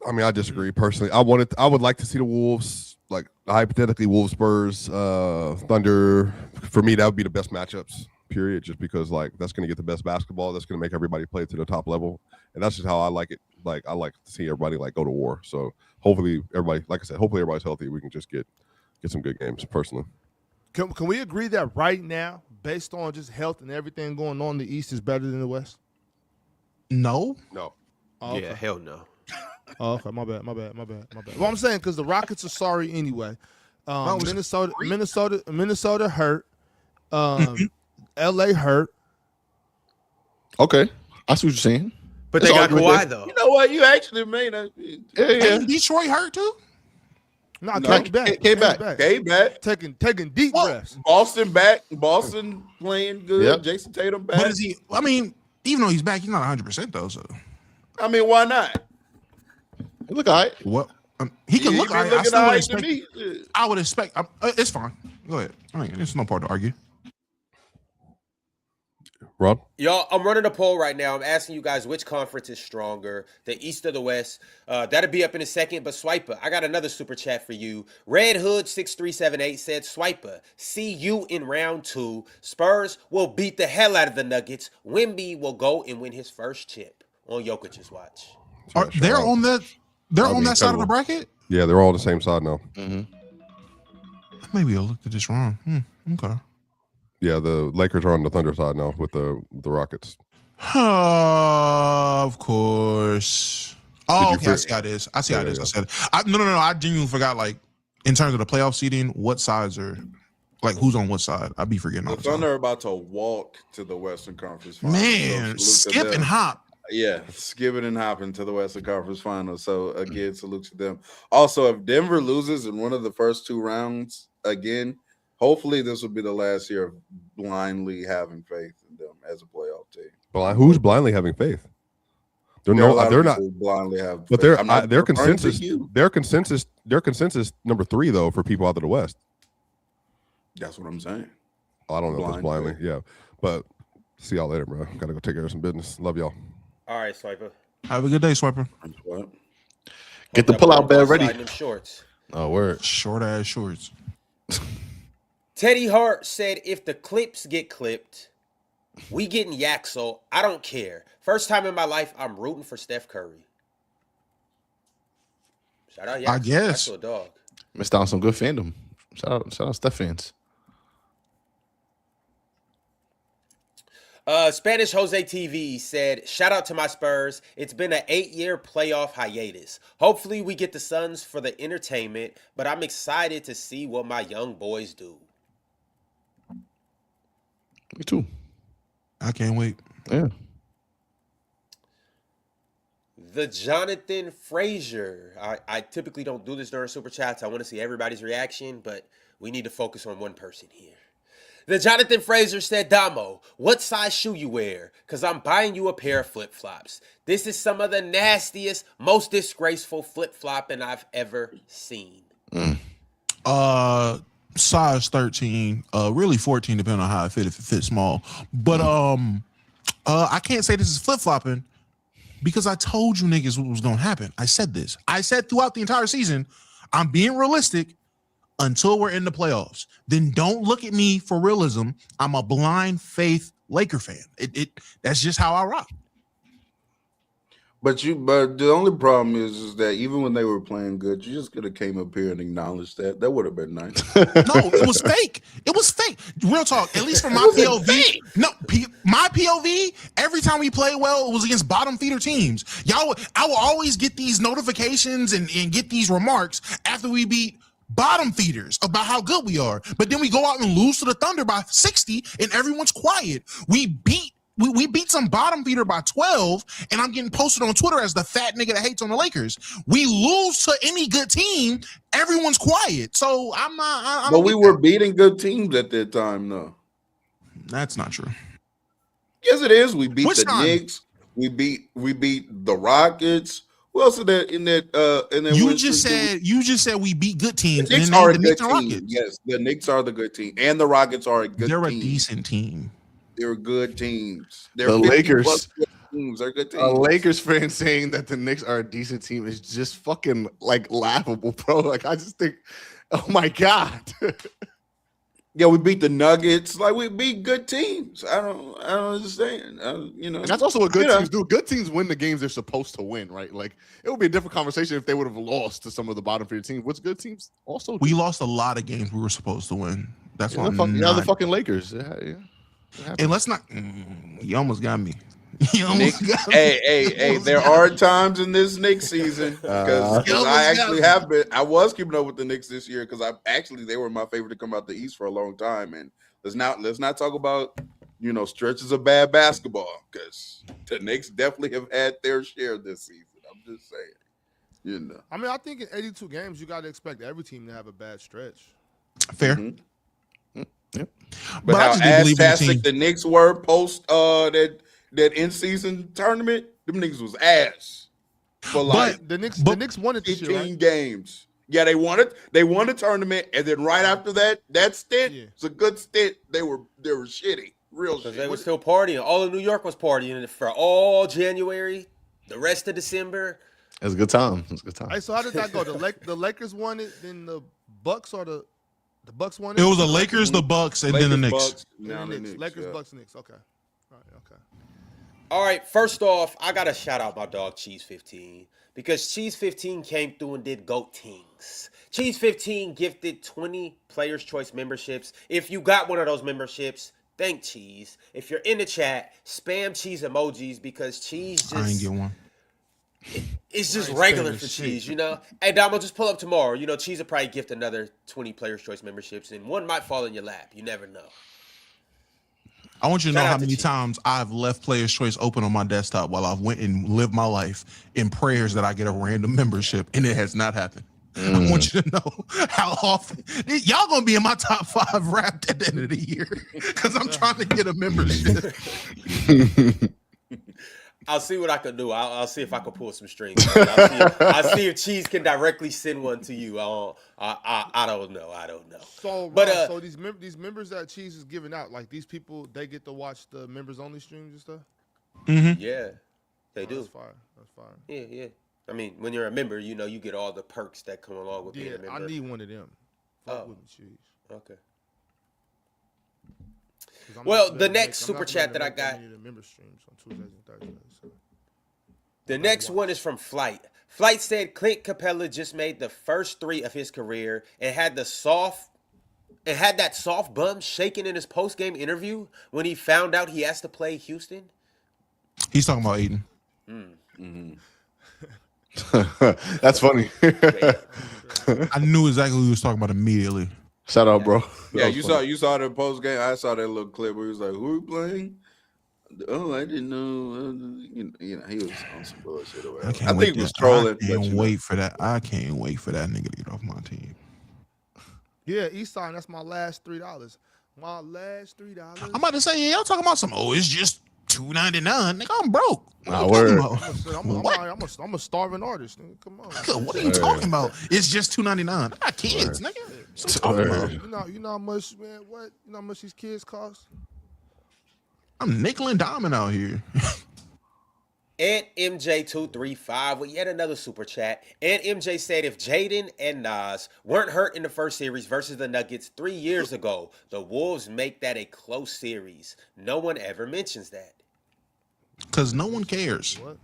I mean, I disagree personally. I would like to see the Wolves, like hypothetically, Wolves, Spurs, Thunder. For me, that would be the best matchups. Period. Just because like that's going to get the best basketball. That's going to make everybody play to the top level, and that's just how I like it. Like I like to see everybody like go to war. So hopefully everybody, like I said, hopefully everybody's healthy. We can just get some good games. Personally, Can we agree that right now, based on just health and everything going on, the East is better than the West? No. no. Oh, okay. Yeah, hell no. Oh, okay. My bad. Well, I'm saying because the Rockets are sorry anyway. Minnesota hurt. LA hurt. Okay, I see what you're saying. But It's they got argument Kawhi, there. though. You know what? You actually made a Yeah. Ain't Detroit hurt too? No, No, came back. came back. Came back. Taking deep Well, breaths. Boston back. Boston playing good. Yep. Jason Tatum But back. is he? I mean, even though he's back, he's not 100% though. So I mean, why not? Look, all right. what? He can He look. been I looking still all would right expect. to me. I would expect. It's fine. Go ahead. I mean, it's no part to argue. Ron? Y'all, I'm running a poll right now. I'm asking you guys which conference is stronger, the East or the West. That'll be up in a second. But Swiper, I got another super chat for you. Red Hood 6378 said, Swiper, see you in round 2. Spurs will beat the hell out of the Nuggets. Wemby will go and win his first chip on Jokic's watch. They're on that. They're That'd on be that side of the incredible. bracket. Yeah, they're all on the same side now. Maybe I looked at this wrong. Okay. Yeah, the Lakers are on the Thunder side now with the Rockets. Of course. Oh, okay. I see how it is. I see how it is. Yeah. I said, no. I genuinely forgot. Like in terms of the playoff seeding, what sides are like who's on what side? I'd be forgetting all The the time. Thunder are about to walk to the Western Conference Finals. Man, So salute to skip and them. hop. Yeah, skipping and hopping to the Western Conference Finals. So again, salute to them. Also, if Denver loses in one of the first 2 rounds again, hopefully this will be the last year of blindly having faith in them as a playoff team. Well, who's blindly having faith? They're There are a lot of they're not. people who blindly have, But faith. I'm not their referring to consensus. you. Their consensus number 3 though for people out of the West. That's what I'm saying. I don't know if it's Blind blindly. faith. Yeah, but see y'all later, bro. Gotta go take care of some business. Love y'all. All right, Swiper. Have a good day, Swiper. What? Get the pull-out bed ready. Them shorts. Oh, word. Short ass shorts. Teddy Hart said, if the clips get clipped, we getting Yaxel. I don't care. First time in my life, I'm rooting for Steph Curry. Shout out Yaxel. I guess. Yaxel, dog. Missed out on some good fandom. Shout out Steph fans. Spanish Jose TV said, shout out to my Spurs. It's been an 8-year playoff hiatus. Hopefully we get the Suns for the entertainment, but I'm excited to see what my young boys do. Me too. I can't wait. Yeah. The Jonathan Frazier. I typically don't do this during Super Chats. I want to see everybody's reaction, but we need to focus on one person here. The Jonathan Frazier said, Damo, what size shoe you wear? Because I'm buying you a pair of flip-flops. This is some of the nastiest, most disgraceful flip-flopping I've ever seen. Size 13, really 14, depending on how it fit, if it fits small. But I can't say this is flip-flopping because I told you niggas what was gonna happen. I said this. I said throughout the entire season, I'm being realistic until we're in the playoffs. Then don't look at me for realism. I'm a blind faith Laker fan. That's just how I rock. But the only problem is that even when they were playing good, you just could have came up here and acknowledged that. That would have been nice. No, it was fake. It was fake. Real talk. At least from my POV. No, my POV. Every time we play well, it was against bottom feeder teams. I will always get these notifications and get these remarks after we beat bottom feeders about how good we are. But then we go out and lose to the Thunder by 60, and everyone's quiet. We beat some bottom feeder by 12, and I'm getting posted on Twitter as the fat nigga that hates on the Lakers. We lose to any good team, everyone's quiet. So I'm not. But we were beating good teams at that time, though. That's not true. Yes, it is. We beat Which the time? Knicks. We beat the Rockets. Who else in that? You just said we beat good teams. The Knicks and then are a the good Knicks and team. Rockets. Yes, the Knicks are the good team, and the Rockets are a good They're team. a decent team. They're good teams. They're The 50 Lakers- plus good teams. They're good teams. A Lakers fan saying that the Knicks are a decent team is just fucking like laughable, bro. Like I just think, oh my god. Yeah, we beat the Nuggets. Like we beat good teams. I don't understand. And that's also what good teams do. Good teams win the games they're supposed to win, right? Like it would be a different conversation if they would have lost to some of the bottom feeder teams. What's good teams also do. We lost a lot of games we were supposed to win. That's why the fucking Lakers. Yeah. And let's not. You almost got me. You almost got me. Hey, there are times in this Knicks season because I actually have been. I was keeping up with the Knicks this year because they were my favorite to come out the East for a long time. And let's not talk about stretches of bad basketball because the Knicks definitely have had their share this season. I'm just saying. I mean, I think in 82 games, you got to expect every team to have a bad stretch. Fair. Mm-hmm. Yep. But I how just do believe in the ass-tastic team. the Knicks were post that in-season tournament, them niggas was ass. for like The Knicks won it this year, 18 right? games. Yeah, they won it. They won the tournament, and then right after that stint, Yeah. it's a good stint. They were shitty, real Because shitty. they were still partying. All of New York was partying for all January, the rest of December. It was a good time. It was a good time. Hey, so how did that go? The Lakers won it, then the Bucks or the Bucks won it? It was the Lakers, the Bucks, and then the Knicks. Bucks, And now the the Knicks. Knicks, Lakers, yeah. Bucks, Knicks. Okay. All right, okay. All right, first off, I got to shout out my dog Cheese 15 because Cheese 15 came through and did GOAT things. Cheese 15 gifted 20 Players' Choice memberships. If you got one of those memberships, thank Cheese. If you're in the chat, spam Cheese emojis because Cheese just... I ain't get one. It's just I ain't regular spamming for shit. Cheese, you know? Hey, Damo, just pull up tomorrow. You know, Cheese will probably gift another 20 Players' Choice memberships, and one might fall in your lap. You never know. I want you to Shout know out how to many Chief. times I've left Players Choice open on my desktop while I've went and lived my life in prayers that I get a random membership, and it has not happened. I want you to know how often y'all gonna be in my top 5 wrapped at the end of the year because I'm trying to get a membership. I'll see what I can do. I'll see if I can pull some strings. I'll see if Cheese can directly send one to you. I don't know. I don't know. So, But, Rob, so these members that Cheese is giving out, like these people, they get to watch the members only streams and stuff. Yeah, they do. That's fire. That's fire. Yeah, yeah. I mean, when you're a member, you know, you get all the perks that come along with being Yeah, a member. I need one of them. Fuck Oh. with me, Cheese. Okay. 'Cause I'm Well, not the gonna next make- I'm super not chat gonna that I make got- any of the member streams on Tuesdays and Thursdays. So. The next one is from Flight. Flight said Clint Capella just made the first 3 of his career and had that soft bum shaking in his post-game interview when he found out he has to play Houston. He's talking about Aiden. That's funny. I knew exactly what he was talking about immediately. Shout out, bro. Yeah, That was funny. you saw the post game. I saw that little clip where he was like, "Who are we playing?" Oh, I didn't know. You know, he was on some bullshit or whatever. I think he was trolling. I can't wait for that. I can't wait for that nigga to get off my team. Yeah, Eastside, that's my last $3. My last $3. I'm about to say, yeah, y'all talking about some, it's just $2.99. Nigga, I'm broke. What Nah, are you word. talking about? I'm a starving artist. Nigga. Come on. Nigga, what are you talking about? It's just $2.99. I got kids, nigga. What you talking about? You know how much, man? What? You know how much these kids cost? I'm nickel and diamond out here. And MJ235 with yet another super chat. And MJ said if Jaden and Nas weren't hurt in the first series versus the Nuggets 3 years ago, the Wolves make that a close series. No one ever mentions that. Because no one cares. What?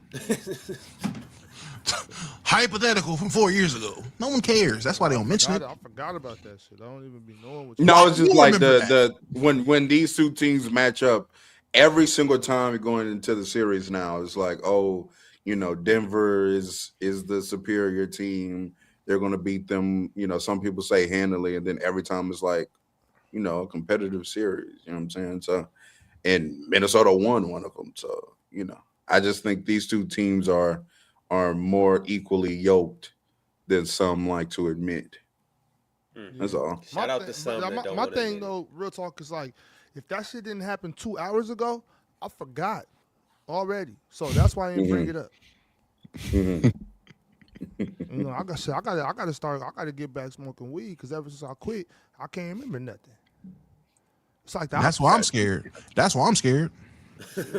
Hypothetical from 4 years ago. No one cares. That's why they don't mention it. I forgot about that shit. I don't even be knowing what. No, it's just You like remember the when these two teams match up, every single time you're going into the series now, it's like, oh, you know, Denver is the superior team. They're going to beat them. You know, some people say handily, and then every time it's like, you know, a competitive series. You know what I'm saying? So, and Minnesota won one of them. So, you know, I just think these two teams are more equally yoked than some like to admit. That's all. Shout out to some that don't my wanna thing admit it. though, real talk is like, if that shit didn't happen 2 hours ago, I forgot already. So that's why I didn't bring it up. You know, I gotta get back smoking weed because ever since I quit, I can't remember nothing. It's like the That's why I'm scared. That's why I'm scared.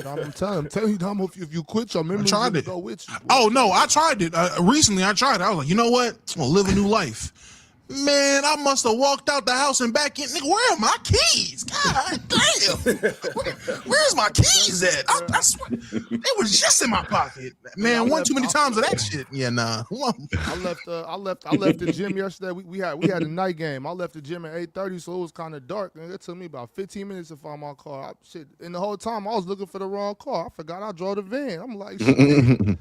I'm telling you, Dom, if you quit, your memories tried will it. go with you. Bro. Oh, no, I tried it. Recently, I tried it. I was like, you know what? I'm going to live a new life. Man, I must have walked out the house and back in. Nigga, where are my keys? God damn. Where's my keys at? I swear, they was just in my pocket. Man, one too many times of that shit. Yeah, nah. I left the gym yesterday. We had a night game. I left the gym at 8:30, so it was kind of dark, and it took me about 15 minutes to find my car. And the whole time I was looking for the wrong car. I forgot I drove the van. I'm like, shit,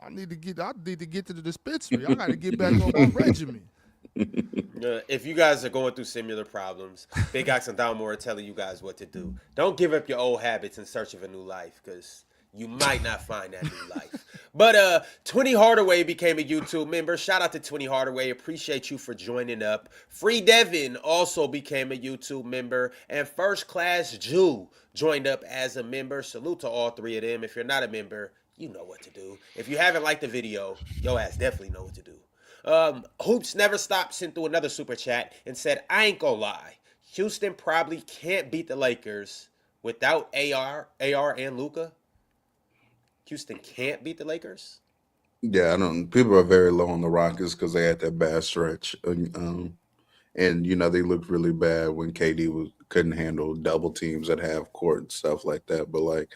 I need to get to the dispensary. I got to get back on my regimen. If you guys are going through similar problems, Big Ox and Dalmore are telling you guys what to do. Don't give up your old habits in search of a new life, because you might not find that new life. But 20 Hardaway became a YouTube member. Shout out to 20 Hardaway. Appreciate you for joining up. Free Devin also became a YouTube member. And First Class Jew joined up as a member. Salute to all 3 of them. If you're not a member, you know what to do. If you haven't liked the video, your ass definitely know what to do. Hoops Never Stop sent through another super chat and said, I ain't gonna lie. Houston probably can't beat the Lakers without AR and Luka. Houston can't beat the Lakers? Yeah, I don't. People are very low on the Rockets because they had that bad stretch, and they looked really bad when KD couldn't handle double teams at half court and stuff like that. But like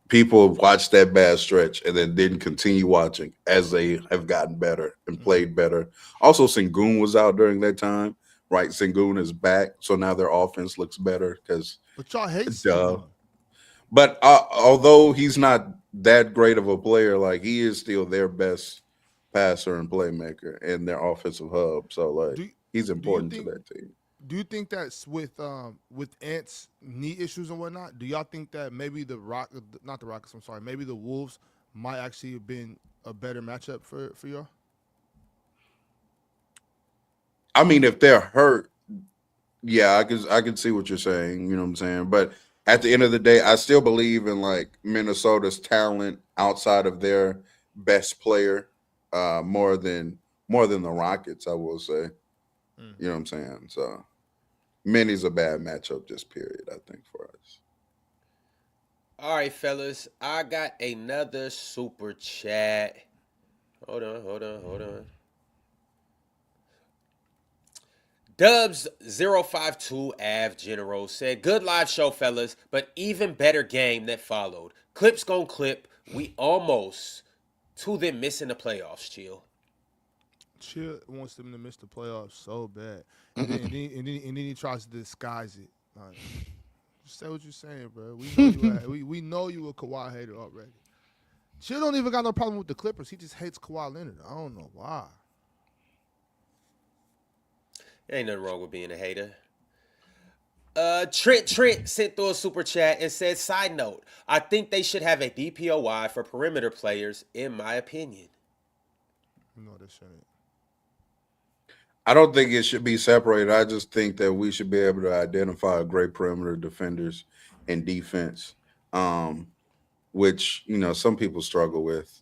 people watched that bad stretch and then didn't continue watching as they have gotten better and played better. Also, Sengun was out during that time, right? Sengun is back, so now their offense looks better because. But y'all hate Sengun. But although he's not that great of a player, like he is still their best passer and playmaker and their offensive hub. So like he's important to that team. Do you think that's with Ant's knee issues and whatnot? Do y'all think that maybe maybe the Wolves might actually have been a better matchup for y'all? I mean, if they're hurt, yeah, I can see what you're saying. You know what I'm saying? But at the end of the day, I still believe in like Minnesota's talent outside of their best player, more than the Rockets, I will say. You know what I'm saying? So Minnie's a bad matchup, just period, I think, for us. All right, fellas. I got another super chat. Hold on. Dubs052 Av General said, good live show, fellas, but even better game that followed. Clips gon' clip. We almost to them missing the playoffs, Chill. Chill wants them to miss the playoffs so bad. And then he tries to disguise it. Like, just say what you're saying, bro. We know you a Kawhi hater already. Chill don't even got no problem with the Clippers. He just hates Kawhi Leonard. I don't know why. Ain't nothing wrong with being a hater. Trent sent through a super chat and said, side note, I think they should have a DPOY for perimeter players, in my opinion. No, they shouldn't. I don't think it should be separated. I just think that we should be able to identify great perimeter defenders and defense, which, some people struggle with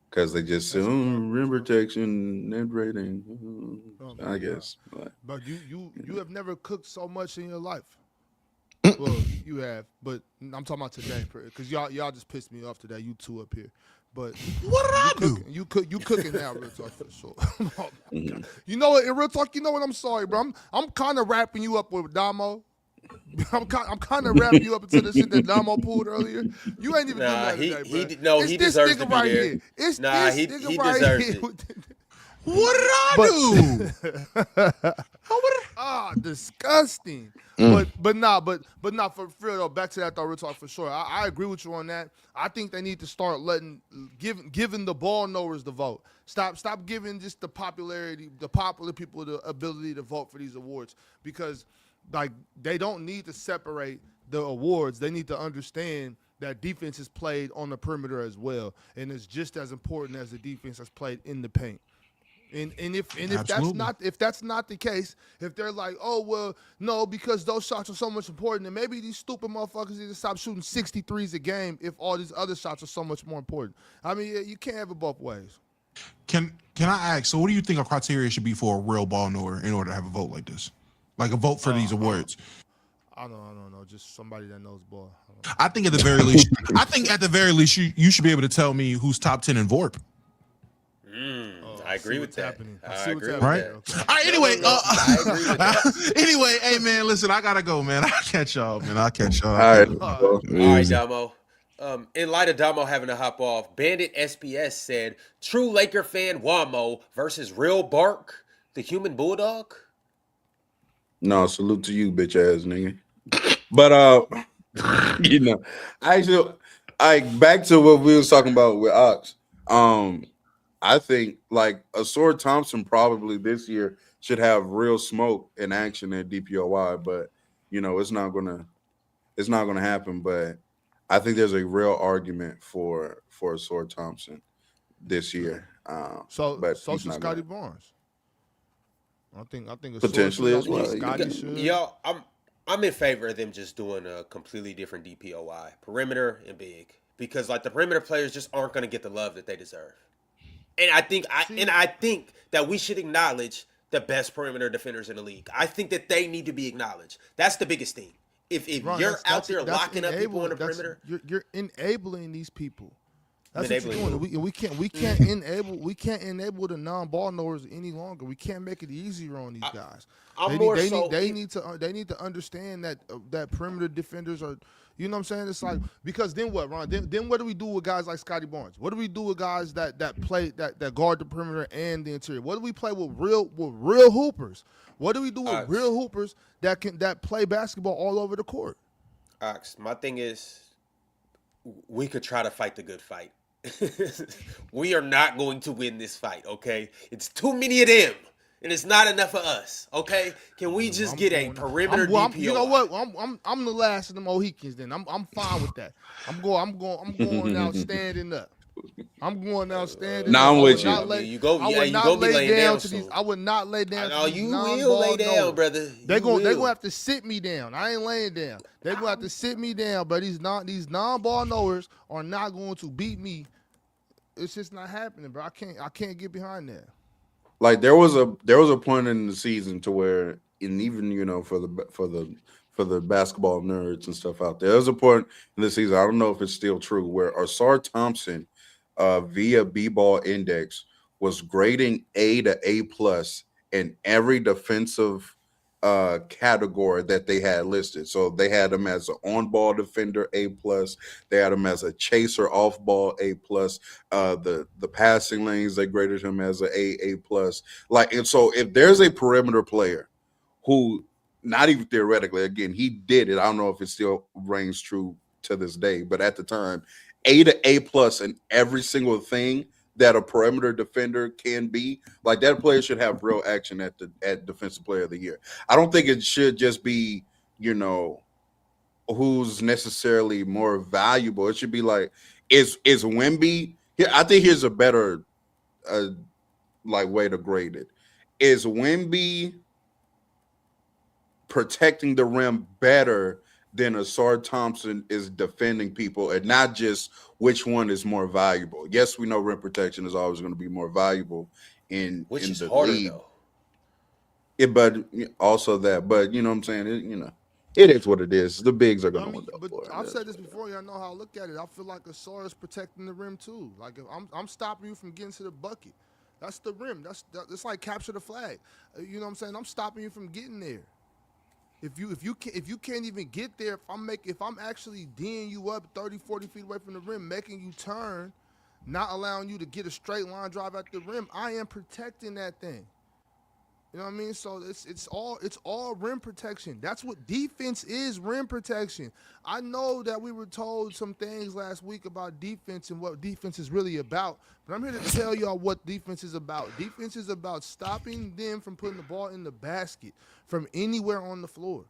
because they just say, rim protection, net rating, I guess. But you have never cooked so much in your life. Well, you have, but I'm talking about today because y'all just pissed me off today. You two up here. But what did I do? You cooking now, real talk for sure. Oh you know what? In real talk, you know what? I'm sorry, bro. I'm kind of wrapping you up with Damo. I'm kind of wrapping you up into the shit that Damo pulled earlier. You ain't even doing that today, bro. He deserves to be right there. Here. It's he right deserves here. it. What did I do? Disgusting. But not for real though. Back to that though, real talk for sure. I agree with you on that. I think they need to start giving the ball knowers the vote. Stop giving just the popular people the ability to vote for these awards because like they don't need to separate the awards. They need to understand that defense is played on the perimeter as well, and it's just as important as the defense that's played in the paint. And if that's not the case, if they're like, oh well, no, because those shots are so much important, then maybe these stupid motherfuckers need to stop shooting 63s a game if all these other shots are so much more important. I mean, you can't have it both ways. Can I ask? So, what do you think a criteria should be for a real ball knower in order to have a vote like this, like a vote for these awards? I don't know. Just somebody that knows ball. I think at the very least, you should be able to tell me who's top 10 in VORP. I agree with that. I agree with right? that. Okay. All right. Anyway, I agree with that. Anyway, hey man, listen, I gotta go, man. I'll catch y'all, man. All right, Damo. In light of Damo having to hop off, Bandit SPS said, "True Laker fan Wamo versus Real Bark, the human bulldog." No, salute to you, bitch ass nigga. But back to what we was talking about with Ox. I think like Asor Thompson probably this year should have real smoke in action at DPOY, but it's not gonna happen. But I think there's a real argument for Asor Thompson this year. So should Scotty Barnes. I think potentially as well. Scotty should. I'm in favor of them just doing a completely different DPOY, perimeter and big. because like the perimeter players just aren't going to get the love that they deserve. And I think that we should acknowledge the best perimeter defenders in the league. I think that they need to be acknowledged. That's the biggest thing. If Ron, you're out there locking up people on the that's- perimeter, you're enabling these people. That's what Enabling you're who? doing. We can't enable the non-ball knowers any longer. We can't make it easier on these guys. They need to understand that that perimeter defenders are. You know what I'm saying? It's like, because then what, Ron? Then what do we do with guys like Scotty Barnes? What do we do with guys that play that guard the perimeter and the interior? What do we play with real hoopers? What do we do with real hoopers that play basketball all over the court? Ox, my thing is, we could try to fight the good fight. We are not going to win this fight, okay? It's too many of them, and it's not enough of us, okay? Can we just get a perimeter DPO? You know what? I'm the last of the Mohicans. Then I'm fine with that. I'm going out standing up. I'm going out standing Nah, up. I'm with you. You go be laying down to soon. these. I would not lay down. Oh, to these you non-ball will lay down, knowers. brother. They will. gonna have to sit me down. I ain't laying down. They gonna have to sit me down. But these non-ball knowers are not going to beat me. It's just not happening, bro. I can't get behind that. Like there was a point in the season to where, and even for the basketball nerds and stuff out there was a point in the season. I don't know if it's still true, where Asar Thompson, via B-ball index, was grading A to A plus in every defensive category that they had listed. So they had him as an on-ball defender A plus. They had him as a chaser off-ball A plus. The passing lanes, they graded him as an A plus. And so if there's a perimeter player who, not even theoretically, again, he did it. I don't know if it still reigns true to this day, but at the time, A to A plus in every single thing that a perimeter defender can be, like that player should have real action at Defensive Player of the Year. I don't think it should just be, who's necessarily more valuable. It should be like, is Wemby here? I think here's a better way to grade it. Is Wemby protecting the rim better than Asar Thompson is defending people, and not just which one is more valuable? Yes, we know rim protection is always going to be more valuable in the harder, league. though. But also that, but you know what I'm saying? It is what it is. The bigs are going to win that But floor. I've said this before. Y'all know how I look at it. I feel like Asar is protecting the rim too. Like if I'm stopping you from getting to the bucket. That's the rim. That's like capture the flag. You know what I'm saying? I'm stopping you from getting there. If you can't even get there, if I'm actually D'ing you up 30, 40 feet away from the rim, making you turn, not allowing you to get a straight line drive at the rim, I am protecting that thing. You know what I mean? So it's all rim protection. That's what defense is, rim protection. I know that we were told some things last week about defense and what defense is really about, but I'm here to tell y'all what defense is about. Defense is about stopping them from putting the ball in the basket from anywhere on the floor.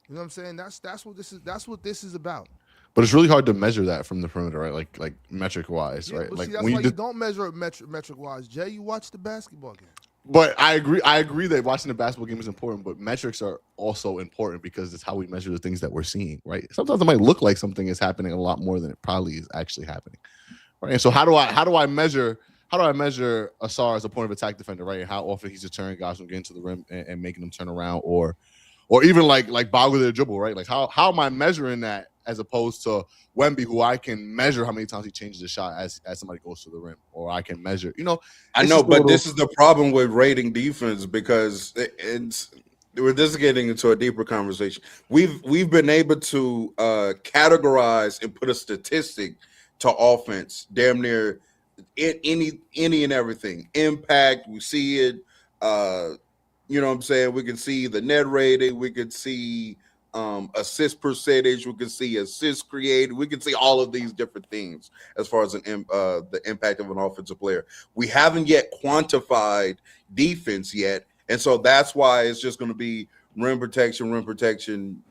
You know what I'm saying? That's what this is about. But it's really hard to measure that from the perimeter, right? Like metric wise, right? But Like see, that's when why you you don't measure it metric wise. Jay, you watch the basketball game. But I agree that watching the basketball game is important, but metrics are also important because it's how we measure the things that we're seeing, right? Sometimes it might look like something is happening a lot more than it probably is actually happening, right? And so how do I measure Asar as a point of attack defender, right? And how often he's deterring guys from getting to the rim and making them turn around, or even like boggle their dribble, right? Like how am I measuring that as opposed to Wemby, who I can measure how many times he changes the shot as somebody goes to the rim, or I can measure, I know, but this is the problem with rating defense, because this is getting into a deeper conversation. We've been able to categorize and put a statistic to offense damn near in any and everything. Impact, we see it. You know what I'm saying? We can see the net rating. We could see assist percentage. We can see assists created. We can see all of these different things as far as the impact of an offensive player. We haven't yet quantified defense yet, and so that's why it's just going to be rim protection. You know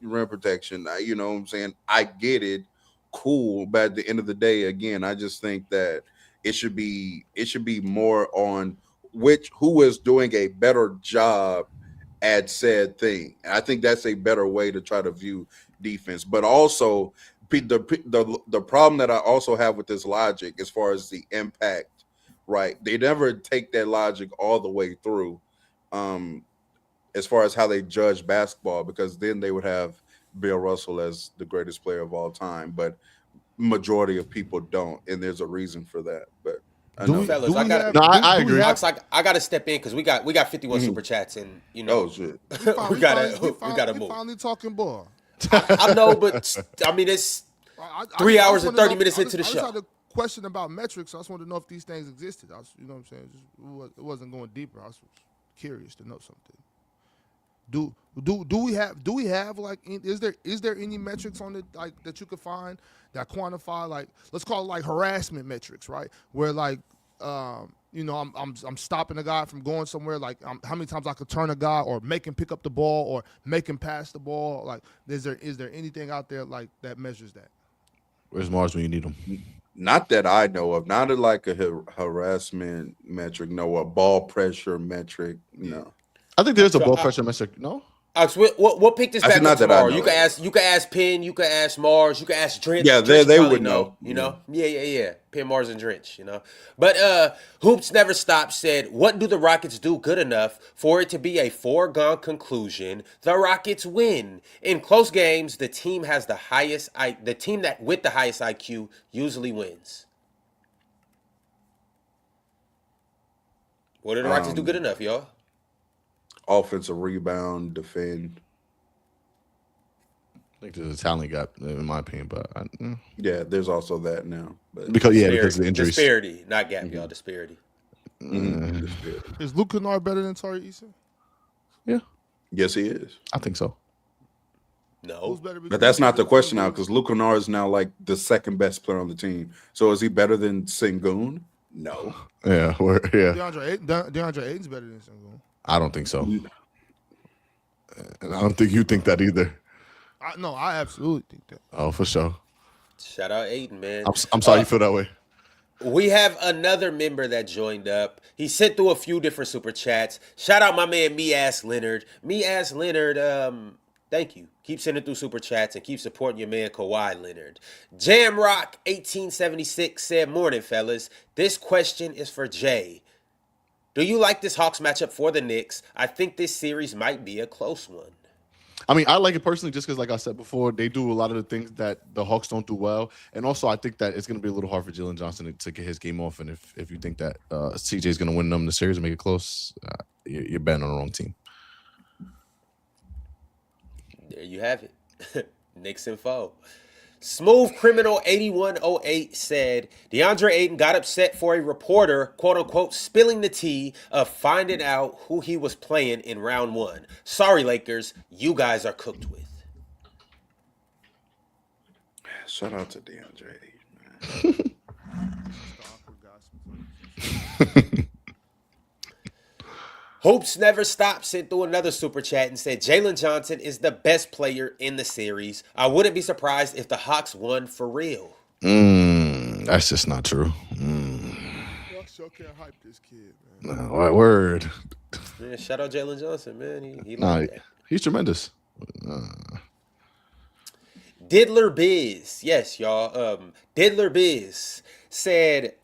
what I'm saying? I get it, cool, but at the end of the day, again, I just think that it should be more on who is doing a better job at said thing. And I think that's a better way to try to view defense. But also the problem that I also have with this logic, as far as the impact, right? They never take that logic all the way through, as far as how they judge basketball, because then they would have Bill Russell as the greatest player of all time, but majority of people don't, and there's a reason for that. But I know. Fellas, I got No, I agree. Ox, I got to step in because we got 51 super chats, and Oh shit! we gotta move. Finally talking ball. I know, but I mean it's 3 hours and 30 minutes into the I show. just had a question about metrics. So I just wanted to know if these things existed. You know what I'm saying? It wasn't going deeper. I was curious to know something. Do we have like, is there any metrics on it like that you could find that quantify, like, let's call it like harassment metrics, right? Where like I'm stopping a guy from going somewhere, like how many times I could turn a guy or make him pick up the ball or make him pass the ball. Like, is there anything out there like that measures that? Where's Mars when you need him? Not that I know of. Not like a harassment metric. No, a ball pressure metric. No. I think there's a ball pressure metric. No. Ox, we'll pick this back up tomorrow. You know. can ask Penn, you can ask Mars, you can ask Drench. Yeah, Drench they probably would know. You know? Yeah. Penn, Mars, and Drench, But Hoops Never Stop said, what do the Rockets do good enough for it to be a foregone conclusion? The Rockets win. In close games, the team that with the highest IQ usually wins. What do the Rockets do good enough, y'all? Offensive rebound, defend. I think there's a talent gap in my opinion, but yeah, there's also that now. But because of the injuries. Disparity, not gap, y'all. Disparity. Is Luke Kennard better than Tari Eason? Yeah. Yes, he is. I think so. No, but that's not the question now, because Luke Kennard is now like the second best player on the team. So is he better than Sengun? No. Yeah. DeAndre Ayton's better than Sengun. I don't think so. And I don't think you think that either. No, I absolutely think that. Oh, for sure. Shout out Aiden, man. I'm sorry you feel that way. We have another member that joined up. He sent through a few different super chats. Shout out my man Me Ass Leonard. Me Ass Leonard, thank you. Keep sending through super chats and keep supporting your man Kawhi Leonard. Jamrock 1876 said, morning, fellas. This question is for Jay. Do you like this Hawks matchup for the Knicks? I think this series might be a close one. I mean, I like it personally just because, like I said before, they do a lot of the things that the Hawks don't do well. And also, I think that it's going to be a little hard for Jalen Johnson to get his game off. And if you think that CJ is going to win them the series and make it close, you're betting on the wrong team. There you have it. Knicks and foe. Smooth Criminal 8108 said, DeAndre Ayton got upset for a reporter, quote unquote, spilling the tea of finding out who he was playing in round one. Sorry, Lakers, you guys are cooked with. Shout out to DeAndre Ayton, man. Hopes Never Stop sent through another super chat and said, Jalen Johnson is the best player in the series. I wouldn't be surprised if the Hawks won for real. That's just not true. Hawks sure can't hype this kid, man. No, word. Man, shout out Jalen Johnson, man. He like that. He's tremendous. Diddler Biz, yes, y'all. Diddler Biz said,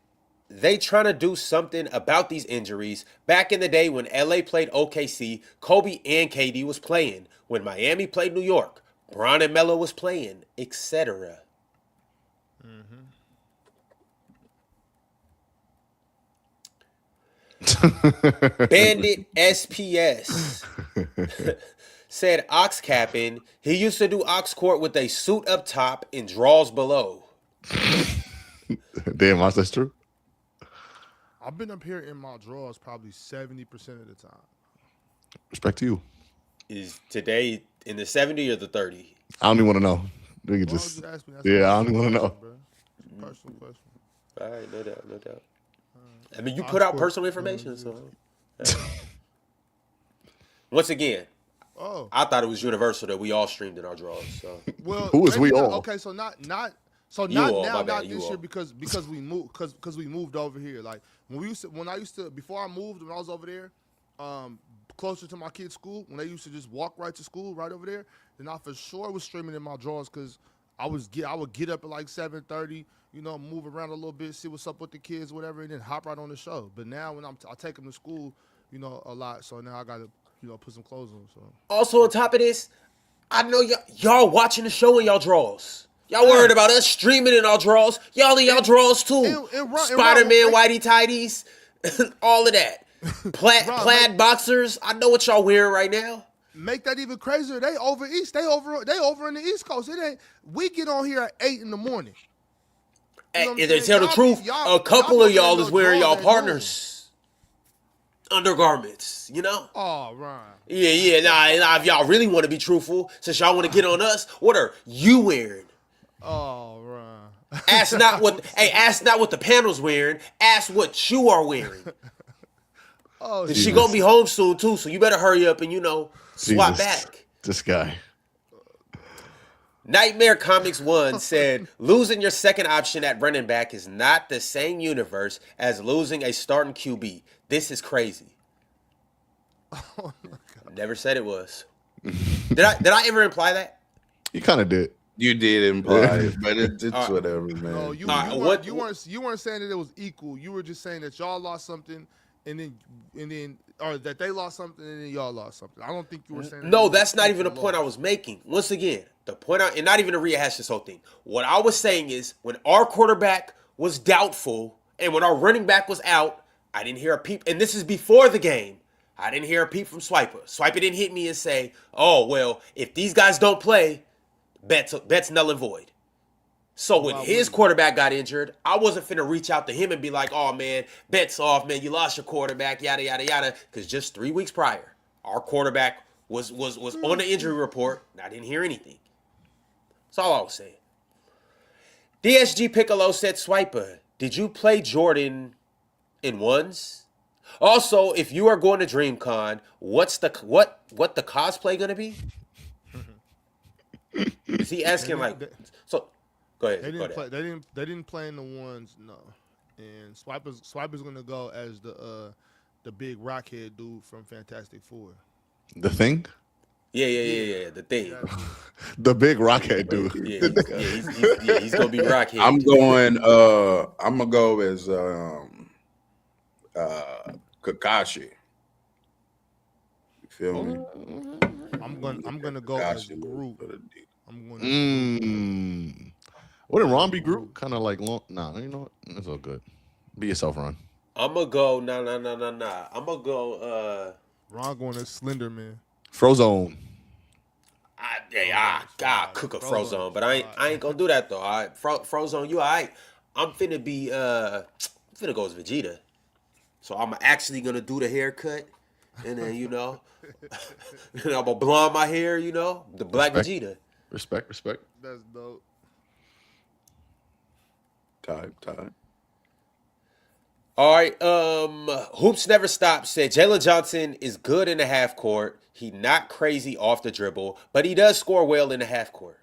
they trying to do something about these injuries. Back in the day when LA played OKC, Kobe and KD was playing. When Miami played New York, Bron and Melo was playing, etc. Bandit SPS said ox capping. He used to do ox court with a suit up top and draws below. Damn, that's true. I've been up here in my drawers probably 70% of the time. Respect to you. Is today in the 70 or the 30? I don't even want to know. We can just. Yeah, I don't even want to know. Personal question. All right, no doubt. I mean, you put out personal information, so. Once again, I thought it was universal that we all streamed in our drawers. So. Well, who is we all? Okay, so not this year because we moved because we moved over here. Like when I used to before I moved, when I was over there, closer to my kids' school, when they used to just walk right to school right over there, then I for sure was streaming in my drawers because I would get up at like 7:30, move around a little bit, see what's up with the kids, whatever, and then hop right on the show. But now when I take them to school, a lot, so now I gotta, put some clothes on. So Also, on top of this, I know y'all watching the show in y'all draws. Y'all worried about us streaming in our draws. Y'all in y'all draws too. Spider-Man whitey tighties, all of that. Plaid boxers. I know what y'all wearing right now. Make that even crazier. They over east. They over in the East Coast. It ain't. We get on here at 8 in the morning. If they tell the truth, a couple of y'all is wearing y'all partners' undergarments. Oh, right. Yeah. Nah. If y'all really want to be truthful, since y'all want to get on us, what are you wearing? Oh, right. Ask not what the panel's wearing. Ask what you are wearing. Oh, she gonna be home soon too, so you better hurry up and swap back. This guy. Nightmare Comics 1 said, losing your second option at running back is not the same universe as losing a starting QB. This is crazy. Oh my God. Never said it was. Did I ever imply that? You kind of did. You did imply it, but it's whatever, man. No, you weren't saying that it was equal. You were just saying that y'all lost something, and then, or that they lost something, and then y'all lost something. I don't think you were saying. No, that's not even the point I was making. Once again, the point, and not even to rehash this whole thing. What I was saying is, when our quarterback was doubtful, and when our running back was out, I didn't hear a peep. And this is before the game. I didn't hear a peep from Swiper. Swiper didn't hit me and say, "Oh well, if these guys don't play, bet's null and void." So when his quarterback got injured, I wasn't finna reach out to him and be like, "Oh man, bet's off, man. You lost your quarterback, yada yada yada." Because just 3 weeks prior, our quarterback was on the injury report, and I didn't hear anything. That's all I was saying. DSG Piccolo said, "Swiper, did you play Jordan in ones? Also, if you are going to DreamCon, what's the cosplay gonna be?" Is he asking so? Go ahead. They didn't play in the ones, no. And Swiper's gonna go as the big rockhead dude from Fantastic Four. The Thing? Yeah. The Thing. Yeah. The big rockhead dude. He's gonna be rockhead. I'm gonna go as Kakashi. You feel me? I'm gonna go as Groot. Wouldn't Ron be Groot? Kind of like long. Nah, you know what? It's all good. Be yourself, Ron. I'm gonna go. Nah. I'm gonna go. Ron going as Slender Man. Frozone. I cook a Frozone, but I ain't gonna do that though. All right, Frozone, you all right? I'm finna go as Vegeta. So I'm actually gonna do the haircut, and then I'm gonna blonde my hair. The black Vegeta. Respect. That's dope. Type. All right. Hoops Never Stop said Jalen Johnson is good in the half court. He not crazy off the dribble, but he does score well in the half court.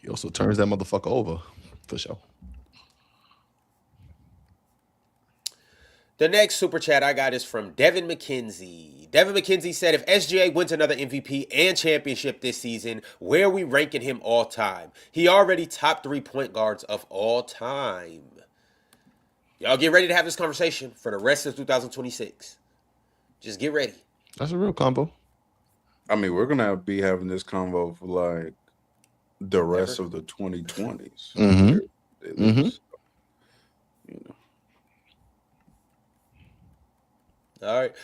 He also turns that motherfucker over, for sure. The next super chat I got is from Devin McKenzie. Devin McKenzie said, if SGA wins another MVP and championship this season, where are we ranking him all time? He already top 3 point guards of all time. Y'all get ready to have this conversation for the rest of 2026. Just get ready. That's a real combo. I mean, we're gonna be having this convo for like the rest of the 2020s. Mm-hmm. All right.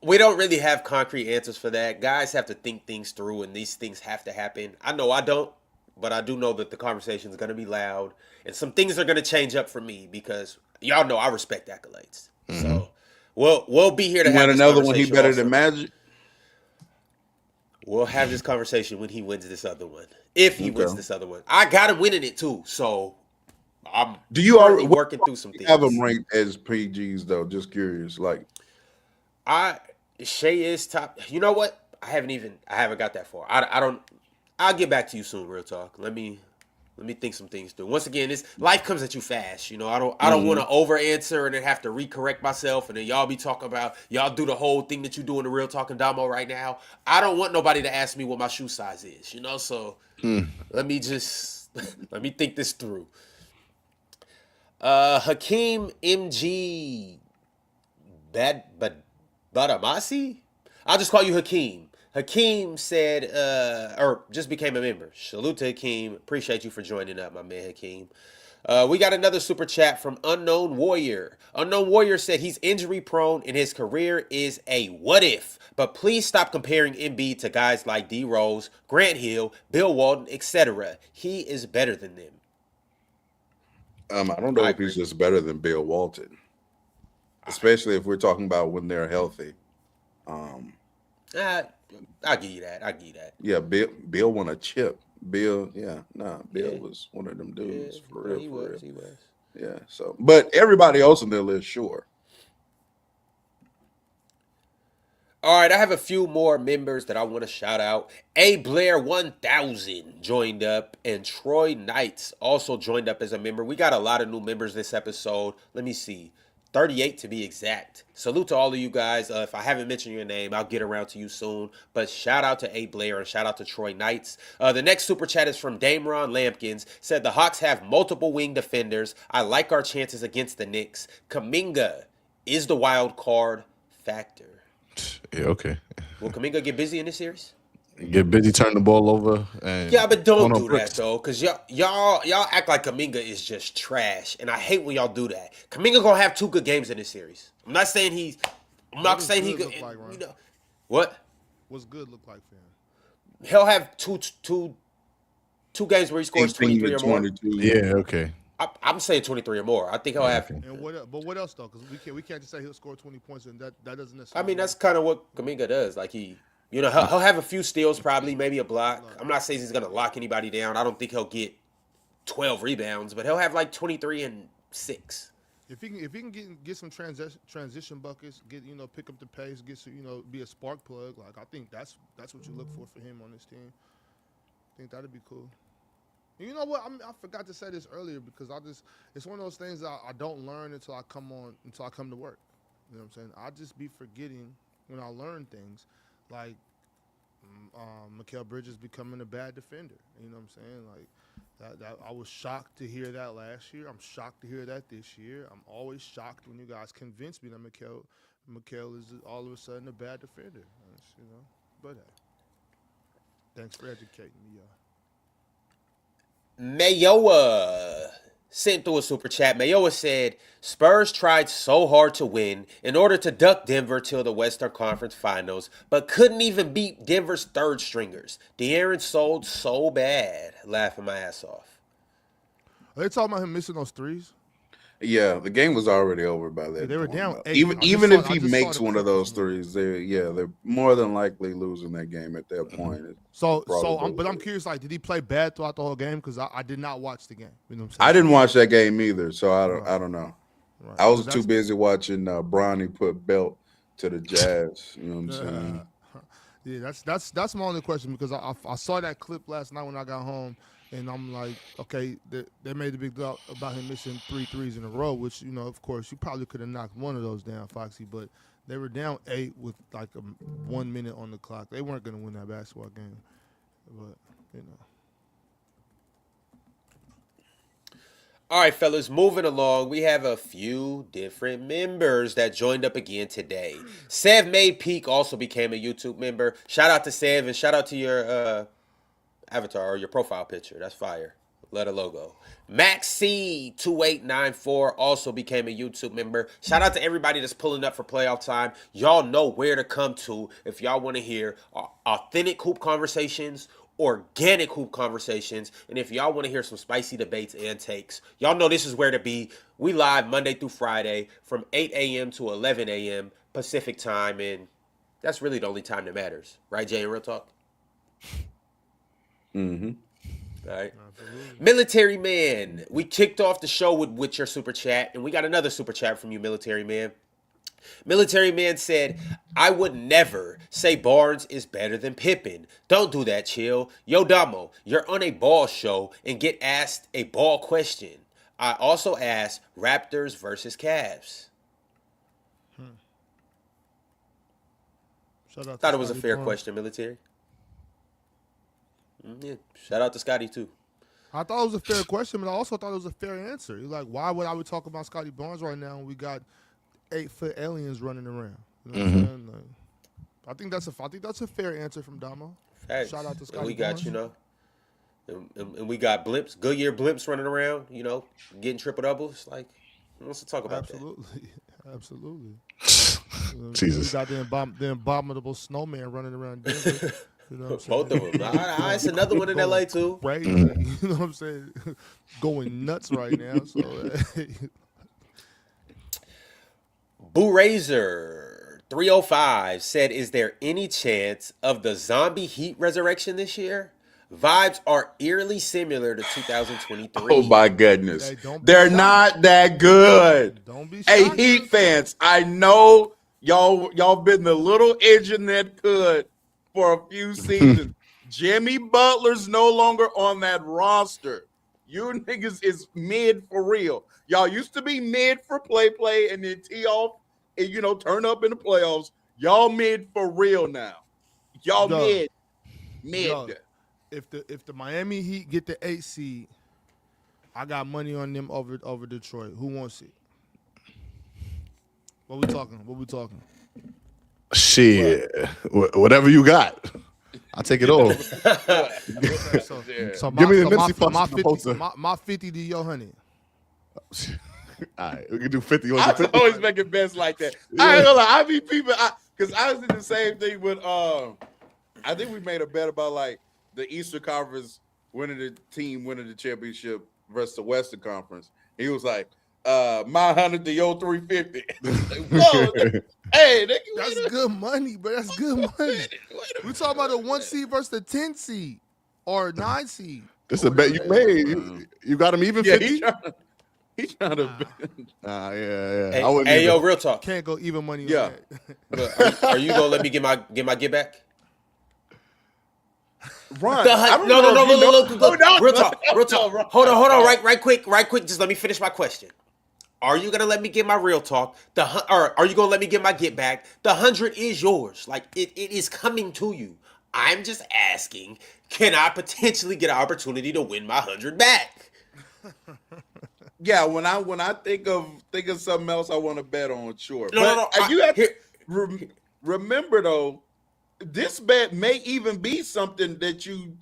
We don't really have concrete answers for that. Guys have to think things through, and these things have to happen. I know I don't, but I do know that the conversation is going to be loud, and some things are going to change up for me because y'all know I respect accolades. Mm-hmm. So we'll be here to have this another one. He better than Magic. We'll have this conversation when he wins this other one. If he wins this other one, I got him winning it too. So I'm already working through some things. Have them ranked as PGs though? Just curious. Like, Shea is top. You know what? I haven't got that far. I don't. I'll get back to you soon. Real talk. Let me think some things through. Once again, life comes at you fast. I don't want to over answer and then have to recorrect myself, and then y'all be talking about y'all do the whole thing that you do in the Real Talk and Damo right now. I don't want nobody to ask me what my shoe size is. So let me just Let me think this through. Hakeem MG Badamasi? I'll just call you Hakeem. Hakeem said, or just became a member. Salute to Hakeem. Appreciate you for joining up, my man Hakeem. We got another super chat from Unknown Warrior. Unknown Warrior said he's injury prone and his career is a what if. But please stop comparing Embiid to guys like D Rose, Grant Hill, Bill Walton, etc. He is better than them. I don't know I if he's agree. just better than Bill Walton, especially if we're talking about when they're healthy. I'll give you that. I'll give you that. Yeah, Bill won a chip. Bill Yeah. was one of them dudes for real. He For was. real. He was. Yeah. So, but everybody else on their list, sure. All right, I have a few more members that I want to shout out. A Blair 1000 joined up, and Troy Knights also joined up as a member. We got a lot of new members this episode. Let me see. 38 to be exact. Salute to all of you guys. If I haven't mentioned your name, I'll get around to you soon. But shout out to A Blair and shout out to Troy Knights. The next super chat is from Dameron Lampkins. Said the Hawks have multiple wing defenders. I like our chances against the Knicks. Kuminga is the wild card factor. Yeah, okay. Will Kuminga get busy in this series? Get busy, turn the ball over, and Yeah, but don't on do bricks. that though, cause y'all act like Kuminga is just trash, and I hate when y'all do that. Kuminga gonna have 2 good games in this series. I'm not saying he does could. good look like, Ron? You know what? What's good look like for him? He'll have two games where he scores 23 or more. 22. Yeah, okay. I'm saying 23 or more. I think he'll have. And what else though? Because we can't just say he'll score 20 points and that doesn't I necessarily. mean, that's kind of what Kuminga does. Like he'll have a few steals, probably maybe a block. I'm not saying he's gonna lock anybody down. I don't think he'll get 12 rebounds, but he'll have like 23 and 6. If he can get some transition buckets, pick up the pace, get some, be a spark plug. Like I think that's what you look for him on this team. I think that'd be cool. And you know what? I forgot to say this earlier because it's one of those things that I don't learn until I come to work. You know what I'm saying? I just be forgetting when I learn things, like Mikal Bridges becoming a bad defender. You know what I'm saying? Like that I was shocked to hear that last year. I'm shocked to hear that this year. I'm always shocked when you guys convince me that Mikal is all of a sudden a bad defender. But thanks for educating me, y'all. Mayoa sent through a super chat. Mayoa said, Spurs tried so hard to win in order to duck Denver till the Western Conference Finals, but couldn't even beat Denver's third stringers. De'Aaron sold so bad. Laughing my ass off. Are they talking about him missing those threes? Yeah, the game was already over by that. They were point. down 8. Even if he makes one of those threes, they're more than likely losing that game at that point. I'm curious. Like, did he play bad throughout the whole game? Because I did not watch the game. You know what I'm saying? I didn't watch that game either, so I don't know. Right. I was too busy watching Bronny put belt to the Jazz. You know what I'm saying? Yeah, that's my only question because I saw that clip last night when I got home. And I'm like, okay, they made a big deal about him missing 3 threes in a row, which, of course, you probably could have knocked one of those down, Foxy. But they were down 8 with like 1 minute on the clock. They weren't going to win that basketball game. But, All right, fellas, moving along. We have a few different members that joined up again today. Sev Made Peak also became a YouTube member. Shout out to Sev and shout out to your avatar or your profile picture. That's fire. Letter logo. MaxC2894 also became a YouTube member. Shout out to everybody that's pulling up for playoff time. Y'all know where to come to if y'all want to hear authentic hoop conversations, organic hoop conversations, and if y'all want to hear some spicy debates and takes, y'all know this is where to be. We live Monday through Friday from 8 a.m. to 11 a.m. Pacific time, and that's really the only time that matters. Right, Jay and Real Talk? Mm-hmm. All right. Military Man, we kicked off the show with your super chat, and we got another super chat from you, Military Man. Military Man said, I would never say Barnes is better than Pippen. Don't do that, chill. Yo, Damo, you're on a ball show and get asked a ball question. I also asked Raptors versus Cavs. Thought it was a fair question, Military. Yeah, shout out to Scotty too. I thought it was a fair question, but I also thought it was a fair answer. He's like, why would I be talking about Scotty Barnes right now when we got 8-foot aliens running around? You know what I'm saying? Like, I think that's a fair answer from Damo. Hey, Shout out to Scotty and we got, Barnes. you know, and we got blimps, Goodyear blimps running around, you know, getting triple doubles. Like, who wants to talk about Absolutely. Absolutely. Jesus. We got the abominable snowman running around Denver. You know what I'm saying? Both of them. All right, it's another one in Going LA too. crazy. You know what I'm saying? Going nuts right now. So Boo Razor 305 said, "Is there any chance of the zombie Heat resurrection this year? Vibes are eerily similar to 2023." Oh my goodness. Hey, don't be They're shocked. not that good. Don't be Hey, shocked. Heat fans, I know y'all been the little engine that could for a few seasons. Jimmy Butler's no longer on that roster. You niggas is mid for real. Y'all used to be mid for play, and then tee off and turn up in the playoffs. Y'all mid for real now. Y'all Yo. mid. Yo, if the Miami Heat get the 8 seed, I got money on them over Detroit. Who wants it? What we talking? Shit. Whatever you got. I'll take it all. So Give me the my, Nipsey Hussle my 50, poster. my 50 to your 100. All right, we can do 50. You I want to do 50? always making bets like that. I ain't gonna lie. I be people because I was in the same thing with I think we made a bet about like the Eastern Conference winning the championship versus the Western Conference. He was like, my 100 to your 350. Whoa, hey, That's good money, bro. That's good money. We talking about the 1 seed versus the 10 seed or 9 seed. This is a bet you made. You got him even yeah, 50? he's trying to. Yeah. Hey, I wouldn't hey, yo, even. real talk. Can't go even money Yeah. on that. Look, are you gonna let me get my get back? Ron, I don't No, know if you know- look. No, Real talk. Ron. Hold on. Right quick. Just let me finish my question. Are you gonna let me get my real talk? Or are you gonna let me get my get back? The 100 is yours. Like it is coming to you. I'm just asking, can I potentially get an opportunity to win my 100 back? Yeah, when I think of something else I want to bet on, sure. No. You have to remember though, this bet may even be something that you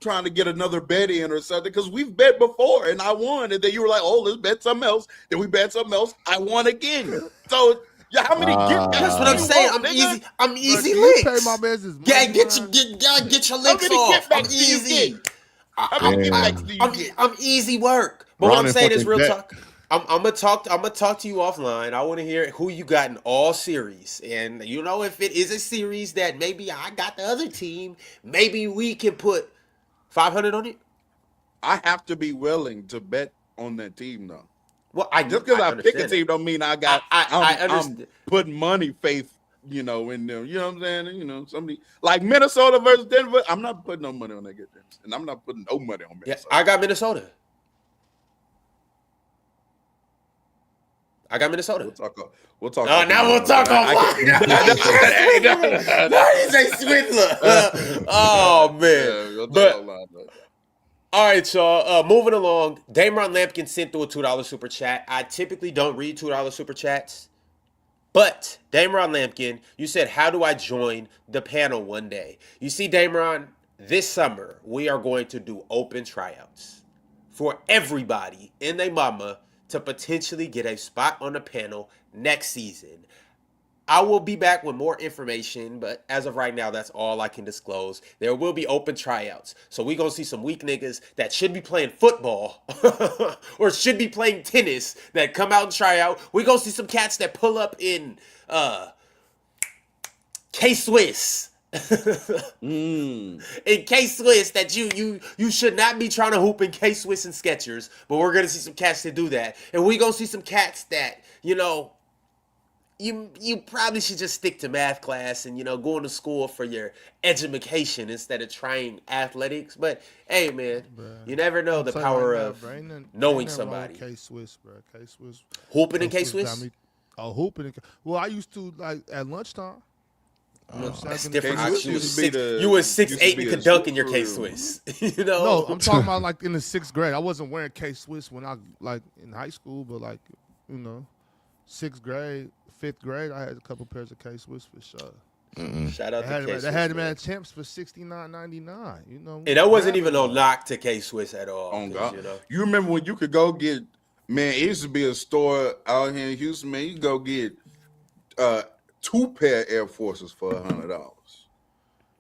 trying to get another bet in or something, because we've bet before and I won, and then you were like, "Oh, let's bet something else." Then we bet something else. I won again. So yeah, how many get backs? That's what I'm do you saying. want, nigga? I'm easy Bro, you licks. pay my man's his money, Yeah, get man. your How licks many off. get I'm backs do you easy. get? How many get backs do you get? I'm easy work. But Ron what I'm and saying is fucking real Jet. talk. I'm gonna talk to you offline. I want to hear who you got in all series, and if it is a series that maybe I got the other team, maybe we can put 500 on it. I have to be willing to bet on that team though. Well, Just because I pick a understand team don't mean I got. I I'm understand. putting money faith, in them. You know what I'm saying? And, somebody like Minnesota versus Denver. I'm not putting no money on that game, and I'm not putting no money on Yeah, Minnesota. I got Minnesota. We'll talk. Now we'll talk offline. Now he's a swindler. Oh man. All right, y'all. Moving along. Damron Lampkin sent through a $2 super chat. I typically don't read $2 super chats, but Damron Lampkin, you said, "How do I join the panel one day?" You see, Damron, this summer we are going to do open tryouts for everybody and their mama to potentially get a spot on the panel next season. I will be back with more information, but as of right now, that's all I can disclose. There will be open tryouts. So we're going to see some weak niggas that should be playing football or should be playing tennis that come out and try out. We're going to see some cats that pull up in K-Swiss. In K-Swiss that you should not be trying to hoop in K-Swiss and Skechers, but we're going to see some cats that do that. And we're going to see some cats that, you probably should just stick to math class and going to school for your education instead of trying athletics. But hey, man, you never know the power of knowing somebody. K-Swiss, bro. K-Swiss. Hooping in K-Swiss? Hooping. Well, I used to like at lunchtime. That's different. K-Swiss You was used to be the- you was used to 6'8" be and a could dunk in your super- K-Swiss. You know? No, I'm talking about like in the 6th grade. I wasn't wearing K-Swiss when I like in high school, but like 6th grade, 5th grade, I had a couple pairs of K-Swiss for sure. Shout out to K-Swiss. They had them man. at Champs for $69.99. You know, And that wasn't even no knock to K-Swiss at all. Oh, 'cause, God. you know. You remember when you could go get, man, it used to be a store out here in Houston, man, you could go get 2 pair of Air Forces for $100.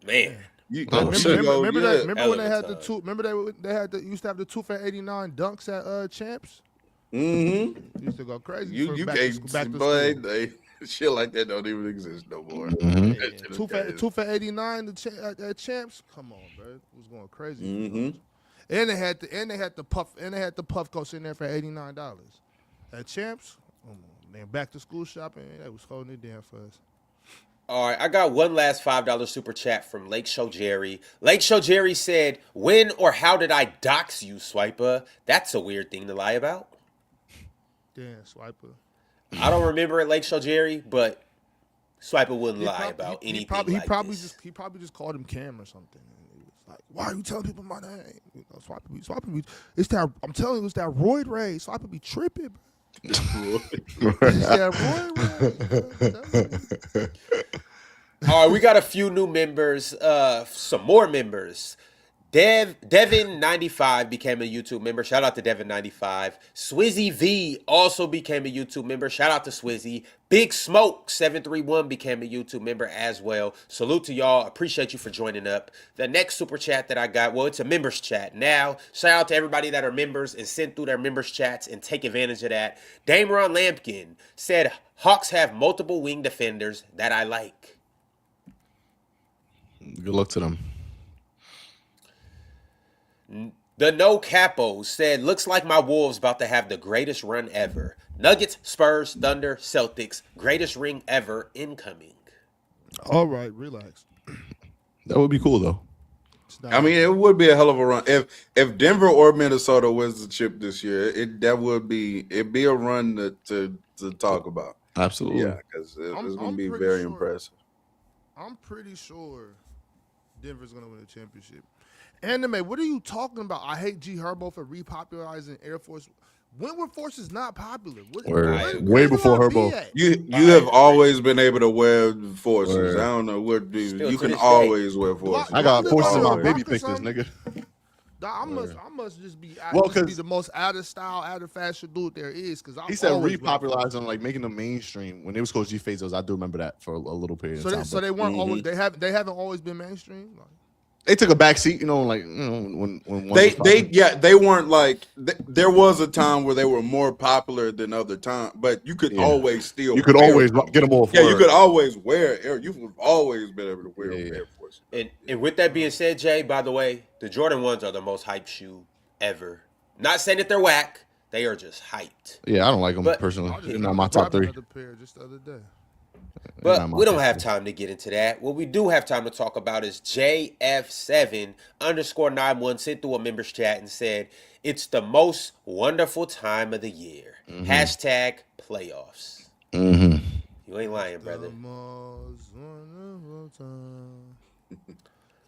Man. Remember when they had Hell of the a two? Remember they had used to have the 2 for $89 dunks at Champs. Mm-hmm. Used to go crazy. You back can't, to boy, school. shit like that don't even exist no more. Yeah. 2 for $89 at Champs. Come on, bro, it was going crazy. Mm-hmm. And they had the puff coats in there for $89 at Champs. Then back to school shopping, they was holding it down for us. All right, I got one last $5 super chat from Lake Show Jerry. Lake Show Jerry said, "When or how did I dox you, Swiper? That's a weird thing to lie about." Damn, Swiper. I don't remember it, Lake Show Jerry, but Swiper wouldn't lie about anything. He probably this. just called him Cam or something. And he was like, "Why are you telling people my name?" Swiper be. It's that I'm telling you, it's that roid rage. Swiper be tripping, bro. It's that roid rage. All right, we got a few new members, some more members. Devin95 became a YouTube member. Shout out to Devin95. Swizzy V also became a YouTube member. Shout out to Swizzy. Big Smoke 731 became a YouTube member as well. Salute to y'all. Appreciate you for joining up. The next super chat that I got, well, it's a members chat. Now, shout out to everybody that are members and send through their members chats and take advantage of that. Dameron Lampkin said, Hawks have multiple wing defenders that I like. Good luck to them. The No Capo said, looks like my Wolves about to have the greatest run ever. Nuggets, Spurs, Thunder, Celtics, greatest ring ever incoming. All right, relax. That would be cool though. I mean, it would be a hell of a run if Denver or Minnesota wins the chip this year. It'd be a run to talk about. Absolutely. Yeah, because it's going to be very impressive. I'm pretty sure Denver's going to win the championship. Anime, what are you talking about? I hate G Herbo for repopularizing Air Force. Wentworth Force is not popular. Way before Herbo. You have always been able to wear Forces. Word. I don't know what do Still you to can this always wear Forces. I got Forces in my Rock baby or pictures, something? nigga. I must just be Well, be 'cause- the most out of style, out of fashion dude there is. Because He said repopularizing, like making them mainstream. When they was called G Phasos, I do remember that for a little period of time. So they weren't always. They haven't always been mainstream. Like, They took a back seat, when one They was popular. they weren't like there was a time where they were more popular than other time, but you could always still You could wear always them. get them off. Yeah, you could always wear Air. You've always been able to wear Air Force. And with that being said, Jay, by the way, the Jordan 1s are the most hyped shoe ever. Not saying that they're whack. They are just hyped. Yeah, I don't like them But- personally. I just They're not my top three. Another pair just the other day. But Not my we don't top have three. time to get into that. What we do have time to talk about is JF7_91 sent through a members chat and said, it's the most wonderful time of the year. Hashtag playoffs. Mm-hmm. You ain't lying, The brother. most wonderful time.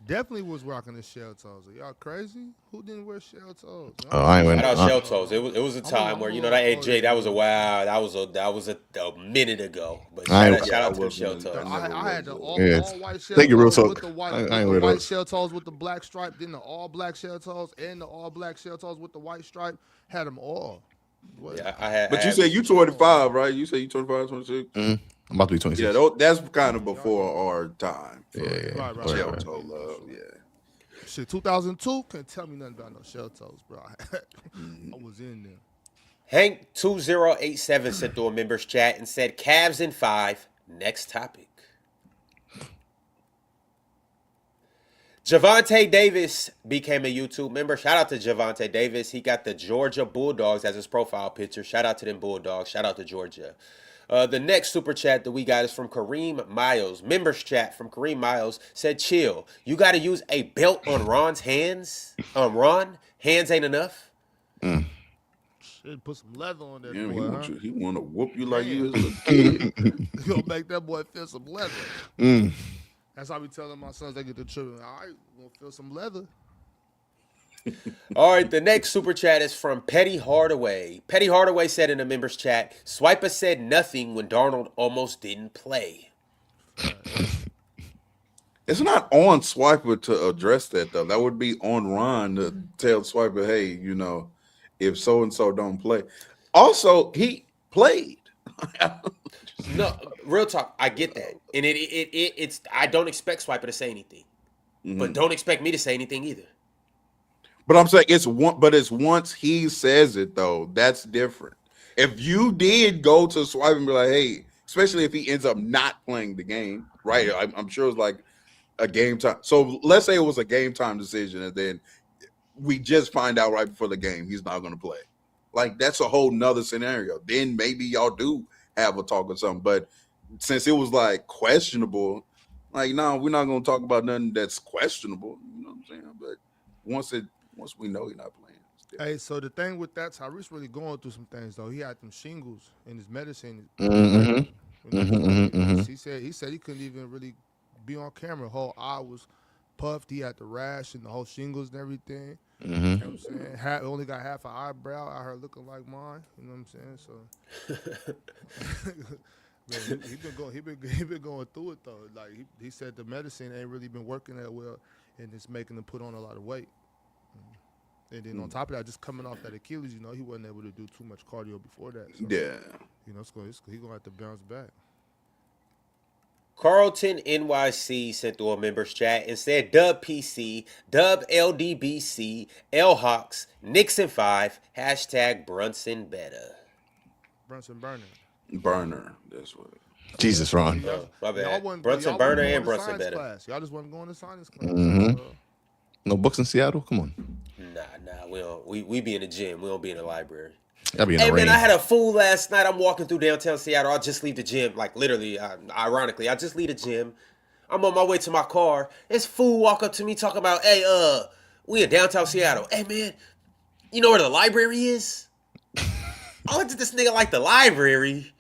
Definitely was rocking the shell toes. Are y'all crazy? Who didn't wear shell toes? Oh, I ain't Shout went. out Shell Toes. It was a time where, that AJ, that was a wow. That was a minute ago. But I ain't- shout out to I them Shell wasn't- Toes. I had the all white shell Take it real toes talk. with the white, I ain't with wear the white those. shell toes with the black stripe, then the all black shell toes and the all black shell toes with the white stripe. Had them all. What? Yeah, I had. But I you had- said you 25, right? You said you 25, 26? I'm about to be 26. Yeah, that's kind of before our time. For Right. shell toe love, yeah. Shit, 2002 couldn't tell me nothing about no shell toes, bro. I was in there. Hank2087 sent through a members chat and said, Cavs in 5. Next topic. Javante Davis became a YouTube member. Shout out to Javante Davis. He got the Georgia Bulldogs as his profile picture. Shout out to them Bulldogs. Shout out to Georgia. The next super chat that we got is from Kareem Miles. Members chat from Kareem Miles said, chill. You got to use a belt on Ron's hands. Ron, hands ain't enough. Shit, put some leather on that Damn, boy, he want to whoop you like you was a kid. You gonna make that boy feel some leather. That's how we telling my sons they get the trip. All right, we'll feel some leather. All right, the next super chat is from Petty Hardaway. Petty Hardaway said in the members chat, Swiper said nothing when Darnold almost didn't play. It's not on Swiper to address that though. That would be on Ron to tell Swiper, hey, if so and so don't play. Also, he played. No, real talk, I get that. And it's I don't expect Swiper to say anything. But don't expect me to say anything either. But I'm saying it's once he says it though, that's different. If you did go to Swiper and be like, hey, especially if he ends up not playing the game, right? I'm sure it's like a game time. So let's say it was a game time decision, and then we just find out right before the game he's not going to play. Like that's a whole nother scenario. Then maybe y'all do have a talk or something. But since it was like questionable, like no, we're not going to talk about nothing that's questionable. You know what I'm saying? But once we know he's not playing. Hey, so the thing with that, Tyrese really going through some things though. He had them shingles in his medicine. He said he couldn't even really be on camera. Whole eye was puffed. He had the rash and the whole shingles and everything. You know what I'm saying? Only got half an eyebrow out here looking like mine. You know what I'm saying? So man, he been going through it though. Like he said the medicine ain't really been working that well, and it's making him put on a lot of weight. And then on top of that, just coming off that Achilles, he wasn't able to do too much cardio before that. So, yeah. He's gonna have to bounce back. Carlton NYC sent through a members chat and said Dub PC, Dub LDBC, L Hawks, Knicks in 5, hashtag Brunson better. Brunson Burner. That's what. Jesus, Ron. My bad. Y'all Brunson y'all Burner wasn't going and to Brunson science better. class. Y'all just wasn't going to science class. No books in Seattle? Come on. Nah, we don't. We be in the gym. We don't be in the library. Gotta be in the Hey rain. man, I had a fool last night. I'm walking through downtown Seattle. I just leave the gym, like literally, ironically, I just leave the gym. I'm on my way to my car. This fool walk up to me talking about, hey, we in downtown Seattle. Hey man, you know where the library is? I looked at this nigga like the library.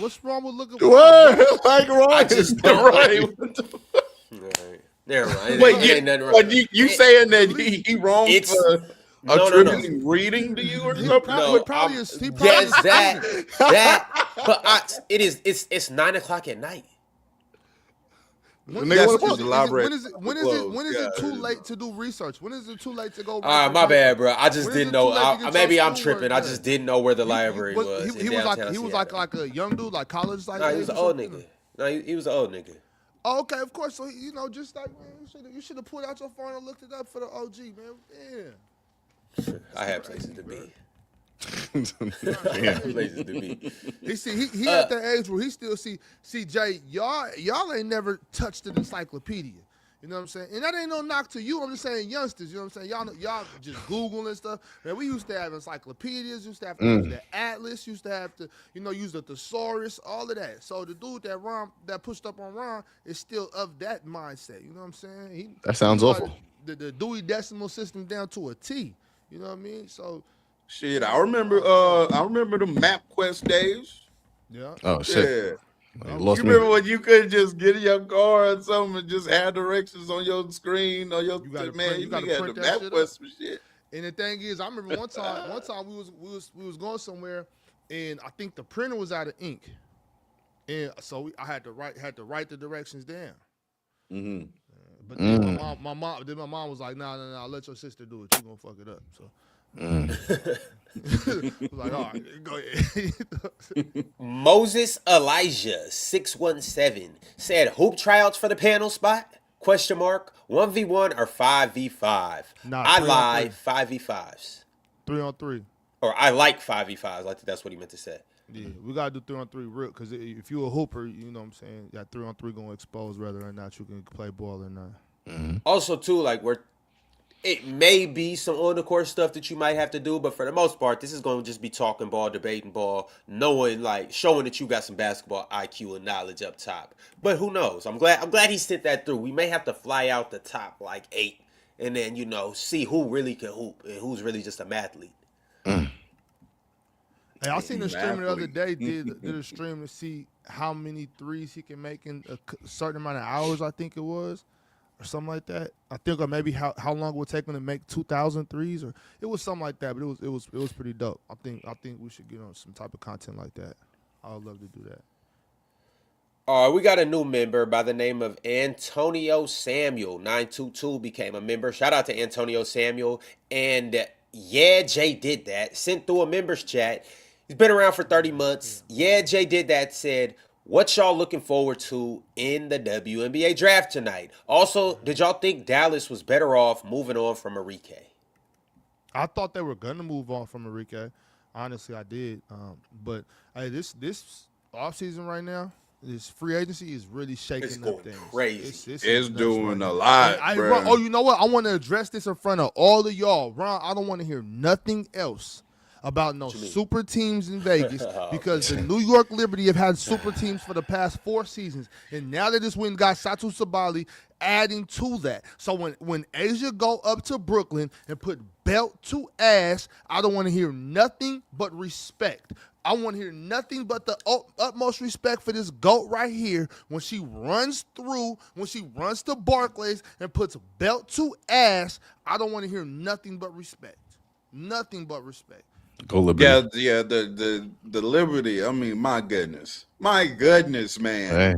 What's wrong with looking? What? Like Ron? I just don't. right. Right. Never mind. Wait, It ain't nothing wrong. but you saying that he wrong It's- for No. attributing reading to you or something? No, probably I'm- is- he probably yes, is that. But it's 9 o'clock at night. When Nigga, is what the library when is it too closed? late to do research? When is it too late to go? My bad, bro. I just When is didn't it know. too late to get Maybe your I'm schoolwork tripping. I done? just didn't know where the library was. He was like a young dude, like college, like. No, he age was an or old something? nigga. No, he was an old nigga. Oh, okay, of course. So just like man, you should have pulled out your phone and looked it up for the OG, man. Yeah. I had places to be. Yeah. Places to be. He at that age where he still see Jay, y'all ain't never touched an encyclopedia. You know what I'm saying? And that ain't no knock to you. I'm just saying youngsters, you know what I'm saying? Y'all just Google and stuff. Man, we used to have encyclopedias, used to have to use the atlas, used to have to, use the thesaurus, all of that. So the dude that pushed up on Ron is still of that mindset. You know what I'm saying? That sounds he awful. The Dewey Decimal System down to a T. You know what I mean? So Shit, I remember the MapQuest days. yeah. Oh, shit. Yeah. You lost You me. remember when you could just get in your car or something and just have directions on your screen or your You gotta man? print- You you gotta had print the that shit MapQuest for shit. And the thing is, I remember one time we was going somewhere, and I think the printer was out of ink, and so I had to write the directions down. Mm-hmm. But then my mom was like, "Nah, let your sister do it. You gonna fuck it up." So. I was like, all right, go ahead. Moses Elijah 617 said hoop tryouts for the panel spot? Question mark. 1v1 or 5v5? Nah, I 3-on-3. lie. 5v5s. 3-on-3. Or I like 5v5s. I think that's what he meant to say. Yeah, we gotta do 3-on-3 real, because if you a hooper, you know what I'm saying. That 3-on-3 gonna expose whether or not you can play ball or not. Also, too, like it may be some on the court stuff that you might have to do, but for the most part, this is going to just be talking ball, debating ball, knowing, like, showing that you got some basketball IQ and knowledge up top. But who knows? I'm glad he sent that through. We may have to fly out the top like 8 and then, see who really can hoop and who's really just a mathlete. Hey, I seen a He's an streamer the other athlete. day did a stream to see how many threes he can make in a certain amount of hours. I think it was, or something like that. I think, or maybe how long it would take him to make 2,000 threes, or it was something like that. But it was pretty dope. I think we should get on some type of content like that. I would love to do that. We got a new member by the name of Antonio Samuel. 922 became a member. Shout out to Antonio Samuel. And yeah, Jay did that. Sent through a members chat. He's been around for 30 months. Yeah, Jay did that. Said, what y'all looking forward to in the WNBA draft tonight? Also, did y'all think Dallas was better off moving on from Enrique? I thought they were gonna move on from Enrique. Honestly, I did. But hey, this offseason right now, this free agency is really shaking It's up going things. crazy. It's nuts doing right a now. lot, Ron, bro. you know what? I want to address this in front of all of y'all. Ron, I don't want to hear nothing else about no super teams in Vegas because the New York Liberty have had super teams for the past 4 seasons, and now they just went and got Satu Sabali adding to that. So when Asia go up to Brooklyn and put belt to ass, I don't want to hear nothing but respect. I want to hear nothing but the utmost respect for this GOAT right here when she runs to Barclays and puts belt to ass. I don't want to hear nothing but respect. Nothing but respect. Go Liberty. Yeah. The Liberty. I mean, my goodness, man. Hey.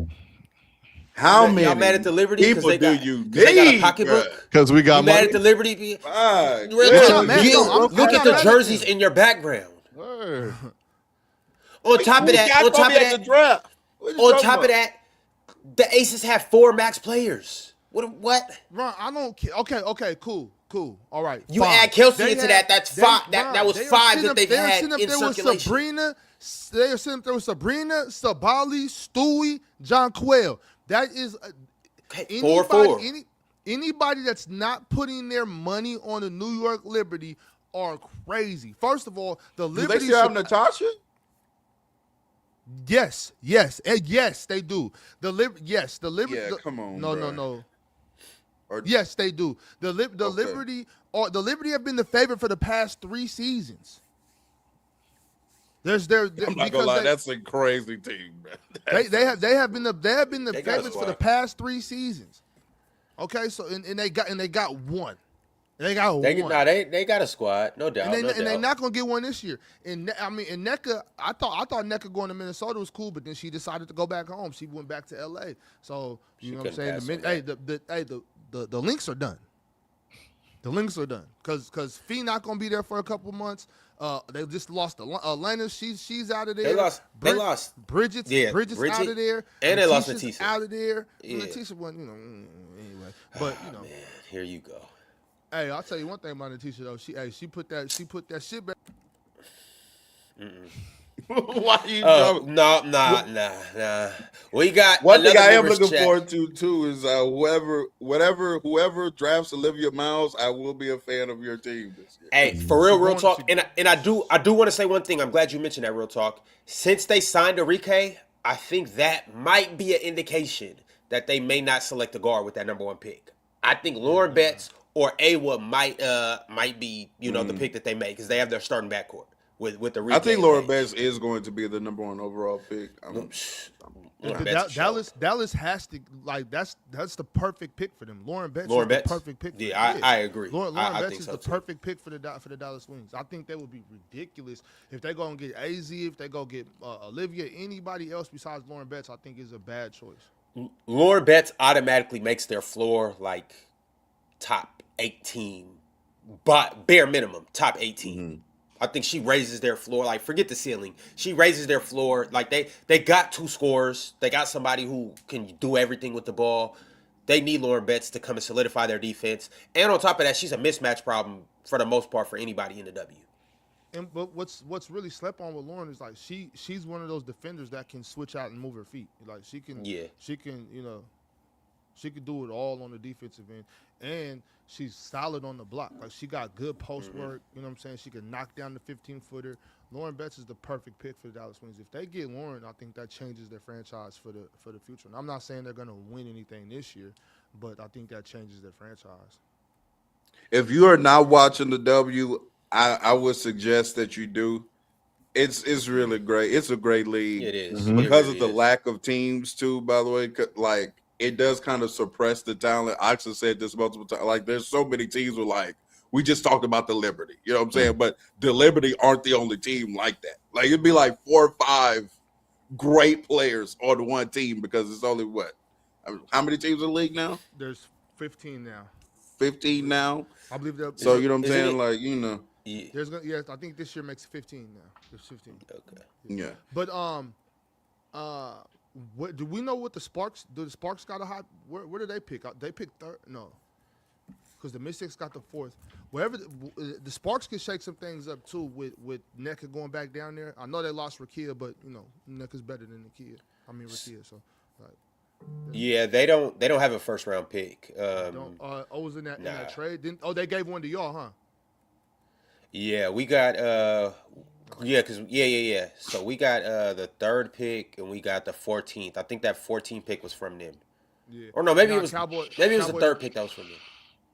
How many Y'all mad at the Liberty people they got, do you they got a need, pocketbook? Because we got You mad money. at the Liberty? My Real goodness. talk, mad. No, I'm look not at the mad at jerseys them. in your background. Word. On top of that, draft. on top of that, the Aces have 4 max players. What? Ron, I don't care. Okay, cool. All right. You fine. add Kelsey They into had- that, that's they- 5. Ron, That was they are 5 sitting that up- they've they are had sitting up in there with circulation. they are sitting up there with Sabrina, Sabali, Stewie, John Quayle. That is Okay, 4-4. Anybody that's not putting their money on the New York Liberty are crazy. First of all, the Do they Liberty still have Natasha? Yes, and yes, they do. The Liberty. Yeah, come on, No. Or- Yes, they do. The Okay. Liberty have been the favorite for the past 3 seasons. I'm not gonna lie, that's a crazy team, man. they have been the They got a favorites for the squad. past 3 seasons. Okay, so and they got one. They got one. They got a squad, no doubt. And no they're doubt. not gonna get one this year. And NECA, I thought NECA going to Minnesota was cool, but then she decided to go back home. She went back to LA. So you know what I'm saying. The links are done. The links are done because Fee not gonna be there for a couple months. They just lost Atlanta. She's out of there. They lost. Bridget's out of there. And they lost Letitia's Natisa. out of there. Yeah. Letitia wasn't, anyway. But Man, here you go. hey, I'll tell you one thing about Letitia though. She put that shit back. Why you Oh, jumping? nah. We got One thing another I am members looking chat. forward to too is whoever drafts Olivia Miles, I will be a fan of your team this year. Hey, for real talk, and I do want to say one thing. I'm glad you mentioned that, real talk. Since they signed Enrique, I think that might be an indication that they may not select a guard with that number 1 pick. I think Lauren Betts or Awa might be the pick that they make because they have their starting backcourt with the. I think Laura Betts is going to be the number 1 overall pick. Dallas has to that's the perfect pick for them. Lauren Betts is Betts? the perfect pick. For Yeah, them. I agree. Lauren I Betts think is so the too. perfect pick for the Dallas Wings. I think that would be ridiculous if they go and get AZ. If they go get Olivia, anybody else besides Lauren Betts, I think is a bad choice. Lauren Betts automatically makes their floor like top 18, but bare minimum top 18. Mm-hmm. I think she raises their floor. Like, forget the ceiling. She raises their floor. Like, they got 2 scorers. They got somebody who can do everything with the ball. They need Lauren Betts to come and solidify their defense. And on top of that, she's a mismatch problem for the most part for anybody in the W. But what's really slept on with Lauren is like she's one of those defenders that can switch out and move her feet. Like she can do it all on the defensive end, and she's solid on the block. Like she got good post work. You know what I'm saying? She can knock down the 15-footer. Lauren Betts is the perfect pick for the Dallas Wings. If they get Lauren, I think that changes their franchise for the future. And I'm not saying they're going to win anything this year, but I think that changes their franchise. If you are not watching the W, I would suggest that you do. It's really great. It's a great league. It is. Mhm. It Because really of the is. lack of teams too, by the way, like it does kind of suppress the talent. I actually said this multiple times. Like there's so many teams where like we just talked about the Liberty, you know what I'm saying? But the Liberty aren't the only team like that. Like it'd be like 4 or 5 great players on one team because it's only what? How many teams in the league now? There's 15 now. 15 now. I believe that. So you know what I'm Isn't saying? it- Like, you know, Yeah. There's gonna, yeah, I think this year makes 15 now. There's 15. Okay. yeah. But what do we know? What the Sparks? Do the Sparks got a high? Where did they pick? They picked third. No, because the Mystics got the fourth. Wherever the Sparks can shake some things up too with NECA going back down there. I know they lost Rakia, but you know NECA's better than Rakia. So like, Yeah, they don't have a first round pick. was in Nah. that trade? They gave one to y'all, huh? Yeah, we got yeah. So we got the third pick and we got the 14th. I think that 14th pick was from them. Yeah. Or no, maybe Nah, it was the Cowboys- third pick that was from them.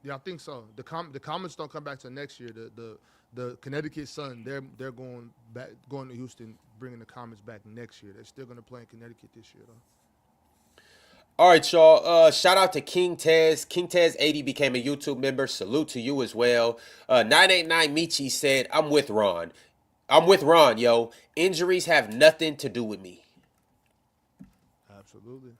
Yeah, I think so. The Comets don't come back till next year. The Connecticut Sun, they're going to Houston, bringing the Comets back next year. They're still going to play in Connecticut this year though. All right, y'all. Shout out to King Tez. King Tez 80 became a YouTube member. Salute to you as well. 989 Michi said, I'm with Ron. I'm with Ron, yo. Injuries have nothing to do with me. Absolutely.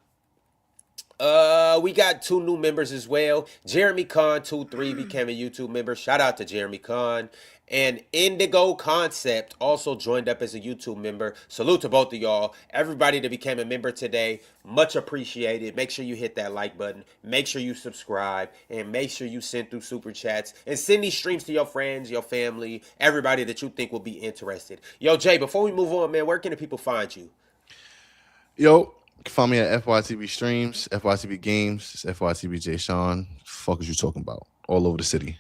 We got 2 new members as well. Jeremy Khan 23 became a YouTube member. Shout out to Jeremy Khan. And Indigo Concept also joined up as a YouTube member. Salute to both of y'all. Everybody that became a member today, much appreciated. Make sure you hit that like button. Make sure you subscribe. And make sure you send through super chats. And send these streams to your friends, your family, everybody that you think will be interested. Yo, Jay, before we move on, man, where can the people find you? Yo, you can find me at FYTV Streams, FYTV Games, it's FYTV J Sean. Fuck is you talking about? All over the city.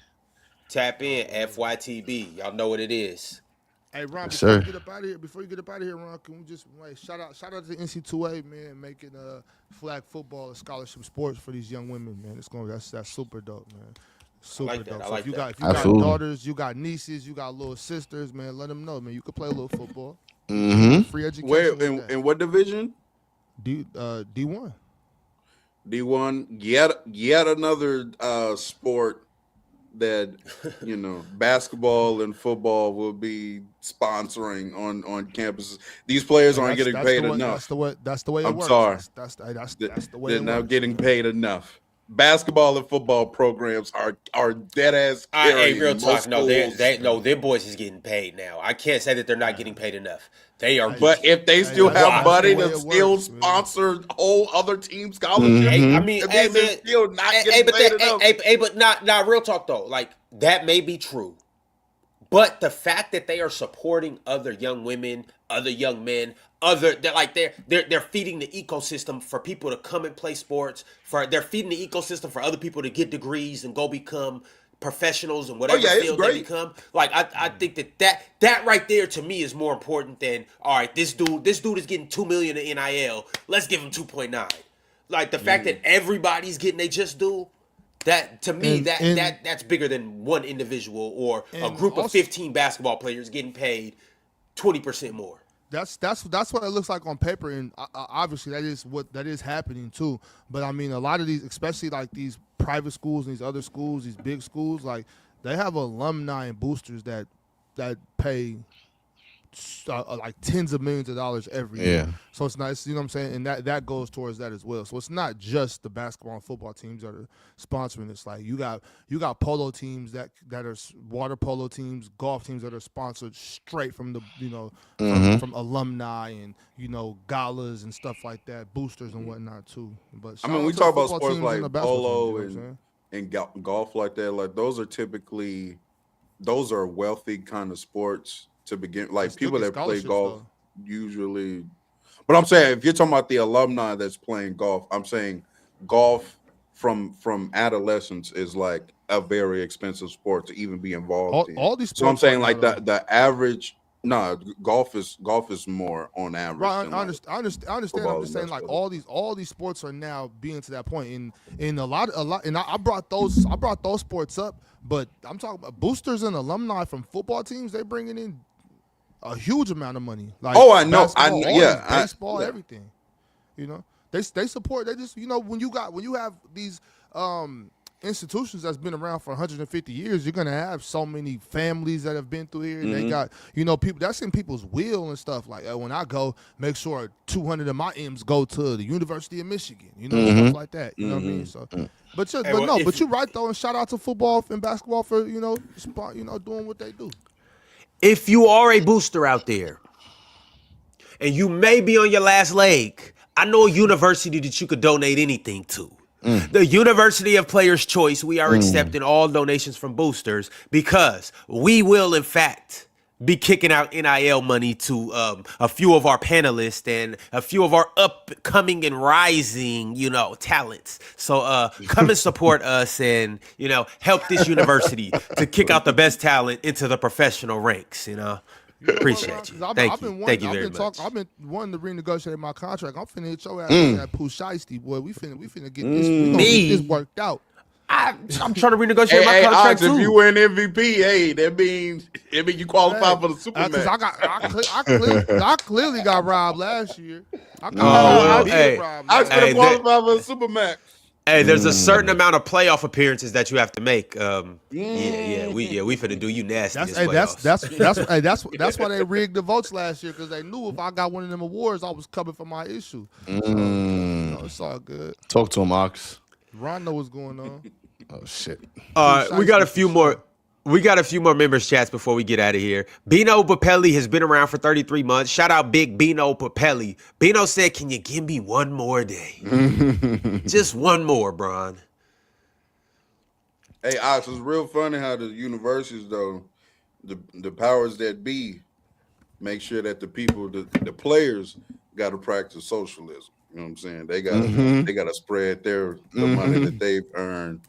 Tap in, FYTB. Y'all know what it is. Hey Ron, Yes, before sir. you get up out of here, Ron, can we just shout out to the NC2A, man, making flag football a scholarship sports for these young women, man. That's super dope, man. Super like that. dope. I So like if you that. got Absolutely. daughters, you got nieces, you got little sisters, man, let them know, man. You can play a little football. Mm-hmm. Free education. Where with that. in what division? D1. D1. Yet another sport that you know basketball and football will be sponsoring on campuses. These players aren't getting paid enough. That's the way it I'm works. sorry. That's the way They're it not works. getting paid enough. Basketball and football programs are dead ass. Hey, real talk. No, schools. them boys is getting paid now. I can't say that they're not getting paid enough. They are. But if they still that's have the money way to it still works, man. sponsor whole other team scholarships, Hey, I mean, it hey, means they're man, still not hey, getting but paid enough. but not real talk though. Like that may be true, but the fact that they are supporting other young women, other young men, they're feeding the ecosystem for people to come and play sports. They're feeding the ecosystem for other people to get degrees and go become professionals and whatever yeah, it's field they great. become. Like I think that right there to me is more important than all right. This dude is getting $2 million in NIL. Let's give him 2.9. Like the fact that everybody's getting they just do. That to me, that's bigger than one individual or a And group of also- 15 basketball players getting paid 20% more. That's what it looks like on paper, and obviously that is happening too. But I mean, a lot of these, especially like these private schools and these other schools, these big schools, like they have alumni and boosters that pay like tens of millions of dollars every year. So it's nice, you know what I'm saying, and that goes towards that as well. So it's not just the basketball and football teams that are sponsoring. It's like you got polo teams that are water polo teams, golf teams that are sponsored straight from the from alumni and galas and stuff like that, boosters and whatnot too. But I mean, we talk about sports like polo and golf like that. Like those are wealthy kind of sports to begin. Like people that play golf usually. But I'm saying if you're talking about the alumni that's playing golf, I'm saying golf from adolescence is like a very expensive sport to even be involved in. All these sports. So I'm saying like the average. No, golf is more on average. Right, than I understand. I'm just saying, like all these sports are now being to that point. In a lot, and I brought those sports up, but I'm talking about boosters and alumni from football teams. They bringing in a huge amount of money. Like Oh, I know. basketball, baseball, yeah. everything. You know, they support. They just when you have these institutions that's been around for 150 years, you're gonna have so many families that have been through here, and they got people that's in people's will and stuff. Like when I go, make sure 200 of my M's go to the University of Michigan, stuff like that. You know what I mean? So, but you're right though, and shout out to football and basketball for doing what they do. If you are a booster out there and you may be on your last leg, I know a university that you could donate anything to. The University of Players' Choice, we are accepting all donations from boosters because we will, in fact, be kicking out NIL money to a few of our panelists and a few of our upcoming and rising, talents. So come and support us and, help this university to kick out the best talent into the professional ranks, Appreciate you. Thank you very much. I've been wanting to renegotiate my contract. I'm finna hit your ass with that Pooh Shiesty, boy. We finna get this. We gonna get this worked out. I'm trying to renegotiate my contract too. If you win MVP, hey, that means you qualify for the Super Max. I clearly got robbed last year. I could have qualified for the Super Max. Hey, there's a certain amount of playoff appearances that you have to make. We finna do you nasty. That's why they rigged the votes last year, because they knew if I got one of them awards, I was coming for my issue. So, it's all good. Talk to him, Ox. Ron know what's going on. Oh shit. We got a few more. We got a few more members chats before we get out of here. Bino Papelli has been around for 33 months. Shout out Big Bino Papelli. Bino said, "Can you give me one more day? Just one more, Bron." Hey, Ox, it's real funny how the universities, though, the powers that be, make sure that the people, the players, got to practice socialism. You know what I'm saying? They got to spread the money that they've earned,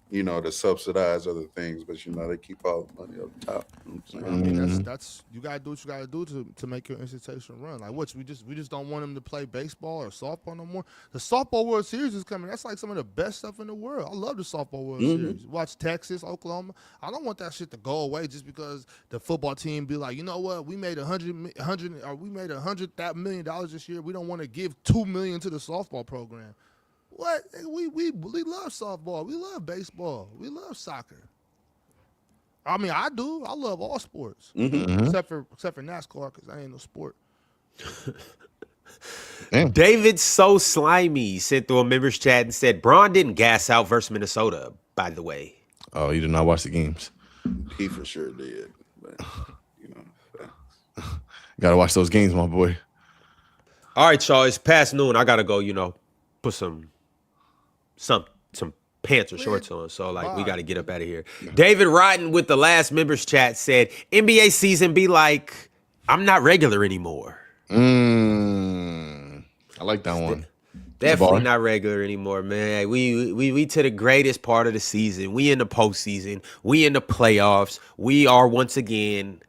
to subsidize other things, but they keep all the money up top. You know what I'm saying? I mean, that's you gotta do what you gotta do to make your institution run. Like we just don't want them to play baseball or softball no more. The softball World Series is coming. That's like some of the best stuff in the world. I love the softball World Series. Watch Texas, Oklahoma. I don't want that shit to go away just because the football team be like, you know what, we made $100 million this year. We don't want to give $2 million to the softball program. What? We love softball. We love baseball. We love soccer. I mean, I do. I love all sports, except for NASCAR, because I ain't no sport. David So Slimy sent through a members chat and said, "Braun didn't gas out versus Minnesota, by the way." Oh, you did not watch the games. He for sure did. But, Gotta watch those games, my boy. All right, y'all. It's past noon. I gotta go. Put some pants or shorts on. So we got to get up out of here. David Rotten with the last members chat said, NBA season be like, I'm not regular anymore. I like that one. Definitely not regular anymore, man. We to the greatest part of the season. We in the postseason. We in the playoffs. We are once again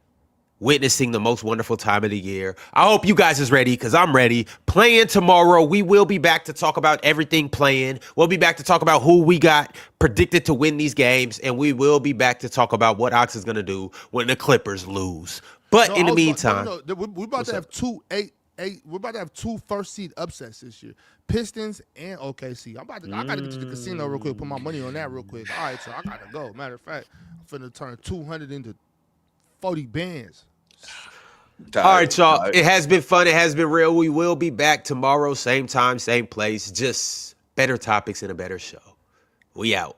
witnessing the most wonderful time of the year. I hope you guys is ready, because I'm ready. Playing tomorrow, we will be back to talk about everything playing. We'll be back to talk about who we got predicted to win these games, and we will be back to talk about what Ox is going to do when the Clippers lose. But in the meantime, we're about to have we're about to have two first seed upsets this year. Pistons and OKC. I gotta get to the casino real quick, put my money on that real quick. All right, so I gotta go. Matter of fact, I'm finna turn 200 into 40 bands. All right, y'all. It has been fun. It has been real. We will be back tomorrow, same time, same place. Just better topics and a better show. We out.